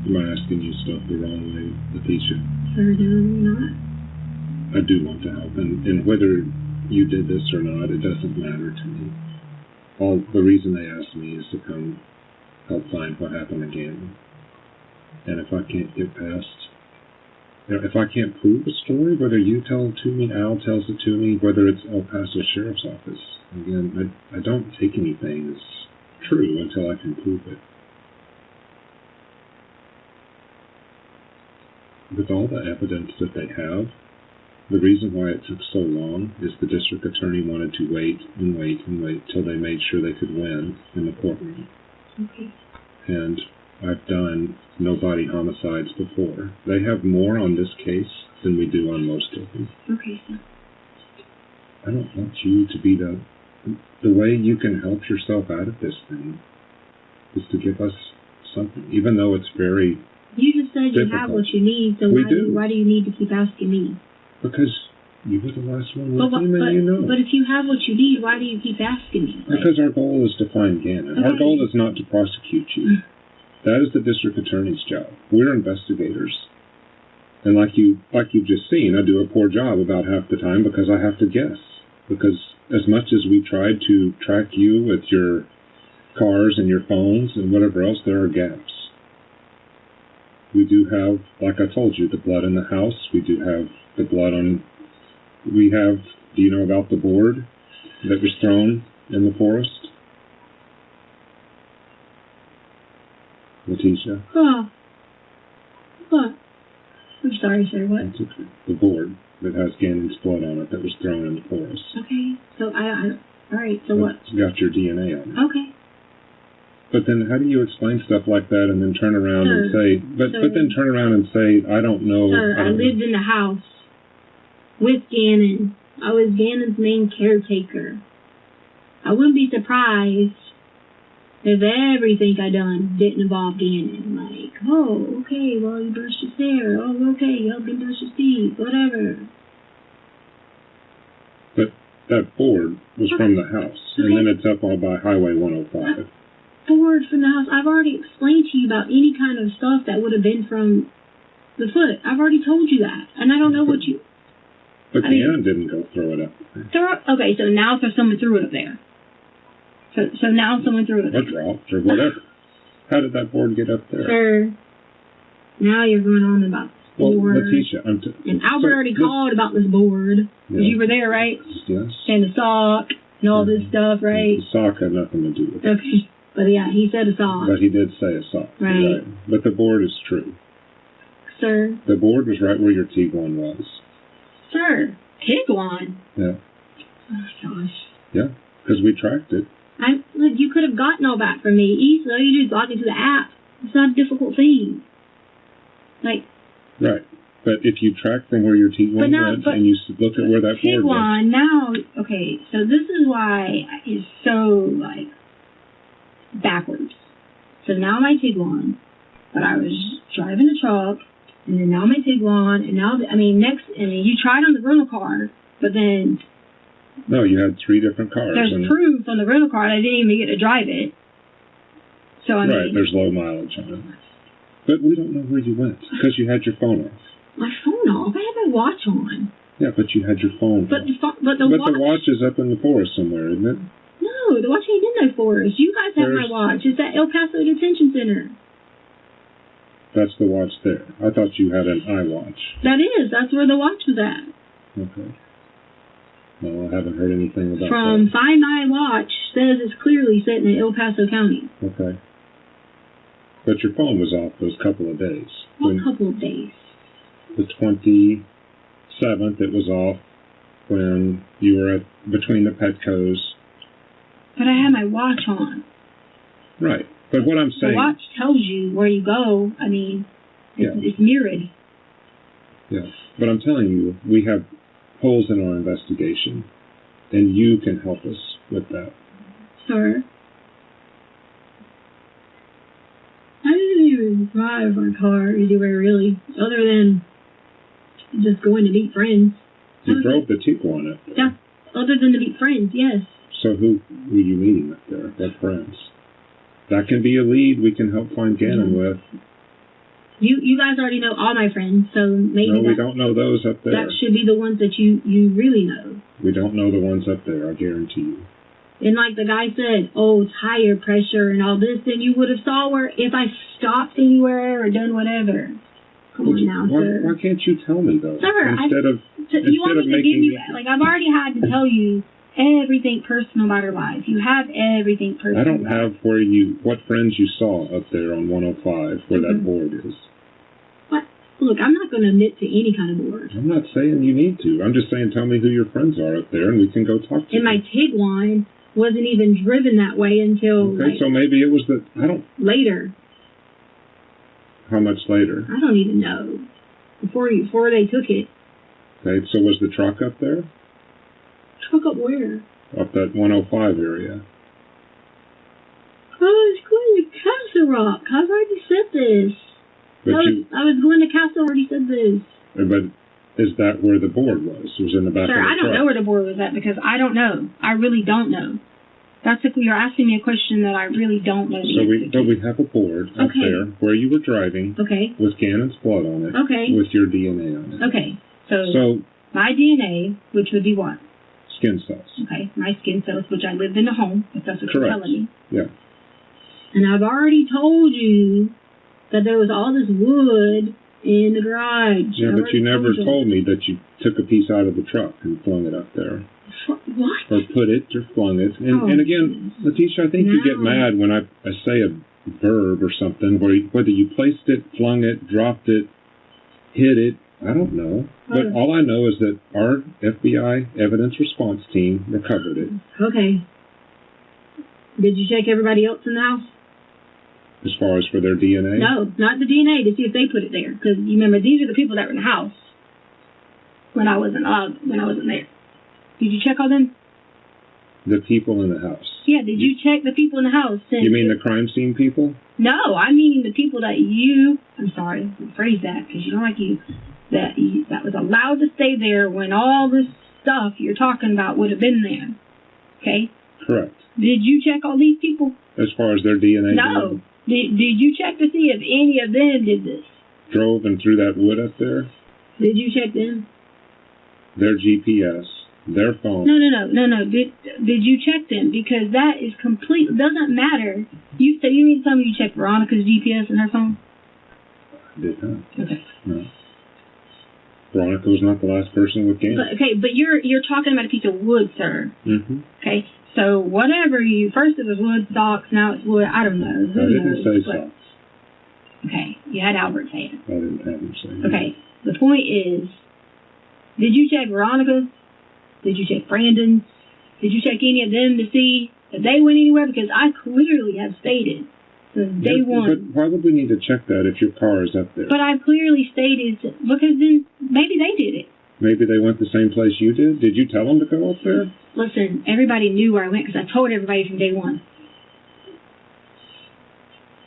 Am I asking you stuff the wrong way, Leticia? Sure, no, not. I do want to help, and whether you did this or not, it doesn't matter to me. The reason they asked me is to come help find what happened again. And if I can't get past, if I can't prove a story, whether you tell it to me, Al tells it to me, whether it's El Paso Sheriff's Office, again, I don't take anything as true until I can prove it. With all the evidence that they have, the reason why it took so long is the district attorney wanted to wait and wait and wait till they made sure they could win in the courtroom. Okay. And I've done no-body homicides before. They have more on this case than we do on most of them. Okay, sir. I don't want you to be the way you can help yourself out of this thing is to give us something, even though it's very You just said you have what you need, so why do you need to keep asking me? Because you were the last one with him, and you know. But if you have what you need, why do you keep asking me? Because our goal is to find Gannon. Okay. Our goal is not to prosecute you. That is the district attorney's job. We're investigators. And like you've just seen, I do a poor job about half the time because I have to guess. Because as much as we tried to track you with your cars and your phones and whatever else, there are gaps. We do have, like I told you, the blood in the house. We do have the blood on... do you know about the board that was thrown in the forest? Leticia? Oh. What? I'm sorry, sir, what? That's okay. The board that has Gannon's blood on it that was thrown in the forest. Okay, so alright, so what? It's got your DNA on it. Okay. But then how do you explain stuff like that and then turn around and say, but then turn around and say, I don't know. Sir, I lived in the house with Gannon. I was Gannon's main caretaker. I wouldn't be surprised if everything I done didn't involve Gannon. Like, oh, okay, well, you brushed his hair. Oh, okay, you helped him brush his teeth, whatever. But that board was from the house, and then it's up on by Highway 105. Board from the house. I've already explained to you about any kind of stuff that would have been from the foot. I've already told you that, and I don't know what you... But Gannon didn't go throw it up there. Okay, so now someone threw it up there. So now someone threw it up there. Or dropped, or whatever. How did that board get up there? Sir, now you're going on about this board. Well, Leticia, and Albert already called about this board. Because you were there, right? Yes. And the sock, and all this stuff, right? The sock had nothing to do with it. Okay. But yeah, he said a sock. But he did say a sock. Right. But the board is true. Sir. The board was right where your Tiguan was. Sir, Tiguan? Yeah. Oh, gosh. Yeah, because we tracked it. Look, you could have gotten all that from me easily. You just log into the app. It's not a difficult thing. Like. Right. But if you track from where your Tiguan went and you look at where that board was. Tiguan, now, okay, so this is why it's so, like, backwards. So now my Tiguan, but I was driving a truck, and then now my Tiguan, and now, you tried on the rental car, but then... No, you had 3 different cars. There's proof on the rental car that I didn't even get to drive it. So, Right, there's low mileage on it. But we don't know where you went, because you had your phone off. My phone off? I had my watch on. Yeah, but you had your phone off. But the watch is up in the forest somewhere, isn't it? No, the watch ain't in multi-force. You guys have my watch. It's at El Paso Detention Center. That's the watch there. I thought you had an iWatch. That's where the watch was at. Okay. No, I haven't heard anything about From that. Find My Watch says it's clearly sitting in El Paso County. Okay. But your phone was off those couple of days. What couple of days? The 27th, it was off when you were between the Petcos. But I had my watch on. Right. But what I'm saying... The watch tells you where you go. I mean, it's mirrored. Yeah. But I'm telling you, we have holes in our investigation, and you can help us with that. Sir? I didn't even drive my car anywhere, really, other than just going to meet friends. You drove the Tiguan up there. Yeah, other than to meet friends, yes. So who were you meeting up there? What friends? That can be a lead we can help find Gannon with. You guys already know all my friends, so maybe we don't know those up there. That should be the ones that you really know. We don't know the ones up there, I guarantee you. And like the guy said, tire pressure and all this, then you would have saw where if I stopped anywhere or done whatever. Come on now, sir. Why can't you tell me, though? Sir, you want me to give you, I've already had to tell you everything personal about our lives. You have everything personal. I don't have what friends you saw up there on 105 where that board is. What? Look, I'm not going to admit to any kind of board. I'm not saying you need to. I'm just saying tell me who your friends are up there and we can go talk to them. And my Tiguan wasn't even driven that way until... Okay, so maybe it was later. How much later? I don't even know. Before they took it. Okay, so was the truck up there? Truck up where? Up that 105 area. I was going to Castle Rock. I've already said this. I was going to Castle. I already said this. But is that where the board was? It was in the back of the truck. Sir, I don't know where the board was at because I don't know. I really don't know. That's if you're asking me a question that I really don't know the answer to. But we have a board up there where you were driving with Gannon's blood on it with your DNA on it. Okay. So my DNA, which would be what? Skin cells. Okay, my skin cells, which I lived in a home, if that's what you're telling me. Yeah. And I've already told you that there was all this wood in the garage. Yeah, but you never told me that you took a piece out of the truck and flung it up there. What? Or put it or flung it. And again, Leticia, I think you get mad when I say a verb or something, whether you placed it, flung it, dropped it, hit it, I don't know. But all I know is that our FBI evidence response team recovered it. Okay. Did you check everybody else in the house? As far as for their DNA? No, not the DNA, to see if they put it there. Because you remember, these are the people that were in the house when I wasn't there. Did you check all them? The people in the house. Yeah, did you check the people in the house? You mean the crime scene people? No, I mean the people that I'm sorry, rephrase that, because you don't like that was allowed to stay there when all this stuff you're talking about would have been there. Okay? Correct. Did you check all these people? As far as their DNA? No. Did you check to see if any of them did this? Drove and threw that wood up there? Did you check them? Their GPS, their phone. No. Did you check them? Because that is doesn't matter. You mean to tell me you checked Veronica's GPS and her phone? I did not. Okay. No. Veronica was not the last person with Gannon. But you're talking about a piece of wood, sir. Mm-hmm. Okay. So whatever first it was wood stocks, now it's wood. I don't know. I didn't say stocks. Okay. You had Albert say it. I didn't have him say it. Okay. The point is, did you check Veronica? Did you check Brandon? Did you check any of them to see if they went anywhere? Because I clearly have stated since day one. But why would we need to check that if your car is up there? But I've clearly stated, because then maybe they did it. Maybe they went the same place you did? Did you tell them to go up there? Listen, everybody knew where I went because I told everybody from day one.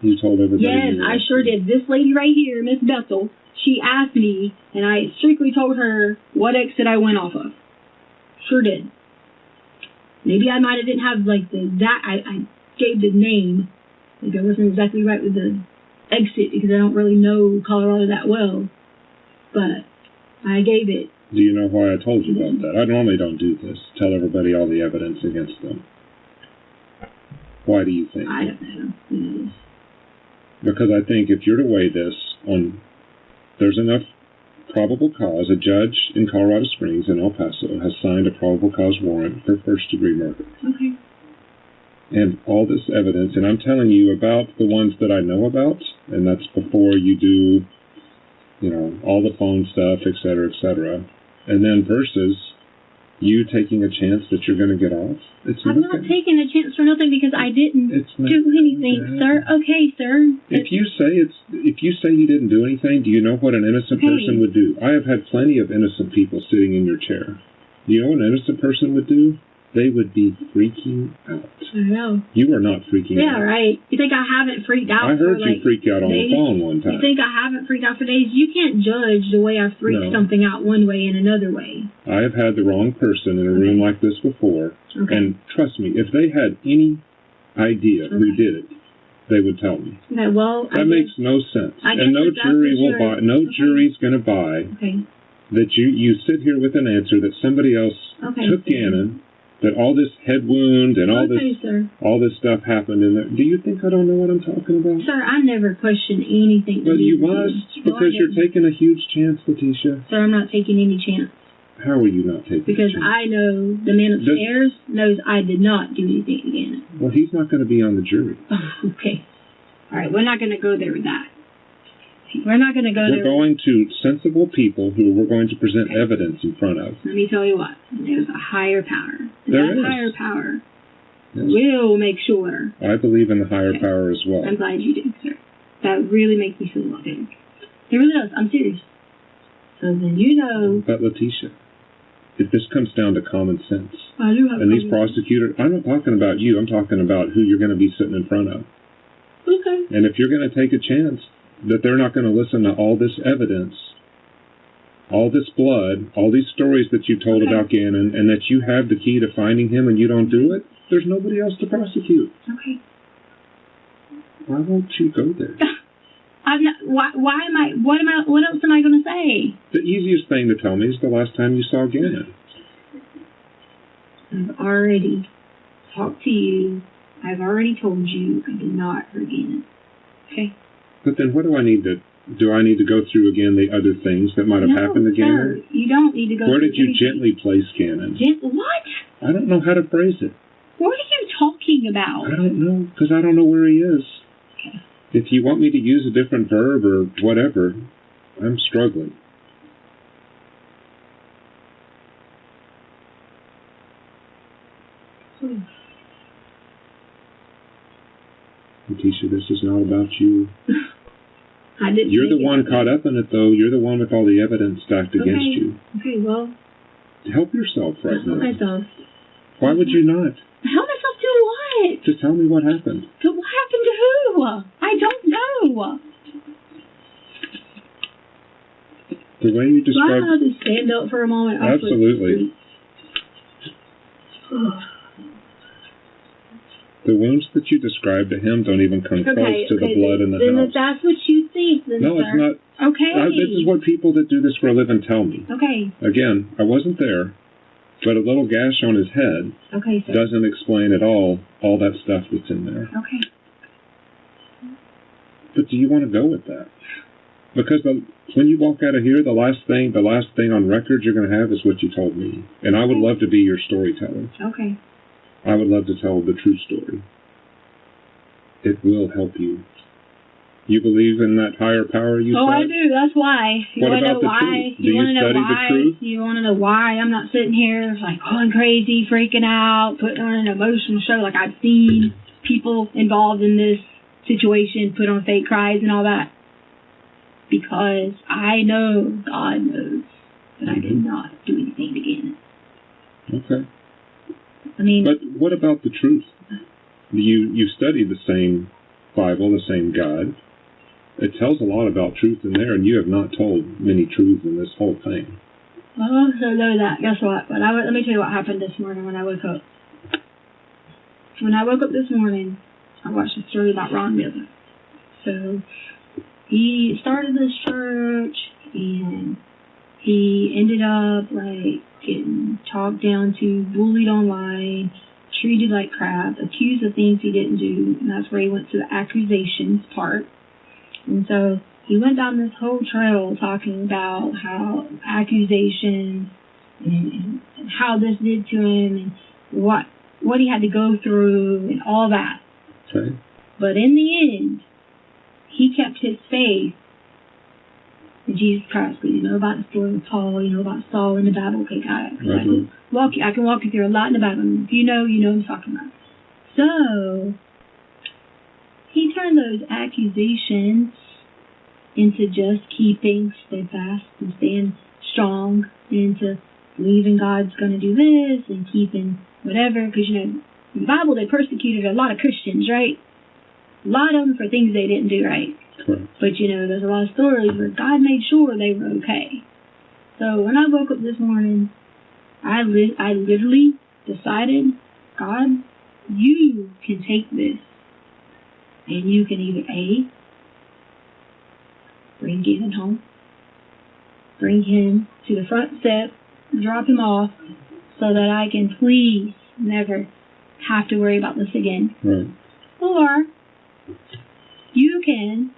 You told everybody? Yes, I sure did. This lady right here, Miss Bethel, she asked me, and I strictly told her what exit I went off of. Sure did. Maybe I might have didn't have I gave the name. Like I wasn't exactly right with the exit because I don't really know Colorado that well. But I gave it. Do you know why I told you about that? I normally don't do this. Tell everybody all the evidence against them. Why do you think? I don't know. Because I think if you're to weigh this on, there's enough probable cause. A judge in Colorado Springs in El Paso has signed a probable cause warrant for first-degree murder. Okay. And all this evidence, and I'm telling you about the ones that I know about, and that's before you do, all the phone stuff, et cetera, and then versus you taking a chance that you're going to get off. I'm not taking a chance for nothing because I didn't do anything, sir. Okay, sir. If you say you didn't do anything, do you know what an innocent person would do? I have had plenty of innocent people sitting in your chair. Do you know what an innocent person would do? They would be freaking out. I know. You are not freaking out. Yeah, right. You think I haven't freaked out I heard for, you freak out on the phone one time. You think I haven't freaked out for days? You can't judge the way I freak something out one way and another way. I have had the wrong person in a room like this before, and trust me, if they had any idea who did it, they would tell me. Okay, well, that makes no sense. And no jury will buy. No jury's going to buy that you sit here with an answer that somebody else took Gannon. That all this head wound and all this stuff happened in there. Do you think I don't know what I'm talking about? Sir, I never question anything. But you must, because you're taking a huge chance, Leticia. Sir, I'm not taking any chance. How are you not taking because a chance? I know the man upstairs knows I did not do anything again. Well, he's not going to be on the jury. Oh, okay. All right, we're not going to go there with that. We're not going to go there. We're going to sensible people who we're going to present evidence in front of. Let me tell you what. There's a higher power. And there is. Higher power will make sure. I believe in the higher power as well. I'm glad you do, sir. That really makes me feel good. It really does. I'm serious. So then But Leticia, if this comes down to common sense, I do have and these prosecutors, I'm not talking about you. I'm talking about who you're going to be sitting in front of. Okay. And if you're going to take a chance that they're not going to listen to all this evidence, all this blood, all these stories that you told about Gannon, and that you have the key to finding him and you don't do it, there's nobody else to prosecute. Okay. Why won't you go there? I'm not. Why am I? What else am I going to say? The easiest thing to tell me is the last time you saw Gannon. I've already talked to you. I've already told you I did not hurt Gannon. Okay. But then what do I need to go through again the other things that might have happened to Gannon? No, you don't need to go Where through did you gently place Gannon? What? I don't know how to phrase it. What are you talking about? I don't know, because I don't know where he is. Okay. If you want me to use a different verb or whatever, I'm struggling. Leticia, this is not about you. You're the one caught up in it, though. You're the one with all the evidence stacked against you. Okay, well. Help yourself right now. Help myself. Why would you not? Help myself do what? Just tell me what happened. What happened to who? I don't know. The way you described... Do I have to stand up for a moment? Absolutely. The wounds that you described to him don't even come close to the blood in the house. Then if that's what you think, then no, sir. It's not. Okay. This is what people that do this for a living tell me. Okay. Again, I wasn't there, but a little gash on his head doesn't explain at all that stuff that's in there. Okay. But do you want to go with that? Because when you walk out of here, the last thing on record you're going to have is what you told me, and I would love to be your storyteller. Okay. I would love to tell the true story. It will help you. You believe in that higher power you said? I do. That's why. What about the truth? Do you study the truth? You want to know why I'm not sitting here like going crazy, freaking out, putting on an emotional show like I've seen people involved in this situation put on fake cries and all that? Because I know, God knows, that I did not do anything again. Okay. But what about the truth? You study the same Bible, the same God. It tells a lot about truth in there, and you have not told many truths in this whole thing. Well, so know that. Guess what? But let me tell you what happened this morning when I woke up. When I woke up this morning, I watched a story about Ron Miller. So he started this church, and he ended up getting talked down to, bullied online, treated like crap, accused of things he didn't do, and that's where he went to the accusations part. And so he went down this whole trail talking about how accusations and how this did to him and what he had to go through and all that. Okay. But in the end, he kept his faith in Jesus Christ. But you know about the story of Paul, you know about Saul in the Bible. Okay, got it. I can walk you through a lot in the Bible. If you know what I'm talking about. So he turned those accusations into just keeping steadfast and staying strong, into believing God's going to do this and keeping whatever. Because, in the Bible, they persecuted a lot of Christians, right? A lot of them for things they didn't do right. Correct. But, there's a lot of stories where God made sure they were okay. So when I woke up this morning, I literally decided, God, you can take this and you can either A, bring Gannon home, bring him to the front step, drop him off, so that I can please never have to worry about this again. Right. Or you can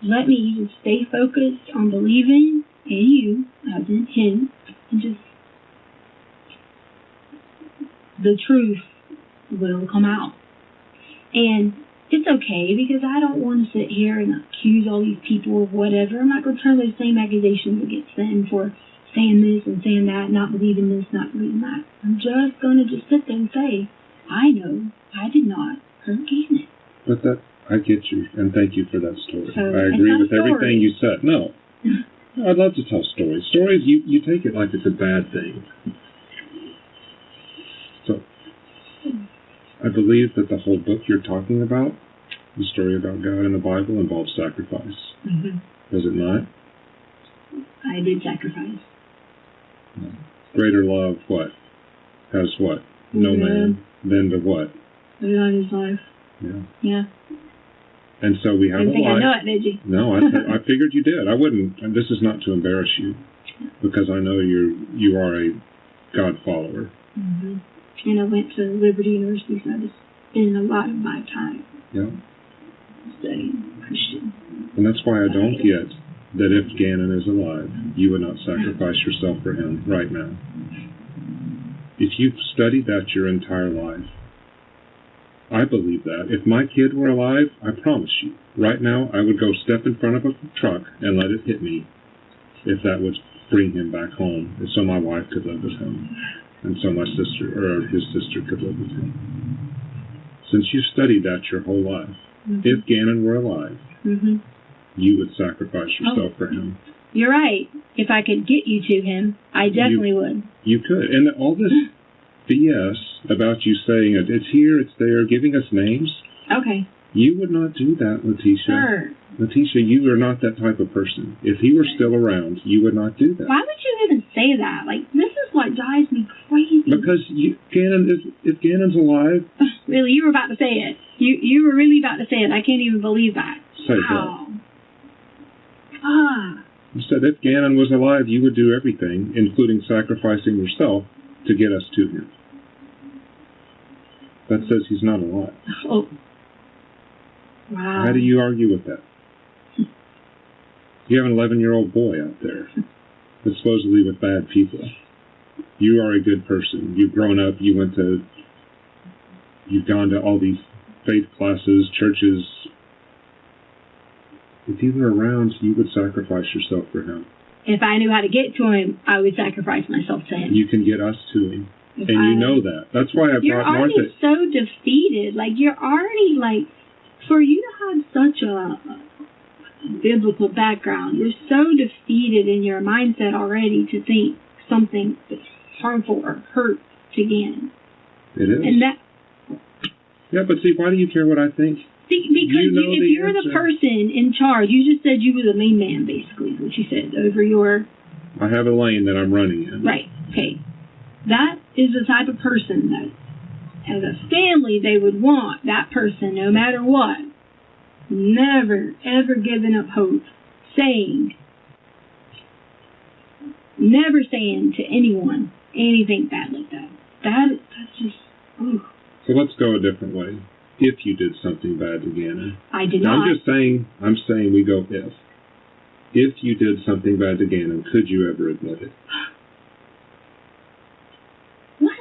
let me just stay focused on believing in you, as in him, and just the truth will come out. And it's okay, because I don't want to sit here and accuse all these people of whatever. I'm not going to turn those same accusations against them for saying this and saying that, not believing this, not believing that. I'm just going to just sit there and say, I know I did not hurt Gannon. But I get you, and thank you for that story. So, I agree with everything you said. No, I'd love to tell stories. Stories, you take it like it's a bad thing. So, I believe that the whole book you're talking about, the story about God in the Bible, involves sacrifice. Mm-hmm. Does it not? I did sacrifice. No. Greater love, what? Has what? No man. Then to what? Laid on his life. Yeah. Yeah. And so we have Didn't a think life. I know it, did you? No, I figured you did. I wouldn't. And this is not to embarrass you, because I know you are a God follower. Mm-hmm. And I went to Liberty University, so I was spending a lot of my time studying Christian. And that's why I don't get that if Gannon is alive, you would not sacrifice yourself for him right now. If you've studied that your entire life, I believe that. If my kid were alive, I promise you, right now, I would go step in front of a truck and let it hit me, if that would bring him back home, so my wife could live with him, and so my sister, or his sister, could live with him. Since you studied that your whole life, if Gannon were alive, you would sacrifice yourself for him. You're right. If I could get you to him, I definitely would. You could. And all this BS about you saying it's here, it's there, giving us names. Okay. You would not do that, Leticia. Sure. Leticia, you are not that type of person. If he were still around, you would not do that. Why would you even say that? Like, this is what drives me crazy. Because if Gannon's alive... Really, you were about to say it. You were really about to say it. I can't even believe that. Say wow. That. You said if Gannon was alive, you would do everything, including sacrificing yourself, to get us to him. That says he's not alive. Oh. Wow. How do you argue with that? You have an 11-year-old boy out there that's supposedly with bad people. You are a good person. You've grown up. You've gone to all these faith classes, churches. If he were around, you would sacrifice yourself for him. If I knew how to get to him, I would sacrifice myself to him. You can get us to him. And you know that. That's why I brought Martha. You're already so defeated. Like, you're already, like, for you to have such a biblical background, you're so defeated in your mindset already to think something that's harmful or hurt to Gannon. It is. And that... Yeah, but see, why do you care what I think? Because if you're the person in charge, you just said you were the main man, basically, is what you said, over your... I have a lane that I'm running in. Right, okay. That is the type of person that, as a family, they would want that person, no matter what, never, ever giving up hope, never saying to anyone anything bad like that. That's just, ooh. So let's go a different way. If you did something bad to Gannon. I did now, not. I'm saying we go if. If you did something bad to Gannon, could you ever admit it? What?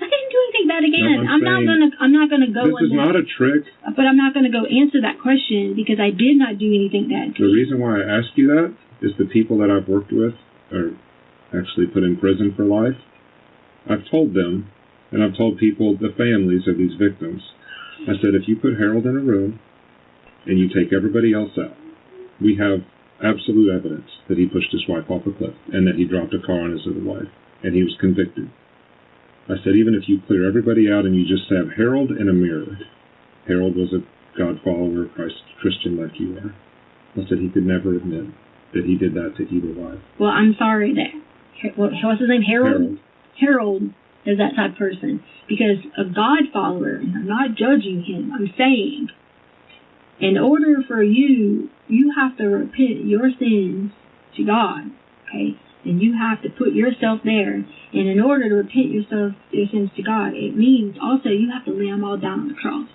I didn't do anything bad to Gannon. No, I'm not gonna go. This is not a trick. But I'm not gonna go answer that question because I did not do anything bad. The reason why I ask you that is the people that I've worked with are actually put in prison for life. I've told them, and I've told people, the families of these victims, I said, if you put Harold in a room and you take everybody else out, we have absolute evidence that he pushed his wife off a cliff and that he dropped a car on his other wife, and he was convicted. I said, even if you clear everybody out and you just have Harold in a mirror, Harold was a God follower, Christian like you are. I said he could never admit that he did that to either wife. Well, I'm sorry that, what's his name, Harold? Harold is that type of person. Because a God follower, and I'm not judging him, I'm saying, in order for you have to repent your sins to God, okay? And you have to put yourself there. And in order to repent your sins to God, it means also you have to lay them all down on the cross.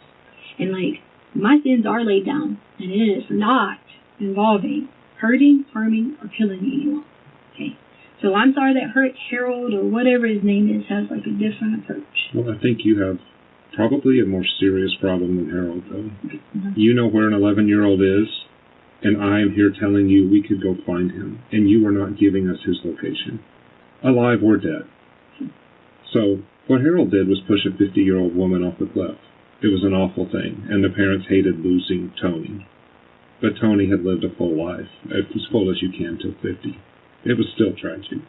And like, my sins are laid down, and it is not involving hurting, harming, or killing anyone, okay? So I'm sorry that Harold, or whatever his name is, has like a different approach. Well, I think you have probably a more serious problem than Harold, though. Mm-hmm. You know where an 11-year-old is, and I am here telling you we could go find him, and you are not giving us his location, alive or dead. So what Harold did was push a 50-year-old woman off the cliff. It was an awful thing, and the parents hated losing Tony. But Tony had lived a full life, as full as you can till 50. It was still tragic.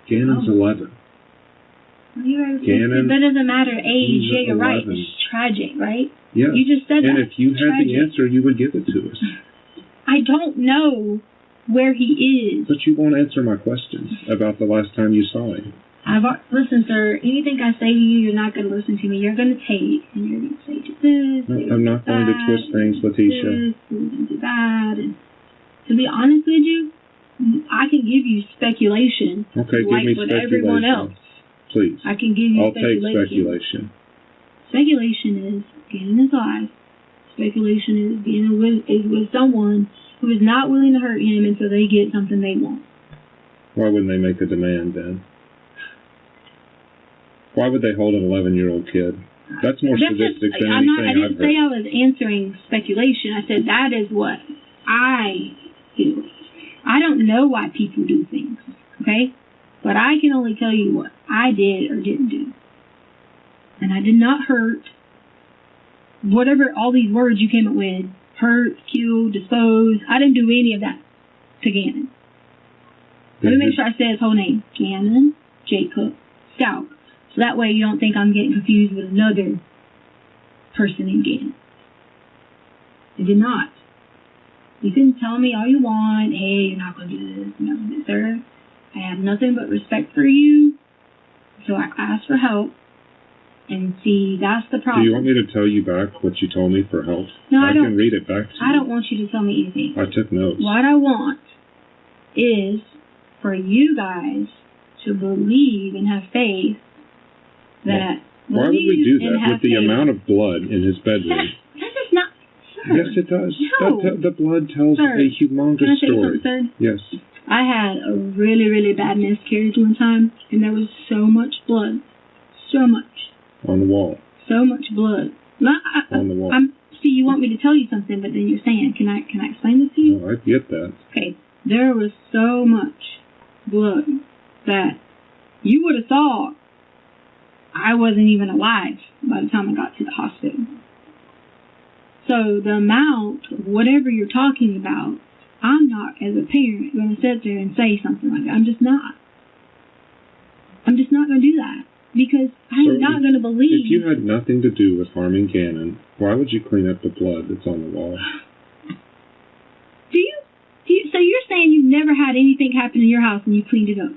Gannon's 11. Gannon, that doesn't matter age. Yeah, you're right. It's tragic, right? Yes. You just said and that. if you had the answer, you would give it to us. I don't know where he is. But you won't answer my question about the last time you saw him. Listen, sir, anything I say to you, you're not going to listen to me. You're going to take, and you're going to say this. No, I'm not going to twist things, Leticia. And do that. And to be honest with you, I can give you speculation. Okay, like give me with speculation. Everyone else. Please. I can give you I'll take speculation. Speculation is Gannon is alive. Speculation is Gannon is with someone who is not willing to hurt him until they get something they want. Why wouldn't they make a demand then? Why would they hold an 11-year-old kid? That's more sadistic than anything I didn't say I was answering speculation. I said that is what I do. I don't know why people do things, okay? But I can only tell you what I did or didn't do. And I did not hurt. Whatever all these words you came up with, hurt, kill, dispose, I didn't do any of that to Gannon. Let me make sure I say his whole name. Gannon Jacob Stauch. So that way you don't think I'm getting confused with another person named Gannon. I did not. You can tell me all you want. Hey, you're not going to do this. No, sir. I have nothing but respect for you. So I asked for help. And see, that's the problem. Do you want me to tell you back what you told me for help? No, I don't. I can read it back to you. I don't want you to tell me anything. I took notes. What I want is for you guys to believe and have faith that... Why would we do that with the amount of blood in his bedroom? That is not... Sir. Yes, it does. No. The blood tells a humongous story. Sir? Yes. I had a really, really bad miscarriage one time, and there was so much blood. So much. On the wall. So much blood. On the wall. See, you want me to tell you something, but then you're saying, can I explain this to you? No, I get that. Okay. There was so much blood that you would have thought I wasn't even alive by the time I got to the hospital. So the amount of whatever you're talking about, I'm not, as a parent, going to sit there and say something like that. I'm just not. I'm just not going to do that. Because I'm not going to believe... If you had nothing to do with harming Gannon, why would you clean up the blood that's on the wall? So you're saying you've never had anything happen in your house and you cleaned it up?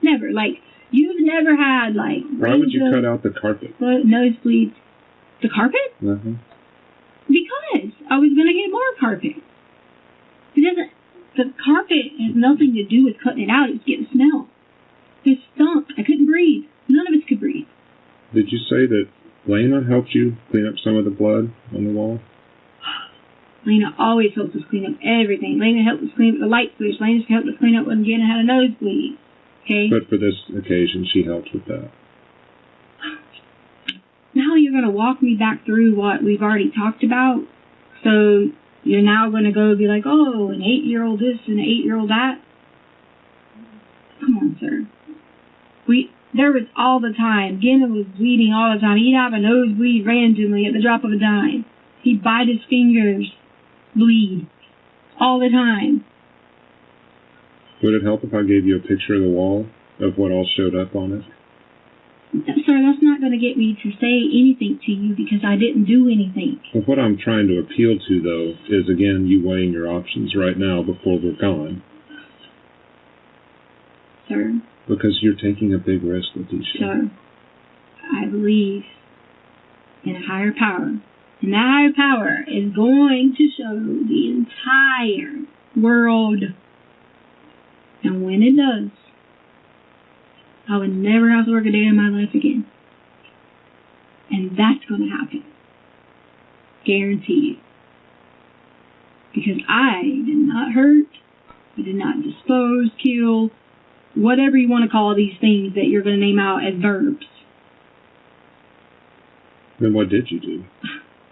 Never. Like, you've never had, like... Why would you cut out the carpet? Nosebleeds. The carpet? Uh-huh. Because I was going to get more carpet. The carpet has nothing to do with cutting it out. It was getting smell. It stunk. I couldn't breathe. None of us could breathe. Did you say that Lena helped you clean up some of the blood on the wall? Lena always helps us clean up everything. Lena helped us clean up the light switch. Lena helped us clean up when Gannon had a nosebleed. Okay? But for this occasion, she helped with that. Now you're going to walk me back through what we've already talked about. So you're now going to go be like, oh, an 8-year-old this and an 8-year-old that. Come on, sir. There was all the time. Gannon was bleeding all the time. He'd have a nosebleed randomly at the drop of a dime. He'd bite his fingers, bleed, all the time. Would it help if I gave you a picture of the wall of what all showed up on it? Sir, that's not going to get me to say anything to you because I didn't do anything. Well, what I'm trying to appeal to, though, is, again, you weighing your options right now before we're gone. Sir? Because you're taking a big risk, Leticia. Sir, I believe in a higher power. And that higher power is going to show the entire world. And when it does, I would never have to work a day in my life again. And that's going to happen. Guaranteed. Because I did not hurt, I did not dispose, kill, whatever you want to call these things that you're going to name out as verbs. Then what did you do?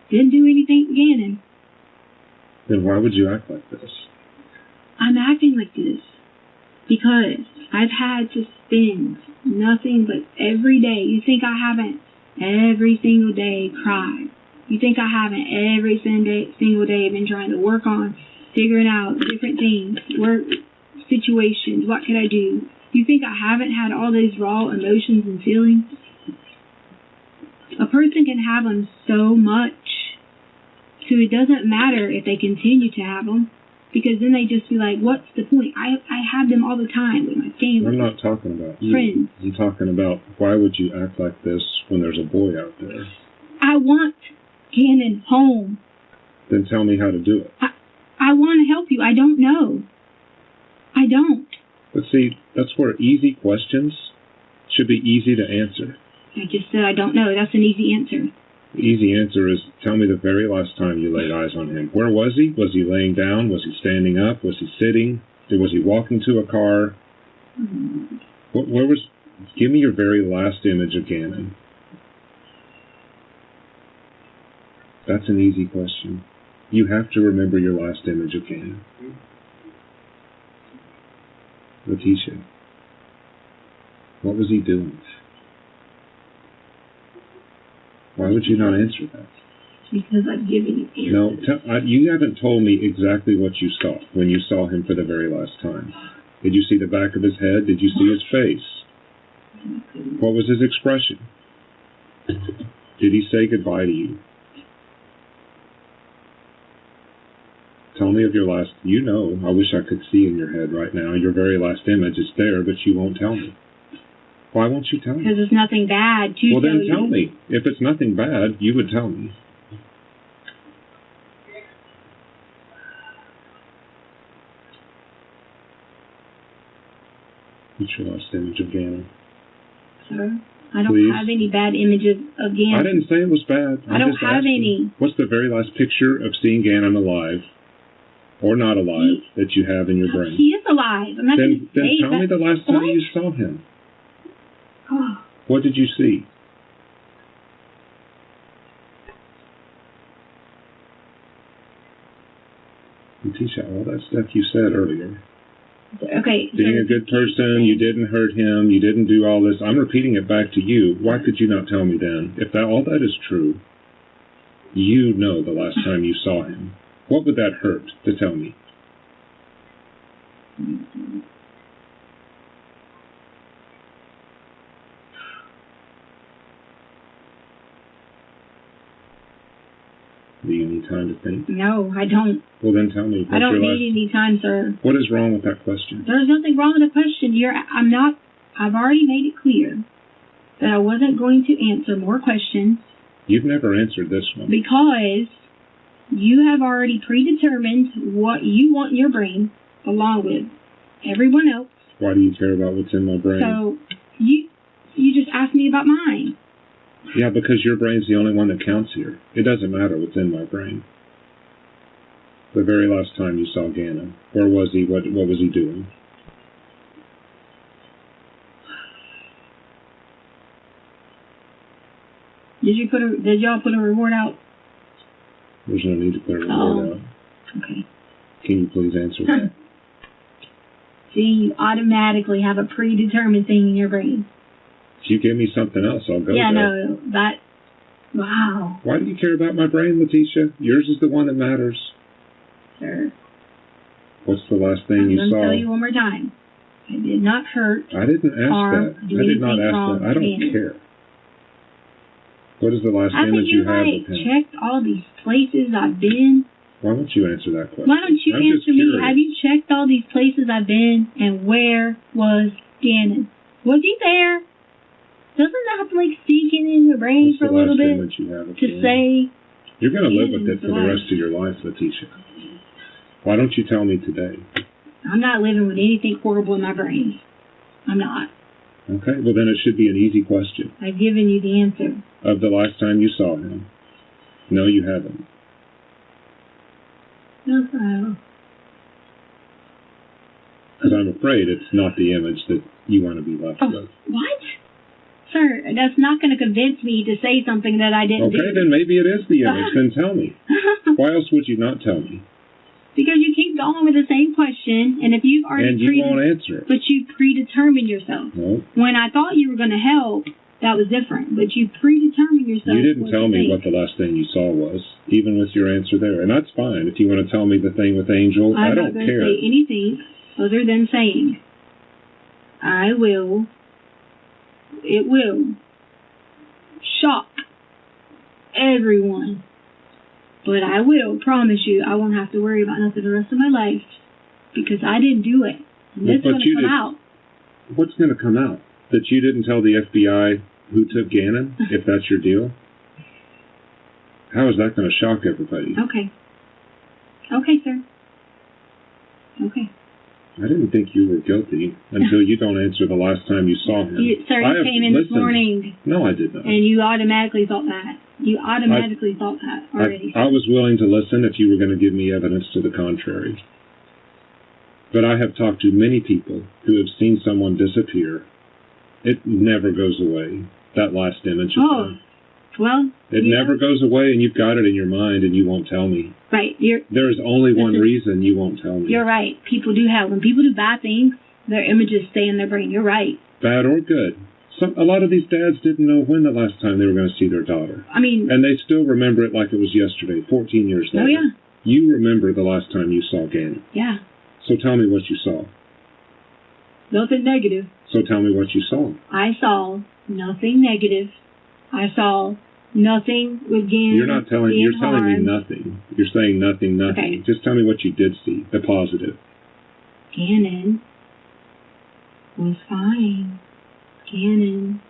Didn't do anything to Gannon. Then why would you act like this? I'm acting like this because I've had to spend nothing but every day. You think I haven't every single day cried? You think I haven't every single day been trying to work on figuring out different things, work situations, what can I do? You think I haven't had all these raw emotions and feelings? A person can have them so much, so it doesn't matter if they continue to have them, because then they just be like, what's the point? I have them all the time with my family. I'm not talking about you. Friends. I'm talking about why would you act like this when there's a boy out there? I want Gannon home. Then tell me how to do it. I want to help you. I don't know. I don't. But see, that's where easy questions should be easy to answer. I just said I don't know. That's an easy answer. The easy answer is tell me the very last time you laid eyes on him. Where was he? Was he laying down? Was he standing up? Was he sitting? Was he walking to a car? Where was? Give me your very last image of Gannon. That's an easy question. You have to remember your last image of Gannon. Leticia, what was he doing? Why would you not answer that? Because I've given you answers. No, you haven't told me exactly what you saw when you saw him for the very last time. Did you see the back of his head? Did you see his face? What was his expression? Did he say goodbye to you? Tell me of your last... You know, I wish I could see in your head right now. Your very last image is there, but you won't tell me. Why won't you tell me? Because it's nothing bad to tell you. Well, then tell me. If it's nothing bad, you would tell me. What's your last image of Gannon? Sir, I don't have any bad images of Gannon. I didn't say it was bad. I don't have any. What's the very last picture of seeing Gannon alive? Or not alive, that you have in your brain? He is alive. I'm not going to say Then tell me the last time you saw him. What did you see? Leticia, all that stuff you said earlier. Okay. Being a good person, you didn't hurt him, you didn't do all this. I'm repeating it back to you. Why could you not tell me then? If all that is true, you know the last time you saw him. What would that hurt to tell me? Do you need time to think? No, I don't. Well, then tell me. I don't need any time, sir. What is wrong with that question? There's nothing wrong with the question. I've already made it clear that I wasn't going to answer more questions. You've never answered this one. Because you have already predetermined what you want in your brain, along with everyone else. Why do you care about what's in my brain? So, you just asked me about mine. Yeah, because your brain's the only one that counts here. It doesn't matter what's in my brain. The very last time you saw Gannon, where was he? What was he doing? Did y'all put a reward out? There's no need to put a reward out. Okay. Can you please answer that? See, you automatically have a predetermined thing in your brain. If you give me something else, I'll go there. No, that... Wow. Why do you care about my brain, Leticia? Yours is the one that matters. Sir. What's the last thing you saw? I'm going to tell you one more time. I did not hurt. I didn't ask that. I did not ask that. I don't care. What is the last image you have of him? Checked all these places I've been. Why don't you answer that question? Why don't you answer me? Have you checked all these places I've been, and where was Gannon? Was he there? Doesn't that have to sink in your brain for a little bit to say? You're going to live with it for the rest of your life, Leticia. Why don't you tell me today? I'm not living with anything horrible in my brain. I'm not. Okay, well then it should be an easy question. I've given you the answer. Of the last time you saw him. No, you haven't. No. Because I'm afraid it's not the image that you want to be left with. What? Sir, that's not going to convince me to say something that I didn't do. Okay, then maybe it is the image. Then tell me. Why else would you not tell me? Because you keep going with the same question, and if you've already... And you won't answer it. But you predetermined yourself. No. When I thought you were going to help, that was different. But you predetermined yourself. You didn't tell me what the last thing you saw was, even with your answer there. And that's fine. If you want to tell me the thing with Angel, I don't care. I'm not going to say anything other than saying, it will shock everyone. But I will promise you I won't have to worry about nothing the rest of my life because I didn't do it. And it's going to come out. What's going to come out? That you didn't tell the FBI who took Gannon, if that's your deal? How is that going to shock everybody? Okay. Okay, sir. Okay. I didn't think you were guilty until you don't answer the last time you saw him. Sir, you came in this morning. No, I did not. And you automatically thought that. You automatically thought that already. I was willing to listen if you were going to give me evidence to the contrary. But I have talked to many people who have seen someone disappear. It never goes away, that last image of them. Well... It never goes away, and you've got it in your mind, and you won't tell me. Right. There's only one reason you won't tell me. You're right. People do have... When people do bad things, their images stay in their brain. You're right. Bad or good. A lot of these dads didn't know when the last time they were going to see their daughter. I mean... And they still remember it like it was yesterday, 14 years later. Oh, yeah. You remember the last time you saw Gannon. Yeah. So tell me what you saw. Nothing negative. So tell me what you saw. I saw nothing negative. I saw nothing with Gannon. You're telling me nothing. You're saying nothing. Okay. Just tell me what you did see, the positive. Gannon was fine. Gannon.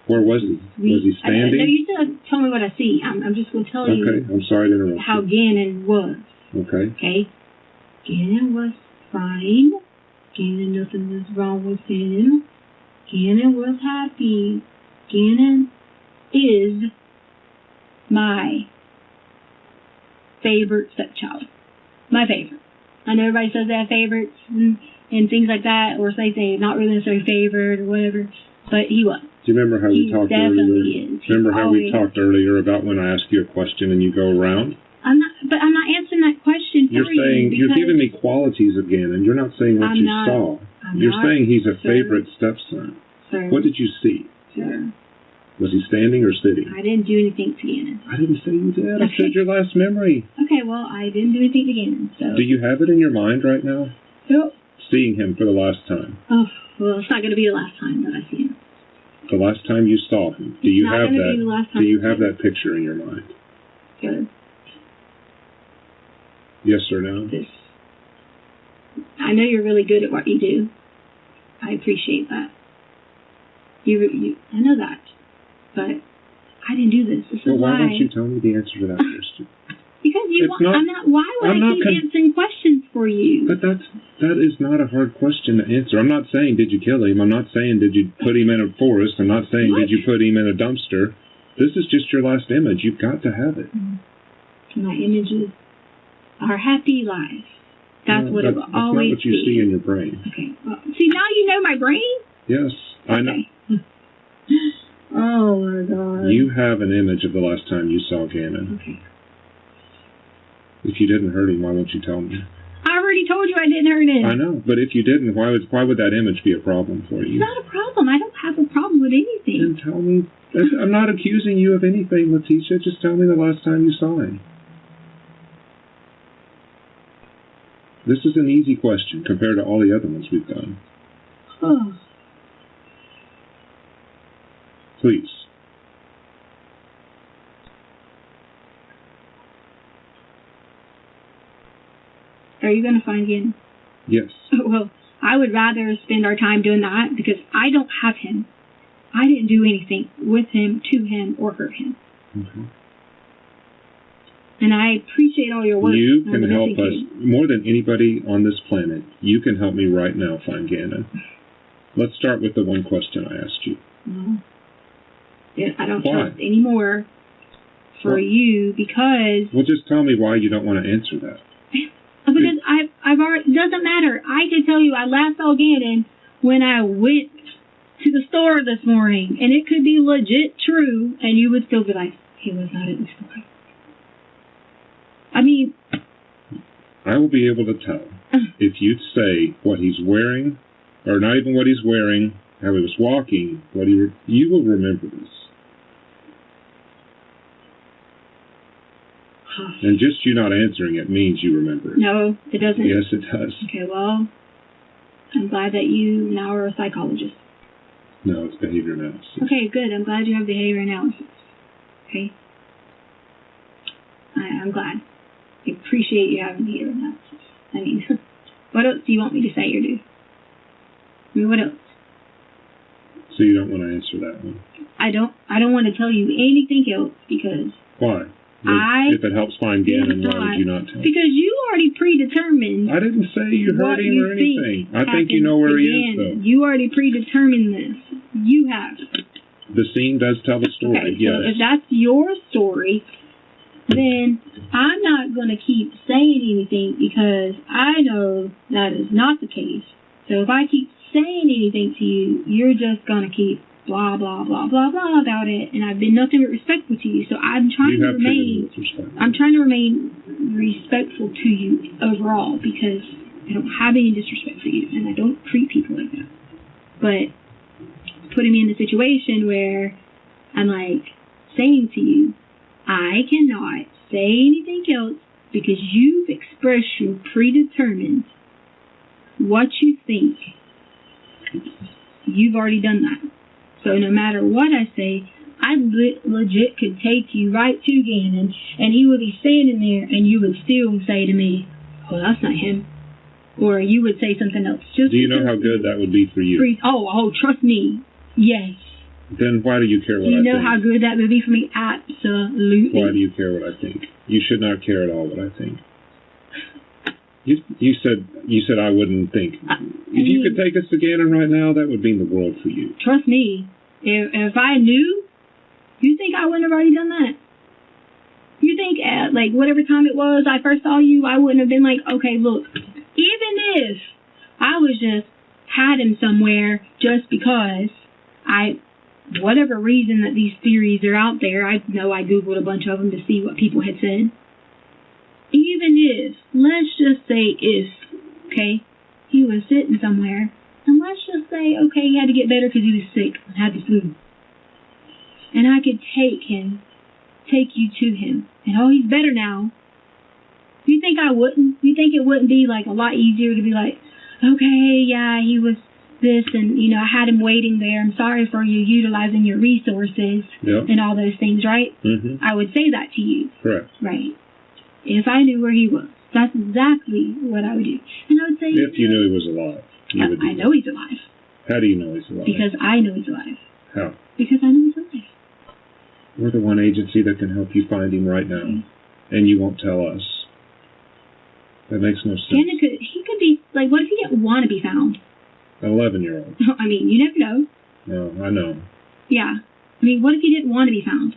Where was he? Was he standing? No, you still tell me what I see. I'm just going to tell you. Okay, I'm sorry to interrupt. How Gannon was. Okay. Okay. Gannon was fine. Gannon, nothing was wrong with him. Gannon was happy. Gannon is my favorite stepchild. My favorite. I know everybody says they have favorites and things like that, or say they're not really necessarily favored or whatever, but he was. Do you remember how we talked earlier? Remember how we talked earlier about when I ask you a question and you go around? I'm not answering that question for you. You're giving me qualities of Gannon. You're not saying what you saw. You're saying he's a favorite stepson. Sir. What did you see? Sir. Was he standing or sitting? I didn't do anything to Gannon. I didn't say you did. I said your last memory. Okay, well, I didn't do anything to Gannon. So. Do you have it in your mind right now? Nope. Seeing him for the last time. Oh, well, it's not going to be the last time that I see him. The last time you saw him. Do you have that? Do you have that picture in your mind? Good. Yes or no? I know you're really good at what you do. I appreciate that. I know that. But I didn't do this. Why don't you tell me the answer to that question? Because why would I keep answering questions for you? But that is not a hard question to answer. I'm not saying did you kill him. I'm not saying did you put him in a forest. I'm not saying did you put him in a dumpster. This is just your last image. You've got to have it. My images are happy lives. That's what it will always be. That's not what you see in your brain. Okay. Well, see, now you know my brain? Yes, I know. Oh, my God. You have an image of the last time you saw Gannon. Okay. If you didn't hurt him, why won't you tell me? I already told you I didn't hurt him. I know, but if you didn't, why would that image be a problem for you? It's not a problem. I don't have a problem with anything. Then tell me. I'm not accusing you of anything, Leticia. Just tell me the last time you saw him. This is an easy question compared to all the other ones we've done. Oh. Please. Are you going to find him? Yes. Well, I would rather spend our time doing that because I don't have him. I didn't do anything with him, to him, or hurt him. Mm-hmm. And I appreciate all your work. You can help us more than anybody on this planet. You can help me right now find Gannon. Let's start with the one question I asked you. I don't trust anymore for you because... Well, just tell me why you don't want to answer that. Because I've already... It doesn't matter. I can tell you I last saw Gannon when I went to the store this morning, and it could be legit true, and you would still be like, he was not at the store. I mean... I will be able to tell if you say what he's wearing, or not even what he's wearing, how he was walking, you will remember this. And just you not answering it means you remember it. No, it doesn't. Yes, it does. Okay, well, I'm glad that you now are a psychologist. No, it's behavior analysis. Okay, good. I'm glad you have behavior analysis. Okay? I'm glad. I appreciate you having behavior analysis. I mean, what else do you want me to say or do? I mean, what else? So you don't want to answer that one? I don't want to tell you anything else because... Why? If it helps find Gannon, why would you not tell? Because you already predetermined. I didn't say you heard him or anything. I think you know where he is, though. You already predetermined this. You have. The scene does tell the story, okay, yes. So if that's your story, then I'm not going to keep saying anything because I know that is not the case. So if I keep saying anything to you, you're just going to keep blah, blah, blah, blah, blah about it, and I've been nothing but respectful to you. So I'm trying to remain respectful to you overall because I don't have any disrespect for you, and I don't treat people like that. But putting me in a situation where I'm like saying to you, I cannot say anything else because you've expressed you predetermined what you think. You've already done that. So no matter what I say, I legit could take you right to Gannon, and he would be standing there, and you would still say to me, oh, that's not him. Or you would say something else. Just do you know how good that would be for you? Oh, trust me. Yes. Then why do you care what I think? You know how good that would be for me? Absolutely. Why do you care what I think? You should not care at all what I think. You said I wouldn't think. If you could take us to Gannon right now, that would mean the world for you. Trust me. If I knew, you think I wouldn't have already done that? You think at whatever time it was I first saw you, I wouldn't have been like, okay, look, even if I was just had him somewhere just because whatever reason that these theories are out there, I know I Googled a bunch of them to see what people had said. Even if, let's just say if, okay, he was sitting somewhere, and let's just say, okay, he had to get better because he was sick and had the flu. And I could take you to him, and oh, he's better now. You think I wouldn't? You think it wouldn't be a lot easier to be like, okay, yeah, he was this, and I had him waiting there. I'm sorry for you utilizing your resources and all those things, right? Mm-hmm. I would say that to you. Correct. Right. If I knew where he was, that's exactly what I would do. And I would say, if you knew he was alive, I know he's alive. How do you know he's alive? Because I know he's alive. How? Because I know he's alive. We're the one agency that can help you find him right now, and you won't tell us. That makes no sense. He could be, what if he didn't want to be found? An 11-year-old. I mean, you never know. No, I know. Yeah. I mean, what if he didn't want to be found?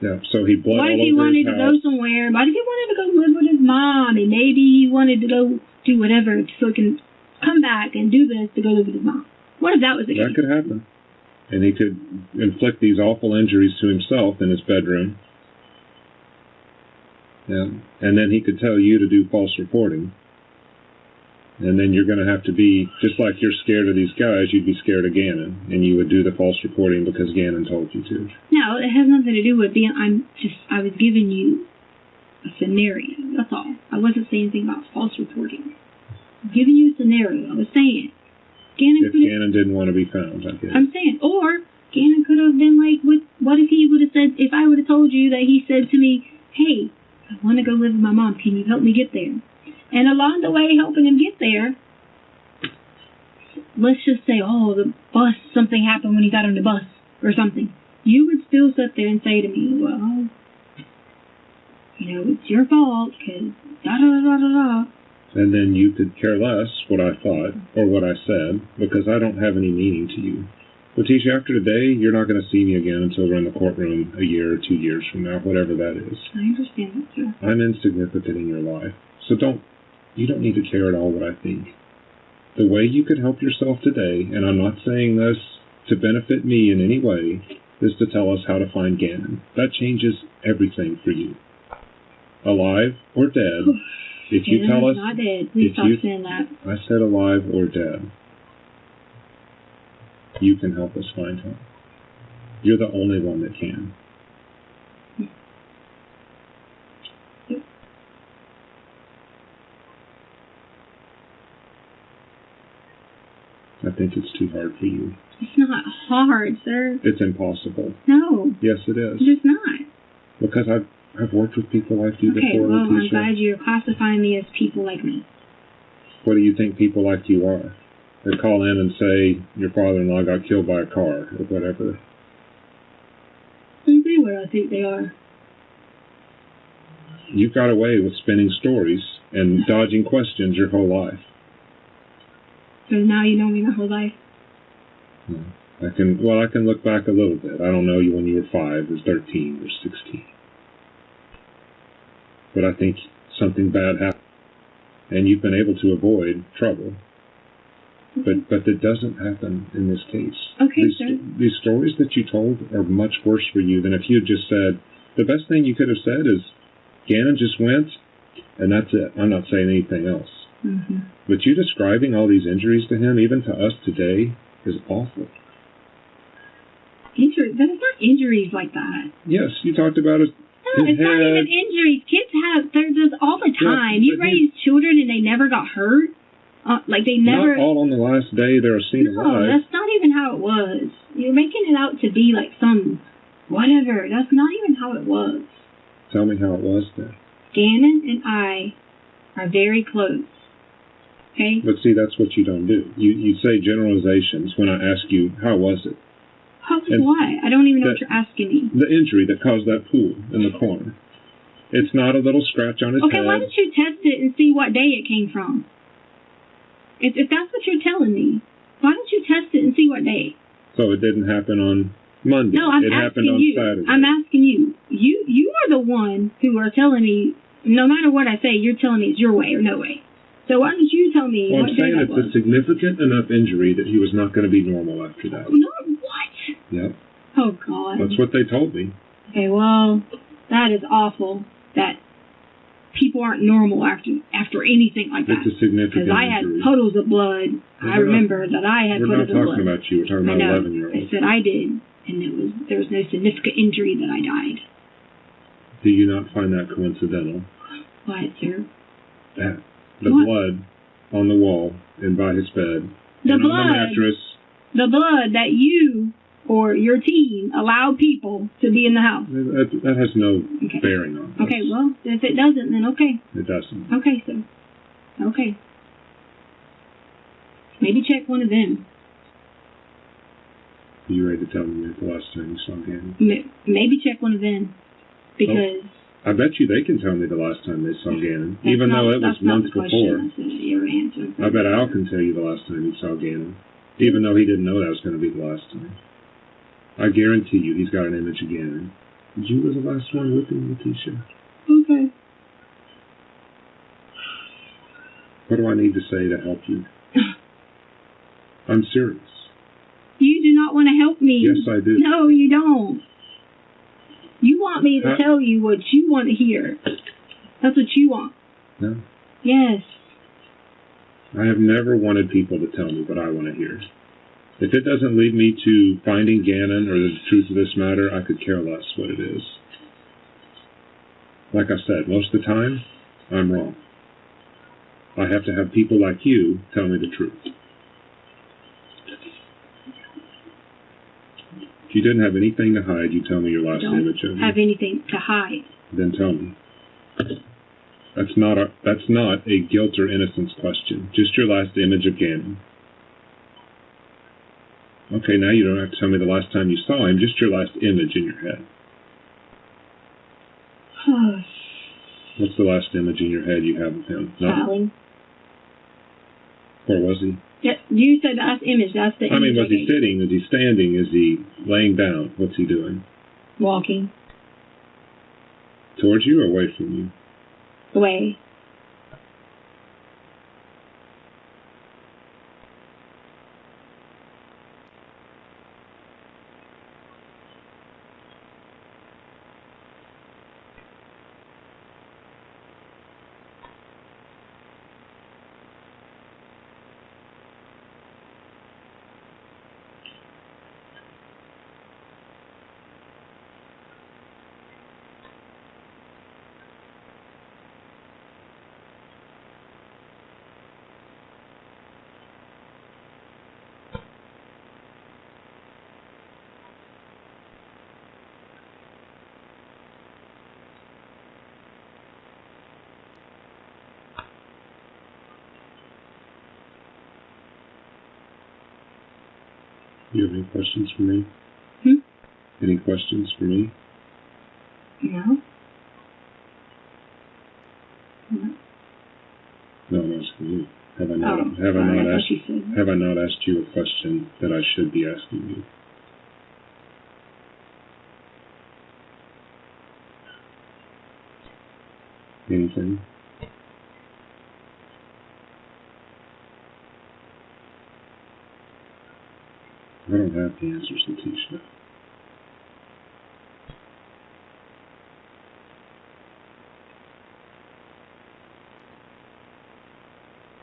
Yeah, so he bled all over his house. What if he wanted to go somewhere? What if he wanted to go live with his mom, and maybe he wanted to go do whatever so he can come back and do this to go live with his mom? What if that was the case? That could happen. And he could inflict these awful injuries to himself in his bedroom. Yeah. And then he could tell you to do false reporting. And then you're going to have to be, just like you're scared of these guys, you'd be scared of Gannon. And you would do the false reporting because Gannon told you to. No, it has nothing to do with being, I was giving you a scenario, that's all. I wasn't saying anything about false reporting. I'm giving you a scenario. I was saying, Gannon didn't want to be found, I guess. I'm saying, or Gannon could have been like, what if he would have said, if I would have told you that he said to me, hey, I want to go live with my mom, can you help me get there? And along the way, helping him get there, let's just say, oh, the bus, something happened when he got on the bus or something. You would still sit there and say to me, well, it's your fault, because da-da-da-da-da-da. And then you could care less what I thought or what I said, because I don't have any meaning to you. Leticia, after today, you're not going to see me again until we're in the courtroom a year or 2 years from now, whatever that is. I understand that, sir. I'm insignificant in your life, so you don't need to care at all what I think. The way you could help yourself today, and I'm not saying this to benefit me in any way, is to tell us how to find Gannon. That changes everything for you. Alive or dead, if you tell us... not dead. Please stop saying that. I said alive or dead. You can help us find him. You're the only one that can. I think it's too hard for you. It's not hard, sir. It's impossible. No. Yes, it is. It's not. Because I've worked with people like you before, well, Leticia. I'm glad you're classifying me as people like me. What do you think people like you are? They call in and say, your father-in-law got killed by a car, or whatever. Everywhere I think they are. You've got away with spinning stories and dodging questions your whole life. So now you know me my whole life? I can look back a little bit. I don't know you when you were 5 or 13 or 16. But I think something bad happened, and you've been able to avoid trouble. But that doesn't happen in this case. Okay, sir. These stories that you told are much worse for you than if you had just said, the best thing you could have said is, Gannon just went, and that's it. I'm not saying anything else. Mm-hmm. But you describing all these injuries to him, even to us today, is awful. Injuries? But it's not injuries like that. Yes, you talked about it. No, it's not even injuries. Kids they're just all the time. You raise children and they never got hurt. They never... Not all on the last day they were seen alive. No, that's not even how it was. You're making it out to be like some whatever. That's not even how it was. Tell me how it was then. Gannon and I are very close. Okay? But see, that's what you don't do. You say generalizations when I ask you, how was it? Why? I don't even know what you're asking me. The injury that caused that pool in the corner. It's not a little scratch on his head. Okay, why don't you test it and see what day it came from? If that's what you're telling me, why don't you test it and see what day? So it didn't happen on Monday. No, I'm it asking happened on you. Saturday. I'm asking you. You are the one who are telling me, no matter what I say, you're telling me it's your way or no way. So why don't you tell me what day that was? I'm saying it's a significant enough injury that he was not going to be normal after that. No, what? Yep. Oh, God. That's what they told me. Okay, well, that is awful that people aren't normal after anything like that. It's a significant injury. Because I had puddles of blood. I remember that I had puddles of blood. We're not talking about you. We're talking about 11-year-olds. I said I did, and there was no significant injury that I died. Do you not find that coincidental? What, sir? That the blood on the wall and by his bed and on the mattress. The blood that you or your team allowed people to be in the house. That has no bearing on us. Okay, well, if it doesn't, then okay. It doesn't. Okay, sir. Okay. Maybe check one of them. Are you ready to tell me the last time you saw Gannon? Maybe check one of them. Because... I bet you they can tell me the last time they saw Gannon, even though it was months before. That's your answer. I bet Al can tell you the last time he saw Gannon, even though he didn't know that was going to be the last time. I guarantee you he's got an image of Gannon. You were the last one with him, Leticia. Okay. What do I need to say to help you? I'm serious. You do not want to help me. Yes, I do. No, you don't. You want me to tell you what you want to hear. That's what you want. No. Yes. I have never wanted people to tell me what I want to hear. If it doesn't lead me to finding Gannon or the truth of this matter, I could care less what it is. Like I said, most of the time, I'm wrong. I have to have people like you tell me the truth. If you didn't have anything to hide, you tell me your last image of me. Have anything to hide. Then tell me. That's not a guilt or innocence question. Just your last image of Gannon. Okay, now you don't have to tell me the last time you saw him, just your last image in your head. What's the last image in your head you have of him? Smiling. Where was he? Yeah, you said last image, that's the image. I mean, was he sitting? Is he standing? Is he laying down? What's he doing? Walking. Towards you or away from you? Away. Do you have any questions for me? Any questions for me? No. No, I'm asking you. Have I not asked you a question that I should be asking you? Anything? I don't have the answers, Leticia.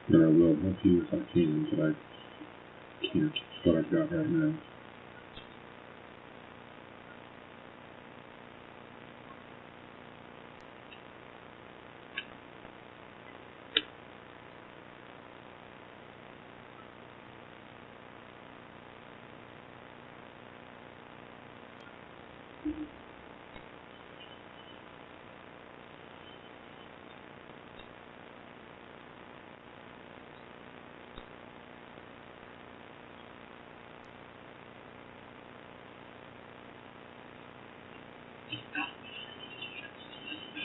But I will help you if I can, but I can't with what I've got right now.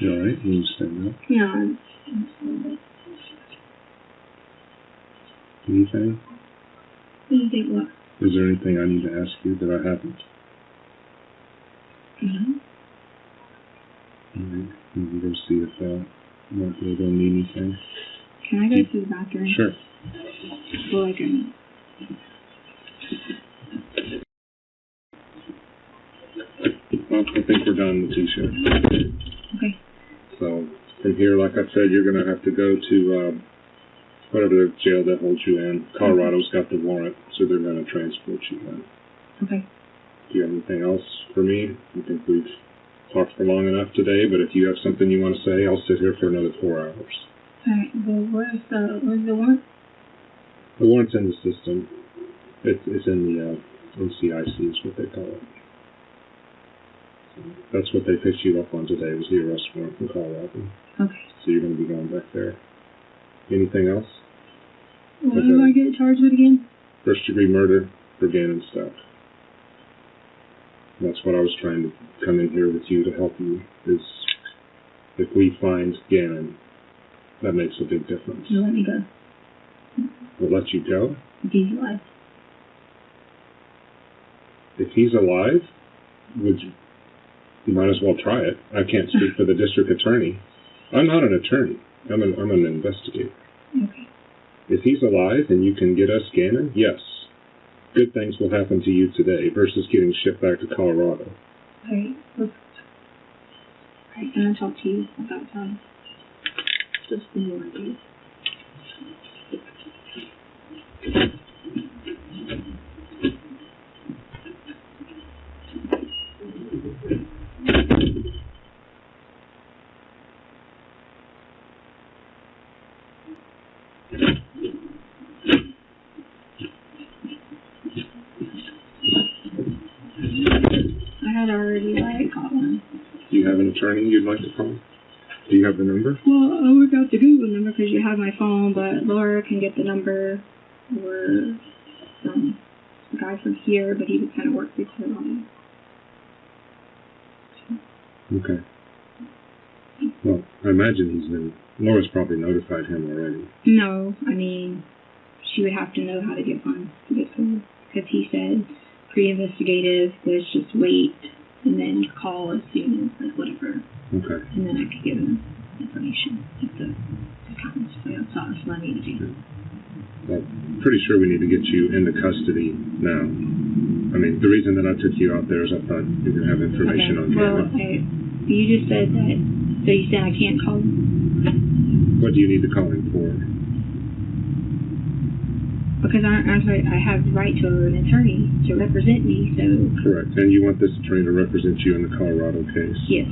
You alright? You need to stand up? Yeah, I'm absolutely. Anything? Anything what? Is there anything I need to ask you that I haven't? No. Alright. You can go see if Myrtle don't need anything. Can I go to the bathroom? Sure. Well, I can. Well, I think we're done, Leticia. Okay. So, from here, like I said, you're going to have to go to whatever the jail that holds you in. Colorado's got the warrant, so they're going to transport you in. Okay. Do you have anything else for me? I think we've talked for long enough today, but if you have something you want to say, I'll sit here for another 4 hours. Alright, well, where's the warrant? The warrant's in the system. It's in the NCIC is what they call it. So that's what they picked you up on today, was the arrest warrant from Colorado. Okay. So you're going to be going back there. Anything else? What do I get charged with again? First-degree murder for Gannon Stauch. That's what I was trying to come in here with you to help you, is if we find Gannon, that makes a big difference. You'll let me go. We'll let you go? If he's alive. If he's alive, would you... You might as well try it. I can't speak for the district attorney. I'm not an attorney. I'm an investigator. Okay. If he's alive and you can get us Gannon, yes. Good things will happen to you today versus getting shipped back to Colorado. Alright. Alright, and I'll talk to you about time. Just the more ideas. Do you have an attorney you'd like to call? Do you have the number? Well, I would got the Google number because you have my phone, but Laura can get the number or some guy from here, but he would kind of work with her on it. Okay. Well, I imagine Laura's probably notified him already. No, I mean, she would have to know how to get funds to get to because he said pre-investigative was just wait and then call as soon as, like, whatever. Okay. And then I could give him information if the accountants. So that's all I need to do. Well, pretty sure we need to get you into custody now. I mean, the reason that I took you out there is I thought you were going to have information on Well, Gannon. you just said that, so you said I can't call him? What do you need to call him for? Because I'm sorry, I have the right to an attorney to represent me, so... Correct. And you want this attorney to represent you in the Colorado case? Yes.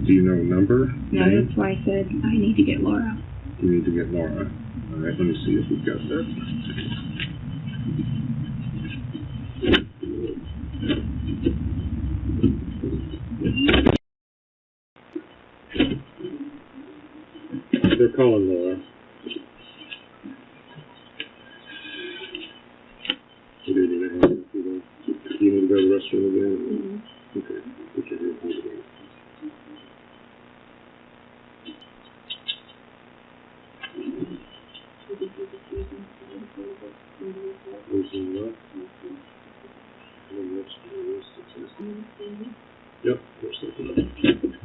Do you know a number? No, name? that's why I said I need to get Laura. You need to get Laura. All right, let me see if we've got that. They're calling Laura. Do you need a hand? Do you need to go to the restroom again? Mm-hmm. Okay. Put your hand on. Yep, there's something.